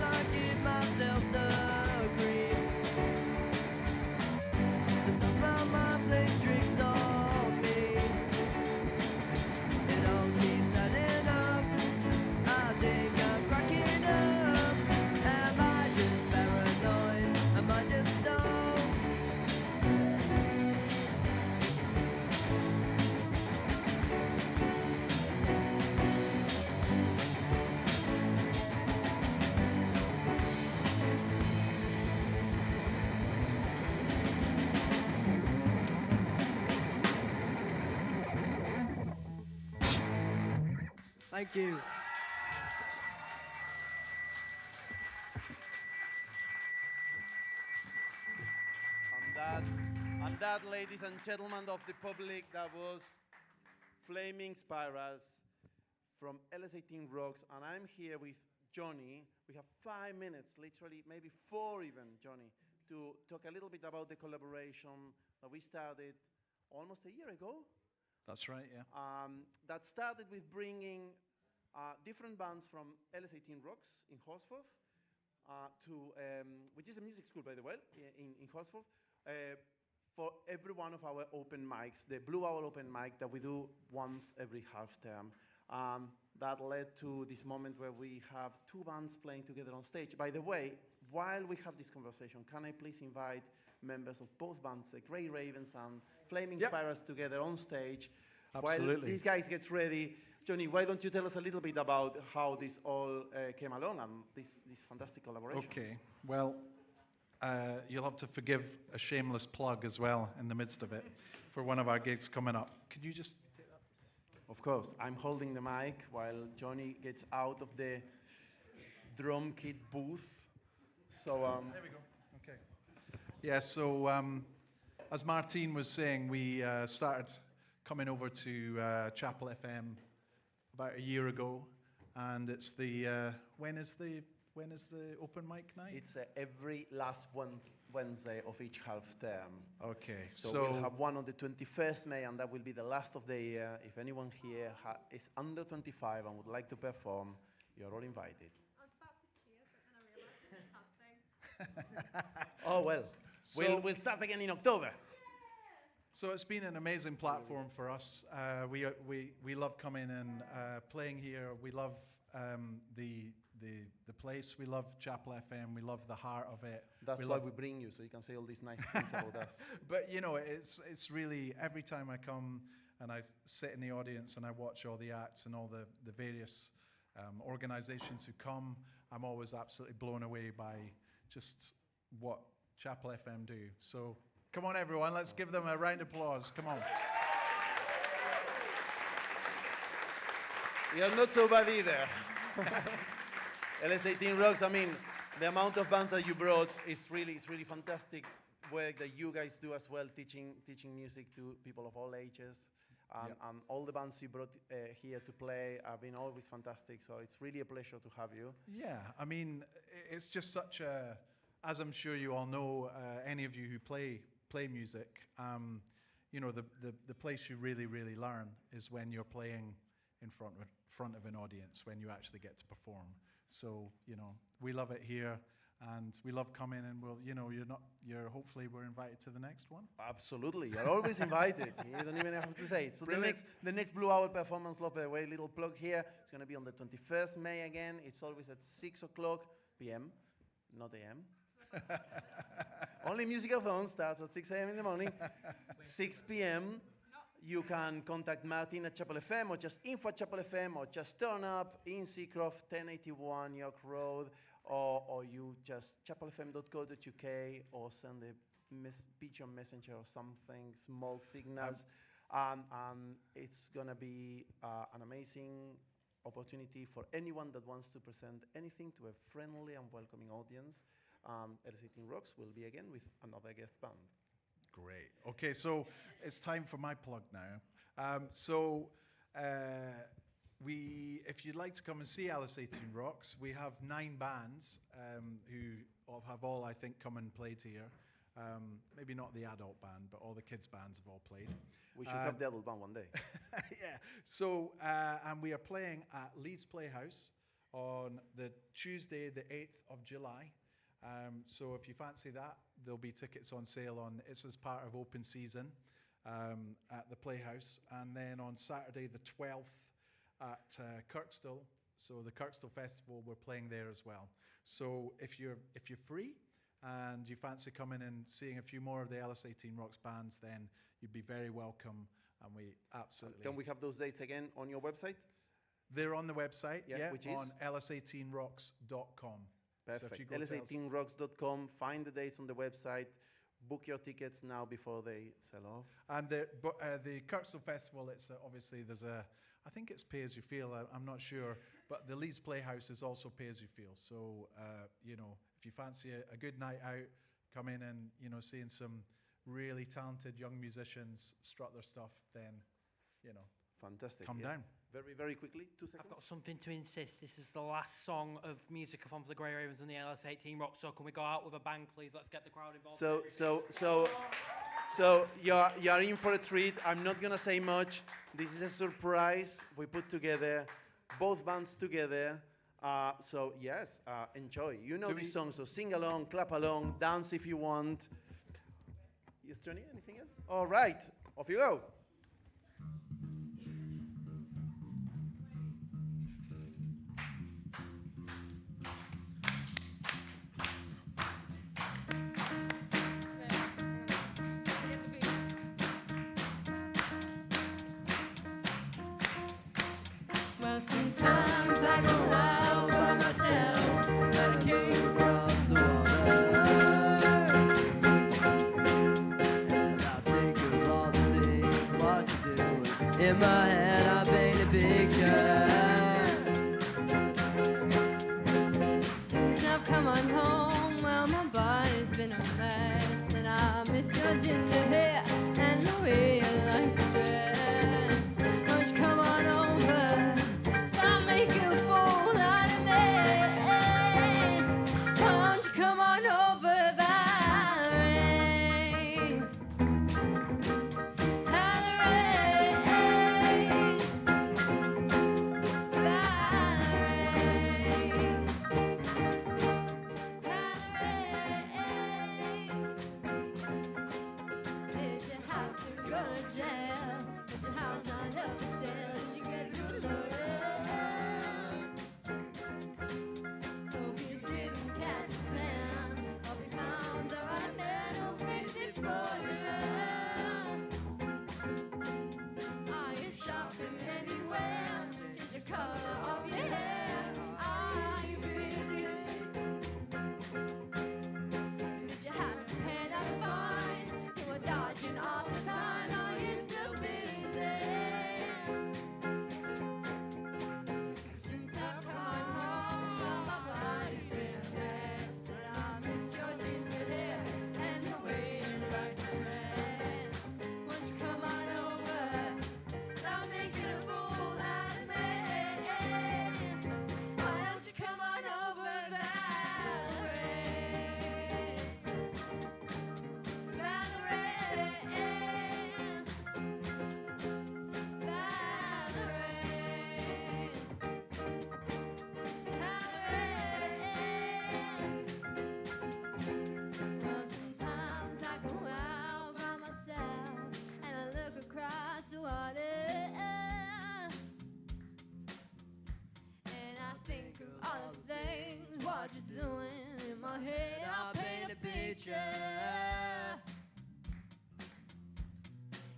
I give myself the creeps. Sometimes my mind plays tricks on me. It all keeps adding up. I think I'm cracking up. Am I just paranoid? Am I just stoned? Thank you. And that, ladies and gentlemen of the public, that was Flaming Spirals from LS18 Rocks, and I'm here with Johnny. We have 5 minutes, literally, maybe 4 even, Johnny, to talk a little bit about the collaboration that we started almost a year ago. That's right, yeah. That started with bringing different bands from LS18 Rocks in Horsforth, which is a music school, by the way, in Horsforth, for every one of our open mics, the Blue Owl open mic that we do once every half term. That led to this moment where we have 2 bands playing together on stage. By the way, while we have this conversation, can I please invite members of both bands, the Grey Ravens and Flaming Spirals, together on stage? Absolutely. While these guys get ready, Johnny, why don't you tell us a little bit about how this all came along and this fantastic collaboration? Okay, well, you'll have to forgive a shameless plug as well in the midst of it for one of our gigs coming up. Could you just take that? Of course, I'm holding the mic while Johnny gets out of the drum kit booth. So there we go. Okay. Yeah. So as Martine was saying, we started coming over to Chapel FM about a year ago, and it's the when is the open mic night? It's every last Wednesday of each half term. Okay. So we'll have one on the 21st May, and that will be the last of the year. If anyone here is under 25 and would like to perform, you're all invited. I was about to cheer, but then I realised it's something. Oh, well, we'll start again in October. So it's been an amazing platform for us. We love coming and playing here. We love the place. We love Chapel FM. We love the heart of it. That's why we bring you, so you can say all these nice things about us. But you know, it's really, every time I come and I sit in the audience and I watch all the acts and all the various organizations who come, I'm always absolutely blown away by just what Chapel FM do. So come on, everyone, let's give them a round of applause. Come on. You're not so bad either. LS18 Rocks, I mean, the amount of bands that you brought, it's really fantastic work that you guys do as well, teaching music to people of all ages. And all the bands you brought here to play have been always fantastic, so it's really a pleasure to have you. Yeah, I mean, it's just such a, as I'm sure you all know, any of you who play music, you know, the place you really learn is when you're playing in front of an audience, when you actually get to perform. So, you know, we love it here, and we love coming, and hopefully we're invited to the next one. Absolutely, you're always invited. You don't even have to say it. So the next Blue Owl performance, by the way, little plug here, it's going to be on the 21st May again. It's always at 6 o'clock p.m., not a.m. Only Musicathon starts at 6 a.m. in the morning. 6 p.m. You can contact Martin at Chapel FM, or just info at Chapel FM, or just turn up in Seacroft, 1081 York Road, or you just chapelfm.co.uk, or send a pigeon messenger or something, smoke signals. And it's going to be an amazing opportunity for anyone that wants to present anything to a friendly and welcoming audience. LS18 Rocks will be again with another guest band. Great. Okay, so it's time for my plug now. If you'd like to come and see LS18 Rocks, we have 9 bands who have all, I think, come and played here. Maybe not the adult band, but all the kids' bands have all played. We should have the adult band one day. Yeah. So, and we are playing at Leeds Playhouse on the Tuesday, the 8th of July. So if you fancy that, there'll be tickets on sale it's as part of open season at the Playhouse. And then on Saturday the 12th at Kirkstall, so the Kirkstall Festival, we're playing there as well. So if you're free and you fancy coming and seeing a few more of the LS18 Rocks bands, then you'd be very welcome, and we absolutely... Can we have those dates again on your website? They're on the website, which is? On ls18rocks.com. Perfect. ls18rocks.com, find the dates on the website, book your tickets now before they sell off. And the Kirkstall Festival, it's obviously I think it's pay as you feel, I'm not sure, but the Leeds Playhouse is also pay as you feel. So, you know, if you fancy a good night out, come in and, you know, seeing some really talented young musicians strut their stuff, then, you know, fantastic. Come down. Very, very quickly, 2 seconds. I've got something to insist. This is the last song of Musicathon for the Grey Ravens and the LS18 Rock. So can we go out with a bang, please? Let's get the crowd involved. So you're in for a treat. I'm not gonna say much. This is a surprise we put together, both bands together. So yes, enjoy. You know these songs, so sing along, clap along, dance if you want. Yes, Johnny, anything else? All right, off you go. Well, sometimes I go out by myself and I came across the water. And I think of all the things what you're doing. In my head I paint a picture. Since I've come on home, well, my body's been a mess. And I miss your ginger hair and the way you like to dress. Won't you come on over? Stop making a fool out of me. Won't you come on over, Valerie? Valerie, did you have to go to jail? Did your house under the sale? Did you get a good lawyer? Hope you didn't catch its man. Hope you found the right man who'll fix it for you. Are you shopping anywhere? Did you color off your hair? Are you busy? Did you have to pay that fine? You were dodging all the time. Are you still busy? Since I've come home, well, my body's been a mess. And I miss your ginger hair and the way you like to dress. Won't you come on over? Stop making a fool out of me. Why don't you come on over, Valerie? Well, sometimes I go out by myself and I look across the water, and I think of all the things what you're doing. In my head I paint a picture.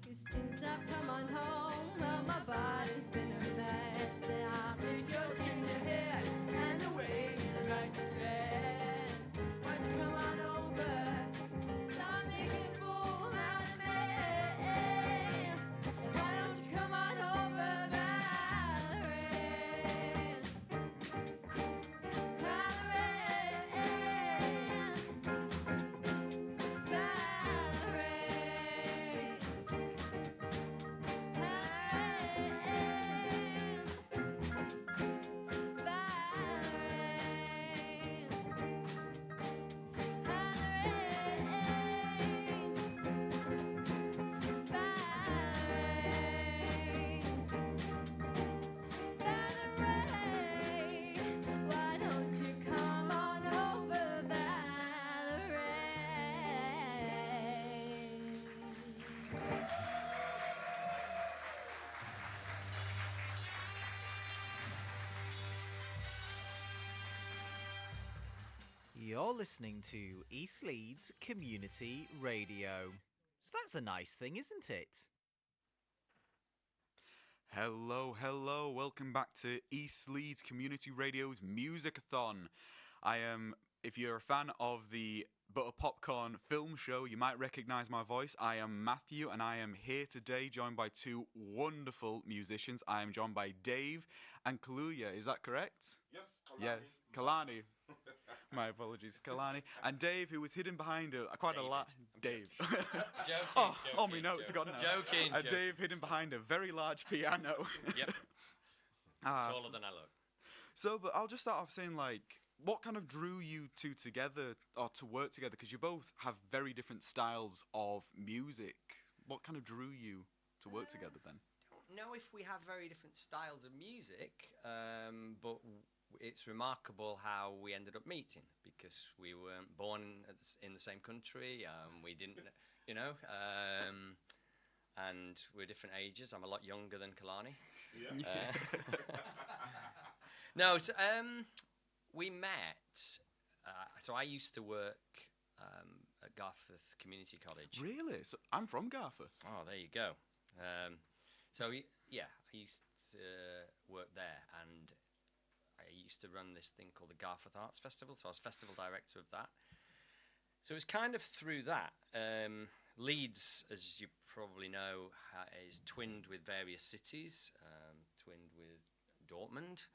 'Cause since I've come on home, well, my body's been a mess. And I miss your ginger hair and the way you like to dress. Why don't you come on over? Stop making a fool out of me. Why don't you come on over, Valerie? Why don't you come on over, Valerie? You're listening to East Leeds Community Radio. So that's a nice thing, isn't it? Hello, hello. Welcome back to East Leeds Community Radio's Musicathon. If you're a fan of the Butter Popcorn film show, you might recognise my voice. I am Matthew, and I am here today joined by two wonderful musicians. I am joined by Dave and Kaluuya. Is that correct? Yes, Kalani. Yes, Kalani. My apologies, Kalani. And Dave, who was hidden behind quite a lot. Dave. Joking, oh, my notes, I got now. Joking. Dave hidden behind a very large piano. Yep. Taller than I look. So, but I'll just start off saying, like, what kind of drew you two together, or to work together? Because you both have very different styles of music. What kind of drew you to work together then? Don't know if we have very different styles of music, but it's remarkable how we ended up meeting, because we weren't born in the same country. We didn't, you know, and we're different ages. I'm a lot younger than Kalani. Yeah. No, so, we met. So I used to work at Garforth Community College. Really? So I'm from Garforth. Oh, there you go. So yeah, I used to work there, and I used to run this thing called the Garforth Arts Festival. So I was festival director of that. So it was kind of through that. Leeds, as you probably know, is twinned with various cities, twinned with Dortmund,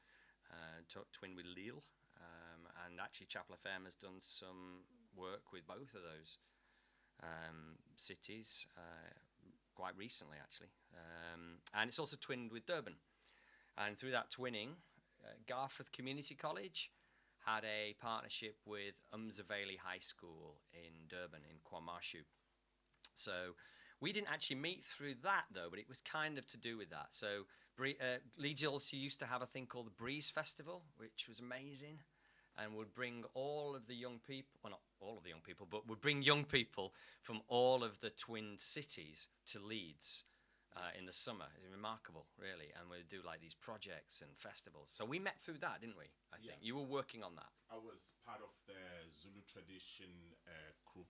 twinned with Lille, and actually Chapel FM has done some work with both of those cities quite recently, actually. And it's also twinned with Durban. And through that twinning, Garforth Community College had a partnership with Umzaveli High School in Durban, in Kwamashu. So we didn't actually meet through that, though, but it was kind of to do with that. So Leeds also used to have a thing called the Breeze Festival, which was amazing, and would bring all of the young people, well, not all of the young people, but would bring young people from all of the twinned cities to Leeds in the summer. It's remarkable, really, and we'd do like these projects and festivals. So we met through that, didn't we? I think you were working on that. I was part of the Zulu tradition group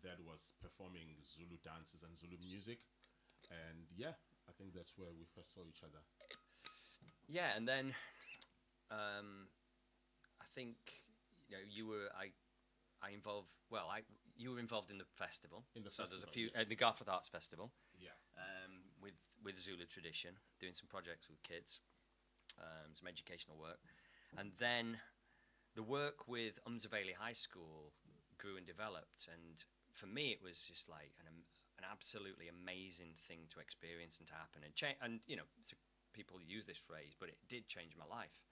that was performing Zulu dances and Zulu music, and yeah, I think that's where we first saw each other. Yeah, and then I think you were you were involved in the festival. So there's a few at the Garforth Arts Festival. Yeah. With Zulu tradition, doing some projects with kids, some educational work, and then the work with Umzaveli High School grew and developed, and for me, it was just like an absolutely amazing thing to experience and to happen. And you know, so people use this phrase, but it did change my life.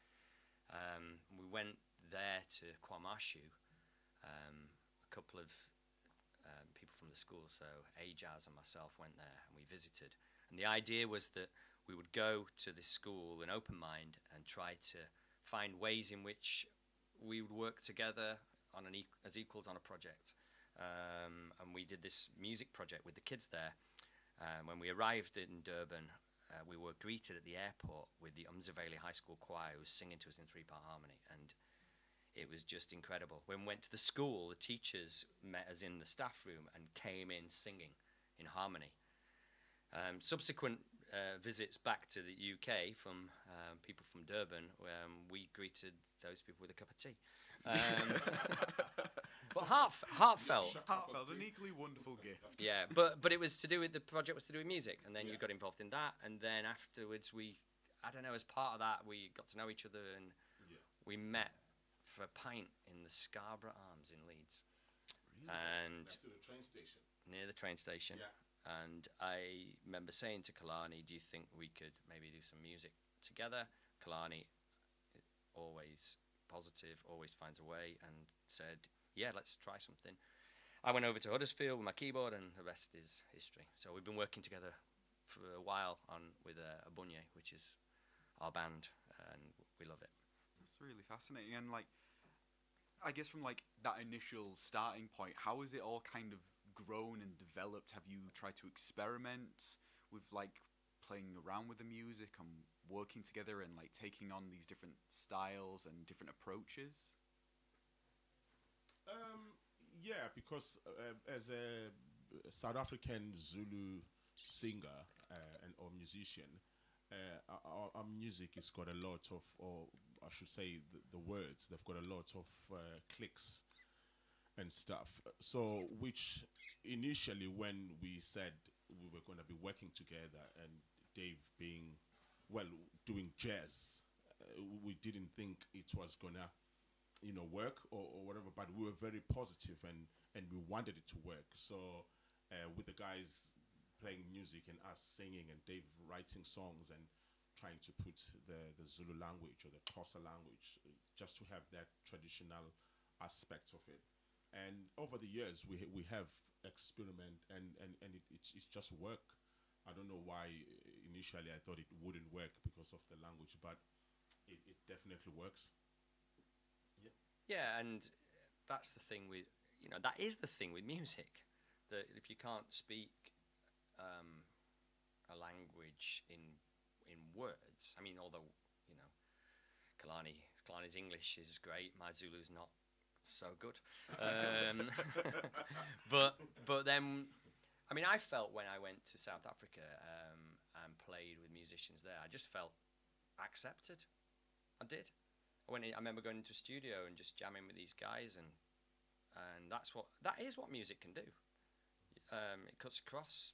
We went there to Kwamashu. A couple of people from the school, so Ajaz and myself, went there and we visited. And the idea was that we would go to this school with an open mind and try to find ways in which we would work together on as equals on a project. And we did this music project with the kids there. When we arrived in Durban, we were greeted at the airport with the Umzaveli High School Choir, who was singing to us in 3-part harmony, and it was just incredible. When we went to the school, the teachers met us in the staff room and came in singing in harmony. Subsequent visits back to the UK from people from Durban, we greeted those people with a cup of tea. But heartfelt. Heartfelt, an equally wonderful gift. Yeah, but it was to do with, the project was to do with music, and then you got involved in that, and then afterwards as part of that, we got to know each other, and we met for a pint in the Scarborough Arms in Leeds. Really? And next to the train station. Near the train station. Yeah. And I remember saying to Kalani, do you think we could maybe do some music together? Kalani, always positive, always finds a way, and said, yeah, let's try something. I went over to Huddersfield with my keyboard, and the rest is history. So we've been working together for a while with Abunye, which is our band, and we love it. That's really fascinating. And like, I guess from like that initial starting point, how has it all kind of grown and developed? Have you tried to experiment with like playing around with the music and working together and like taking on these different styles and different approaches? Yeah, because as a South African Zulu singer or musician, our music has got a lot of, or I should say the words, they've got a lot of clicks and stuff. So which initially, when we said we were going to be working together, and Dave being, doing jazz, we didn't think it was going to work or whatever, but we were very positive and we wanted it to work. So with the guys playing music and us singing and Dave writing songs and trying to put the Zulu language or the Xhosa language, just to have that traditional aspect of it. And over the years, we have experiment, and it's just work. I don't know why initially I thought it wouldn't work because of the language, but it definitely works. Yeah, and that's the thing with, that is the thing with music, that if you can't speak a language in words, I mean, although, Kalani's English is great, my Zulu's not so good. But then, I mean, I felt when I went to South Africa and played with musicians there, I just felt accepted. I did. I remember going into a studio and just jamming with these guys, and that is what music can do. It cuts across.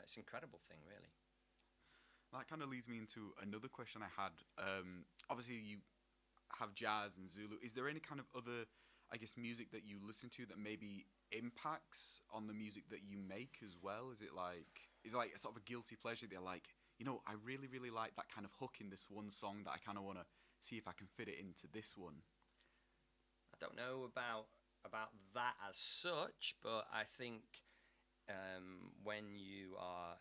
It's an incredible thing, really. That kind of leads me into another question I had. Obviously, you have jazz and Zulu. Is there any kind of other, I guess, music that you listen to that maybe impacts on the music that you make as well? Is it like a sort of a guilty pleasure? They're like, I really, really like that kind of hook in this one song that I kind of want to see if I can fit it into this one. I don't know about that as such, but I think when you are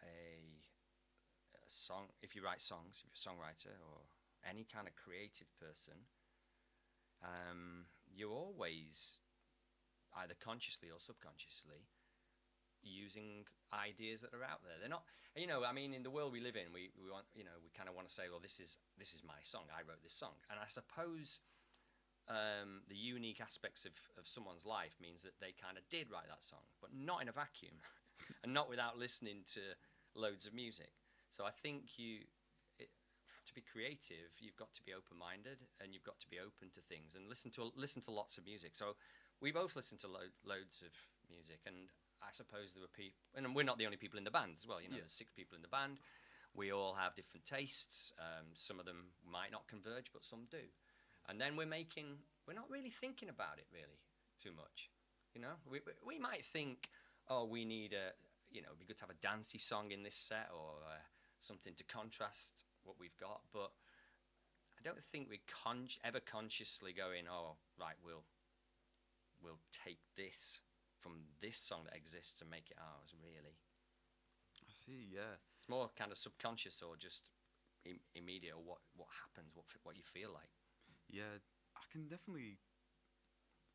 if you write songs, if you're a songwriter or any kind of creative person, you're always either consciously or subconsciously using ideas that are out there. They're not, I mean, in the world we live in, we want, we kind of want to say, well, this is my song. I wrote this song, and I suppose the unique aspects of someone's life means that they kind of did write that song, but not in a vacuum, and not without listening to loads of music. So I think to be creative, you've got to be open-minded, and you've got to be open to things, and listen to lots of music. So we both listen to loads of music, and I suppose there were people, and we're not the only people in the band as well. There's 6 people in the band. We all have different tastes. Some of them might not converge, but some do. And then we're not really thinking about it really too much. We might think, oh, we need it'd be good to have a dancey song in this set, or something to contrast what we've got. But I don't think we're ever consciously going, oh, right, we'll take this from this song that exists and make it ours, really. I see, yeah. It's more kind of subconscious, or just immediate, or what happens, what you feel like. Yeah, I can definitely,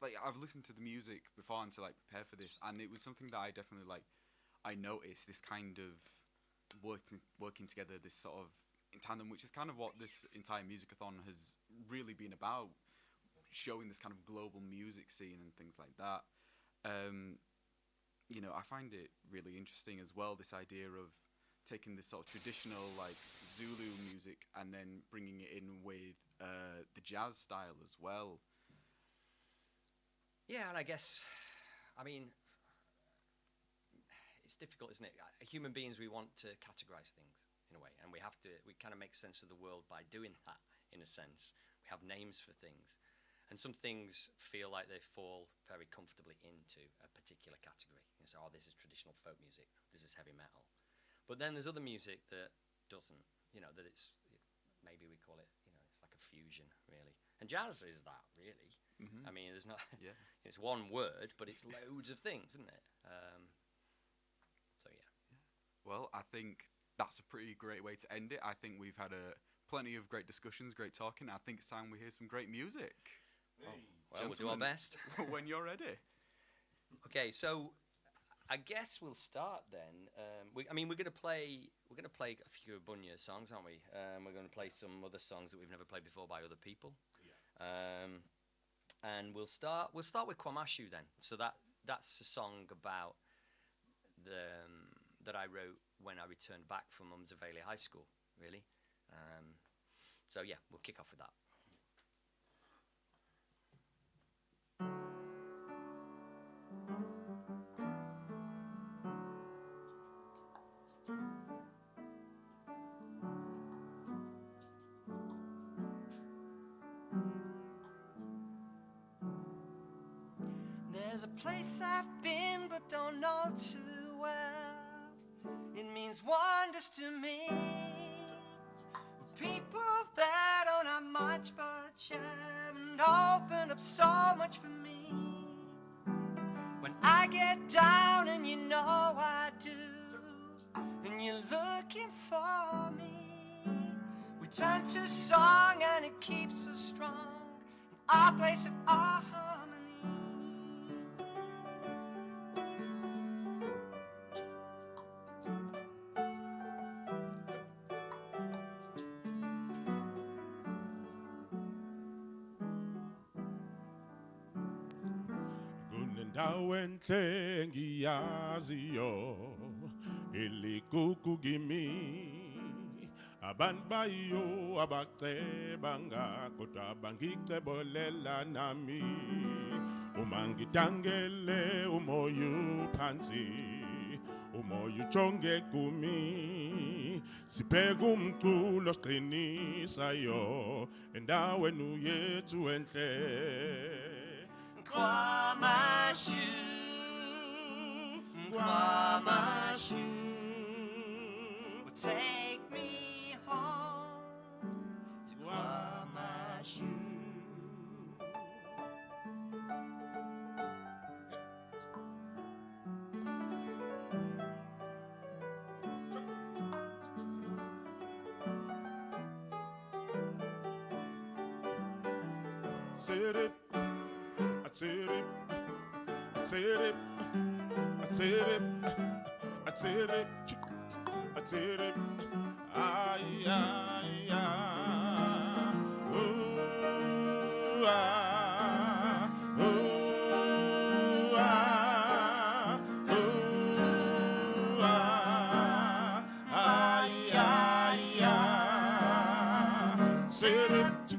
I've listened to the music before and to prepare for this, and it was something that I definitely I noticed this kind of working together, this sort of in tandem, which is kind of what this entire Musicathon has really been about, showing this kind of global music scene and things like that. I find it really interesting as well, this idea of taking this sort of traditional Zulu music and then bringing it in with the jazz style as well. Yeah, and I guess, I mean, it's difficult, isn't it? Human beings, we want to categorize things in a way, and we kind of make sense of the world by doing that, in a sense. We have names for things, and some things feel like they fall very comfortably into a particular category. So, oh, this is traditional folk music, this is heavy metal. But then there's other music that doesn't, that it's, maybe we call it, it's like a fusion, really. And jazz is that, really. Mm-hmm. I mean, there's not, it's one word, but it's loads of things, isn't it? So, yeah. Well, I think that's a pretty great way to end it. I think we've had plenty of great discussions, great talking. I think it's time we hear some great music. Oh, well, we'll do our best. When you're ready. Okay, so I guess we'll start then. We're going to play a few Bunya songs, aren't we? We're going to play some other songs that we've never played before by other people. Yeah. And we'll start with Kwamashu then. So that's a song about that I wrote when I returned back from Umzaveli High School, really. So yeah, we'll kick off with that. There's a place I've been but don't know too well. It means wonders to me. People that don't have much but share and open up so much for me. When I get down and you know I do, and you're looking for me, we turn to song and it keeps us strong in our place of our harmony. Kunendawo enhle ngiyaziyo iligugu kimi abantu bayo abacebanga kodwa bangicebolela nami uma ngidangele umoya phansi umoya ujonge kumi sibheka umculo siqinisayo endaweni yethu enhle Kwamashu, Kwamashu, will take me home to Kwamashu. Said it. I said it, I said it, I said it, I said it, I said it, ay, ay, ay, ooh, ah, ooh, ah, ooh, ah, ay, ay, ay, said it,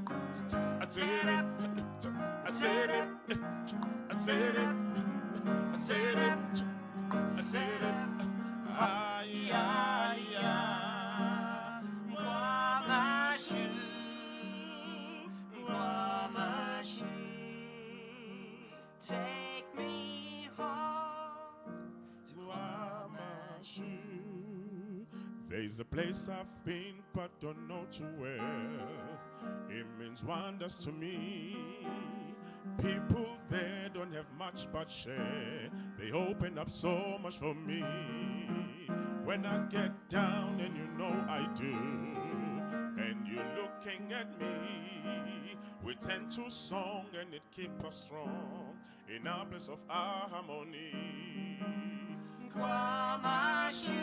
I said it, I said it. I said it, I said it, I said it, ay, ay, ay, Kwamashu, Kwamashu, take me home to Kwamashu. There's a place I've been but don't know too well. It means wonders to me. People there don't have much but share. They open up so much for me. When I get down and you know I do, and you're looking at me, we tend to song and it keeps us strong in our place of our harmony. Kwamashu,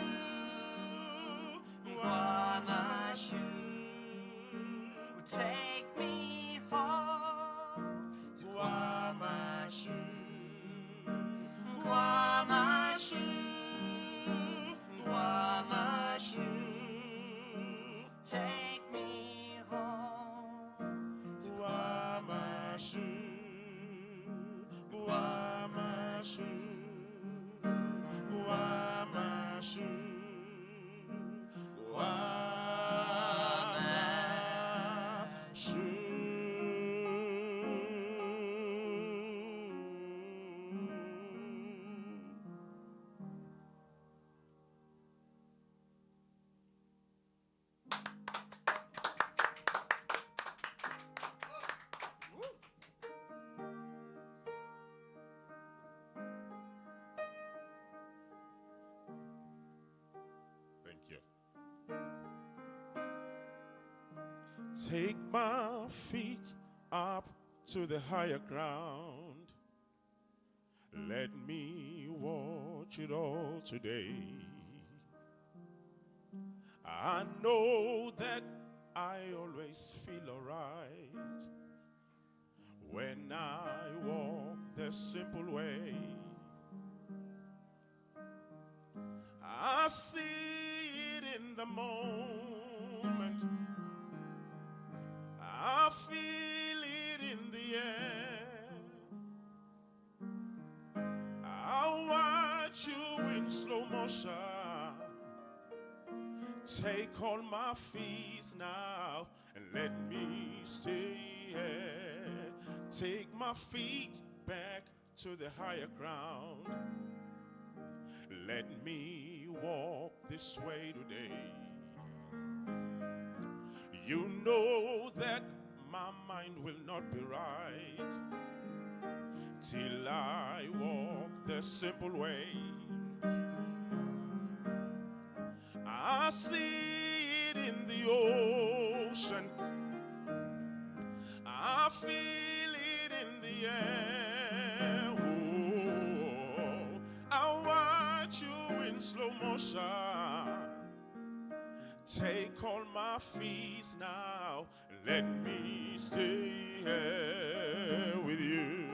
Kwamashu, will take me home to Kwamashu, Kwamashu, Kwamashu, take me home to Kwamashu, Kwamashu, Kwamashu, Kwamashu. Thank you. Take my feet up to the higher ground. Let me watch it all today. I know that I always feel alright when I walk the simple way. I see it in the moment. I feel it in the air. I watch you in slow motion. Take all my fears now and let me stay here. Take my feet back to the higher ground. Let me walk this way today. You know that my mind will not be right till I walk the simple way. I see it in the ocean, I feel it in the air. Oh, I watch you in slow motion. Take all my fears now, let me stay here with you.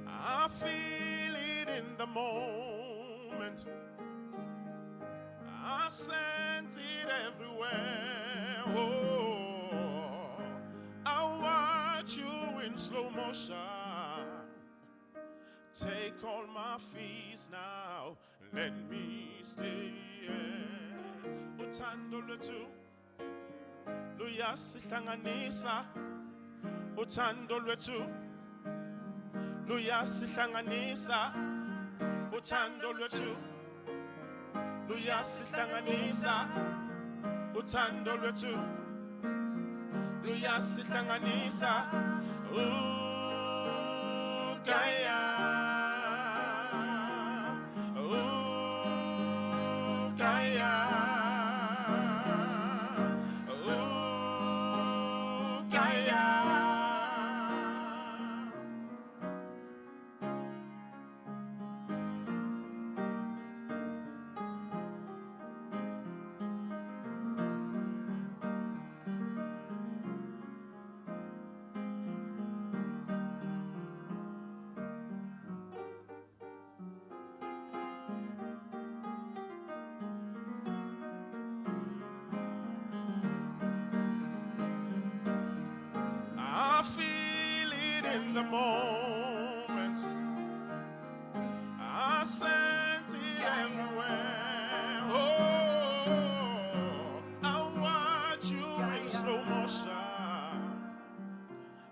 I feel it in the moment, I sense it everywhere. Oh, I watch you in slow motion. Take all my fears now, let me stay. Uthando lwethu luyasihlanganisa. Uthando lwethu luyasihlanganisa. Uthando lwethu luyasihlanganisa. Uthando lwethu luyasihlanganisa. Gaya, Gaya, Gaya. I feel it in the moment, I sense it everywhere. Oh, I watch you in slow motion.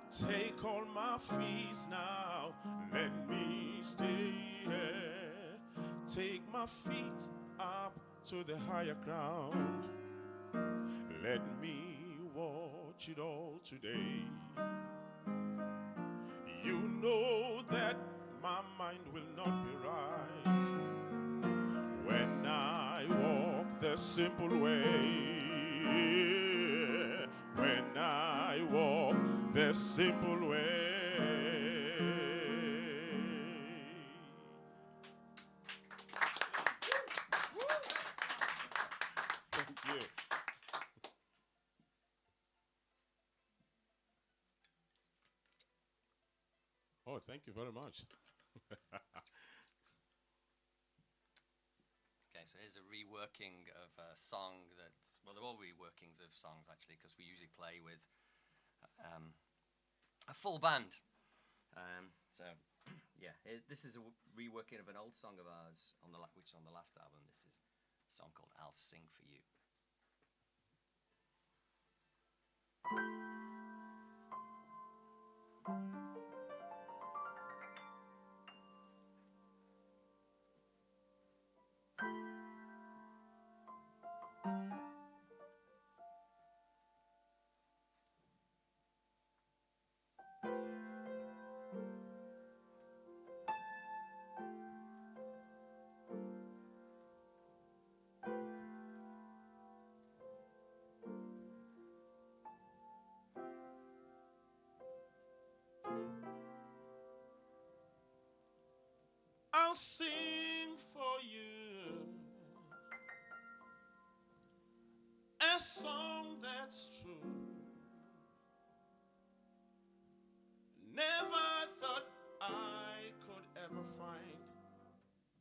Take all my fears now, let me stay here. Take my feet up to the higher ground. Let me watch it all today. You know that my mind will not be right when I walk the simple way. When I walk the simple way. Thank you. Oh, thank you very much. Okay, so here's a reworking of a song that's, well, they're all reworkings of songs actually, because we usually play with a full band. So, yeah, this is a reworking of an old song of ours on which is on the last album. This is a song called "I'll Sing for You." I'll sing for you a song that's true. Never thought I could ever find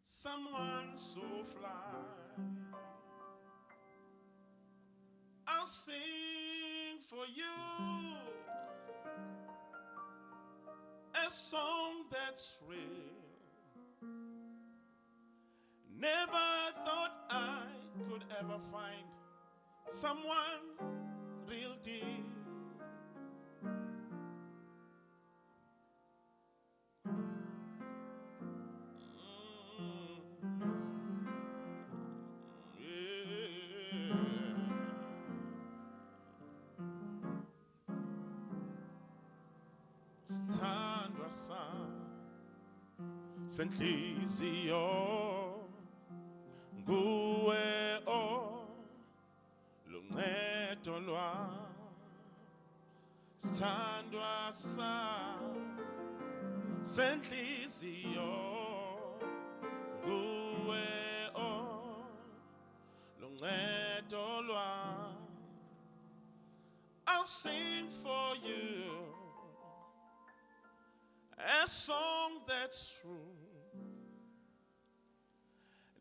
someone so fly. I'll sing for you a song that's real. Never thought I could ever find someone real deep. Stand aside, senhliziyo nguwe luncedo lwami. Stand aside, senhliziyo nguwe luncedo lwami. I'll sing for you a song that's true.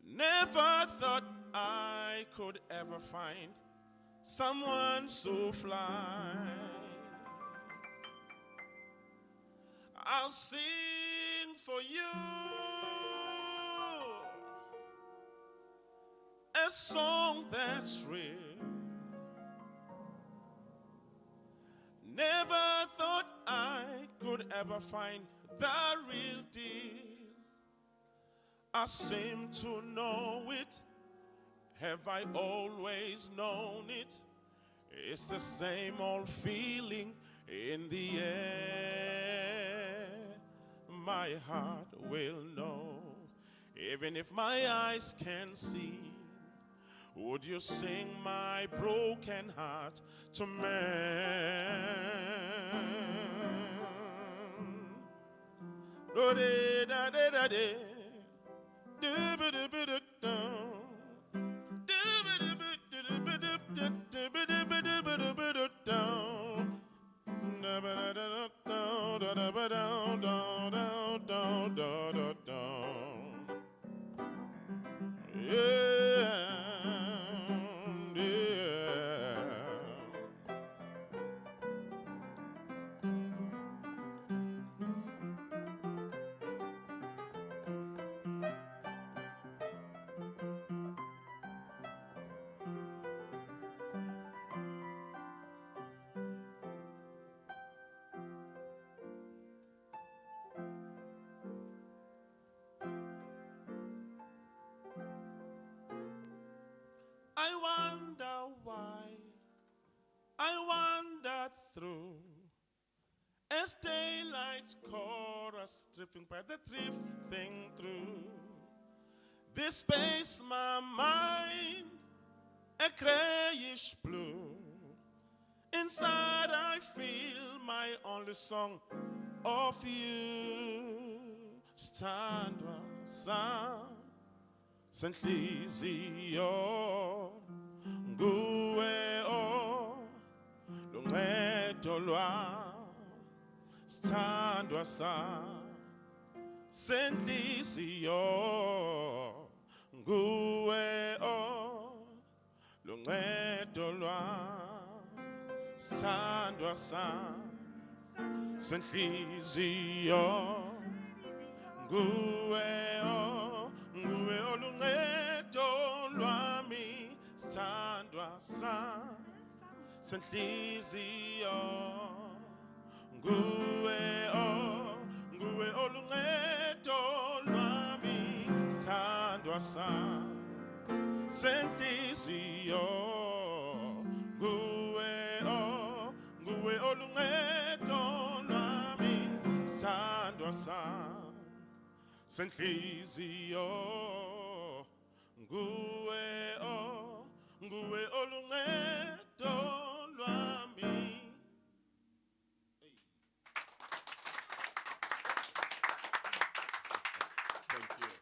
Never thought I could ever find someone so fly. I'll sing for you a song that's real. Never thought I could ever find the real deal. I seem to know it. Have I always known it? It's the same old feeling in the air. My heart will know, even if my eyes can't see. Would you sing my broken heart to man? Do-de-da-de-da-de. Do-ba-do-ba-do-do. I wonder why I wandered through as daylight's chorus drifting by the drifting through this space, my mind a grayish blue. Inside I feel my only song of you. Stand aside, senhliziyo nguwe luncedo lwami. Stand aside, senhliziyo nguwe luncedo lwami. Stand aside, senhliziyo nguwe nguwe oluncedo lwami. Stand aside, senhliziyo nguwe nguwe oluncedo lwami. Stand aside, senhliziyo nguwe nguwe oluncedo lwami. Stand aside, senhliziyo nguwe nguwe oluncedo lwami. Thank you. Do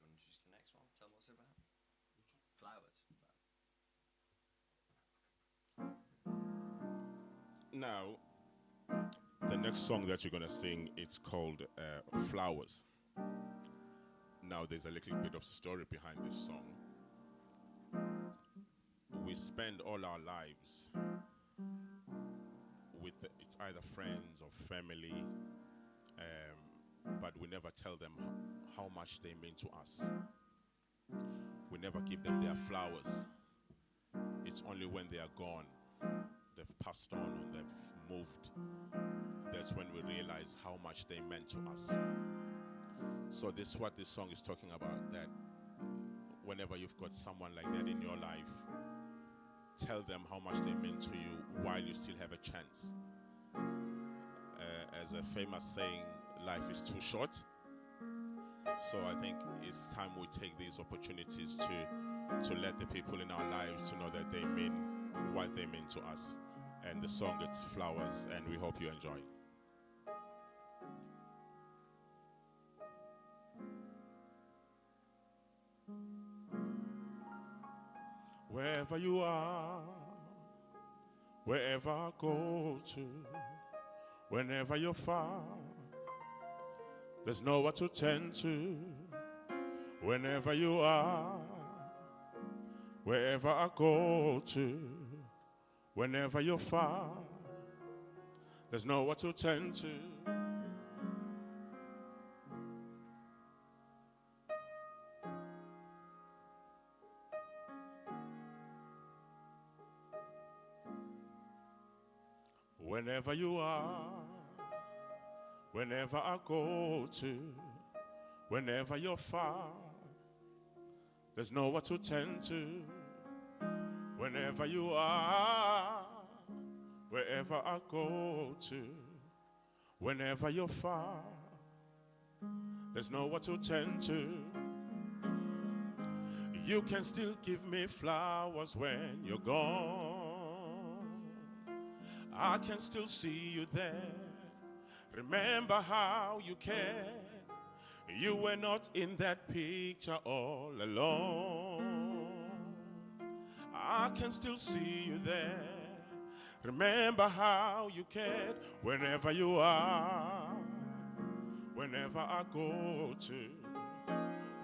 you want to introduce the next one? Tell them what's it about. Flowers. Now, the next song that you're going to sing, it's called Flowers. Now, there's a little bit of story behind this song. We spend all our lives with it's either friends or family, but we never tell them how much they mean to us. We never give them their flowers. It's only when they are gone, they've passed on or they've moved, that's when we realize how much they meant to us. So this is what this song is talking about, that whenever you've got someone like that in your life, tell them how much they mean to you while you still have a chance. As a famous saying, life is too short. So I think it's time we take these opportunities to let the people in our lives to know that they mean what they mean to us. And the song, it's Flowers, and we hope you enjoy. Wherever you are, wherever I go to, whenever you're far, there's nowhere to turn to. Whenever you are, wherever I go to, whenever you're far, there's nowhere to turn to. Whenever you are, whenever I go to, whenever you're far, there's nowhere to turn to. Whenever you are, wherever I go to, whenever you're far, there's nowhere to turn to. You can still give me flowers when you're gone. I can still see you there. Remember how you cared. You were not in that picture all alone. I can still see you there. Remember how you cared. Whenever you are, whenever I go to,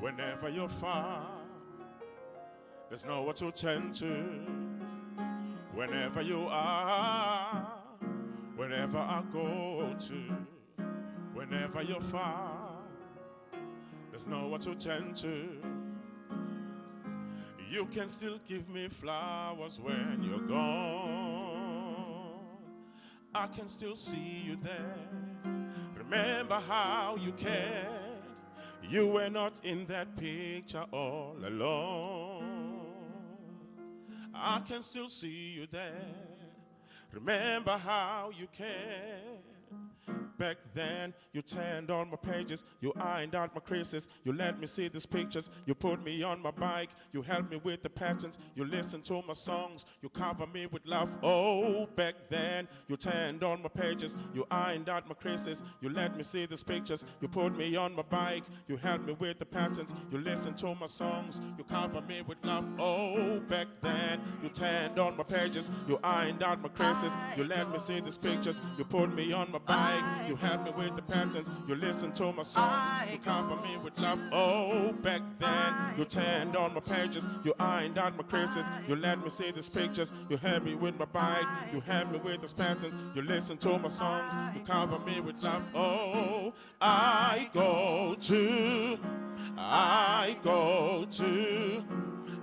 whenever you're far, there's nowhere to turn to. Whenever you are, whenever I go to, whenever you're far, there's nowhere to turn to. You can still give me flowers when you're gone. I can still see you there. Remember how you cared. You were not in that picture all alone. I can still see you there. Remember how you cared. Back then, you turned on my pages, you ironed out my creases, you let me see these pictures, you put me on my bike, you helped me with the patterns, you listened to my songs, you cover me with love. Oh, back then, you turned on my pages, you ironed out my creases, you let me see these pictures, you put me on my bike, you helped me with the patterns, you listened to my songs, you cover me with love. Oh, back then, you turned on my pages, you ironed out my creases, you let me see these pictures, you put me on my bike, you help me with the patterns, you listen to my songs, you cover me with love. Oh, back then, you turned on my pages, you ironed out my creases, you let me see these pictures, you help me with my bike, you help me with the patterns, you listen to my songs, you cover me with love. Oh, I go to, I go to,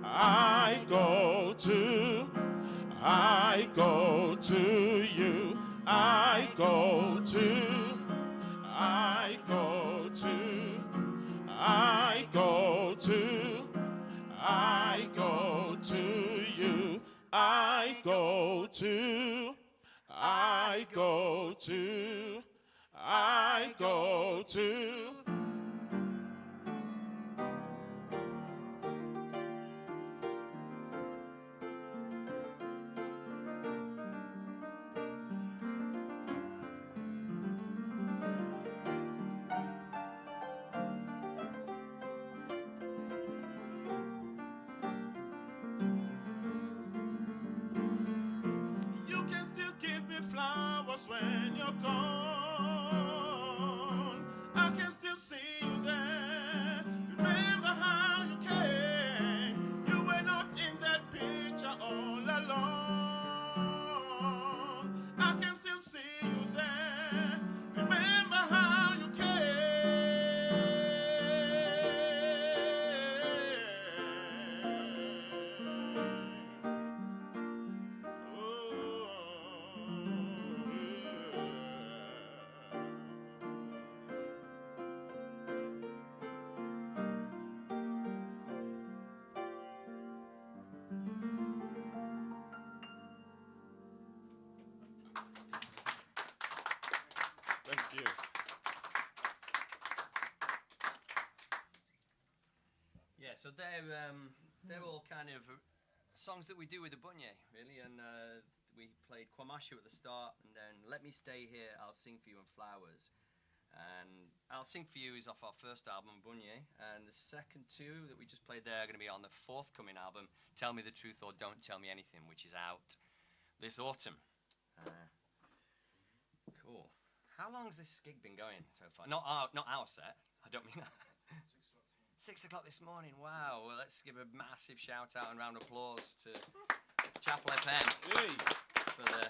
I go to, I go to you, I go to, I go to, I go to, I go to you, I go to, I go to, I go to. You can still give me flowers when you're gone. I can still see you there. Remember how you came. You were not in that picture all alone. I can still see you there. Remember how you came. they're all kind of songs that we do with the bunye, really, and we played Kwamashu at the start, and then Let Me Stay Here, I'll Sing For You and Flowers. And I'll Sing For You is off our first album, Bunye, and the second two that we just played there are going to be on the forthcoming album, Tell Me the Truth or Don't Tell Me Anything, which is out this autumn. Cool. How long has this gig been going so far? Not our set, I don't mean that. 6 o'clock this morning, wow. Well, let's give a massive shout out and round of applause to Chapel FM for the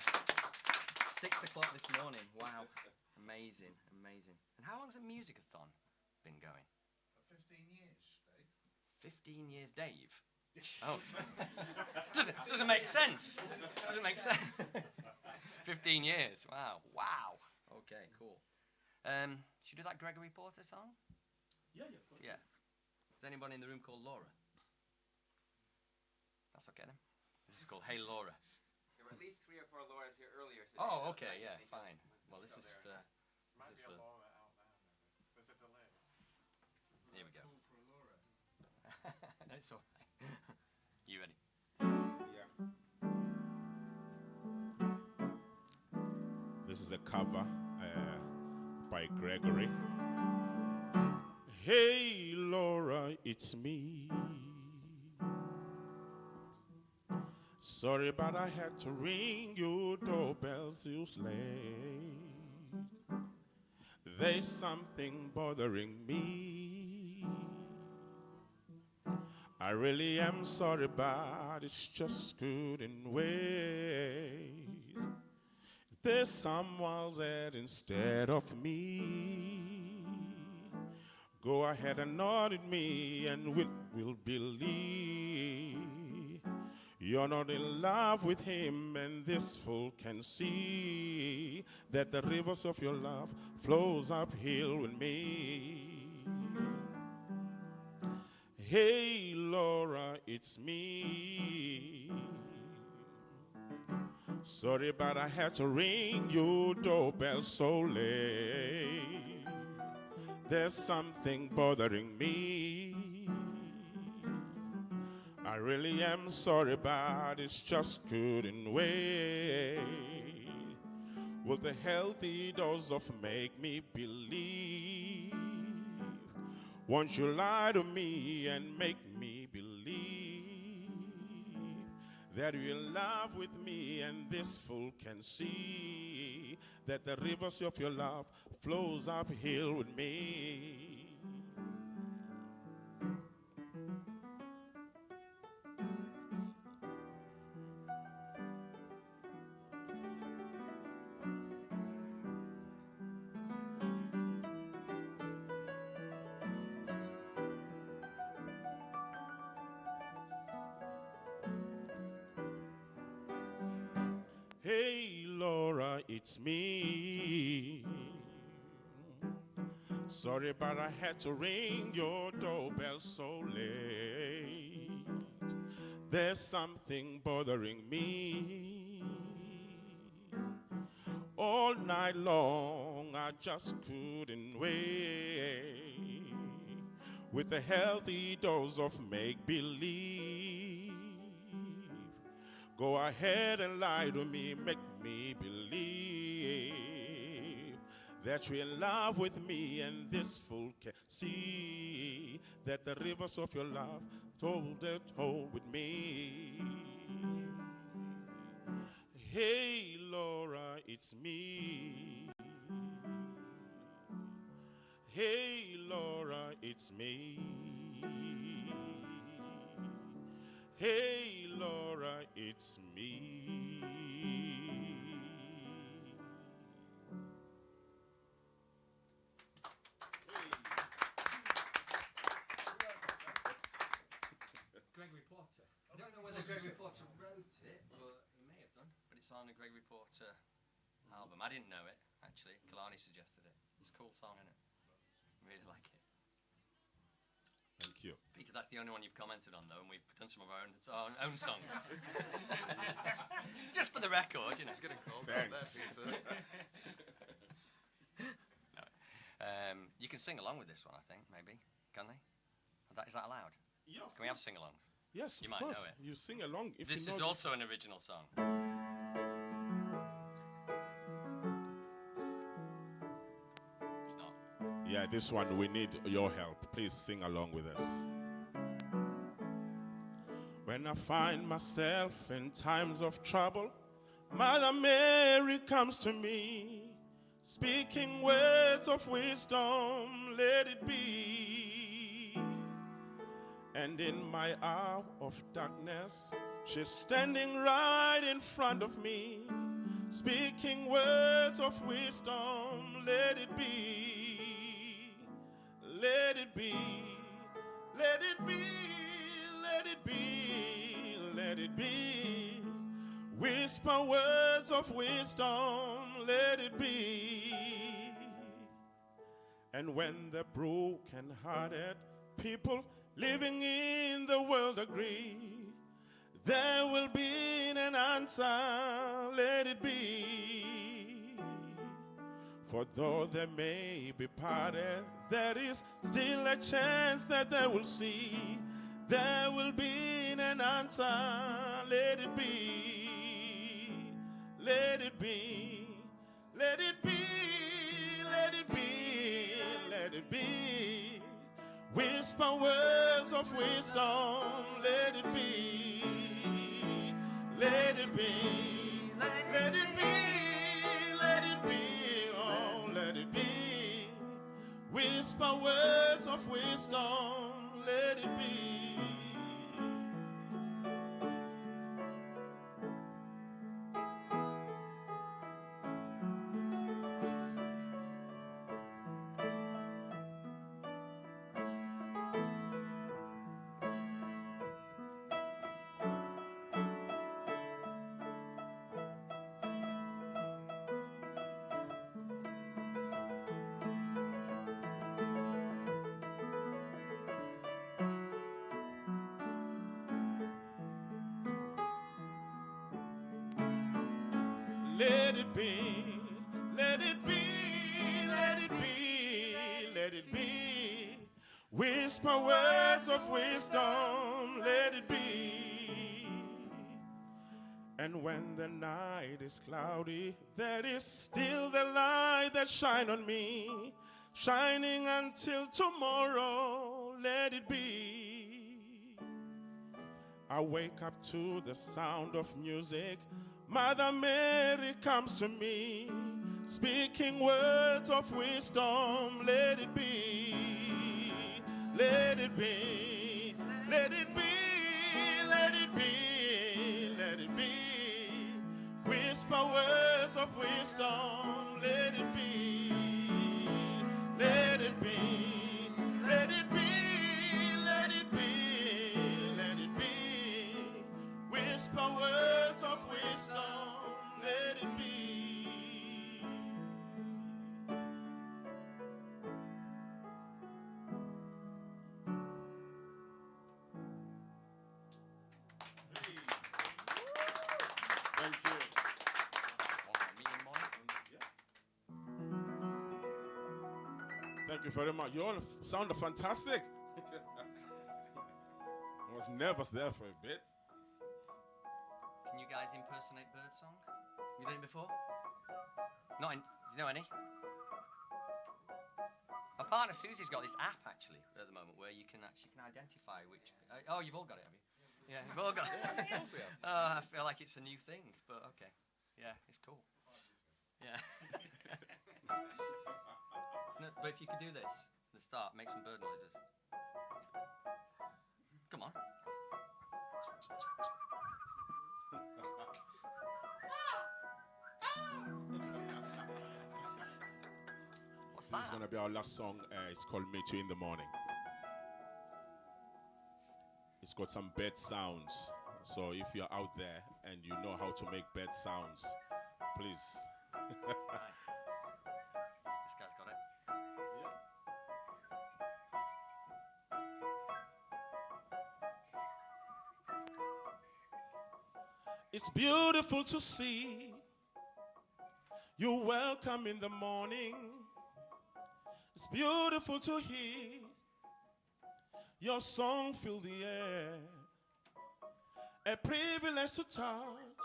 6 o'clock this morning. Wow, amazing, amazing. And how long's the Musicathon been going? 15 years, Dave. 15 years, Dave? Oh, doesn't make sense. Doesn't make sense. 15 years, wow, wow. Okay, cool. Should you do that Gregory Porter song? Yeah. Yeah. Is anybody in the room called Laura? That's okay then. This is called Hey Laura. There were at least 3 or 4 Lauras here earlier today. Oh, okay, yeah, fine. Well, this is for... Might be a Laura out now. There's a delay. Here we go. Call for a Laura. That's all right. You ready? Yeah. This is a cover by Gregory. Hey Laura, it's me. Sorry, but I had to ring your doorbell too late. There's something bothering me. I really am sorry, but it's just couldn't wait. There's someone that instead of me. Go ahead and nod at me and we'll believe you're not in love with him, and this fool can see that the rivers of your love flows uphill with me. Hey Laura, it's me. Sorry, but I had to ring your doorbell so late. There's something bothering me. I really am sorry, but it's just couldn't wait. Will the healthy dose of make me believe? Won't you lie to me and make me believe that you're in love with me, and this fool can see that the rivers of your love flows uphill with me. Hey Laura, it's me. Sorry, but I had to ring your doorbell so late. There's something bothering me. All night long I just couldn't wait. With a healthy dose of make-believe. Go ahead and lie to me, make me believe that you're in love with me, and this fool can see that the rivers of your love told it whole with me. Hey Laura, it's me. Hey Laura, it's me. Hey Laura, it's me. Gregory Porter. I don't know whether Gregory Porter wrote it, but he may have done. But it's on a Gregory Porter album. I didn't know it, actually. Kalani suggested it. It's a cool song, isn't it? Really like it. Thank you. Peter, that's the only one you've commented on, though, and we've done some of our own songs. Just for the record, you know. It's good and cool. Thanks. No. You can sing along with this one, I think, maybe. Can they? Is that allowed? Yeah, of Can we have course. sing-alongs? Yes, You of might course. know it. You sing along. If This you is know also an original song. It's not. Yeah, this one we need your help. Please sing along with us. When I find myself in times of trouble, Mother Mary comes to me, speaking words of wisdom, let it be. And in my hour of darkness, she's standing right in front of me, speaking words of wisdom, let it be. Let it be. Let it be. Let it be. Let it be. Whisper words of wisdom, let it be. And when the broken-hearted people living in the world agree, there will be an answer, let it be. For though they may be parted, there is still a chance that they will see. There will be an answer, let it be. Let it be. Let it be. Let it be. Let it be. Whisper words of wisdom, let it be. Let it be. Let it be. Let it be. Oh, let it be. Whisper words of wisdom, let it be. Let it be, let it be, let it be, let it be. Whisper words of wisdom, let it be. And when the night is cloudy, there is still the light that shine on me, shining until tomorrow, let it be. I wake up to the sound of music. Mother Mary comes to me, speaking words of wisdom, let it be. Let it be. Let it be. Let it be. Let it be. Whisper words of wisdom, let it be. Let it be. Let it be. Let it be. Let it be. Whisper words of wisdom, let it be. Thank you. Thank you very much. You all sound fantastic. I was nervous there for a bit. Can you guys impersonate Birdsong? You done it before? Not in, you know any? My partner Susie's got this app actually at the moment where you can actually identify which. Oh, you've all got it, have you? Yeah, you've all got it. Yeah, of course we have. I feel like it's a new thing, but okay. Yeah, it's cool. Yeah. No, but if you could do this at the start, make some bird noises. Come on. What's This is that? going to be our last song. It's called Meet You in the Morning. It's got some bird sounds. So if you're out there and you know how to make bird sounds, please. Nice. This guy's got it. It's beautiful to see you welcome in the morning. It's beautiful to hear Your song filled the air. A privilege to touch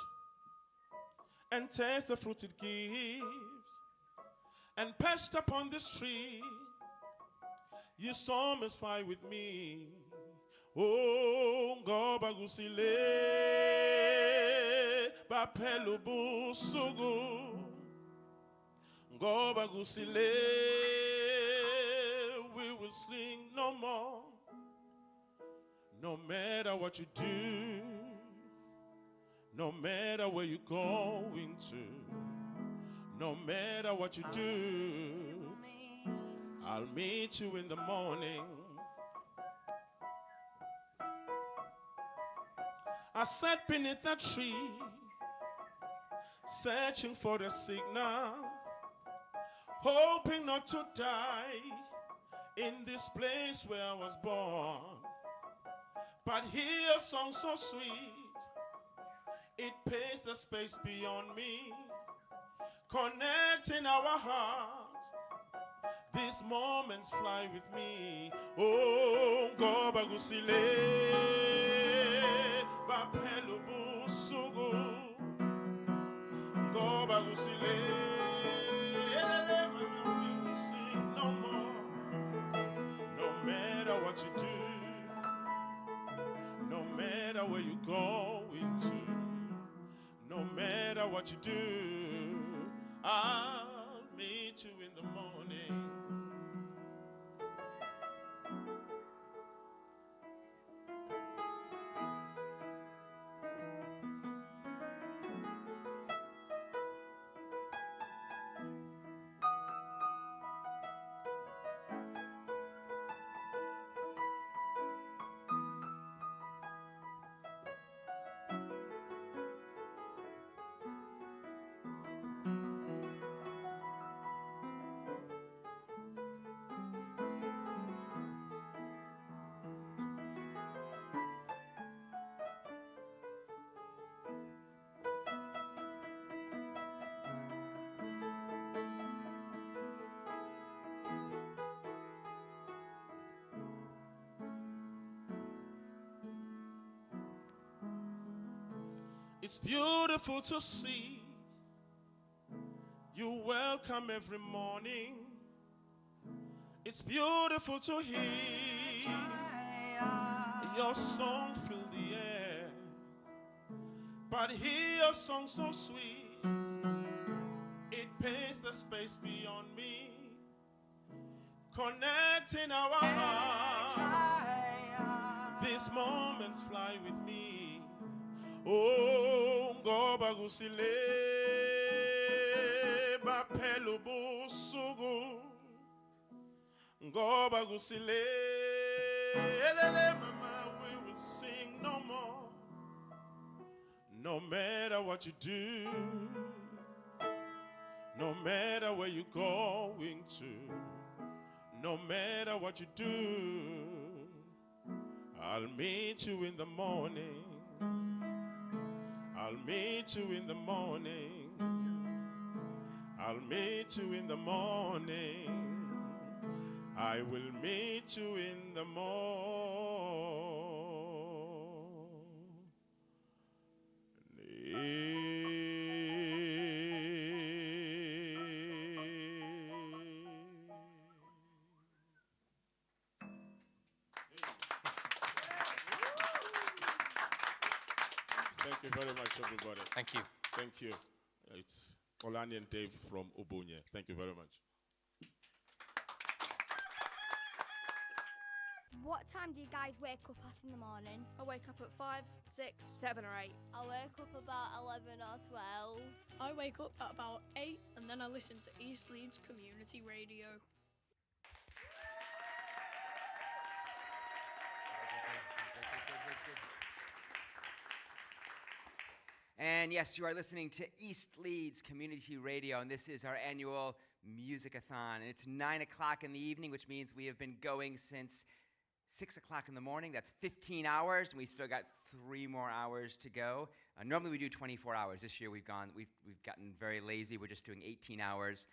and taste the fruit it gives. And perched upon this tree, you satisfy with me. Oh, ngoba kusile baphela ubusuku. Ngoba kusile, we will sing no more. No matter what you do, no matter where you're going to, no matter what you do, I'll meet you in the morning. I sat beneath that tree, searching for the signal, hoping not to die in this place where I was born. But hear a song so sweet, it paints the space beyond me, connecting our hearts. These moments fly with me. Oh, ngoba kusile baphela ubusuku. Ngoba kusile, elele mama, we will sing no more. No matter what you do, no matter where you're going to, no matter what you do, I'll meet you in the morning. It's beautiful to see you welcome every morning. It's beautiful to hear your song fill the air. But hear your song so sweet, it paints the space beyond me, connecting our hearts. These moments fly with me. Oh, ngoba kusile baphela ubusuku. Ngoba kusile, elele mama, we will sing no more. No matter what you do, no matter where you're going to, no matter what you do, I'll meet you in the morning. I'll meet you in the morning. I'll meet you in the morning. I will meet you in the Thank you very much, everybody. Thank you. Thank you. It's Olani and Dave from Obunye. Thank you very much. What time do you guys wake up at in the morning? I wake up at 5, 6, 7 or 8. I wake up about 11 or 12. I wake up at about 8 and then I listen to East Leeds Community Radio. And yes, you are listening to East Leeds Community Radio, and this is our annual Musicathon. And it's 9 o'clock in the evening, which means we have been going since 6 o'clock in the morning. That's 15 hours, and we still got 3 more hours to go. Normally we do 24 hours. This year we've gotten very lazy. We're just doing 18 hours,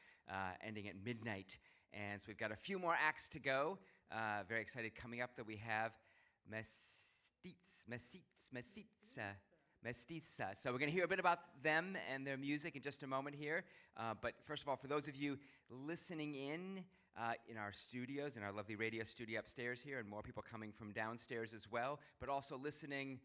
ending at midnight. And so we've got a few more acts to go. Very excited. Coming up that we have Mestiza. So we're going to hear a bit about them and their music in just a moment here. But first of all, for those of you listening in our studios, in our lovely radio studio upstairs here, and more people coming from downstairs as well, but also listening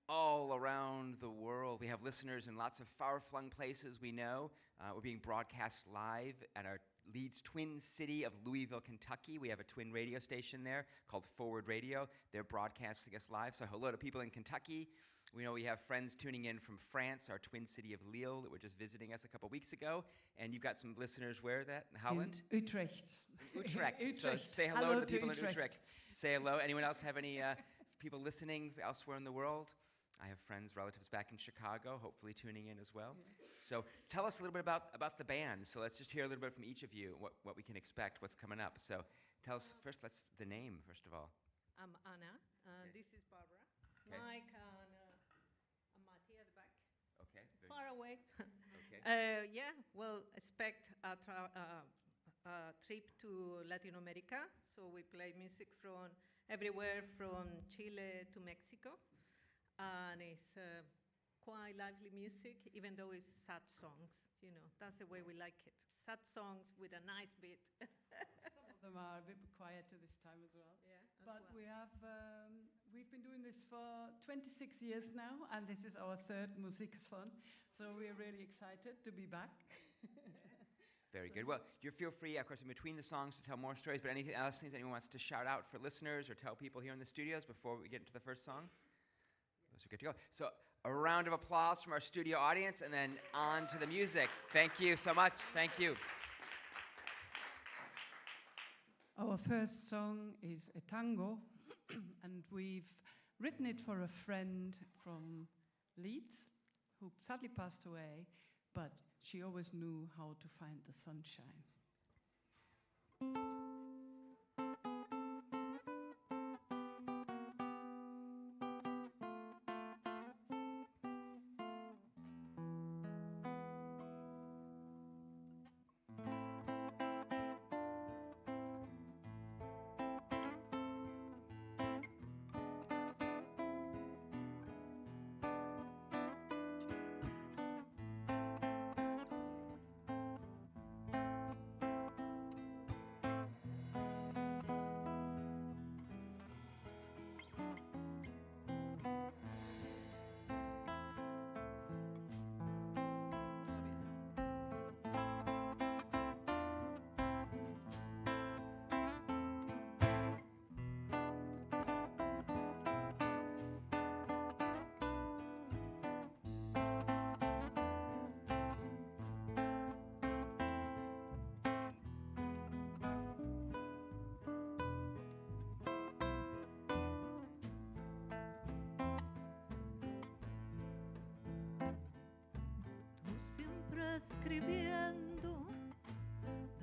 all around the world. We have listeners in lots of far-flung places, we know. We're being broadcast live at our Leeds twin city of Louisville, Kentucky. We have a twin radio station there called Forward Radio. They're broadcasting us live. So hello to people in Kentucky. We know we have friends tuning in from France, our twin city of Lille, that were just visiting us a couple weeks ago. And you've got some listeners where that? In Holland? In Utrecht. Utrecht. Utrecht. So say hello to the people in Utrecht. Utrecht. Say hello. Anyone else have any people listening elsewhere in the world? I have friends, relatives back in Chicago, hopefully tuning in as well. Yeah. So tell us a little bit about the band. So let's just hear a little bit from each of you, what we can expect, what's coming up. So tell us first, the name, first of all. I'm Anna, and this is Barbara. Okay. Mike and Matti at the back. Okay. Far away. Okay. Yeah, well, expect a trip to Latin America. So we play music from everywhere from Chile to Mexico. And it's quite lively music, even though it's sad songs. You know, that's the way we like it. Sad songs with a nice beat. Some of them are a bit quieter this time as well. Yeah, but we have we've been doing this for 26 years now, and this is our third Musicathon. So we're really excited to be back. Very good. Well, you feel free, of course, in between the songs to tell more stories. But anything else anyone wants to shout out for listeners or tell people here in the studios before we get into the first song? Those are good to go. So a round of applause from our studio audience, and then on to the music. Thank you so much. Thank you. Our first song is a tango, and we've written it for a friend from Leeds who sadly passed away, but she always knew how to find the sunshine. Escribiendo,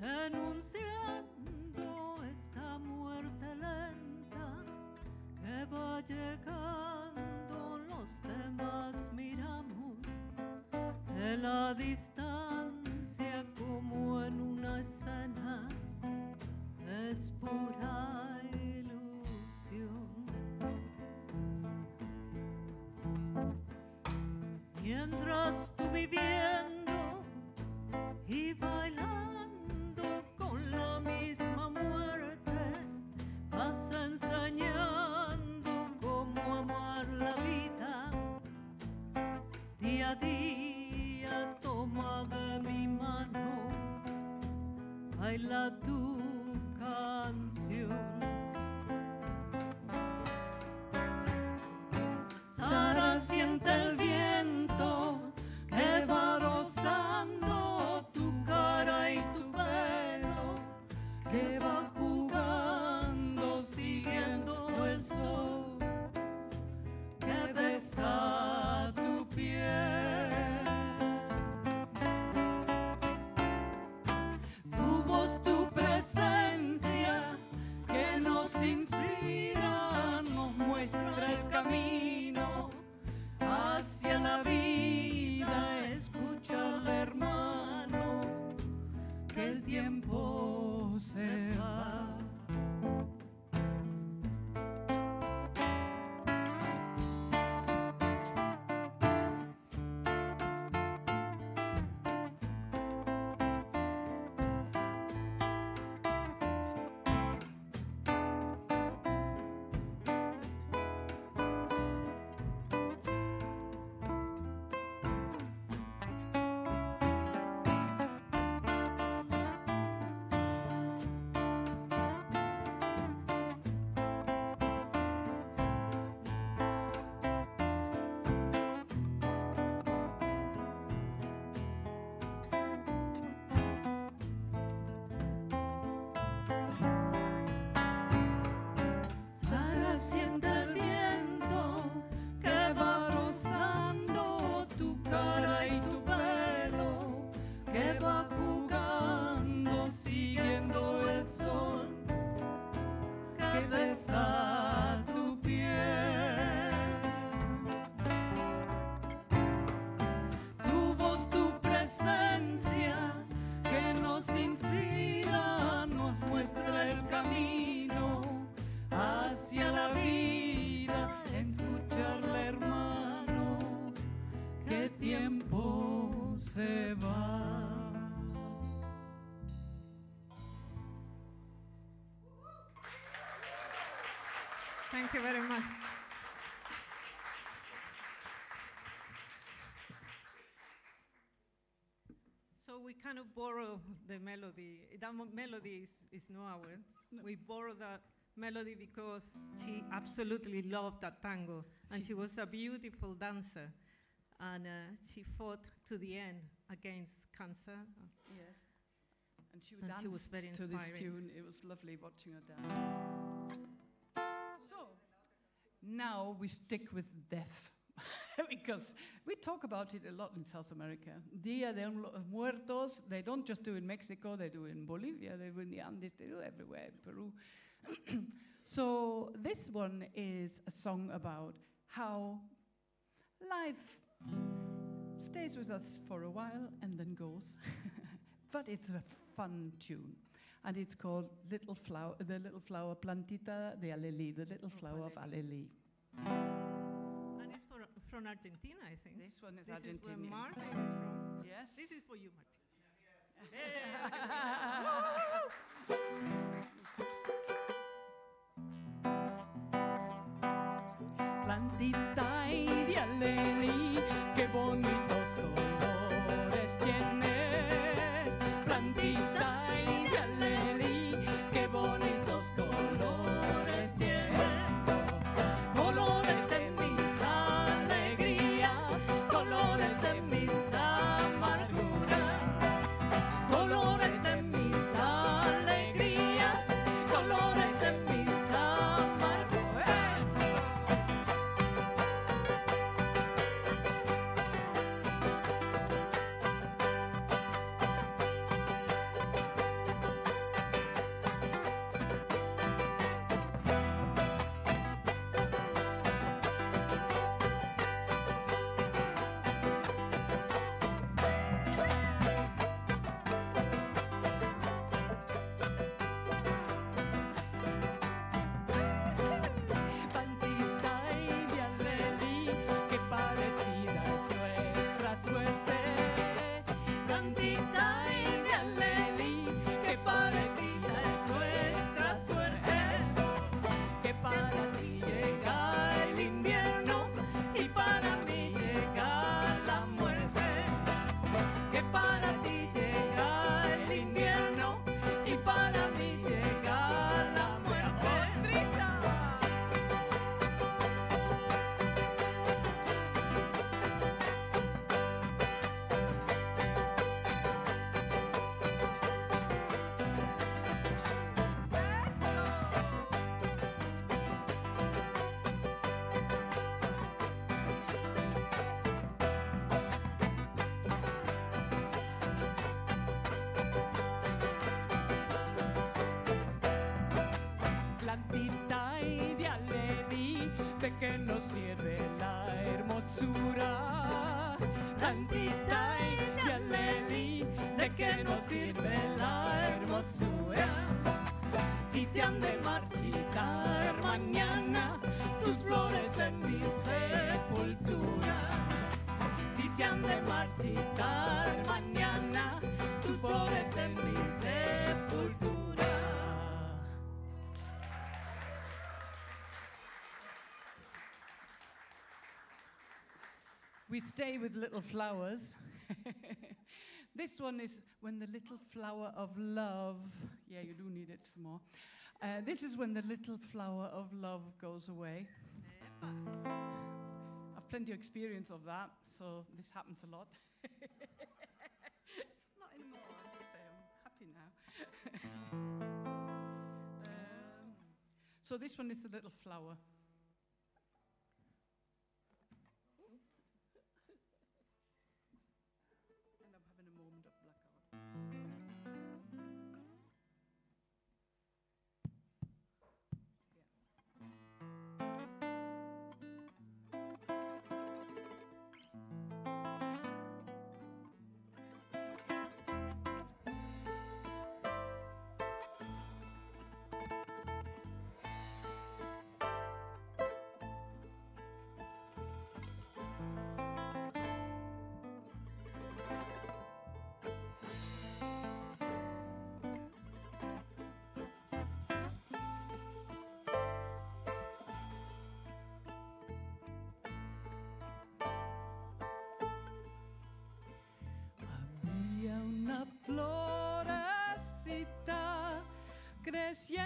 denunciando esta muerte lenta que va llegando, los demás miramos de la distancia como en una escena, es pura ilusión. Mientras tú viviendo y bailando con la misma muerte, vas enseñando cómo amar la vida. Día a día toma de mi mano, baila tu canción. Sara siente el viento que va rozando tu cara y tu pelo, que va jugando siguiendo el sol que besa tu piel. Su voz, tu presencia tiempo se va. Thank you very much. So we kind of borrow the melody. That melody is not ours. No. We borrow that melody because she absolutely loved that tango, and she was a beautiful dancer, and she fought to the end against cancer. Yes. And she And danced she was very to this inspiring. tune. It was lovely watching her dance. So, now we stick with death. Because we talk about it a lot in South America. Dia de Muertos, they don't just do it in Mexico, they do it in Bolivia, they do it in the Andes, they do it everywhere, in Peru. So this one is a song about how life stays with us for a while and then goes. But it's a fun tune. And it's called The Little Flower Plantita de Alelí, the little flower of Alelí. And it's from Argentina, I think. This one is This is where Argentinian. Marta is from. Yes. This is for you, Marta. Plantita y de alelí, qué bonitos colores tienes. Plantita y de alelí, qué bonitos colores tienes. Colores de mis alegrías, colores de mis amarguras. Colores de mis alegrías, colores de mis amarguras. Plantita y de alelí, qué parecida es nuestra suerte. Plantita y de alelí, qué parecida es nuestra suerte. Que para ti llega el invierno y para mí llega la muerte. Que para ti llega el invierno y para mí llega la muerte. Plantita y de alelí, de que nos sirve la hermosura. Plantita y de alelí, de que nos sirve la hermosura. Si se han de marchitar mañana tus flores en mi sepultura. Si se han de marchitar mañana tus flores en mi sepultura. We stay with little flowers. This one is when the little flower of love, yeah, you do need it some more. This is when the little flower of love goes away. I've plenty of experience of that, so this happens a lot. Not anymore, I just say I'm happy now. So this one is the little flower. And I'm having a moment of blackout.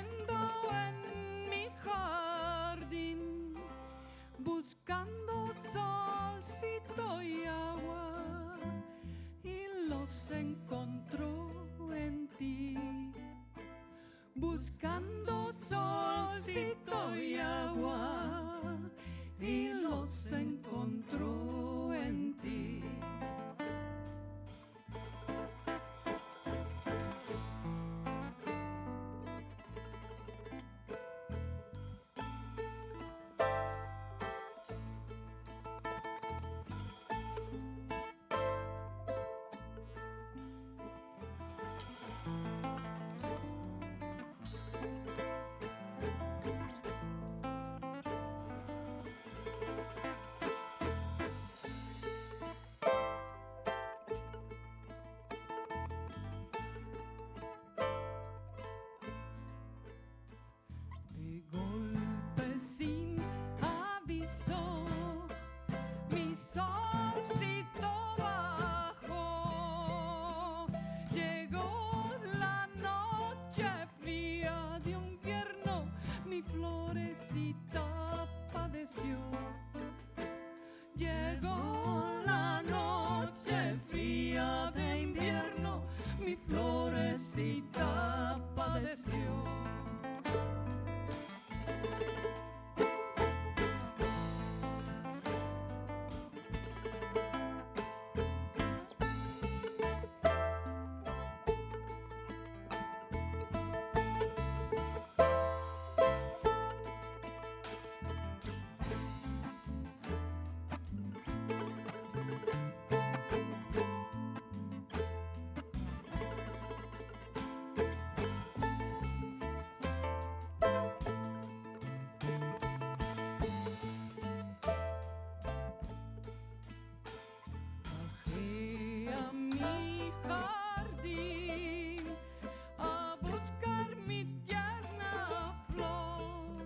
corriendo en mi jardín, buscando solcito y agua, y los encontró en ti. Buscando solcito y agua, y los encontró en ti. De golpe sin aviso, mi solcito bajó. Llegó la noche fría de un invierno, mi florecita padeció. Llegó la noche fría de invierno, mi florecita padeció. Bajé a mi jardín a buscar mi tierna flor.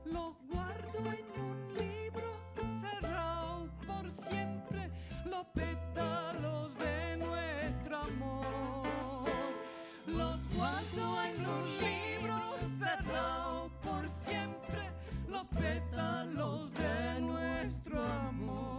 Lo guardo en un libro cerrado por siempre, los pétalos de nuestro amor. Los guardo en un libro cerrado por siempre, los pétalos de nuestro amor.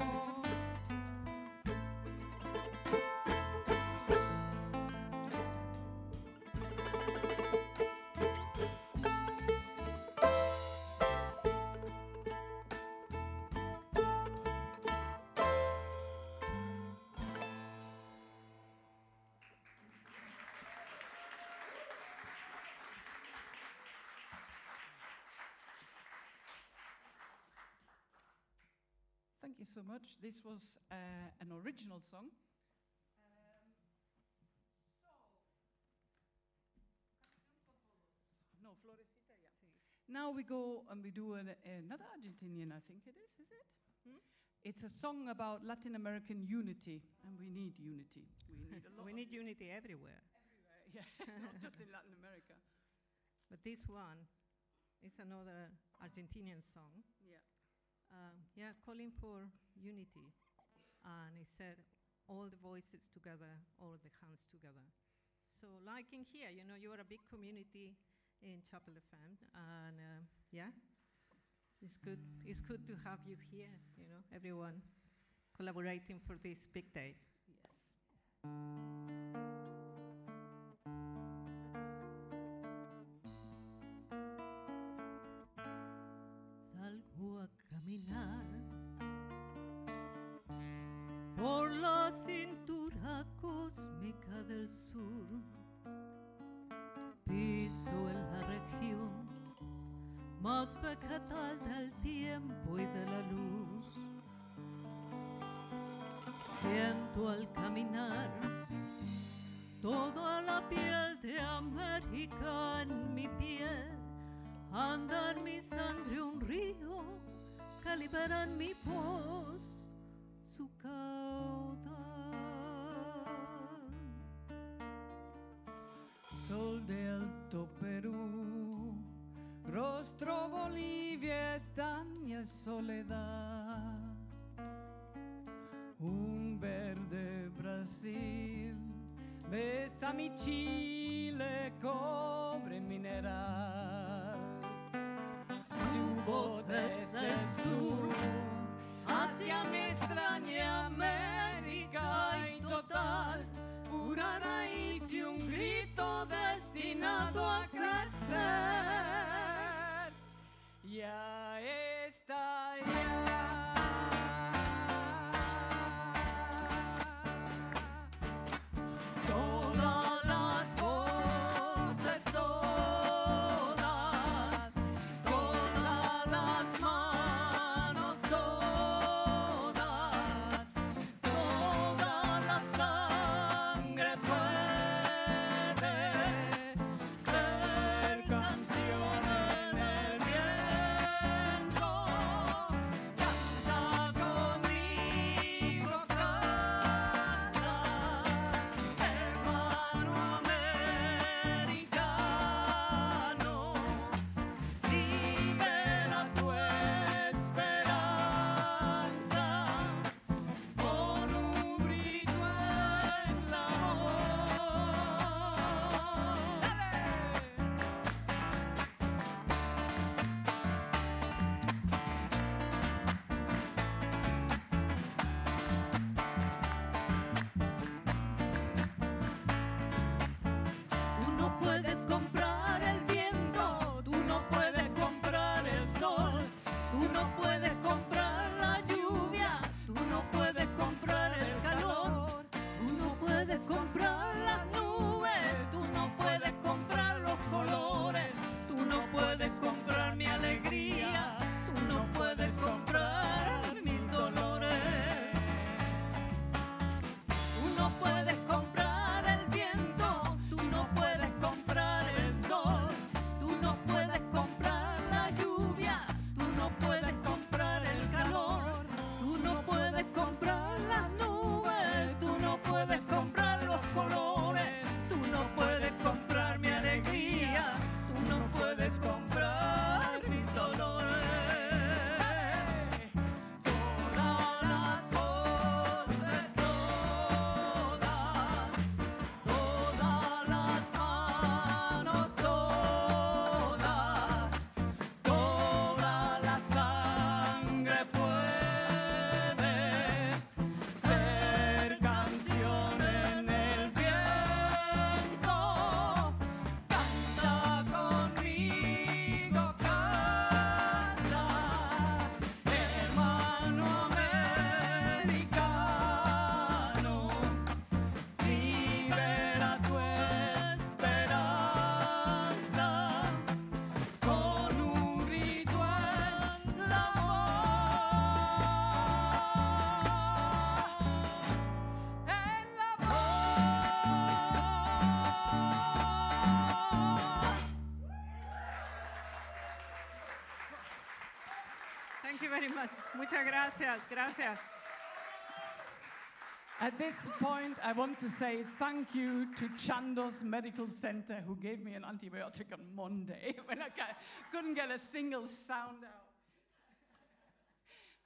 Thank you so much. This was an original song. No, Florecita, yeah. Now we go and we do another Argentinian, I think it is it? It's a song about Latin American unity, and we need unity. We need a lot. We need unity everywhere. Everywhere, yeah, not just in Latin America. But this one is another Argentinian song. Yeah. Yeah, calling for unity. And it said, all the voices together, all the hands together. So like in here, you know, you are a big community in Chapel FM. And yeah, it's good to have you here, you know, everyone collaborating for this big day. Salgo a caminar por la cintura cósmica del sur. Piso en la región más vegetal del tiempo y de la luz. Siento al caminar toda la piel de América en mi piel. Anda en mi sangre un río que libera en mi voz su caudal. Sol de Alto Perú, rostro Bolivia, estaña soledad. Un verde Brasil, besa mi Chile, cobre mineral. sur, hacia mi extraña América y total, pura raíz y un grito destinado a crecer. Ya está todas las voces, todas las manos, toda la sangre puede ser canción en el viento. Canta conmigo, canta, hermano americano, libera tu esperanza con un grito en la Tú no puedes comprar el viento, tú no puedes comprar el sol, tú no puedes comprar la lluvia, tú no puedes comprar el calor, tú no puedes comprar las nubes, tú no puedes comprar los colores, tú no puedes comprar mi alegría, tú no puedes comprar mis dolores. Tú no puedes comprar el viento, tú no puedes comprar el sol, tú no puedes comprar la lluvia, tú no puedes comprar el calor, tú no puedes comprar las nubes, tú no puedes comprar los colores, tú no puedes comprar mi alegría, tú no puedes comprar mis dolores. Todas las voces, todas las manos, toda la sangre puede ser canción en el viento. Canta conmigo, canta, hermano americano, libera tu esperanza con un grito en la Thank you very much. Muchas gracias. Gracias. At this point, I want to say thank you to Chandos Medical Center, who gave me an antibiotic on Monday when I couldn't get a single sound out.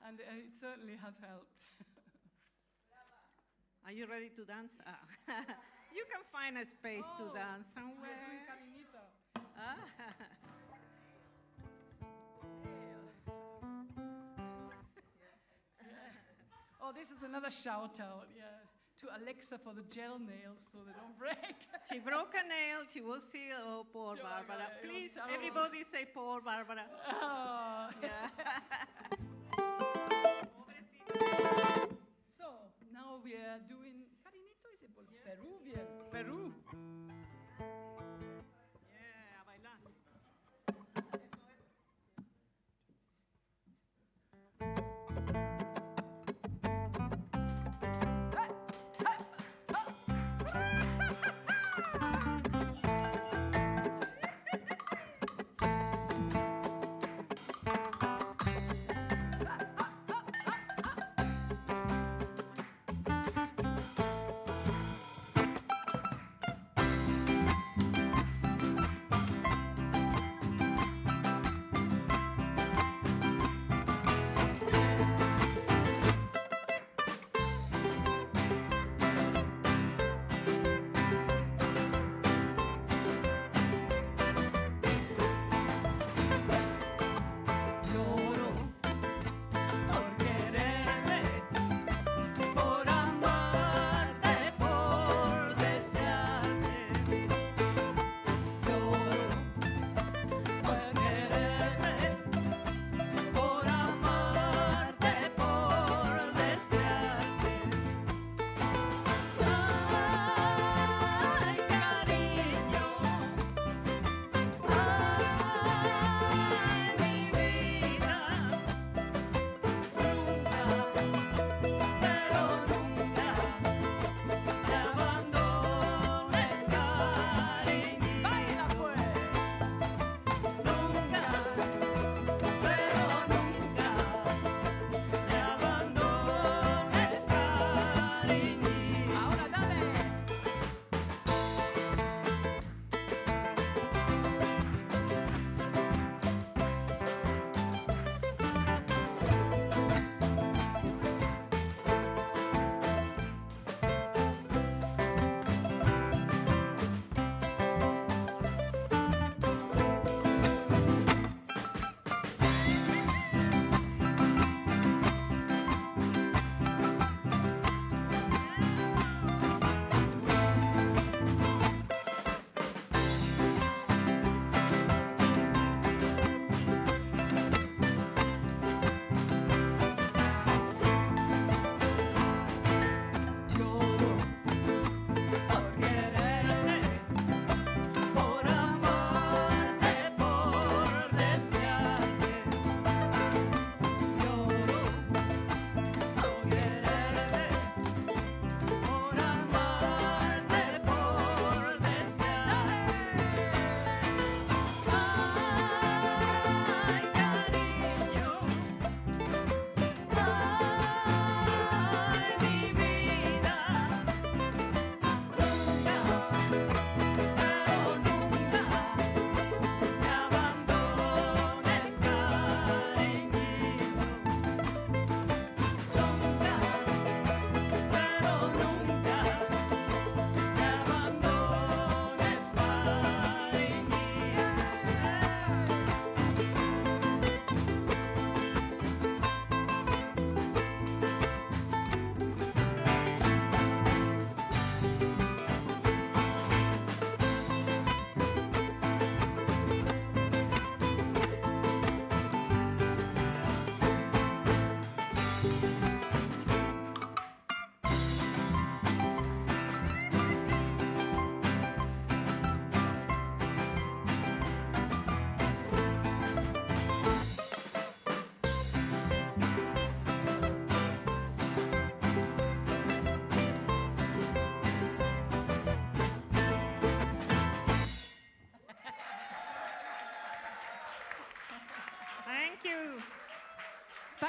And it certainly has helped. Are you ready to dance? You can find a space to dance somewhere. Ah. Oh, this is another shout out, yeah, to Alexa for the gel nails so they don't break. She broke a nail. She will see. Oh, poor Barbara. Please, everybody say poor Barbara. Oh. Yeah. So now we are doing Carinito is it Peruvian, Peru. Yeah, a bailar.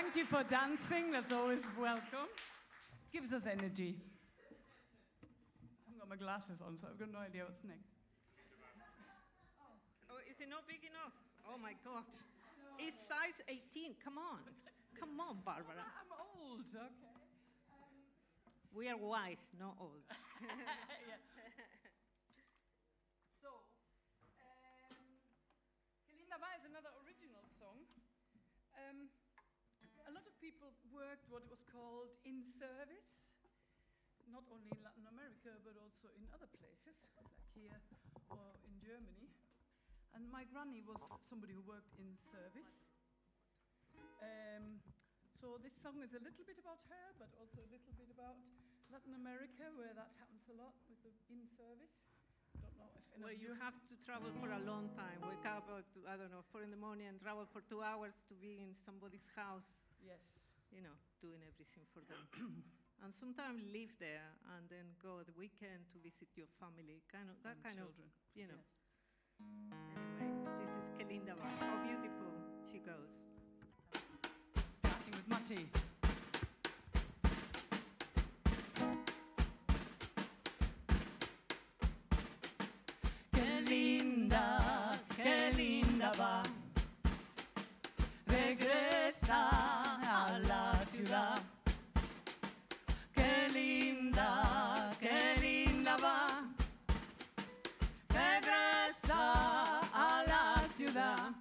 Thank you for dancing. That's always welcome. Gives us energy. I haven't got my glasses on, so I've got no idea what's next. Oh, is it not big enough? Oh my God. It's size 18. Come on. Come on, Barbara. I'm old, okay. We are wise, not old. Yeah. So, Kelinda Ba is another original song. A lot of people worked what was called in service, not only in Latin America, but also in other places, like here or in Germany. And my granny was somebody who worked in service. So this song is a little bit about her, but also a little bit about Latin America, where that happens a lot with the in service. Don't know if any Well, of you have to travel for a long time. Wake up at, I don't know, 4 in the morning and travel for 2 hours to be in somebody's house. Yes. You know, doing everything for them. And sometimes live there and then go at the weekend to visit your family. That And kind children. of, you know. Yes. Anyway, this is Kelinda Ba. How beautiful she goes. Starting with Matti. Qué linda va, regresa a la ciudad. Qué linda va, regresa a la ciudad.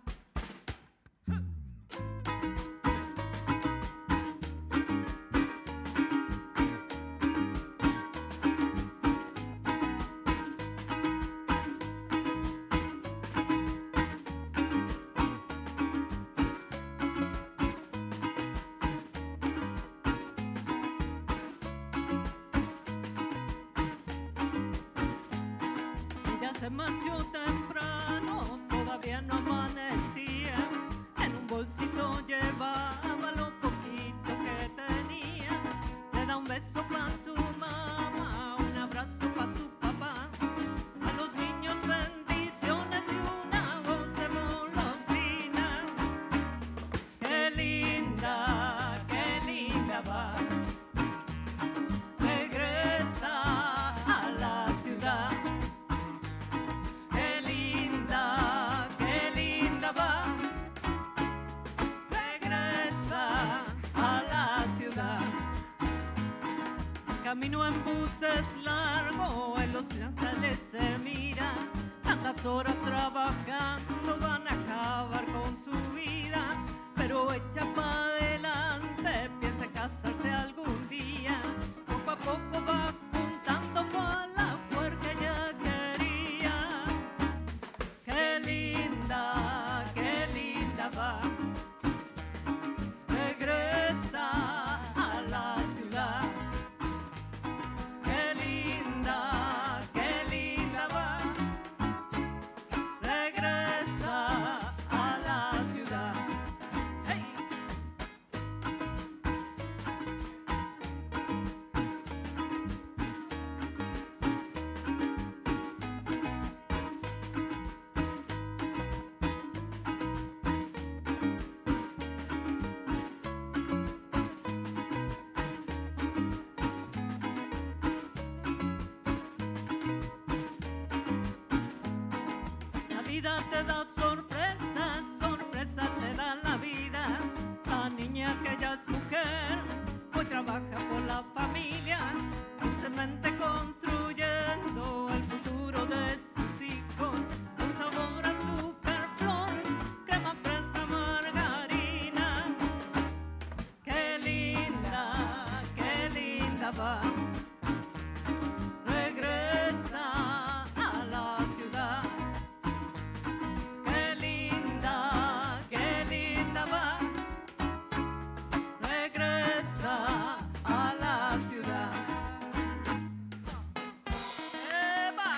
Ella se marchó temprano, todavía no amanecía. En un bolsito llevaba lo poquito que tenía. Le da un beso pa' su mamá, un abrazo pa' su papá. A los niños bendiciones y una bolsa de golosina. Qué linda va. Regresa a la ciudad. Qué linda va, regresa a la ciudad. Camino en buses largo, en los canales se mira. Tantas horas trabajando van a acabar con su vida. Pero echa pa' adelante, piensa casarse algún día. Poco a poco va juntando pa' la mujer que ella quería. Qué linda va, regresa a la ciudad. Qué linda va, regresa a la ciudad. ¡Hey! La vida te da sorpresas, sorpresas te da la vida. La niña que ya es mujer, hoy trabaja por la familia, dulcemente construyendo el futuro de sus hijos. Con sabor a azúcar, flor, crema, fresa, margarina. Qué linda va. Regresa a la ciudad. Qué linda va, regresa a la ciudad. ¡Eva!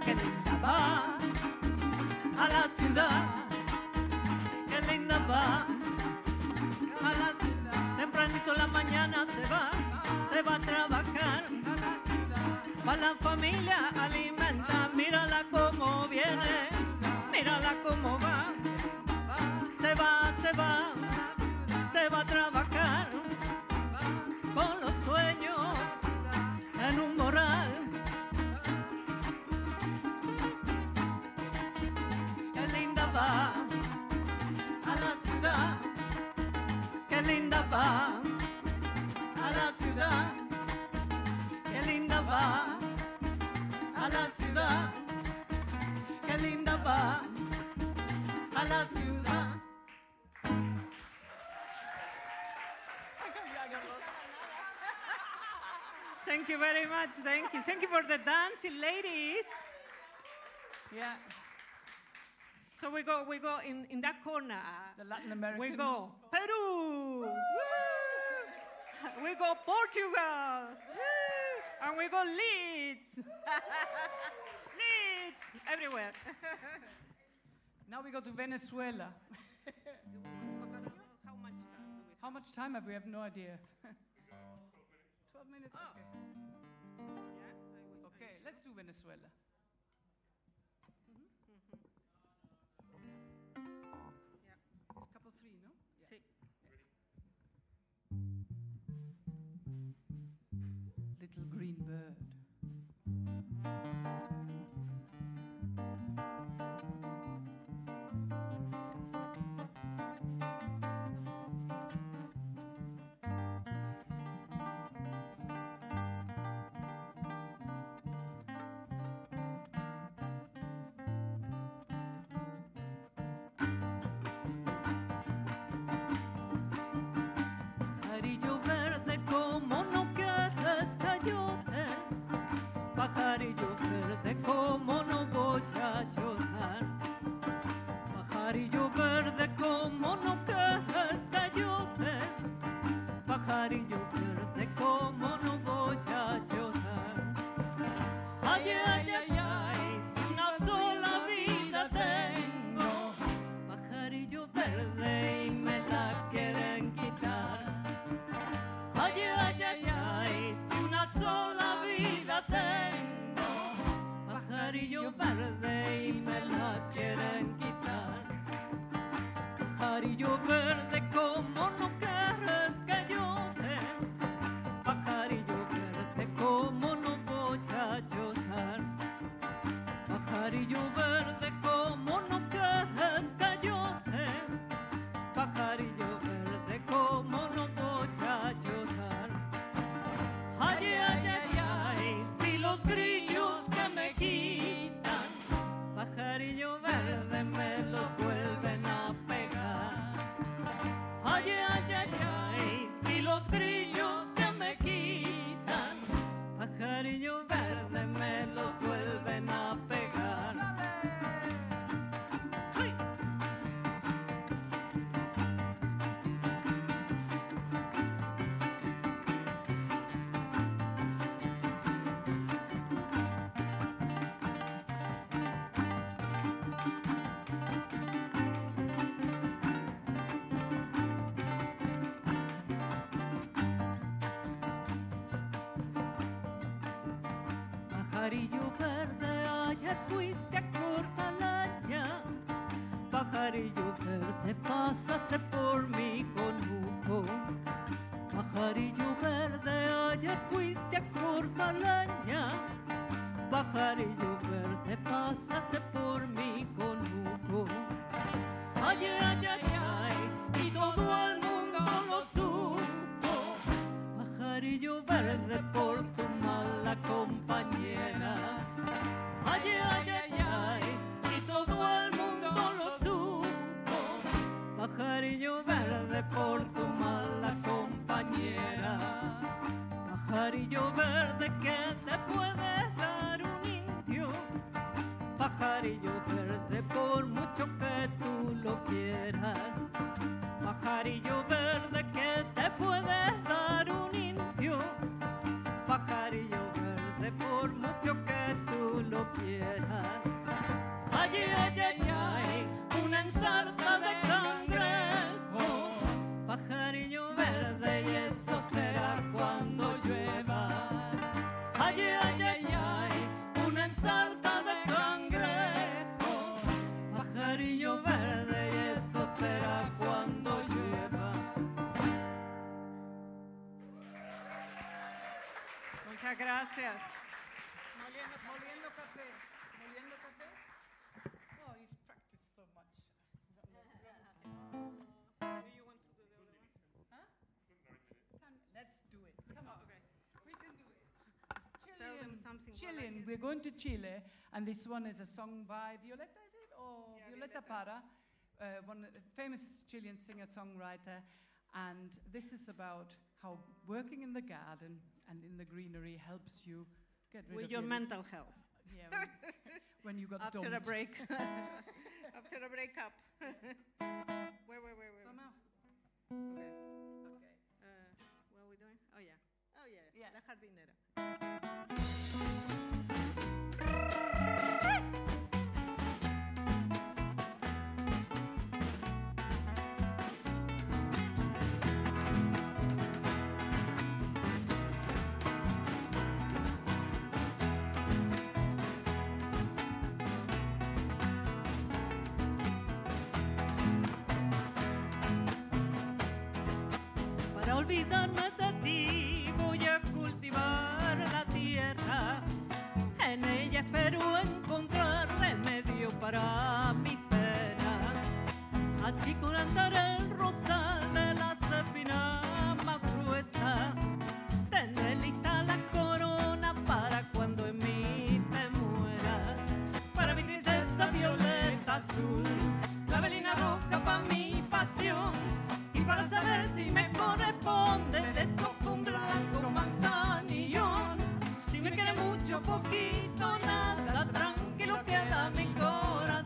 Qué linda va a la ciudad. Qué linda va, para la familia alimenta, mírala cómo viene, mírala cómo va, se va, se va, se va a trabajar con los sueños en un morral. Qué linda va a la ciudad, qué linda va a la ciudad, qué linda va a la ciudad, qué linda va a la ciudad. Thank you very much. Thank you. Thank you for the dancing, ladies. Yeah. So we go in that corner. The Latin American. We go Peru. Woo! We go Portugal. Woo! And we go Leeds. Leeds. Everywhere. Now we go to Venezuela. How much time have we? Have no idea. 12 minutes? Okay. Okay, let's do Venezuela. It's couple 3, no? Yeah. Little green bird. Pajarillo verde, como no quieres que llore. Pajarillo verde, como no voy a llorar. Pajarillo verde, como no quieres que llore. Pajarillo verde, como no voy a llorar. Ay, ay, ay, ay, si una sola vida tengo. Pajarillo verde y me la quieren quitar. Ay, ay, ay, ay, si una sola vida tengo, pajarillo verde y me la quieren quitar. Pajarillo verde, como no quieres que llore. Pajarillo verde, como no voy a llorar. Pajarillo verde, como no quieres que llore. Pajarillo verde, como no voy a llorar. Ay, ay, ay, ay, si los grillos que me quitan, pajarillo verde me los vuelven a pegar. Ay, ay, ay, ay, si los grillos que me quitan, pajarillo verde me los vuelven a pegar. ¡Ay! Pajarillo verde, ayer fuiste a Cortalaña. Pajarillo verde, pásate por mi conuco. Pajarillo verde, ayer fuiste a Cortalaña. Pajarillo verde, pásate por mi conuco. Ay, ay, ay, ay, y todo el mundo lo supo. Pajarillo verde, por tu mala compañera. Ay, ay, ay, ay, y todo el mundo lo supo. Pajarillo verde, por tu mala compañera. Pajarillo verde, que te puede dar un indio. Pajarillo verde, por mucho que tú lo quieras. Pajarillo verde, que te puede dar un indio. Pajarillo verde, por mucho que tú lo quieras. Ay, ay, ay, ay, una ensarta de cangrejos. Pajarillo verde, y eso será cuando llueva. Ay, ay, ay, ay. Muchas gracias. Moliendo café. Moliendo café. Oh, he's practiced so much. Do you want to do the other one? Huh? Let's do it. Come on. Okay. We can do it. Tell them something. Chilean. We're going to Chile, and this one is a song by Violeta, is it? Or Yeah, Violeta Violeta. Parra, one famous Chilean singer-songwriter. And this is about how working in the garden and in the greenery helps you get rid With of your mental health. Yeah, when you got After a dumped. break. After a breakup. Where? Come out. Okay. Okay. What are we doing? Oh, yeah. Oh, yeah. Yeah. La jardinera. Para olvidarme de ti voy a cultivar la tierra. En ella espero encontrar remedio para mi pena. Así con andar el rosal de las espinas más gruesas, tener lista la corona para cuando en mí te muera. Para mi princesa violeta azul, la velina roja para mi pasión. Y para saber si me corresponde de eso un blanco manzanillón. Si me quiere mucho, poquito, nada, tranquilo queda mi corazón.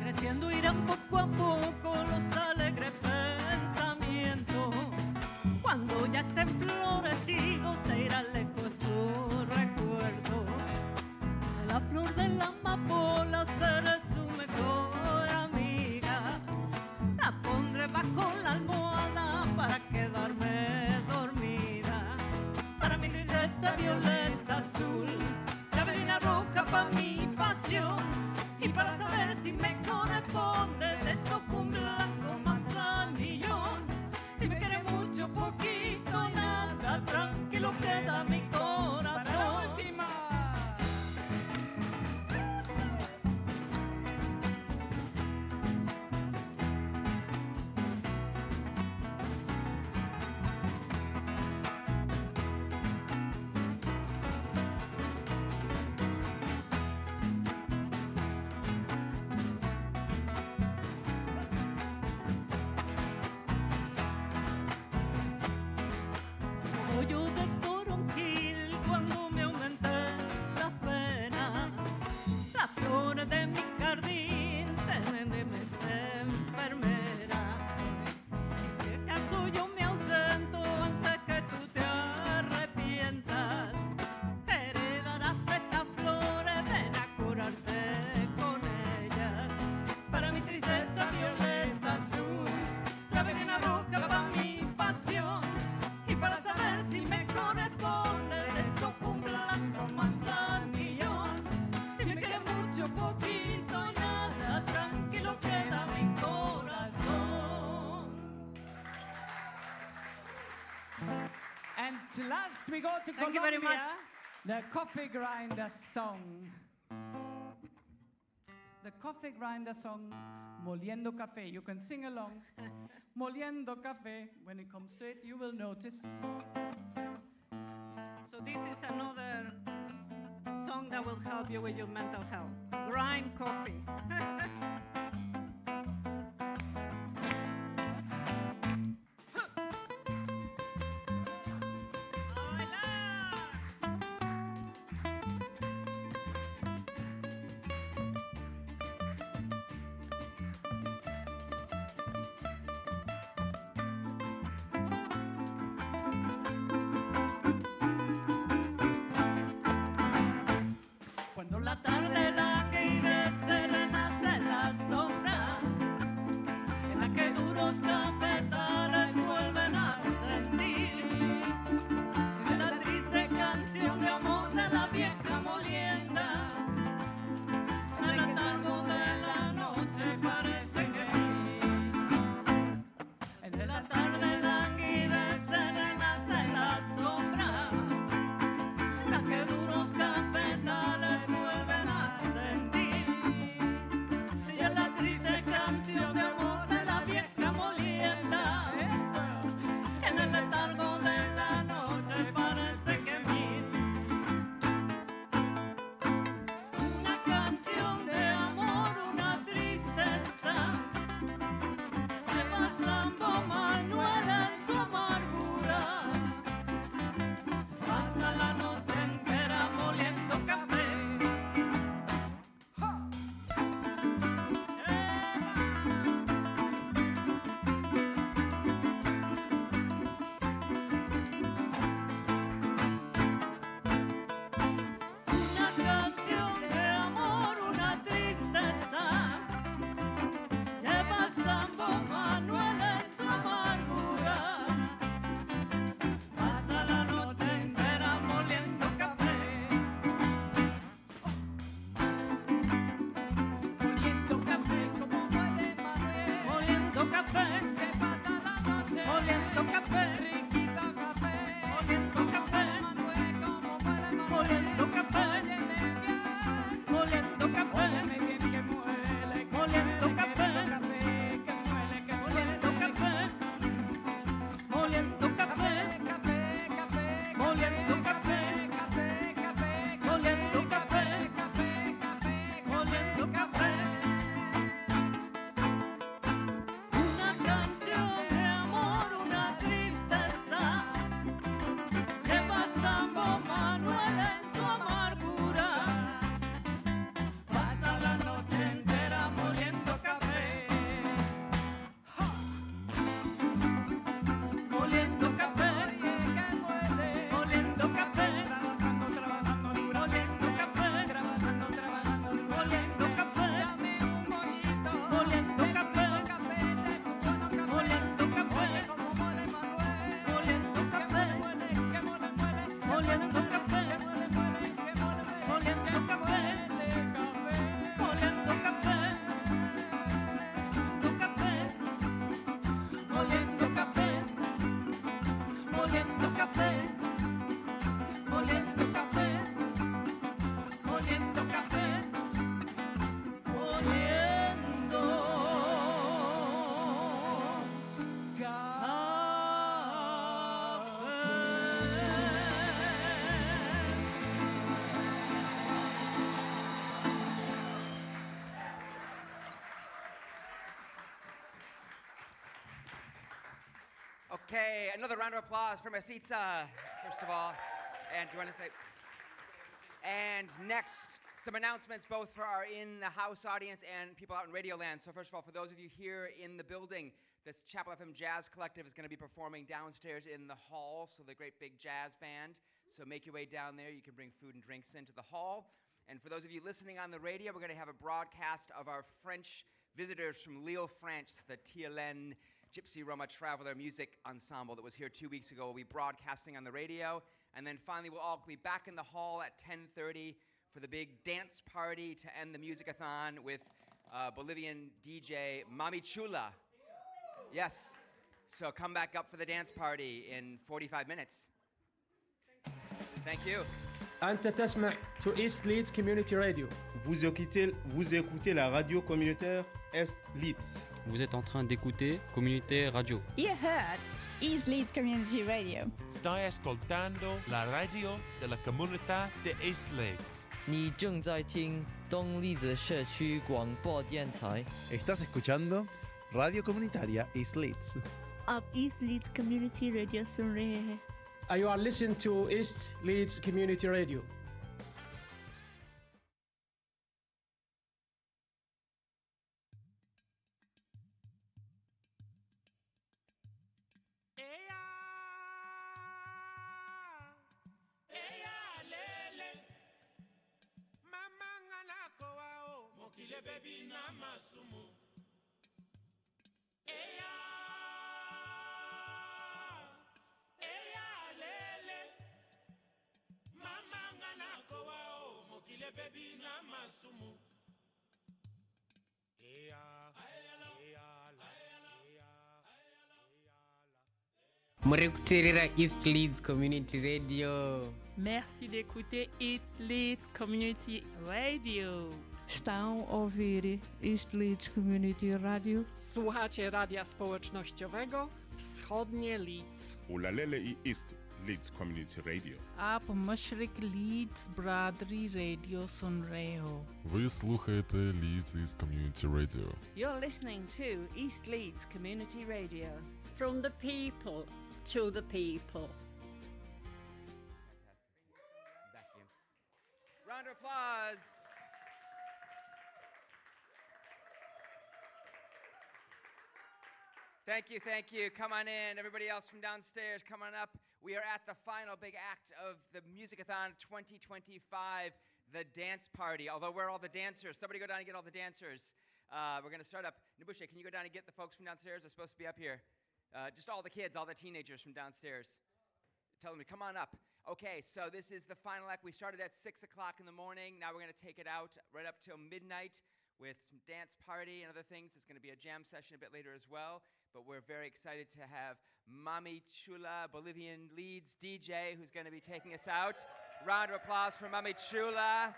Creciendo irán poco a poco los alegres pensamientos. Cuando ya estén florecidos se irá lejos tu recuerdo. De la flor de la amapola seré su mejor amiga. La pondré bajo la almohada para quedarme dormida. Para mi princesa violeta azul, la velina roja para mi pasión. Y para saber si me corresponde de eso un blanco manzanillón. Si me quiere mucho, poquito, nada, tranquilo queda mi corazón. Para la última. Yo de toronjil cuando me aumenté las penas. Las flores de mi jardín tienen de mis enfermeras. ¿En qué caso yo me ausento antes que tú te arrepientas? Heredarás estas flores, ven a curarte con ellas. Para mi tristeza violeta azul, la venena roja para mi pasión. Y para saber si me corresponde de eso un blanco manzanillón. Si me quiere mucho, poquito, nada, tranquilo queda mi corazón. And last we go to Thank you very Colombia, much. the Coffee Grinder song. The Coffee Grinder song, Moliendo Café. You can sing along. Moliendo Café. When it comes to it, you will notice. So this is another song that will help you with your mental health. Grind coffee. Cuando la tarde langue Okay, another round of applause for Masitsa, first of all. And do you want to say? And next, some announcements both for our in-the-house audience and people out in Radio Land. So first of all, for those of you here in the building, this Chapel FM Jazz Collective is going to be performing downstairs in the hall, so the great big jazz band. So make your way down there. You can bring food and drinks into the hall. And for those of you listening on the radio, we're going to have a broadcast of our French visitors from Lille, France, the TLN Gypsy Roma Traveler Music Ensemble that was here 2 weeks ago. We'll be broadcasting on the radio. And then finally, we'll all be back in the hall at 10:30 for the big dance party to end the Musicathon with Bolivian DJ Mami Chula. Yes. So come back up for the dance party in 45 minutes. Thank you. أنت تسمع to East Leeds Community Radio. Vous écoutez la radio communautaire Est Leeds. Vous êtes en train d'écouter Communauté Radio. You heard East Leeds Community Radio. Stai ascoltando la radio della comunità di East Leeds. 你正在听东利的社区广播电台。 Estás escuchando Radio Comunitaria East Leeds. Of East Leeds Community Radio Sunre. You are listening to East Leeds Community Radio. Baby na masumu lele mama ngana ko wao mokile baby na masumu Murekuterera East Leeds Community Radio. Merci d'écouter East Leeds Community Radio. Estão a ouvir East Leeds Community Radio. Słuchacie radia społecznościowego Wschodnie Leeds. Ulalele i East Leeds Community Radio. Ап Мashrik Leeds Bradley Radio Sunreo. Ви слухаєте Leeds East Community Radio. You're listening to East Leeds Community Radio. From the people to the people. Thank you. Round of applause. Thank you. Come on in. Everybody else from downstairs, come on up. We are at the final big act of the Musicathon 2025, the dance party. Although, where are all the dancers? Somebody go down and get all the dancers. We're going to start up. Nabushe, can you go down and get the folks from downstairs? They're supposed to be up here. Just all the kids, all the teenagers from downstairs. Tell them to come on up. Okay, so this is the final act. We started at 6 o'clock in the morning. Now we're going to take it out right up till midnight with some dance party and other things. It's going to be a jam session a bit later as well. But we're very excited to have Mami Chula, Bolivian Leeds DJ, who's going to be taking us out. Round of applause for Mami Chula.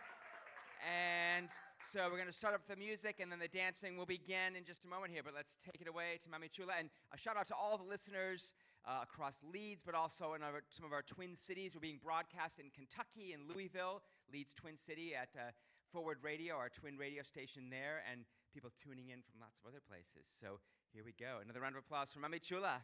And so we're going to start up the music, and then the dancing will begin in just a moment here. But let's take it away to Mami Chula. And a shout out to all the listeners across Leeds, but also in some of our twin cities. We're being broadcast in Kentucky and Louisville, Leeds Twin City at Forward Radio, our twin radio station there, and people tuning in from lots of other places. So here we go. Another round of applause for Mami Chula.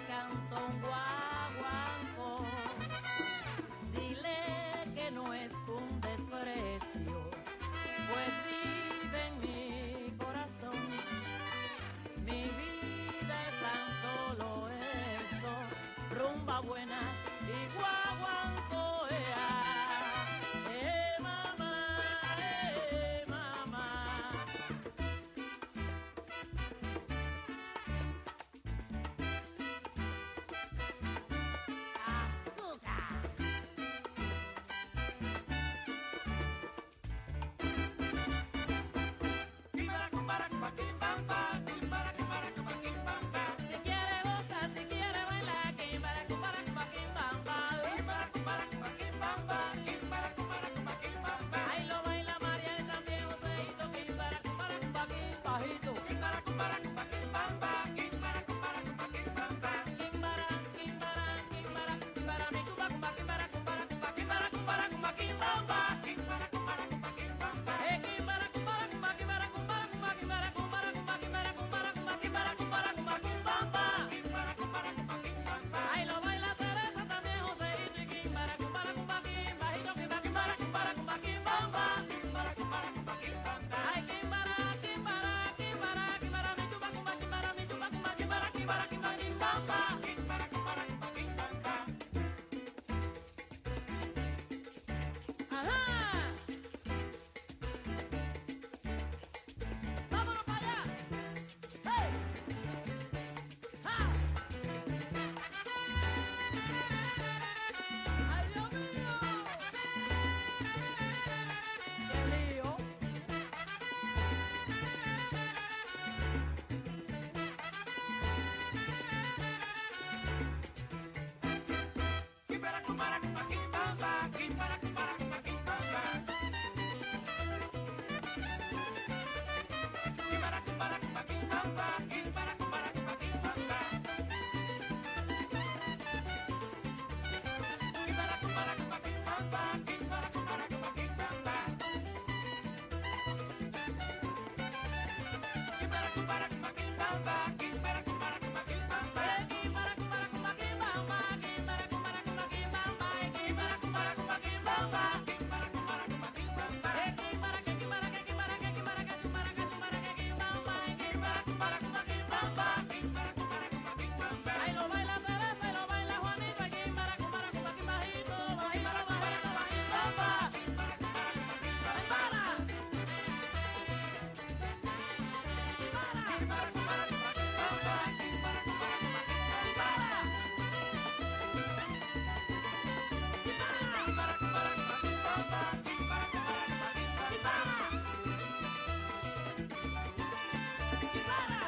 canta un guaguancó. Dile que no es un desprecio, pues vive en mi corazón. Mi vida es tan solo eso, rumba buena y guaguancó. Mamá, mamá. Azúcar. Si quiere gozar, si quiere bailar, ahí lo baila María y también Joseito, bajito. Ahí lo baila Teresa también Joseito y Kimbara, cumbara, cumba, kim, bajito, kimbara, cumbara, cumbara, cumba, kim, bamba. Ay, kimbara, kimbara, kimbara, kimbara, mi chupa, cumba, kimbara, mi chupa, cumba, kimbara, kimbara, kimba, kim, bamba. Ajá. Vámonos para allá. Hey. ¡Ja! ¡Ay, Dios mío! ¡Qué lío! Ahí lo baila Teresa, ahí lo baila Juanito, ahí kimbara, cumbara, cumba, kim, bajito, bajito, bajito, bajito, bamba. ¡Kimbara!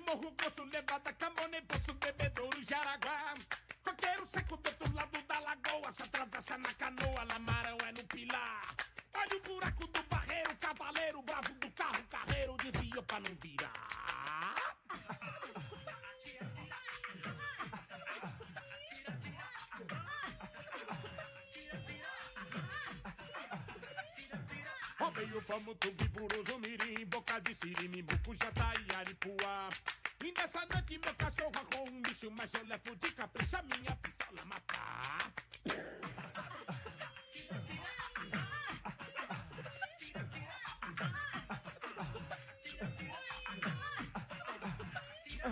Morro, poço, levada, camone, poço, bebedouro, Jaraguá. Coqueiro seco do outro lado da lagoa, se atravessa na canoa, Lamarão é no pilar. Olha o buraco do barreiro, cavaleiro, bravo do carro, carreiro, desvia pra não virar. Rodeio pra Mutubi, Buruzu, Mirim, Boca de Siri, Mucujá, e Aripuá. E nessa noite meu cachorro arrou um bicho, mas eu levo de capricha minha pistola matar.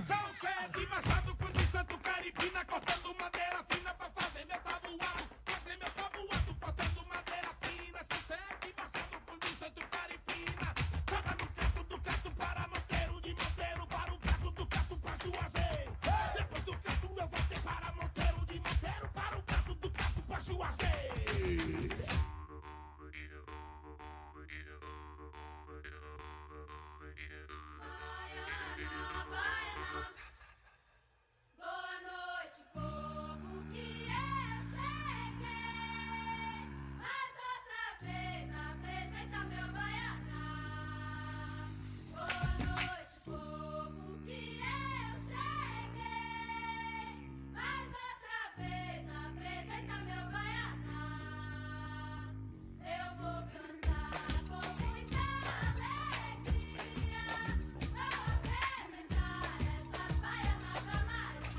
São sete machado com de santo caripina, cortando madeira fina pra fazer meu tabuado. Fazer meu tabuado, cortando madeira fina. São sete machado com de santo caripina. Joga no canto do canto para Monteiro, de Monteiro para o canto do canto pra Juazeiro. Depois do canto eu voltei para Monteiro, de Monteiro para o canto do canto pra Juazeiro. Boa noite, povo, que eu cheguei. Mais outra vez apresenta meu baianá. Boa noite, povo, que eu cheguei. Mais outra vez apresenta meu baianá. Eu vou cantar com muita alegria. Vou apresentar essas baianas da Maria.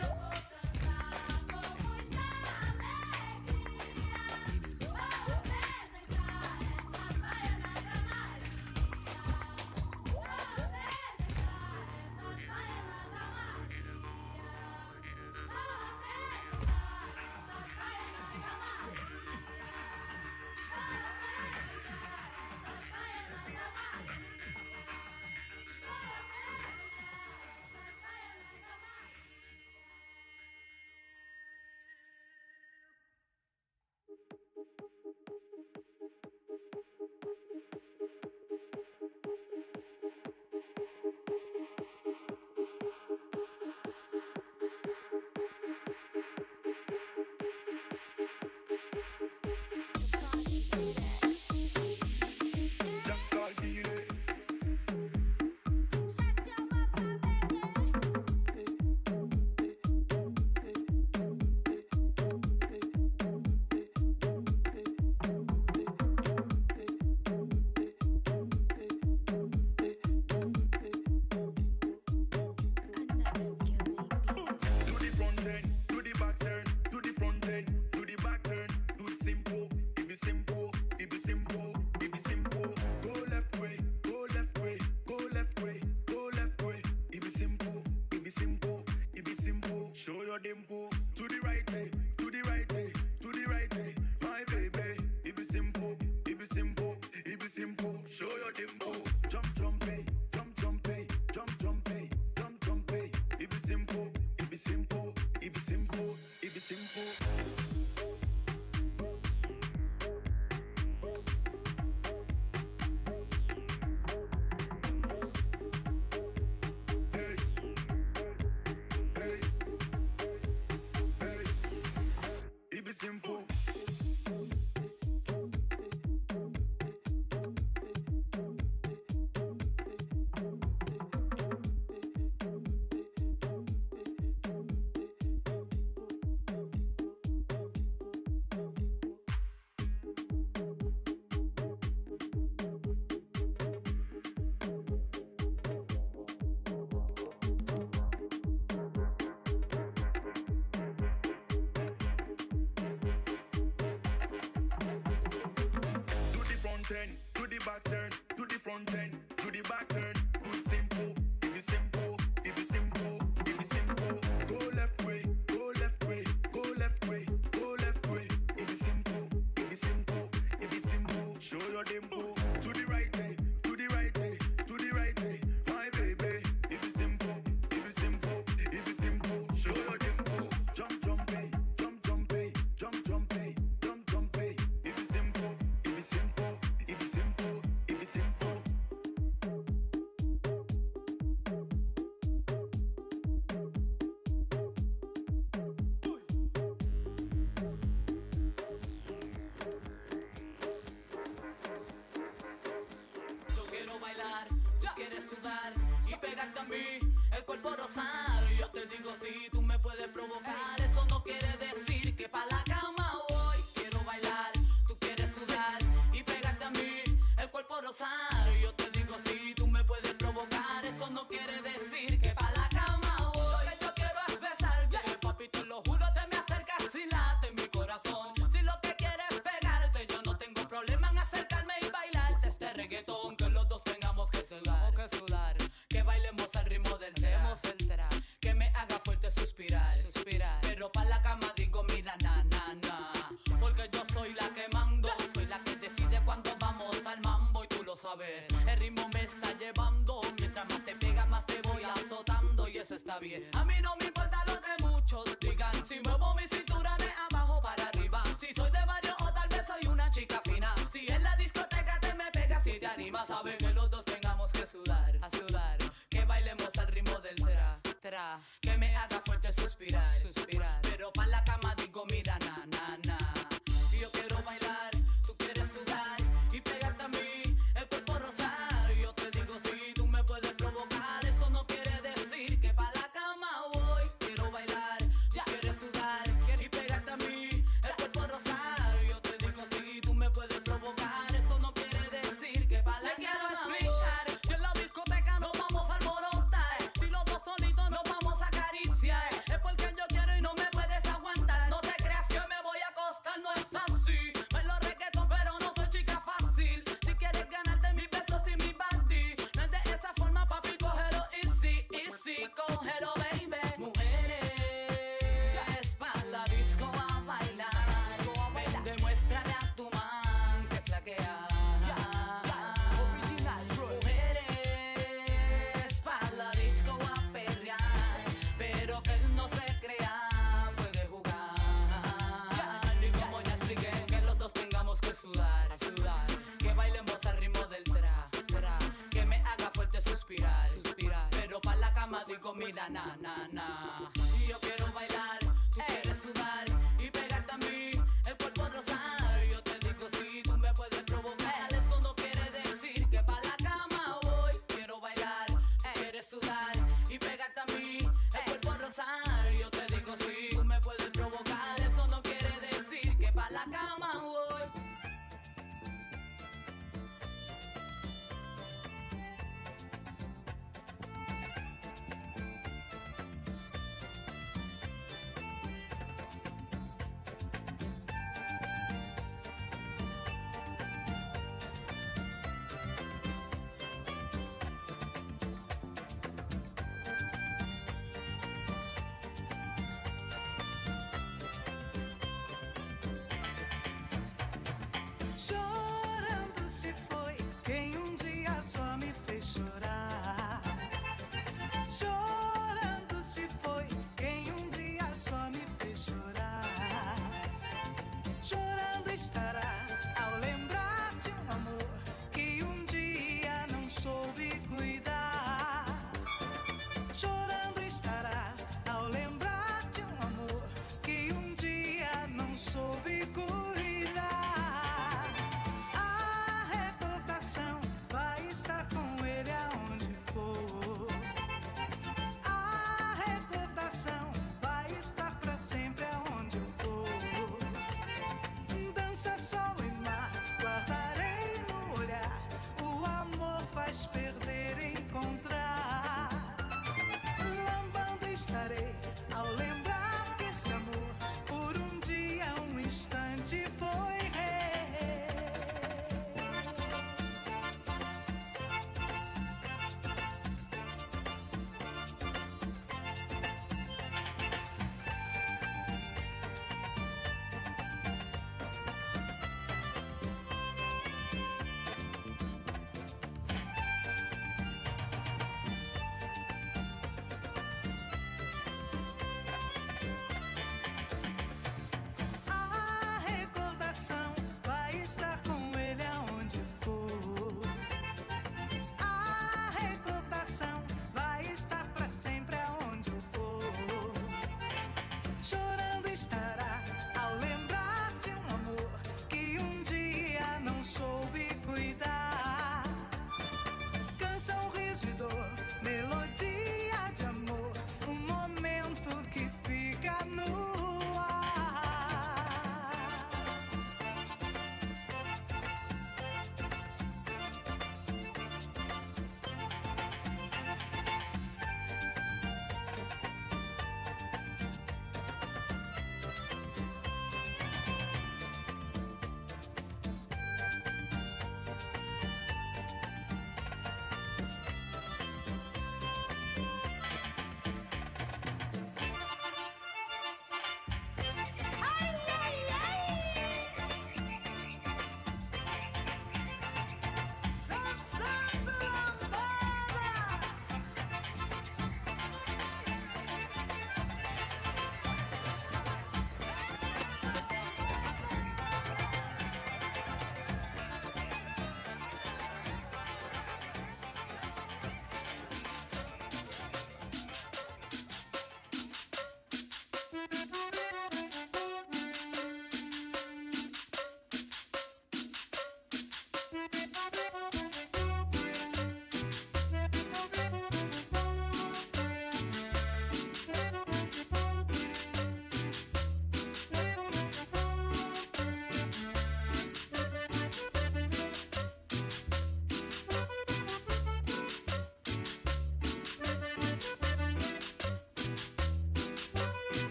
Eu vou cantar com muita alegria. Vou apresentar essas baianas da Maria. Vou apresentar essas baianas da Maria. Vou front end, do the back turn, do the front end, do the back turn. Do it simple, it be simple, it be simple, it be simple. Go left way, go left way, go left way, go left way. It be simple, it be simple, it be simple. Show your dimple. To the right way, to the right way, to the right way. My baby, it be simple, it be simple, it be simple. Show your dimple. Jump, jump, hey, jump, jump, hey, jump, jump, hey, jump, jump, hey. It be simple, it be simple, it be simple, it be simple. Yo quiero bailar, tú quieres sudar y pegarte a mí, el cuerpo rosar. Yo te digo si tú me puedes provocar, eso no quiere decir que pa' la cama voy. Quiero bailar, tú quieres sudar y pegarte a mí, el cuerpo rosar. Yo te digo si tú me puedes provocar, eso no quiere decir que pa' la cama voy. Lo que yo quiero es besarte, papi, te lo juro, te me acercas y late mi corazón. Si lo que quieres es pegarte, yo no tengo problema en acercarme y bailarte este reggaetón. Que los dos tengamos que sudar, que bailemos al ritmo del tema, que me haga fuerte suspirar, pero pa' la cama digo mira na na na, porque yo soy la que mando, soy la que decide cuando vamos al mambo y tú lo sabes, el ritmo me está llevando, mientras más te pega más te voy azotando y eso está bien. A mí no me importa lo que muchos digan, si muevo mi cintura de abajo para arriba, si soy de barrio o tal vez soy una chica fina, si en la discoteca te me pegas y te animas, sabes que los dos tengamos que sudar, que bailemos al ritmo del tra, que me haga fuerte suspirar, pero pa' la cama digo mira na na na. Yo quiero bailar, tú quieres sudar y pegarte a mí, el cuerpo rosar. Yo te digo si tú me puedes provocar, eso no quiere decir que pa' la cama voy. Quiero bailar, ya quieres sudar y pegarte a mí, el cuerpo rosar. Yo te digo si tú me puedes provocar, eso no quiere decir que pa' la cama voy. Si en la discoteca nos vamos a alborotar, si los dos solitos nos vamos a acariciar, es porque yo quiero y no me puedes aguantar. No te creas que me voy a acostar, no es así. Bailo reggaetón pero no soy chica fácil. Si quieres ganarte mis besos y mi body, no es de esa forma papi, cógelo easy, easy, cógelo baby. Mujeres pa' la disco a bailar, ven, demuéstrale a tu man que es la que hay. Mujeres pa' la disco a perrear, pero que él no se crea, puede jugar. Y como ya expliqué, que los dos tengamos que sudar, que bailemos al ritmo del tra, que me haga fuerte suspirar, pero pa' la cama digo mira na na na. Y yo quiero bailar, tú quieres sudar y pegarte a mí, el cuerpo rosar. Yo te digo si tú me puedes provocar, eso no quiere decir que pa' la cama voy. Quiero bailar, quieres sudar y pegarte a mí, el cuerpo rosar. Yo te digo si tú me puedes provocar, eso no quiere decir que pa' la cama voy.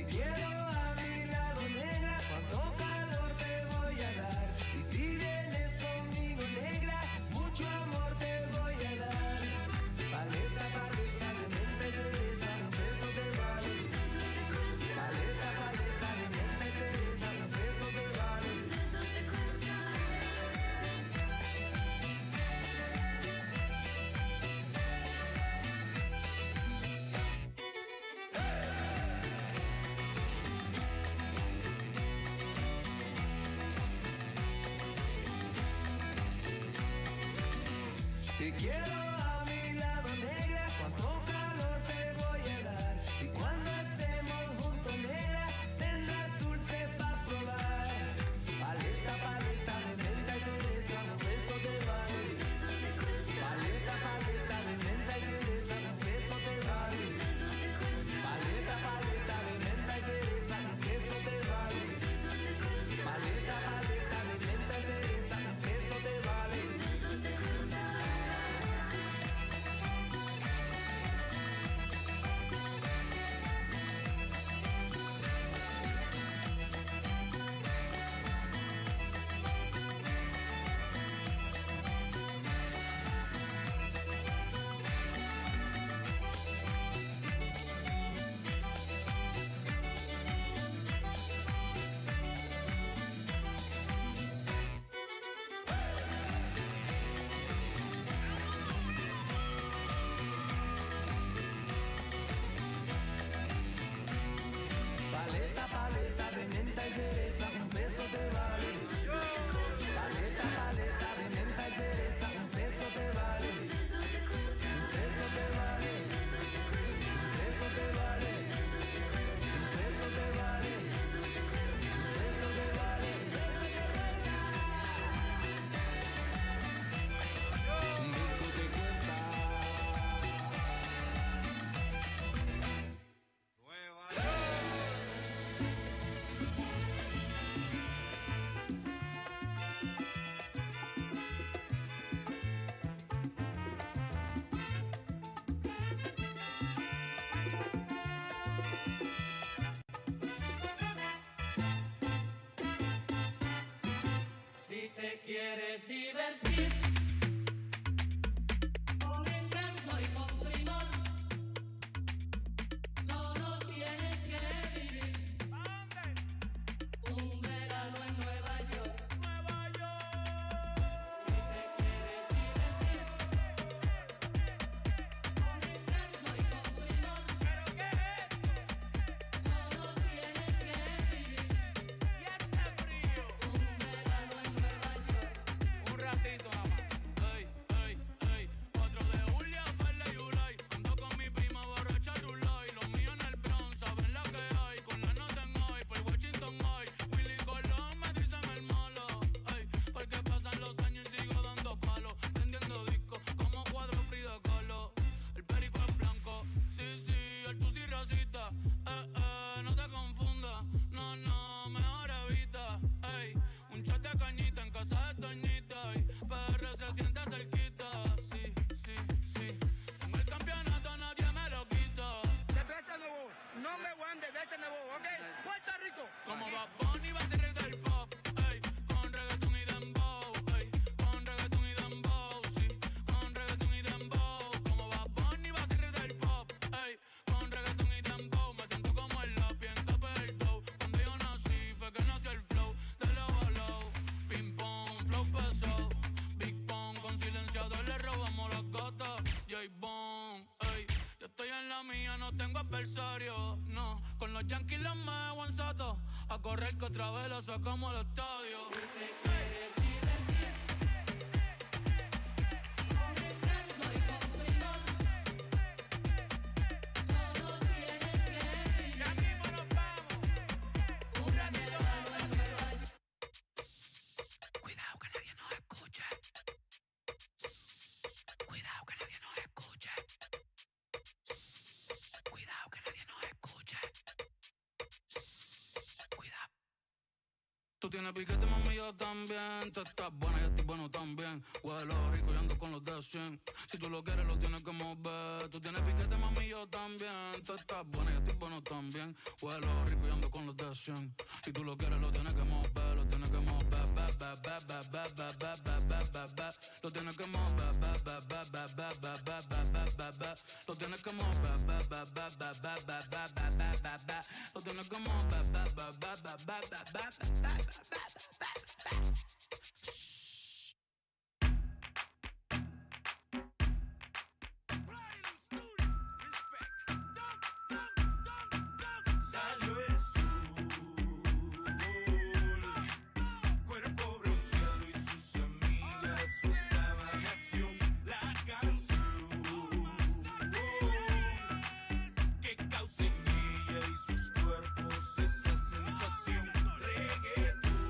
Te quiero a mi lado, negra, cuánto calor te voy a dar. Y si vienes conmigo, negra, mucho amor te voy a dar. Paleta, paleta de menta y cereza, un beso te vale. Paleta, paleta de menta y cereza, un beso te vale. Te quiero a mi lado, negra, cuánto calor te voy a dar. Y cuando estemos juntos, negra, tendrás dulce para probar. Paleta, paleta de menta y cereza, un beso te vale. Paleta, paleta de menta y cereza, un beso te vale. Paleta, paleta de menta y cereza, un beso te vale. Paleta, paleta de menta y cereza, un beso te vale. Paleta, paleta de menta y cereza, un beso te vale. Paleta, paleta de menta y cereza, un beso te vale. Un beso te vale. Un beso te vale. Un beso te vale. Un beso te vale. Un beso te cuesta. Si te quieres divertir con encanto y con primor, solo tienes que vivir un verano en Nueva York. Si te quieres divertir con encanto y con primor, solo tienes que vivir un verano en Nueva York. Un ratito nada más. Ey, ey, ey. 4 de julio, Perla y Ulay. Ando con mi prima borracha Rulay. Los míos en el Bronx, saben lo que hay. Con la nota en hoy, por Washington hoy. Willy Colón me dicen el malo. Ey, porque pasan los años y sigo dando palos. Prendiendo discos como cuadro Frida Kahlo. El perico es blanco. Sí, sí, el tusi racista. No te confundas. No, no, mejor evita. Ey, un shot de cañita en casa de Toñita. Y PR se siente cerquita. Sí, sí, sí. Tengo el campeonato, nadie me lo quita. Cerveza nuevo, no me voy de cerveza nuevo, ¿ok? Puerto Rico. Como Bad Bunny va a ser rey del pop. Ey, con reggaeton y dembow. Ey, con reggaeton y dembow. Sí, con reggaeton y dembow. Como Bad Bunny va a ser rey del pop. Ey, con reggaeton y dembow. Me siento como el lápiz en tope del dough. Cuando yo nací fue que nació el flow de lado a lado. Ping pong, flow pesado. Big Pong, con silenciador le robamos las gatas. J-Bone, ey, yo estoy en la mía, no tengo adversario. No, con los Yankees los me guanzato. A correr que otra vez lo sacamos al estadio. Cuidado que nadie nos escuche. Cuidado que nadie nos escuche. Cuidado que nadie nos escuche. Cuidado. Tú tienes piquete, mami, yo también. Tú estás buena, yo estoy bueno también. Huelo rico y ando con los de 100. Si tú lo quieres, lo tienes que mover. Tú tienes piquete, mami, yo también. Tú estás buena, yo estoy bueno también. Huelo rico y ando con los de 100. Si tú lo quieres, lo tienes que mover, lo tienes que mover, lo tienes que mover, lo tienes que mover, lo tienes que mover. Salió el sol, cuerpo bronceado y sus amigas buscaban acción. La canción que causa en ella y sus cuerpos esa sensación. Reggaetón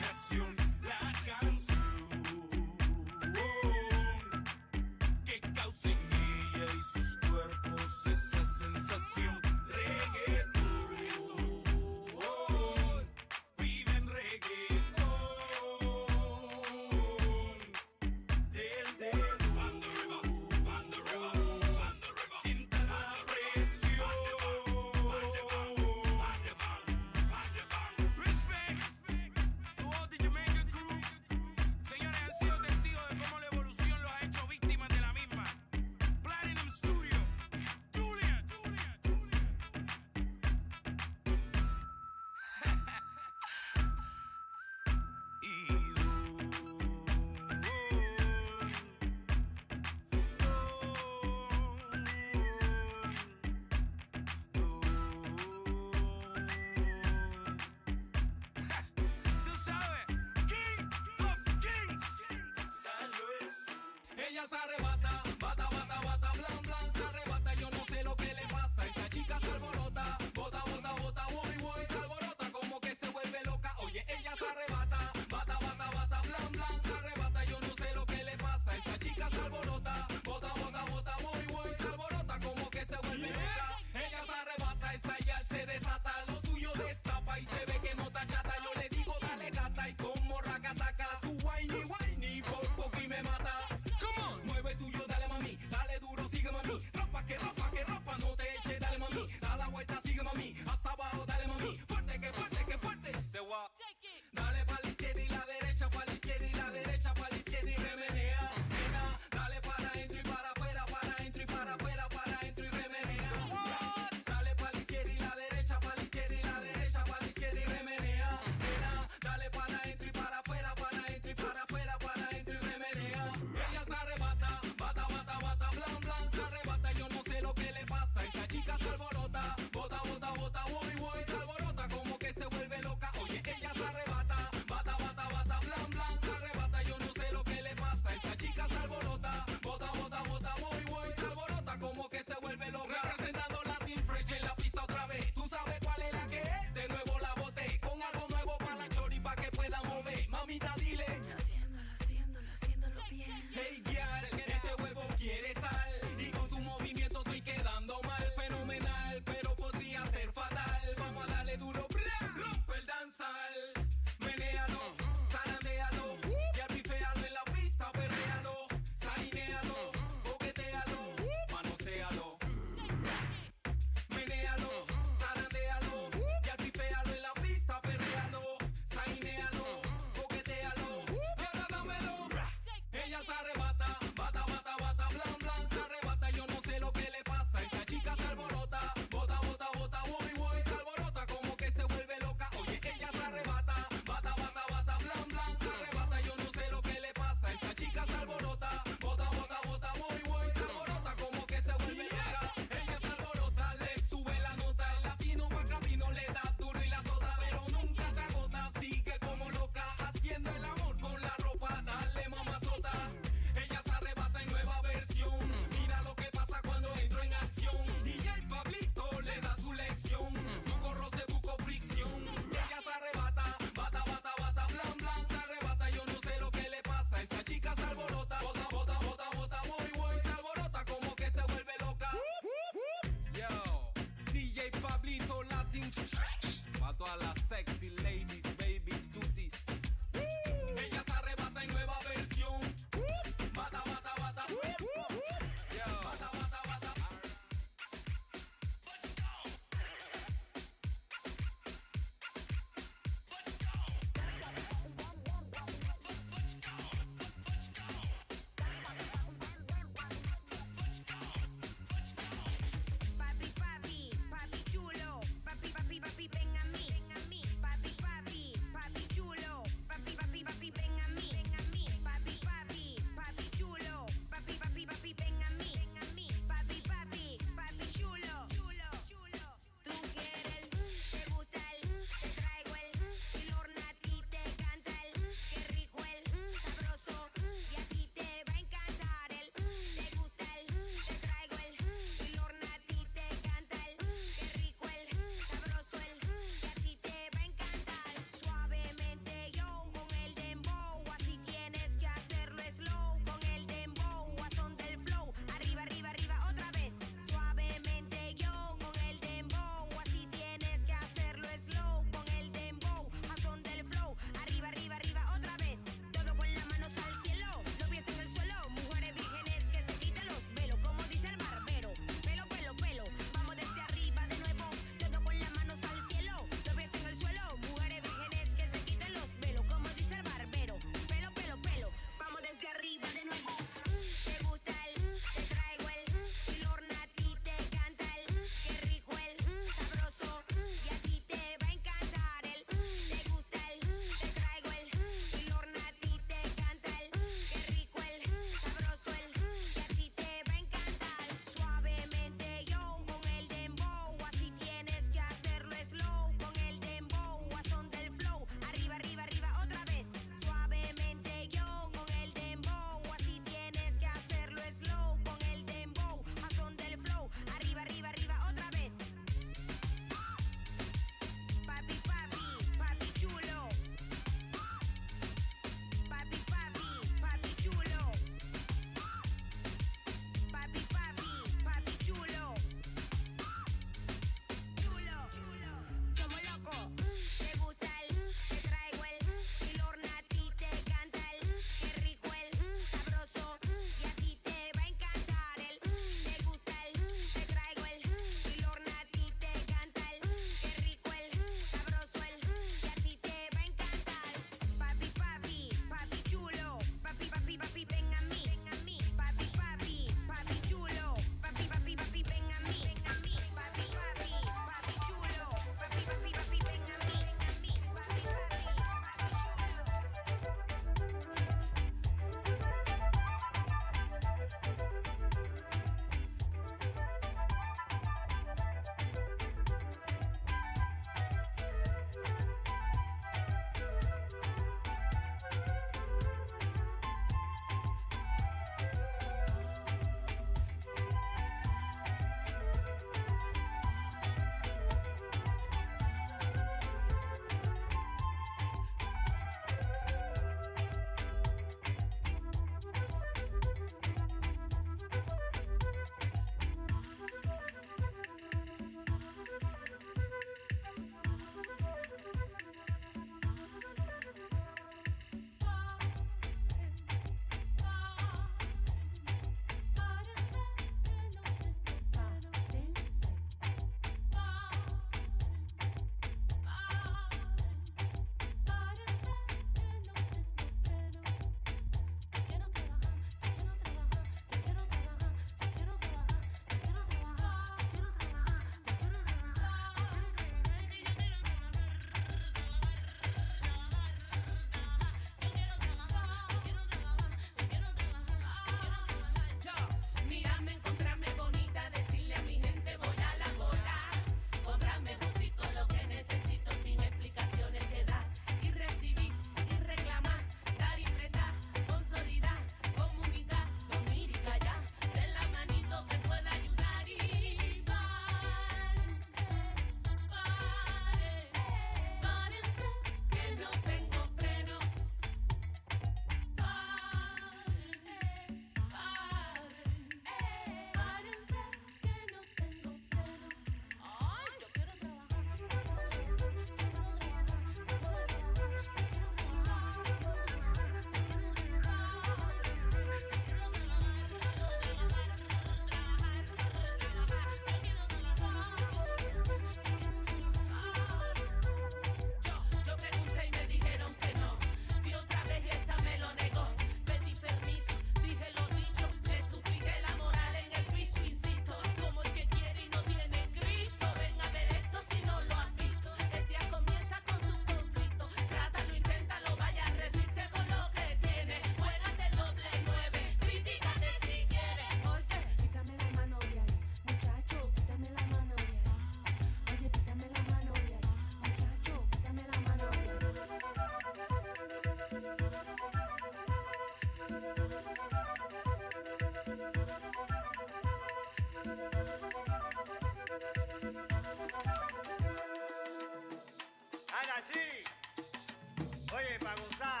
Oye, para gozar.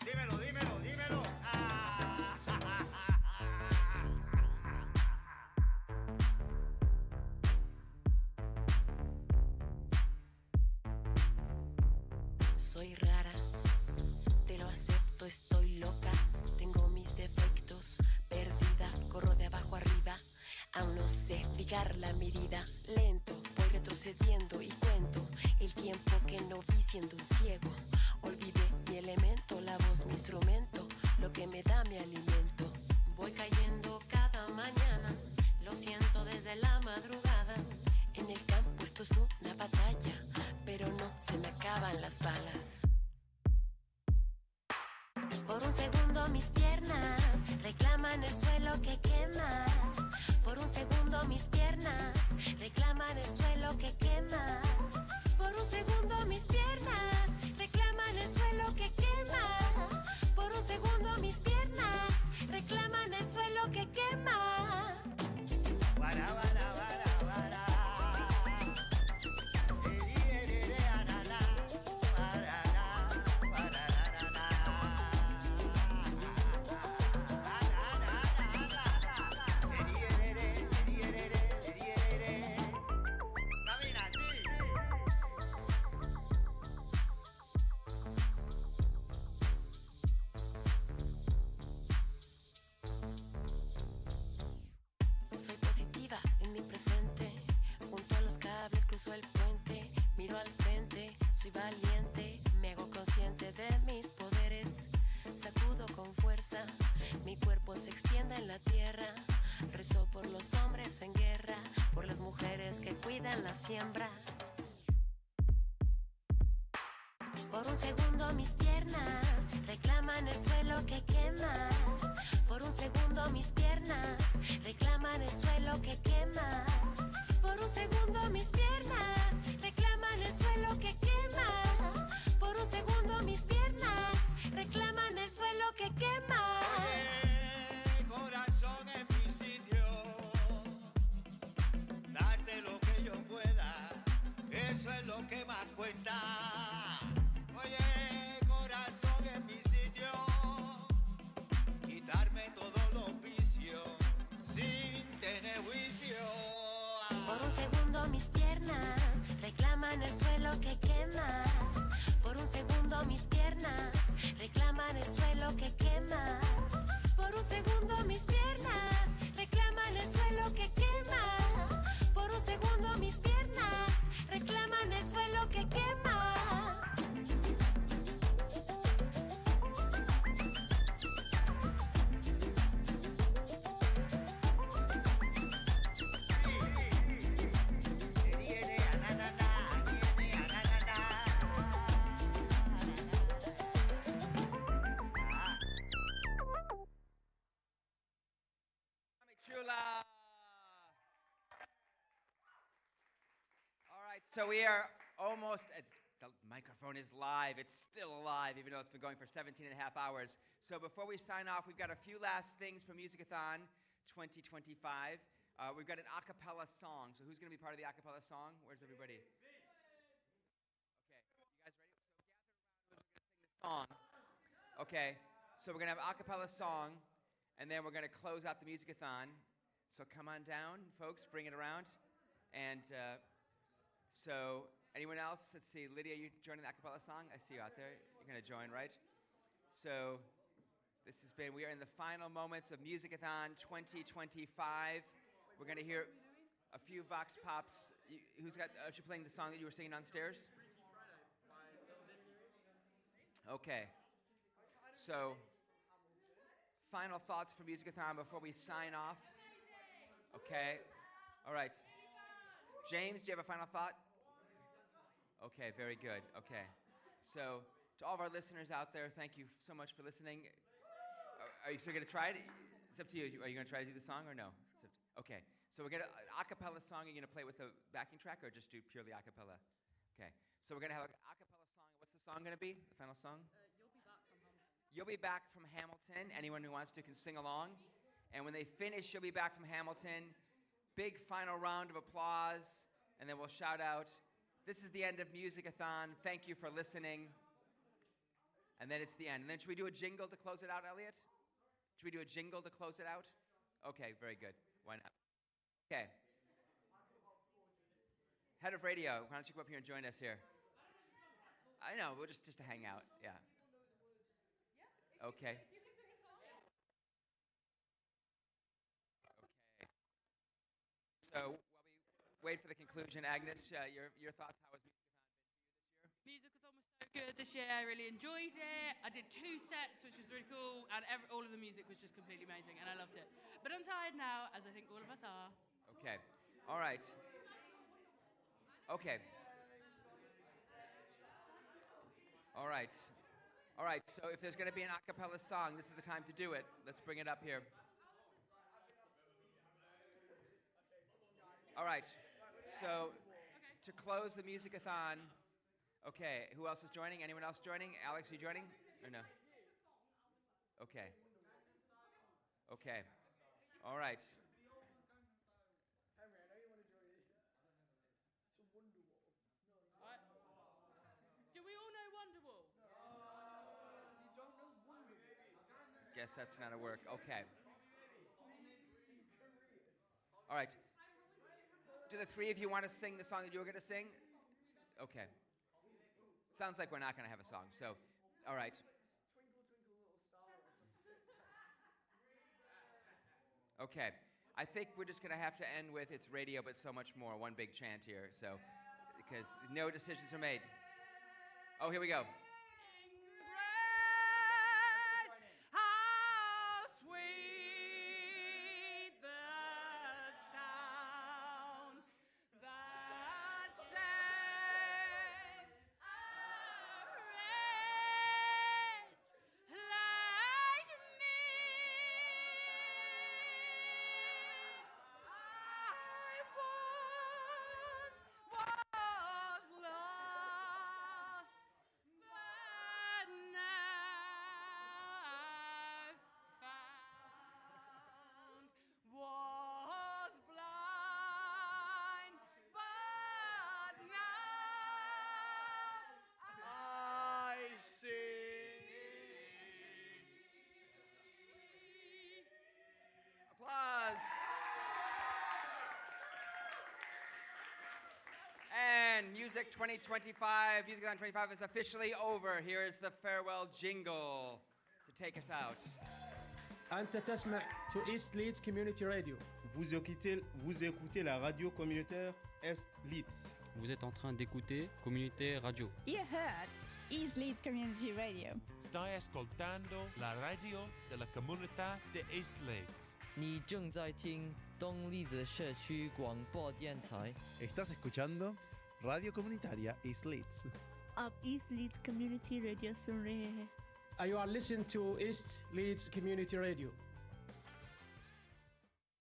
Dímelo, dímelo, dímelo. Ah. Soy rara, te lo acepto, estoy loca, tengo mis defectos, perdida, corro de abajo arriba, aún no sé fijar la medida, lento, voy retrocediendo y cuento el tiempo que no vi siendo un ciego, olvidé mi elemento, la voz, mi instrumento, lo que me da mi alimento, voy cayendo cada mañana, lo siento desde la madrugada, en el campo esto es una batalla, pero no se me acaban las balas. Por un segundo mis piernas reclaman el suelo que quema. Por un segundo mis piernas reclaman el suelo que quema. Por un segundo mis piernas reclaman el suelo que quema. Por un segundo mis piernas reclaman el suelo que quema. Para, para, para. Soy positiva en mi presente, junto a los cables cruzo el puente, miro al frente, soy valiente, me hago consciente de mis poderes, sacudo con fuerza, mi cuerpo se extiende en la tierra, rezo por los hombres en guerra, por las mujeres que cuidan la siembra. Por un segundo mis piernas reclaman el suelo que quema. Por un segundo mis piernas reclaman el suelo que quema. Por un segundo mis piernas reclaman el suelo que quema. Por un segundo mis piernas reclaman el suelo que quema. Oye, corazón en mi sitio, darte lo que yo pueda, eso es lo que más cuenta. Oye, corazón en mi sitio, quitarme todos los vicios sin tener juicio. Por un segundo mis piernas reclaman el suelo que quema. Por un segundo mis piernas reclaman el suelo que quema. Por un segundo mis piernas reclaman el suelo que quema. Por un segundo mis piernas reclaman el suelo que quema. Chula. All right, so we are almost at, the microphone is live. It's still alive, even though it's been going for 17 and a half hours. So before we sign off, we've got a few last things for Musicathon 2025. We've got an a cappella song. So who's going to be part of the a cappella song? Where's everybody? Okay, you guys ready? So gather around, we're going to sing this song. Okay, so we're going to have a cappella song, and then we're going to close out the Musicathon. So come on down, folks, bring it around. And so anyone else? Let's see, Lydia, you joining the a cappella song? I see you out there. You're going to join, right? So this has been, we are in the final moments of Musicathon 2025. We're going to hear a few Vox Pops. Who's got, are you playing the song that you were singing downstairs? Okay. So, final thoughts for Musicathon before we sign off. Okay. All right. James, do you have a final thought? Okay, very good. Okay. So, to all of our listeners out there, thank you so much for listening. Are you still going to try it? It's up to you. Are you going to try to do the song or no? Okay. So we're going to, an a cappella song, are you going to play with a backing track or just do purely a cappella? Okay. So we're going to have an a cappella song. What's the song going to be? The final song? You'll Be Back from Hamilton. Anyone who wants to can sing along. And when they finish, You'll Be Back from Hamilton. Big final round of applause. And then we'll shout out, this is the end of Musicathon. Thank you for listening. And then it's the end. And then should we do a jingle to close it out, Elliot? Should we do a jingle to close it out? Okay, very good. Why not? Okay. Head of radio, why don't you go up here and join us here? I know, we'll just to hang out, yeah. Okay. Okay. So while we wait for the conclusion, Agnes, your thoughts? How was Musicathon been for you this year? Musicathon was so good this year. I really enjoyed it. I did 2 sets, which was really cool, and all of the music was just completely amazing, and I loved it. But I'm tired now, as I think all of us are. Okay. All right. Okay. All right. All right. So if there's going to be an a cappella song, this is the time to do it. Let's bring it up here. All right. So to close the Musicathon, okay, who else is joining? Anyone else joining? Alex, are you joining? Or no? Okay. Okay. All right. Henry, I know you want to join in. It's a Wonderwall. Do we all know Wonderwall? You don't know Wonderwall? Guess that's not a work. Okay. All right. Do the 3 of you want to sing the song that you were going to sing? Okay. Sounds like we're not going to have a song. So, all right. Twinkle, twinkle, little star or something. Okay. I think we're just going to have to end with It's Radio, but so much more. One big chant here. So, because no decisions are made. Oh, here we go. How sweet the sound that saved a wretch like me. I once was lost, but now I've found. Was blind, but now I see. Applause. And Music 2025, Musicathon 25 is officially over. Here is the farewell jingle to take us out. أنت تسمع to East Leeds Community Radio. Vous écoutez la radio communautaire Est Leeds. Vous êtes en train d'écouter Communauté Radio. You heard East Leeds Community Radio. Stai ascoltando la radio della comunità di East Leeds. 你正在听东栗子社区广播电台。 Estás escuchando Radio Comunitaria East Leeds. Ab East Leeds Community Radio सुन रहे हैं. You are listening to East Leeds Community Radio.